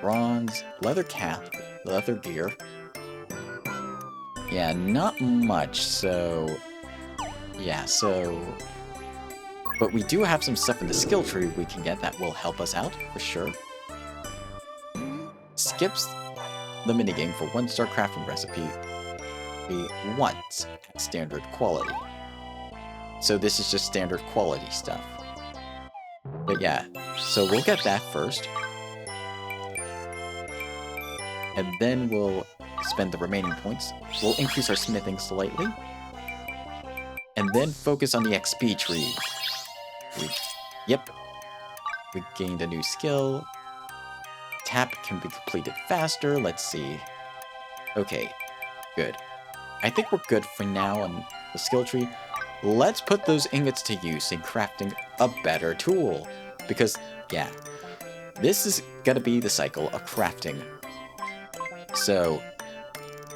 Bronze, leather cap, leather gear. Yeah, not much, so... Yeah, so... But we do have some stuff in the skill tree we can get that will help us out, for sure. Skips the minigame for 1-star crafting recipe once at standard quality. So this is just standard quality stuff. But yeah, so we'll get that first. And then we'll spend the remaining points. We'll increase our smithing slightly. And then focus on the XP tree. We gained a new skill. Tap can be completed faster. Let's see. Okay, good. I think we're good for now on the skill tree. Let's put those ingots to use in crafting a better tool. Because, yeah, this is gonna be the cycle of crafting. So,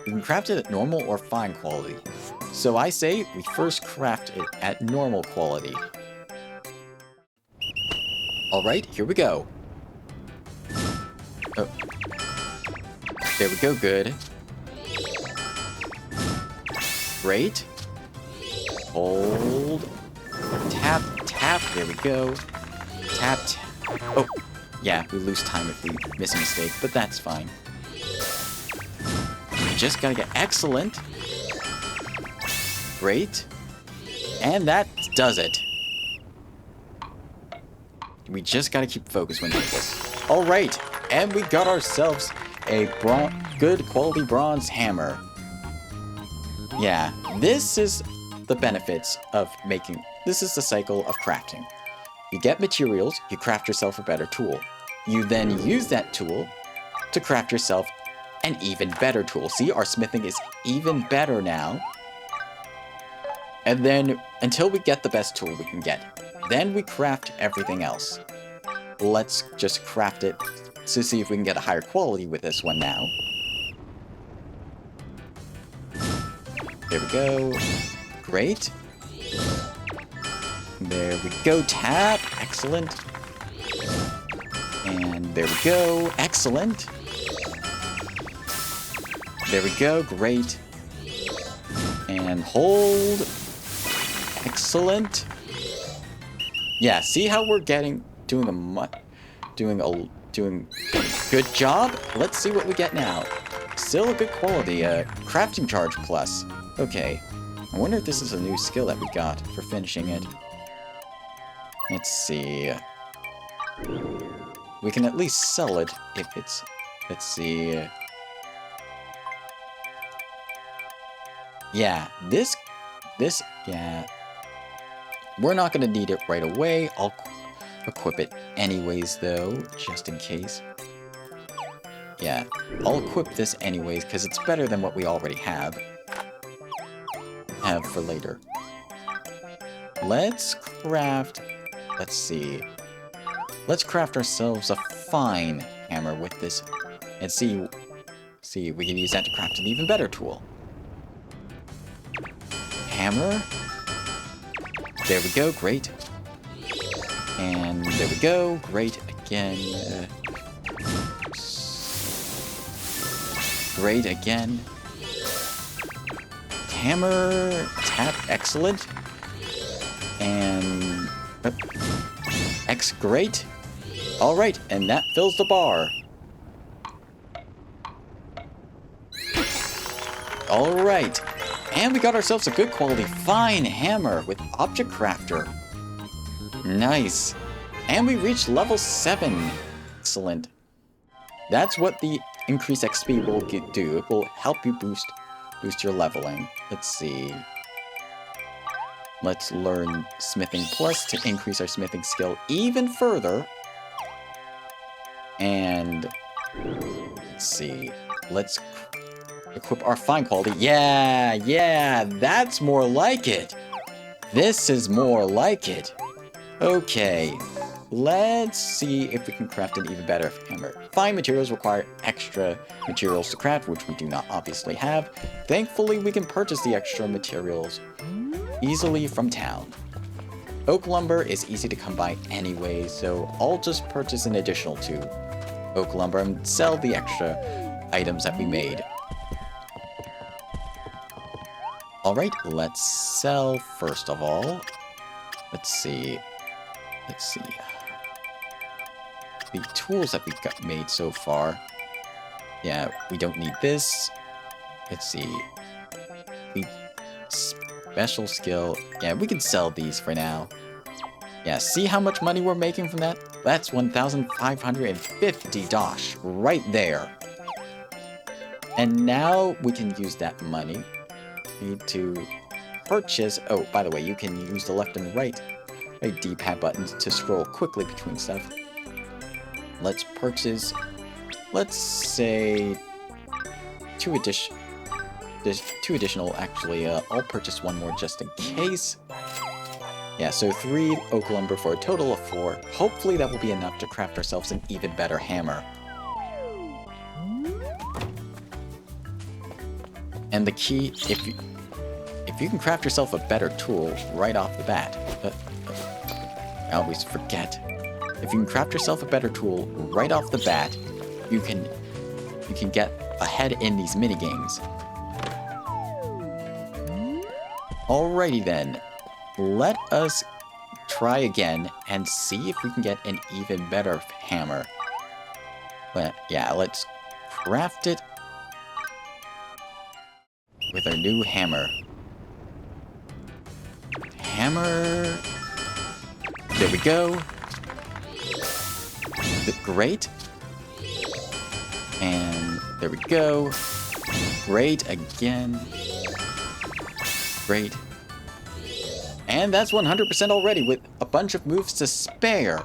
we can craft it at normal or fine quality. So I say we first craft it at normal quality. Alright, here we go. Oh. There we go, good. Great. Hold. Tap, tap, there we go. Tap, tap. Oh, yeah, we lose time if we miss a mistake, but that's fine. We just gotta get excellent. Great. And that does it. We just gotta keep focused when we do this. Alright, And we got ourselves a good quality bronze hammer. Yeah, this is the benefits of making... This is the cycle of crafting. You get materials, you craft yourself a better tool. You then use that tool to craft yourself an even better tool. See, our smithing is even better now. And then, until we get the best tool we can get, then we craft everything else. Let's just craft it to see if we can get a higher quality with this one now. There we go. Great. There we go. Tap. Excellent. And there we go. Excellent. There we go. Great. And hold. Excellent. Yeah, see how we're doing good job? Let's see what we get now. Still a good quality, crafting charge plus. Okay. I wonder if this is a new skill that we got for finishing it. Let's see. We can at least sell it if it's... Let's see. Yeah, this, yeah. We're not gonna need it right away. I'll equip it anyways, though, just in case. Yeah, I'll equip this anyways, because it's better than what we already have for later. Let's craft... Let's see. Let's craft ourselves a fine hammer with this, and see if we can use that to craft an even better tool. Hammer. There we go, great. And there we go, great again. Great again. Hammer, tap, excellent. And X, great. All right, and that fills the bar. All right, and we got ourselves a good quality fine hammer with object crafter. Nice. And we reached level 7. Excellent. That's what the increased XP will do. It will help you boost your leveling. Let's see. Let's learn Smithing Plus to increase our smithing skill even further. And let's see. Let's equip our fine quality. Yeah, that's more like it. This is more like it. Okay, let's see if we can craft an even better hammer. Fine materials require extra materials to craft, which we do not obviously have. Thankfully, we can purchase the extra materials easily from town. Oak lumber is easy to come by anyway, so I'll just purchase an additional 2 oak lumber and sell the extra items that we made. Alright, let's sell first of all. Let's see. The tools that we've got made so far. Yeah, we don't need this. Let's see. The special skill. Yeah, we can sell these for now. Yeah, see how much money we're making from that? That's 1,550 dosh right there. And now we can use that money to purchase... Oh, by the way, you can use the left and right D-pad buttons to scroll quickly between stuff. Let's purchase, let's say, 2 additional, actually. I'll purchase 1 more just in case. Yeah, so 3 oak lumber for a total of 4. Hopefully that will be enough to craft ourselves an even better hammer. And the key, if you can craft yourself a better tool right off the bat, I always forget. If you can craft yourself a better tool right off the bat, you can get ahead in these minigames. Alrighty then, let us try again and see if we can get an even better hammer. But yeah, let's craft it with our new hammer. Hammer. There we go. Great. And there we go. Great again. Great. And that's 100% already with a bunch of moves to spare.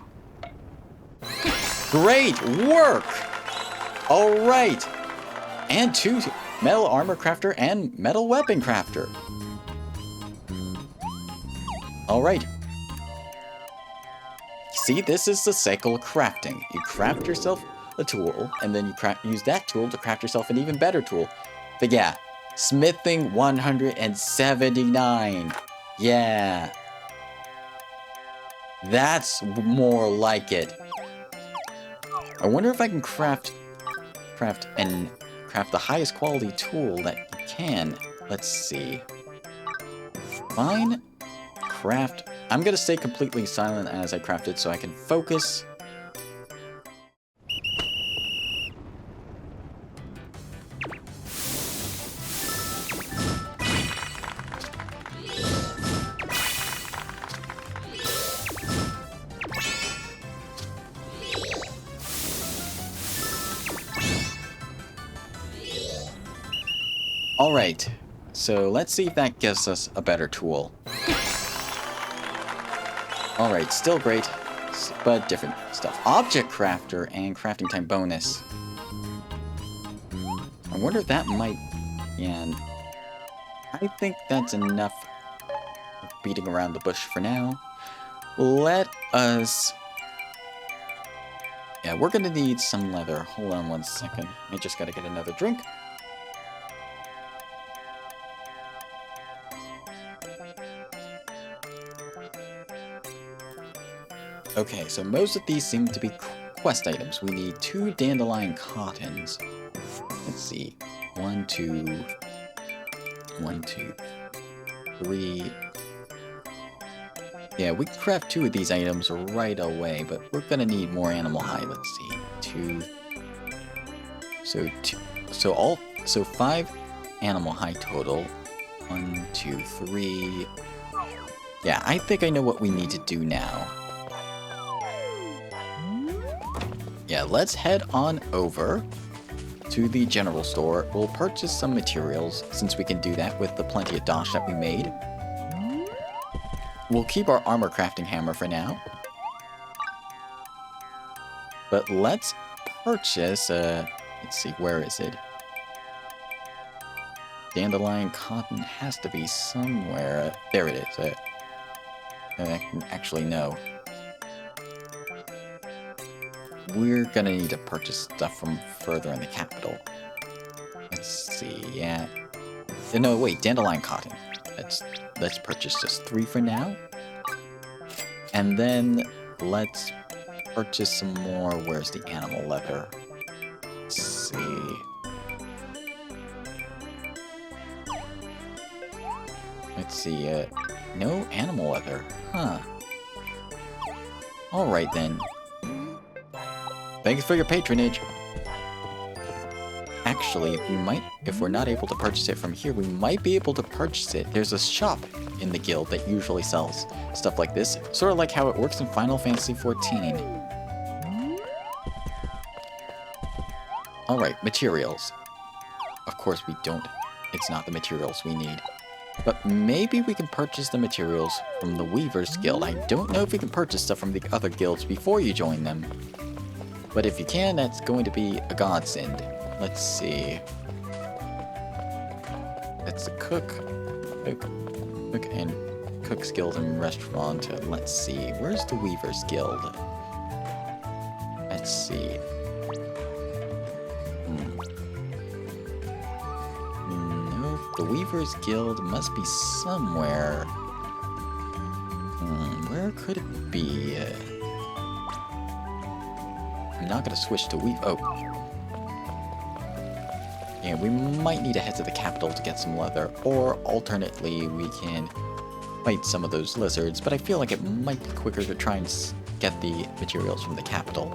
Great work! Alright. And 2 metal armor crafter and metal weapon crafter. Alright. See, this is the cycle of crafting. You craft yourself a tool, and then you use that tool to craft yourself an even better tool. But yeah, smithing 179. Yeah. That's more like it. I wonder if I can craft the highest quality tool that you can. Let's see. Fine. Craft. I'm gonna stay completely silent as I craft it so I can focus. Alright, so let's see if that gives us a better tool. Alright, still great, but different stuff. Object crafter and crafting time bonus. I wonder if that might... Yeah, I think that's enough of beating around the bush for now. Let us... Yeah, we're gonna need some leather. Hold on one second. I just gotta get another drink. Okay, so most of these seem to be quest items. We need 2 dandelion cottons. Let's see. 1, 2... 1, 2... 3... Yeah, we can craft 2 of these items right away, but we're gonna need more animal hide. Let's see. 2... So 5 animal hide total. 1, 2, 3... Yeah, I think I know what we need to do now. Yeah, let's head on over to the general store. We'll purchase some materials, since we can do that with the plenty of dosh that we made. We'll keep our armor crafting hammer for now. But let's purchase, let's see, where is it? Dandelion cotton has to be somewhere. There it is. Actually, no. We're gonna need to purchase stuff from further in the capital. Let's see, yeah. No, wait, dandelion cotton. Let's purchase just 3 for now. And then let's purchase some more. Where's the animal leather? Let's see. Let's see, no animal leather. Huh. Alright then. Thanks for your patronage. Actually, if we're not able to purchase it from here, we might be able to purchase it. There's a shop in the guild that usually sells stuff like this, sort of like how it works in Final Fantasy XIV. Alright, materials. Of course it's not the materials we need. But maybe we can purchase the materials from the Weavers Guild. I don't know if we can purchase stuff from the other guilds before you join them. But if you can, that's going to be a godsend. Let's see. That's the cook and cook's guild and restaurant. Let's see. Where's the Weavers Guild? Let's see. No, the Weavers Guild must be somewhere. Where could it be? I'm not gonna switch to weave. Oh. Yeah, we might need to head to the capital to get some leather, or alternately, we can fight some of those lizards, but I feel like it might be quicker to try and get the materials from the capital.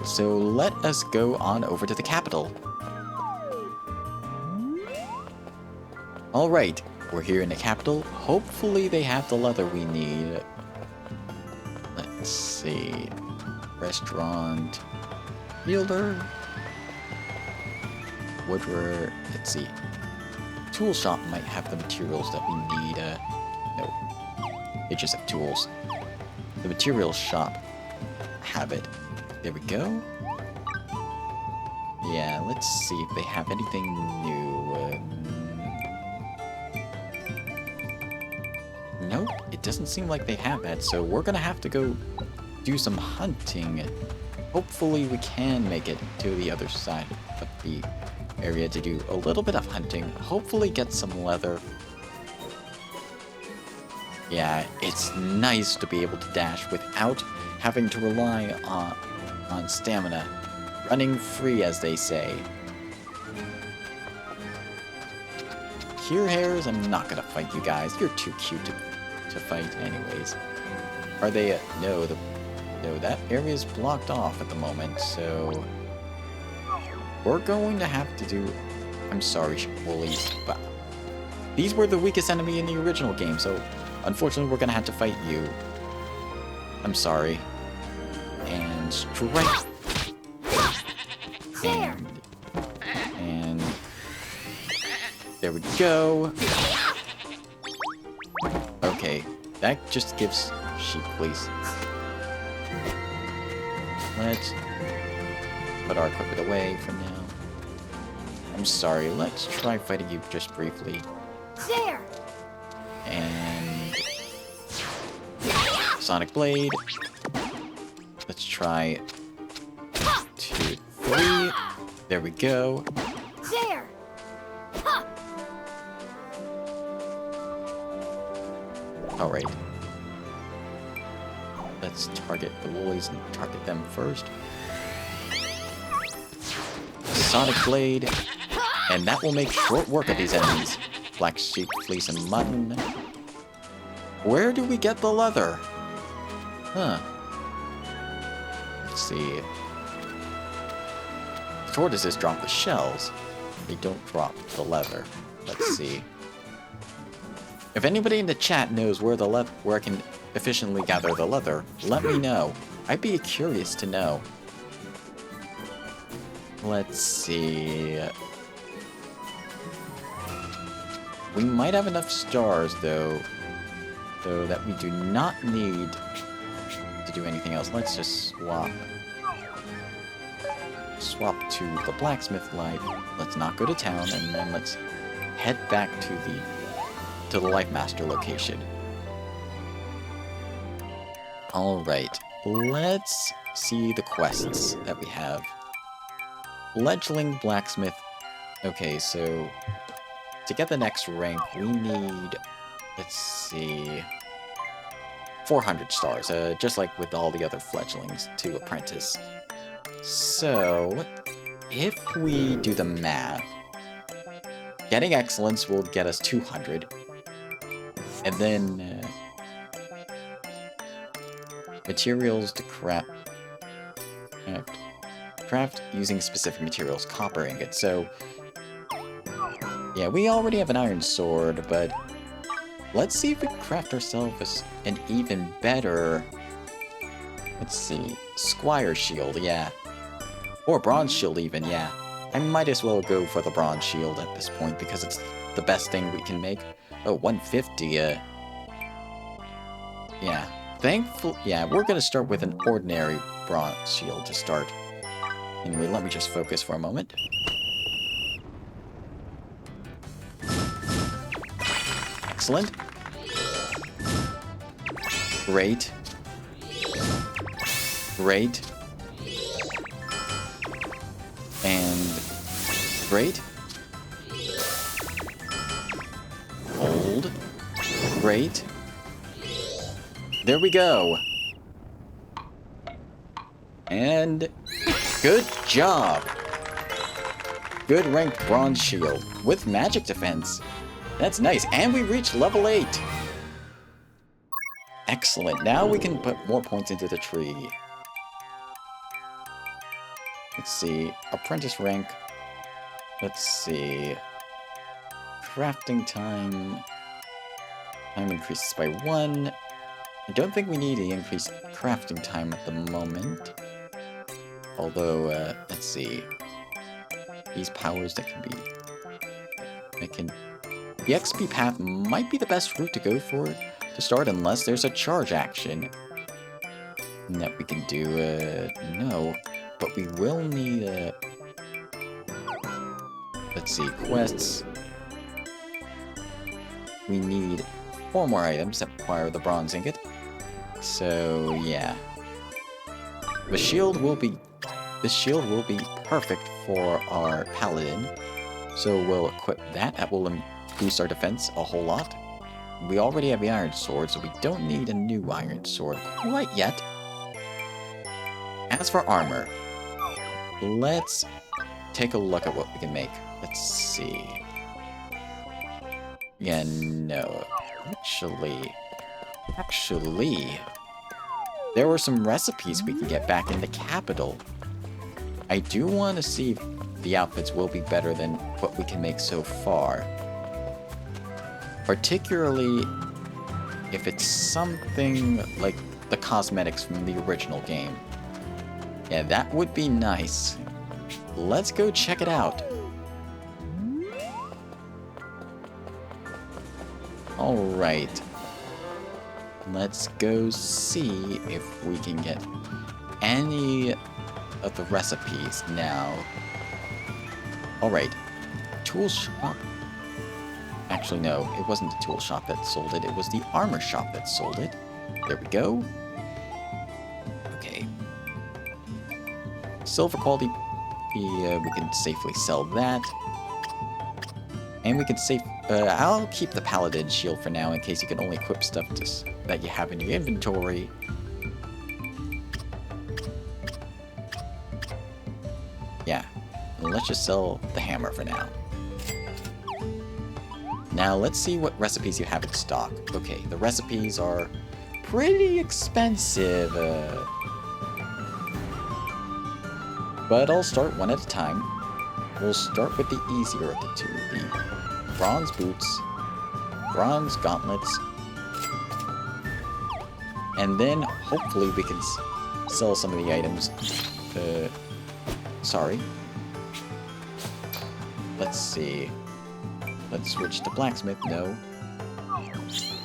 So let us go on over to the capital. Alright, we're here in the capital. Hopefully they have the leather we need. Let's see. Restaurant. Fielder. woodwork. Let's see. Tool shop might have the materials that we need. No. They just have tools. The materials shop have it. There we go. Yeah, let's see if they have anything new. Nope, it doesn't seem like they have that, so we're gonna have to go do some hunting. Hopefully we can make it to the other side of the area to do a little bit of hunting. Hopefully get some leather. Yeah, it's nice to be able to dash without having to rely on stamina. Running free, as they say. Here, hairs, I'm not gonna fight you guys. You're too cute to fight anyways. Are they? No, no, that area is blocked off at the moment, so we're going to have to do. I'm sorry, woolies, but these were the weakest enemy in the original game, so unfortunately we're gonna have to fight you. I'm sorry. And strike. And there we go. Okay, that just gives sheep, please. Let's put our equipment away for now. I'm sorry, let's try fighting you just briefly. There. And Sonic Blade. Let's try 2, 3. There we go. There. Alright. Let's target the woolies and target them first. Sonic Blade. And that will make short work of these enemies. Black sheep, fleece, and mutton. Where do we get the leather? Huh. Let's see. Tortoises drop the shells. They don't drop the leather. Let's see. If anybody in the chat knows where I can efficiently gather the leather, let me know. I'd be curious to know. Let's see. We might have enough stars though that we do not need to do anything else. Let's just swap to the blacksmith life. Let's not go to town, and then let's head back to the Life Master location. Alright, let's see the quests that we have. Fledgling blacksmith. Okay, so to get the next rank, we need, let's see, 400 stars, just like with all the other fledglings to apprentice. So, if we do the math, getting excellence will get us 200. And then, materials to craft using specific materials, copper ingot. So, yeah, we already have an iron sword, but let's see if we can craft ourselves an even better, let's see, squire shield, yeah. Or bronze shield even, yeah. I might as well go for the bronze shield at this point because it's the best thing we can make. Oh, 150, yeah. Yeah, we're gonna start with an ordinary bronze shield to start. Anyway, let me just focus for a moment. Excellent. Great. Great. And great. Hold. Great. There we go. And good job. Good ranked bronze shield with magic defense. That's nice. And we reached level 8. Excellent. Now we can put more points into the tree. Let's see. Apprentice rank. Let's see. Crafting time. Time increases by 1. I don't think we need the increased crafting time at the moment. Although, let's see. these powers that can be... The XP path might be the best route to go for to start unless there's a charge action that we can do. No. But we will need let's see, quests. We need 4 more items that require the bronze ingot. So yeah. The shield will be perfect for our paladin. So we'll equip that. That will boost our defense a whole lot. We already have the iron sword, so we don't need a new iron sword quite yet. As for armor, let's take a look at what we can make. Let's see. Yeah, no. Actually, there were some recipes we can get back in the capital. I do want to see if the outfits will be better than what we can make so far. Particularly if it's something like the cosmetics from the original game. Yeah, that would be nice. Let's go check it out. Alright. Let's go see if we can get any of the recipes now. Alright. Tool shop. Actually, no. It wasn't the tool shop that sold it. It was the armor shop that sold it. There we go. Okay. Silver quality. Yeah, we can safely sell that. And we can save... I'll keep the paladin shield for now in case you can only equip stuff that you have in your inventory. Yeah. Let's just sell the hammer for now. Now, let's see what recipes you have in stock. Okay, the recipes are pretty expensive. But I'll start one at a time. We'll start with the easier of the two. The bronze boots, bronze gauntlets, and then hopefully we can sell some of the items. Sorry. Let's see. Let's switch to blacksmith. No.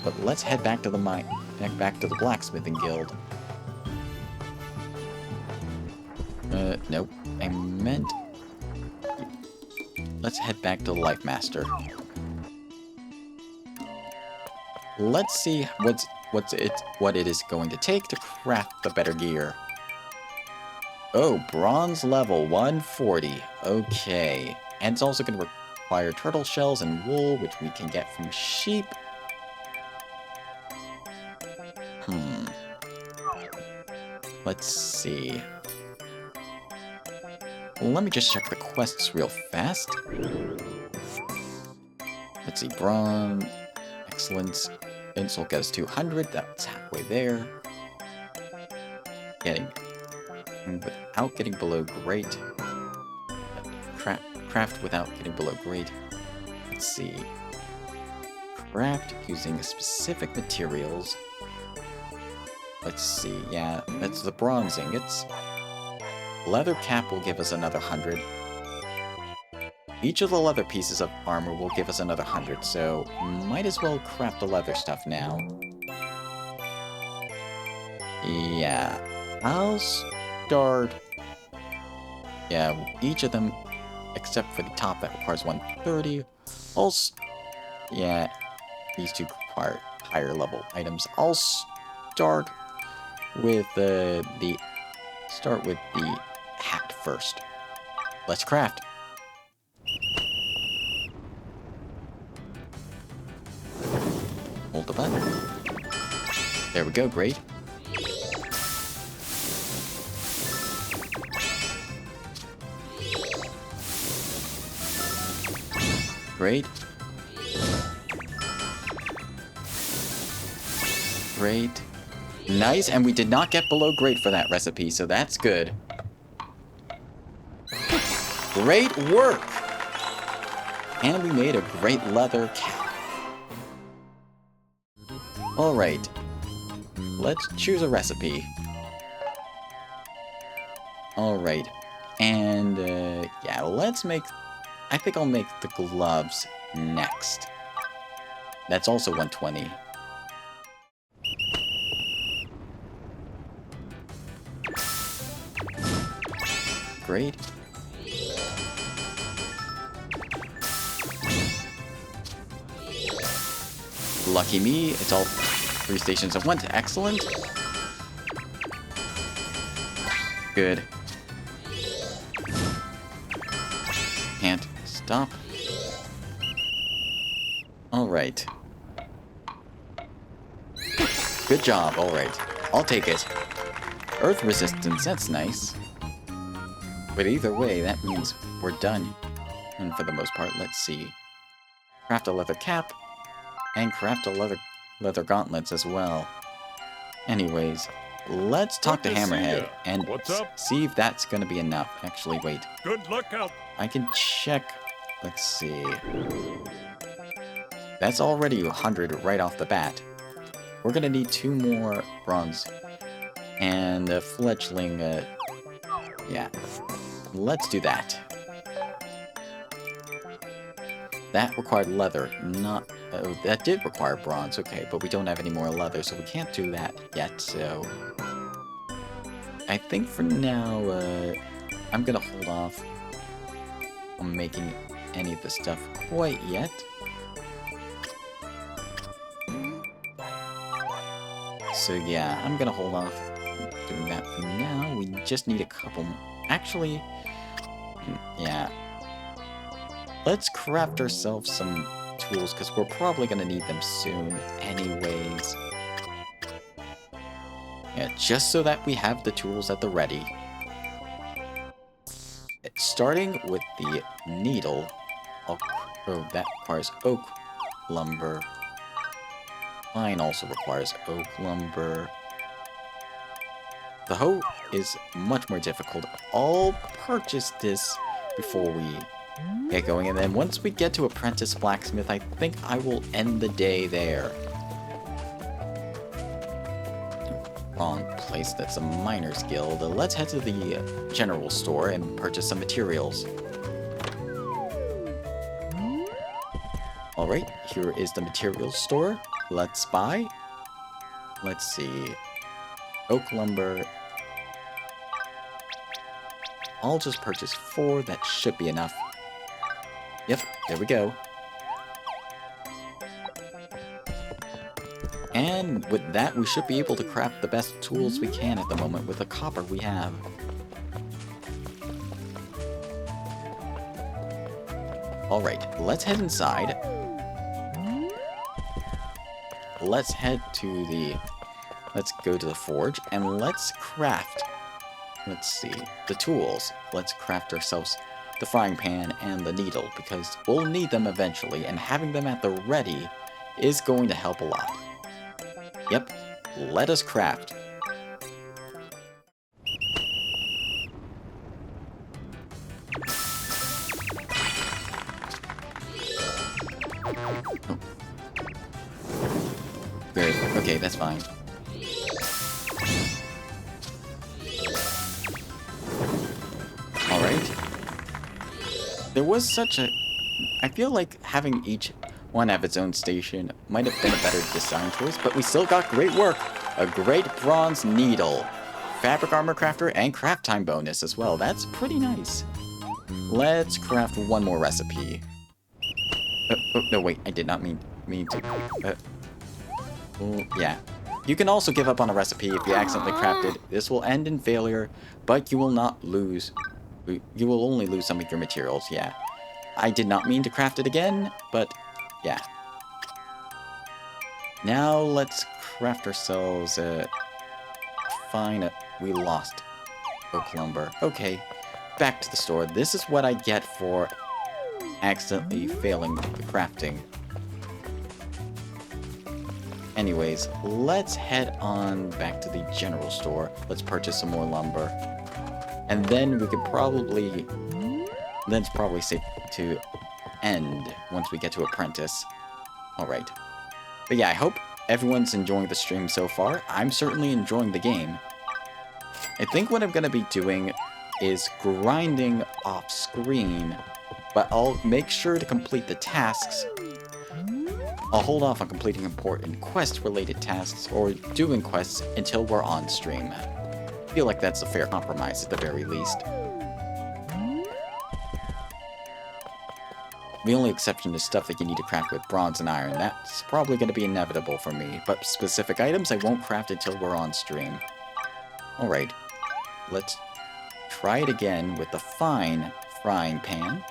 But let's head back to the back to the blacksmithing guild. Nope. I meant... Let's head back to the Life Master. Let's see what it is going to take to craft the better gear. Oh, bronze level 140. Okay. And it's also going to require turtle shells and wool, which we can get from sheep. Let's see. Let me just check the quests real fast. Let's see, bronze, excellence, insult gets 200, that's halfway there. Without getting below great. Craft without getting below great. Let's see. Craft using specific materials. Let's see, yeah, that's the bronze ingots. Leather cap will give us another 100. Each of the leather pieces of armor will give us another 100, so might as well craft the leather stuff now. Yeah, I'll start... Yeah, each of them, except for the top that requires 130. Yeah, these two require higher level items. I'll start with the hat first. Let's craft. Hold the button. There we go, great. Great. Great. Nice, and we did not get below great for that recipe, so that's good. Great work! And we made a great leather cap. Alright. Let's choose a recipe. Alright. And, yeah, let's make... I think I'll make the gloves next. That's also 120. Great. Lucky me, it's all 3 stations at once. Excellent. Good. Can't stop. Alright. Good job, alright. I'll take it. Earth resistance, that's nice. But either way, that means we're done. And for the most part, let's see. Craft a leather cap. And craft a leather gauntlets as well. Anyways, let's talk to Good to see Hammerhead ya. and What's up? see if that's gonna be enough. Actually, wait. Good luck out. I can check. Let's see. That's already 100 right off the bat. We're gonna need 2 more bronze. And a fledgling, yeah. Let's do that. That required leather, not... that did require bronze, okay, but we don't have any more leather, so we can't do that yet, so... I think for now, I'm gonna hold off on making any of the stuff quite yet. So yeah, I'm gonna hold off doing that for now. We just need a couple... Actually, yeah. Let's craft ourselves some tools, because we're probably gonna need them soon anyways. Yeah, just so that we have the tools at the ready. Starting with the needle. Oh, that requires oak lumber. Pine also requires oak lumber. The hoe is much more difficult. I'll purchase this before we get going, and then once we get to apprentice blacksmith, I think I will end the day there. Wrong place, that's a miner's guild. Let's head to the general store and purchase some materials. Alright, here is the materials store. Let's buy. Let's see. Oak lumber. I'll just purchase 4, that should be enough. Yep, there we go. And with that, we should be able to craft the best tools we can at the moment with the copper we have. Alright, let's head inside. Let's head to the... Let's go to the forge, and let's craft... Let's see, the tools. Let's craft ourselves the frying pan and the needle, because we'll need them eventually, and having them at the ready is going to help a lot. Yep, let us craft. Oh. Good, okay, that's fine. Alright. There was such a... I feel like having each one have its own station might have been a better design choice, but we still got great work. A great bronze needle, fabric armor crafter, and craft time bonus as well. That's pretty nice. Let's craft one more recipe. Oh, no, wait, I did not mean to... yeah. You can also give up on a recipe if you accidentally crafted. This will end in failure, but you will not lose... You will only lose some of your materials, yeah. I did not mean to craft it again, but yeah. Now let's craft ourselves a... Fine, we lost oak lumber. Okay, back to the store. This is what I get for accidentally failing the crafting. Anyways, let's head on back to the general store. Let's purchase some more lumber. And then we could probably... Then it's probably safe to end once we get to apprentice. Alright. But yeah, I hope everyone's enjoying the stream so far. I'm certainly enjoying the game. I think what I'm going to be doing is grinding off screen, but I'll make sure to complete the tasks. I'll hold off on completing important quest-related tasks or doing quests until we're on stream. I feel like that's a fair compromise at the very least. The only exception is stuff that you need to craft with bronze and iron. That's probably going to be inevitable for me, but specific items I won't craft until we're on stream. Alright, let's try it again with the fine frying pan.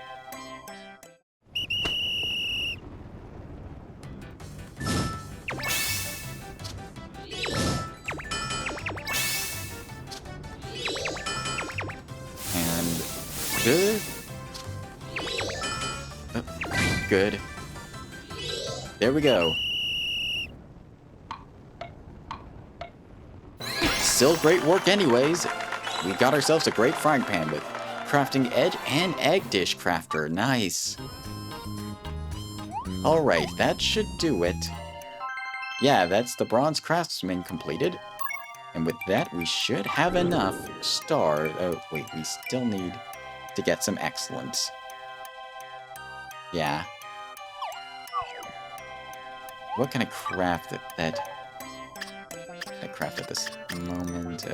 And good. Good. There we go. Still great work anyways. We got ourselves a great frying pan with crafting edge and egg dish crafter. Nice. Alright, that should do it. Yeah, that's the bronze craftsman completed. And with that, we should have enough star. Oh, wait, we still need to get some excellence. Yeah. What can I craft that I craft at this moment?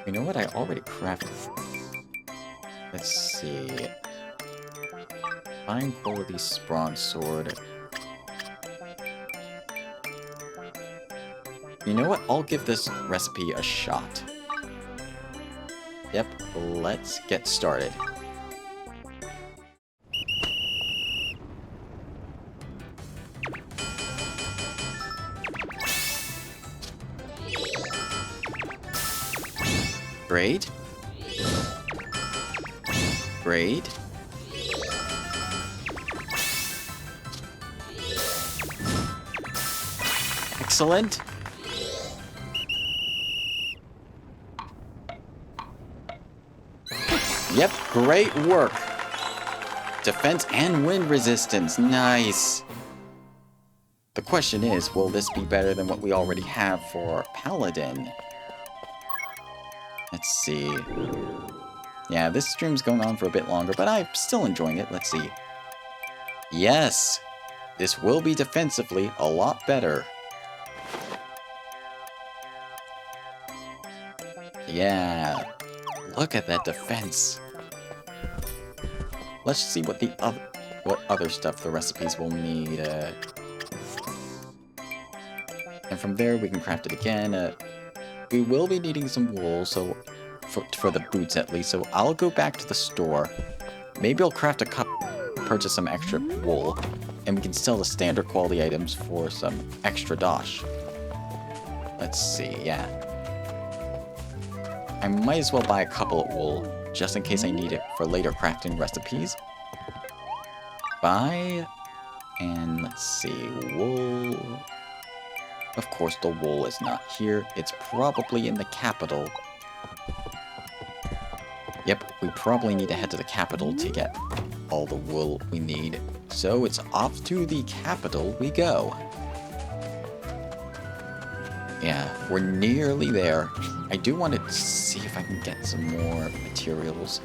You know what? I already crafted. Let's see. Fine quality bronze sword. You know what? I'll give this recipe a shot. Yep, let's get started. Great. Great. Excellent. Yep, great work. Defense and wind resistance, nice. The question is, will this be better than what we already have for Paladin? Let's see. Yeah, this stream's going on for a bit longer, but I'm still enjoying it. Let's see. Yes! This will be defensively a lot better. Yeah. Look at that defense. Let's see what the other stuff the recipes will need. And from there we can craft it again. We will be needing some wool, so for the boots at least. So I'll go back to the store. Maybe I'll craft a cup, purchase some extra wool, and we can sell the standard quality items for some extra dosh. Let's see, yeah. I might as well buy a couple of wool, just in case I need it for later crafting recipes. Buy, and let's see, wool. Of course, the wool is not here. It's probably in the capital. Yep, we probably need to head to the capital to get all the wool we need. So it's off to the capital we go. Yeah, we're nearly there. I do want to see if I can get some more materials.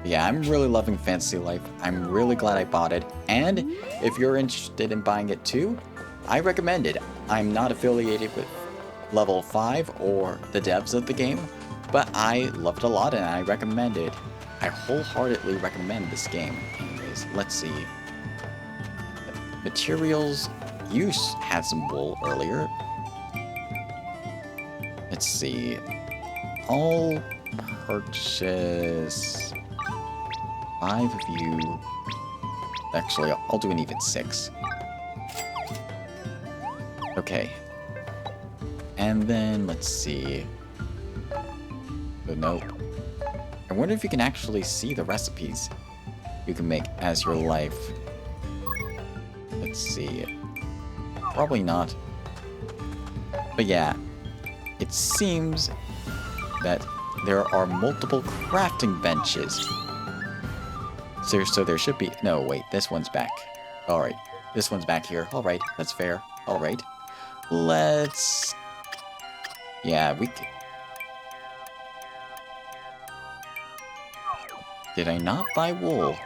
Yeah, I'm really loving Fantasy Life. I'm really glad I bought it. And if you're interested in buying it too, I recommend it. I'm not affiliated with Level 5 or the devs of the game, but I loved it a lot and I recommend it. I wholeheartedly recommend this game. Anyways, let's see. Materials. You had some wool earlier. Let's see. I'll purchase 5 of you. Actually, I'll do an even 6. Okay. And then, let's see. Oh, nope. I wonder if you can actually see the recipes you can make as your life. Let's see. Probably not. But yeah, it seems that there are multiple crafting benches. So there should be... No, wait, this one's back. Alright, this one's back here. Alright, that's fair. Alright. Let's... Yeah, we can... Did I not buy wool?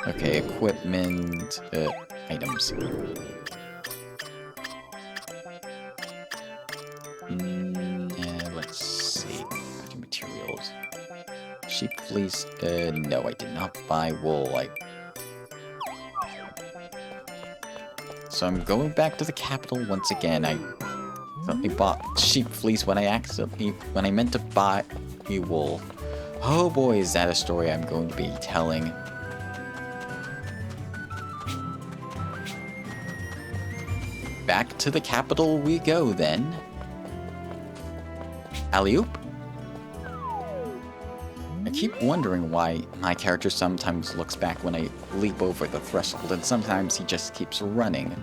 Okay, equipment... items. Let's see. Crafting materials. Sheep fleece. No, I did not buy wool. So I'm going back to the capital once again. I bought sheep fleece when I meant to buy wool. Oh boy, is that a story I'm going to be telling. Back to the capital we go then. Alley-oop. I keep wondering why my character sometimes looks back when I leap over the threshold, and sometimes he just keeps running.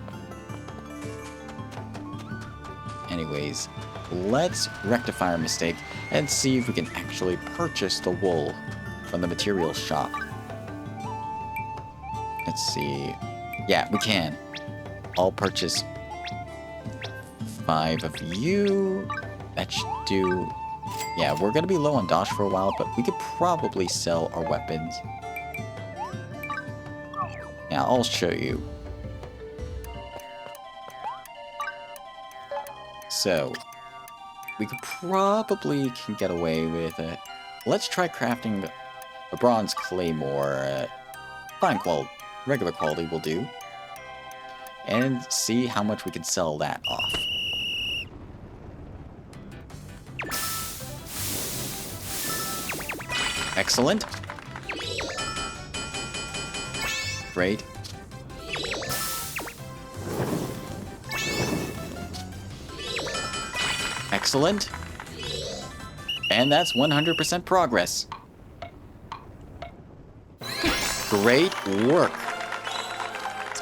Anyways, let's rectify our mistake and see if we can actually purchase the wool from the materials shop. Let's see. Yeah, we can. I'll purchase 5 of you. That should do... Yeah, we're gonna be low on dosh for a while, but we could probably sell our weapons. Yeah, I'll show you. So, we could probably can get away with it. Let's try crafting a bronze claymore. Fine quality, regular quality will do. And see how much we can sell that off. Excellent. Great. Excellent. And that's 100% progress. Great work.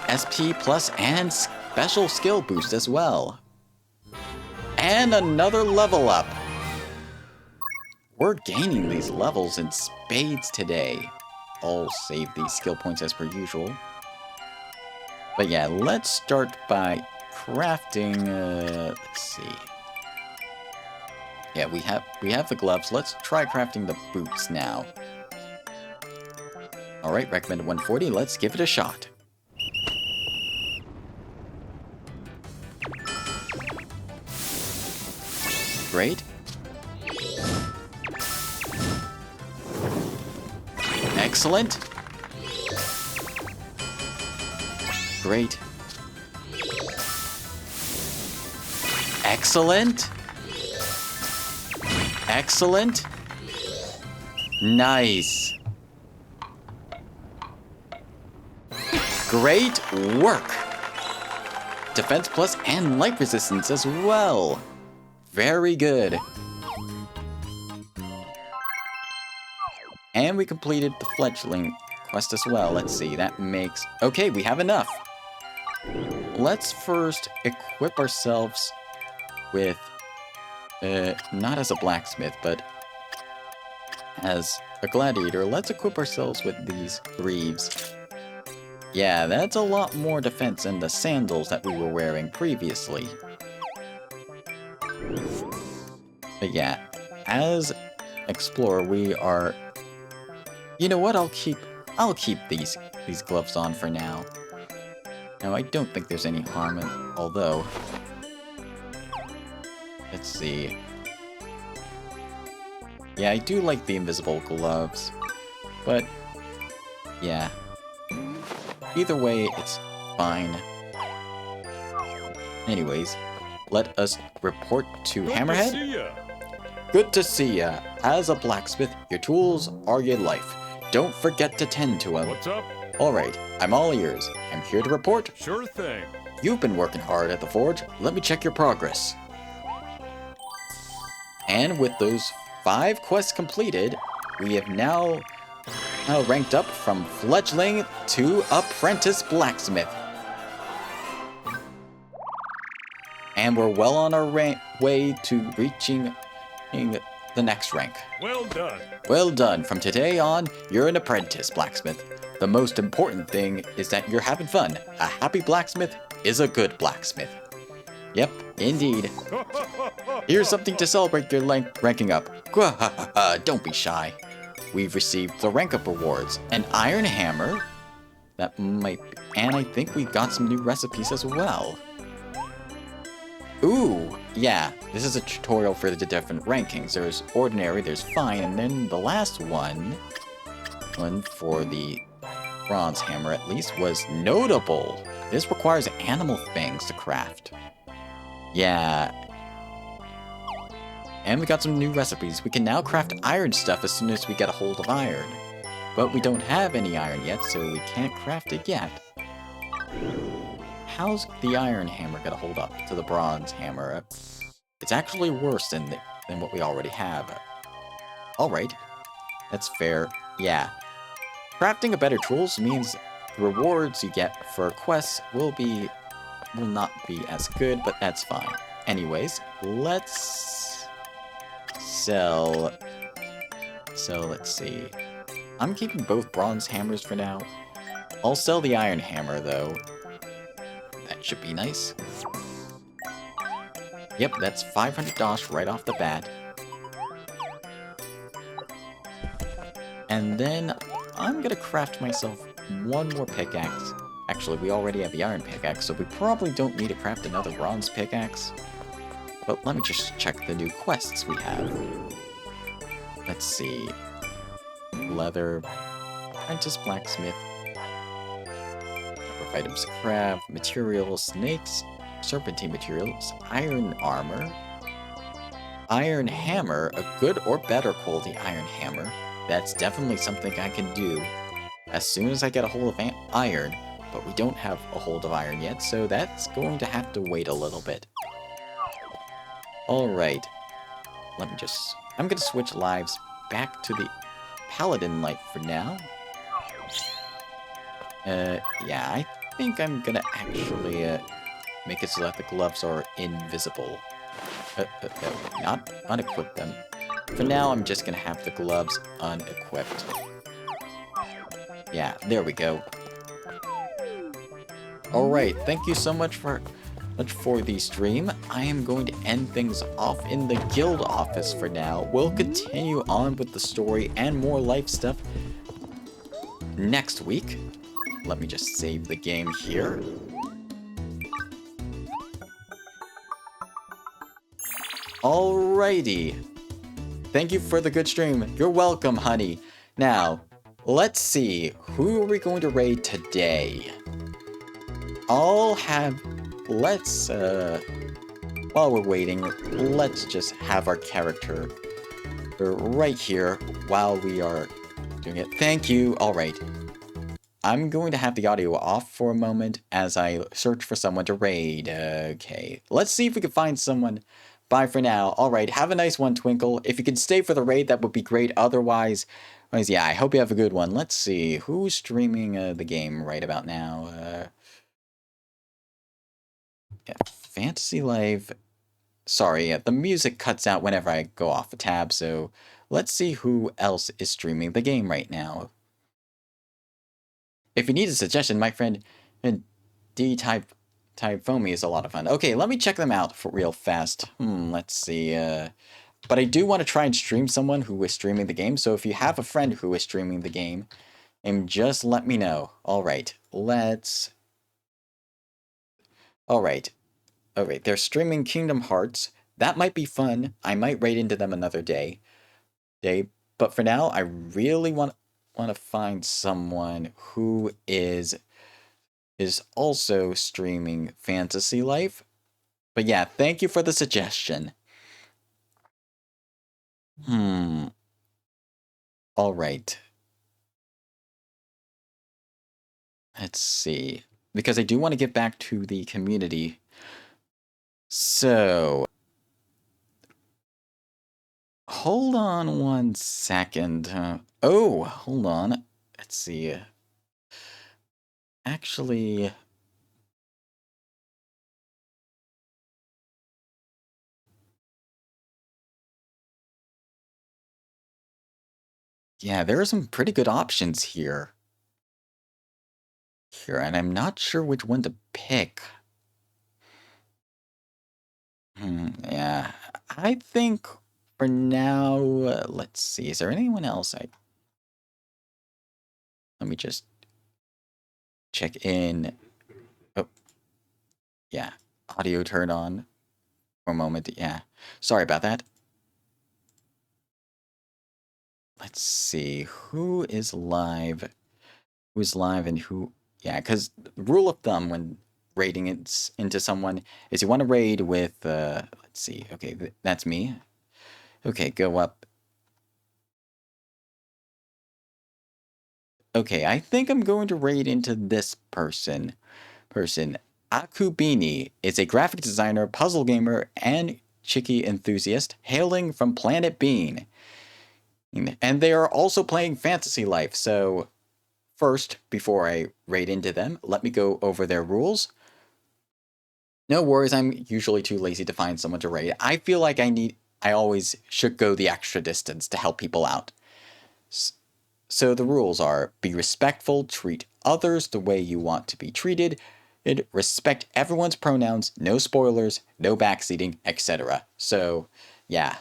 SP plus and special skill boost as well. And another level up. We're gaining these levels in spades today. I'll save these skill points as per usual. But yeah, let's start by crafting, let's see. Yeah, we have the gloves. Let's try crafting the boots now. Alright, recommended 140. Let's give it a shot. Great. Excellent. Great. Excellent. Excellent. Nice. Great work. Defense plus and light resistance as well. Very good. And we completed the fledgling quest as well. Let's see, that makes... Okay, we have enough. Let's first equip ourselves with... not as a blacksmith, but as a gladiator. Let's equip ourselves with these greaves. Yeah, that's a lot more defense than the sandals that we were wearing previously. But yeah, as explorer, we are... You know what? I'll keep these gloves on for now. Now, I don't think there's any harm in... Although... Let's see. Yeah, I do like the invisible gloves. But... Yeah. Either way, it's fine. Anyways, let us report to Hammerhead. Good to see ya. Good to see ya. As a blacksmith, your tools are your life. Don't forget to tend to them. What's up? Alright, I'm all ears. I'm here to report. Sure thing. You've been working hard at the forge. Let me check your progress. And with those 5 quests completed, we have now ranked up from fledgling to apprentice blacksmith. And we're well on our way to reaching the next rank. Well done. Well done. From today on, you're an apprentice blacksmith. The most important thing is that you're having fun. A happy blacksmith is a good blacksmith. Yep, indeed. Here's something to celebrate your ranking up. Don't be shy. We've received the rank up rewards. An iron hammer. That might be, and I think we got some new recipes as well. Ooh, yeah, this is a tutorial for the different rankings. There's ordinary, there's fine, and then the last one for the bronze hammer at least, was notable. This requires animal fangs to craft. Yeah. And we got some new recipes. We can now craft iron stuff as soon as we get a hold of iron. But we don't have any iron yet, so we can't craft it yet. How's the iron hammer gonna hold up to the bronze hammer? It's actually worse than what we already have. Alright. That's fair. Yeah. Crafting a better tools means the rewards you get for quests will not be as good, but that's fine. Anyways, let's sell. So let's see. I'm keeping both bronze hammers for now. I'll sell the iron hammer though. That should be nice. Yep, that's 500 dosh right off the bat. And then I'm gonna craft myself one more pickaxe. Actually, we already have the iron pickaxe, so we probably don't need to craft another bronze pickaxe. But let me just check the new quests we have. Let's see. Leather, apprentice blacksmith, number of items to craft, materials, snakes, serpentine materials, iron armor, iron hammer, a good or better quality iron hammer. That's definitely something I can do as soon as I get a hold of iron, but we don't have a hold of iron yet, so that's going to have to wait a little bit. Alright, I'm gonna switch lives back to the Paladin life for now. Yeah, I think I'm gonna actually make it so that the gloves are invisible. Not unequip them. For now, I'm just gonna have the gloves unequipped. Yeah, there we go. Alright, thank you so much for the stream. I am going to end things off in the guild office for now. We'll continue on with the story and more life stuff next week. Let me just save the game here. Alrighty. Thank you for the good stream. You're welcome, honey. Now, let's see. Who are we going to raid today? While we're waiting, let's just have our character right here while we are doing it. Thank you. Alright. I'm going to have the audio off for a moment as I search for someone to raid. Okay. Let's see if we can find someone. Bye for now. Alright, have a nice one, Twinkle. If you could stay for the raid, that would be great. Otherwise, yeah, I hope you have a good one. Let's see. Who's streaming the game right about now? Yeah, Fantasy Life. Sorry, the music cuts out whenever I go off a tab, so let's see who else is streaming the game right now. If you need a suggestion, my friend D-Type Foamy is a lot of fun. Okay, let me check them out for real fast. Let's see. But I do want to try and stream someone who is streaming the game, so if you have a friend who is streaming the game, just let me know. Alright, let's... Alright, they're streaming Kingdom Hearts. That might be fun. I might raid into them another day. But for now, I really want to find someone who is also streaming Fantasy Life. But yeah, thank you for the suggestion. Alright. Let's see. Because I do want to get back to the community. So... hold on one second. Oh, hold on. Let's see. Actually... Yeah, there are some pretty good options here. And I'm not sure which one to pick. Yeah, I think for now, let's see. Is there anyone else? Let me just check in. Oh, yeah. Audio turned on for a moment. Yeah. Sorry about that. Let's see. Who is live? Who's live and who? Yeah, because rule of thumb when raiding into someone is you want to raid with, let's see. Okay, that's me. Okay, go up. Okay, I think I'm going to raid into this person. Akubini is a graphic designer, puzzle gamer, and chicky enthusiast hailing from planet Bean. And they are also playing Fantasy Life, so first, before I raid into them, let me go over their rules. No worries, I'm usually too lazy to find someone to raid. I feel like I always should go the extra distance to help people out. So the rules are, be respectful, treat others the way you want to be treated, and respect everyone's pronouns, no spoilers, no backseating, etc. So, yeah.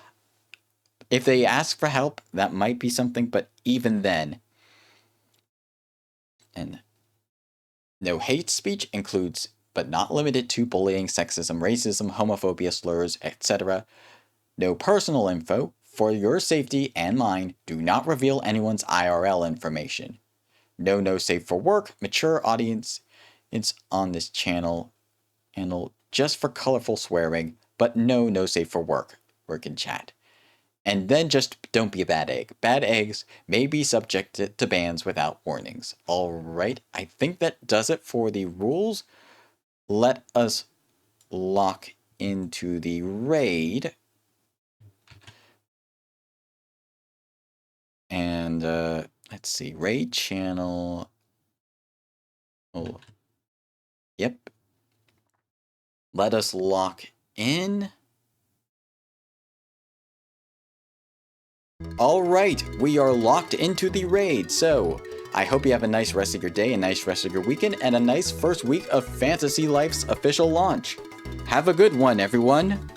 If they ask for help, that might be something, but even then. And no hate speech includes, but not limited to, bullying, sexism, racism, homophobia, slurs, etc. No personal info. For your safety and mine, do not reveal anyone's IRL information. No safe for work, mature audience. It's on this channel just for colorful swearing, but no safe for work in chat. And then just don't be a bad egg. Bad eggs may be subject to bans without warnings. Alright, I think that does it for the rules. Let us lock into the raid. And let's see, raid channel. Oh, yep. Let us lock in. Alright, we are locked into the raid, so I hope you have a nice rest of your day, a nice rest of your weekend, and a nice first week of Fantasy Life's official launch. Have a good one, everyone!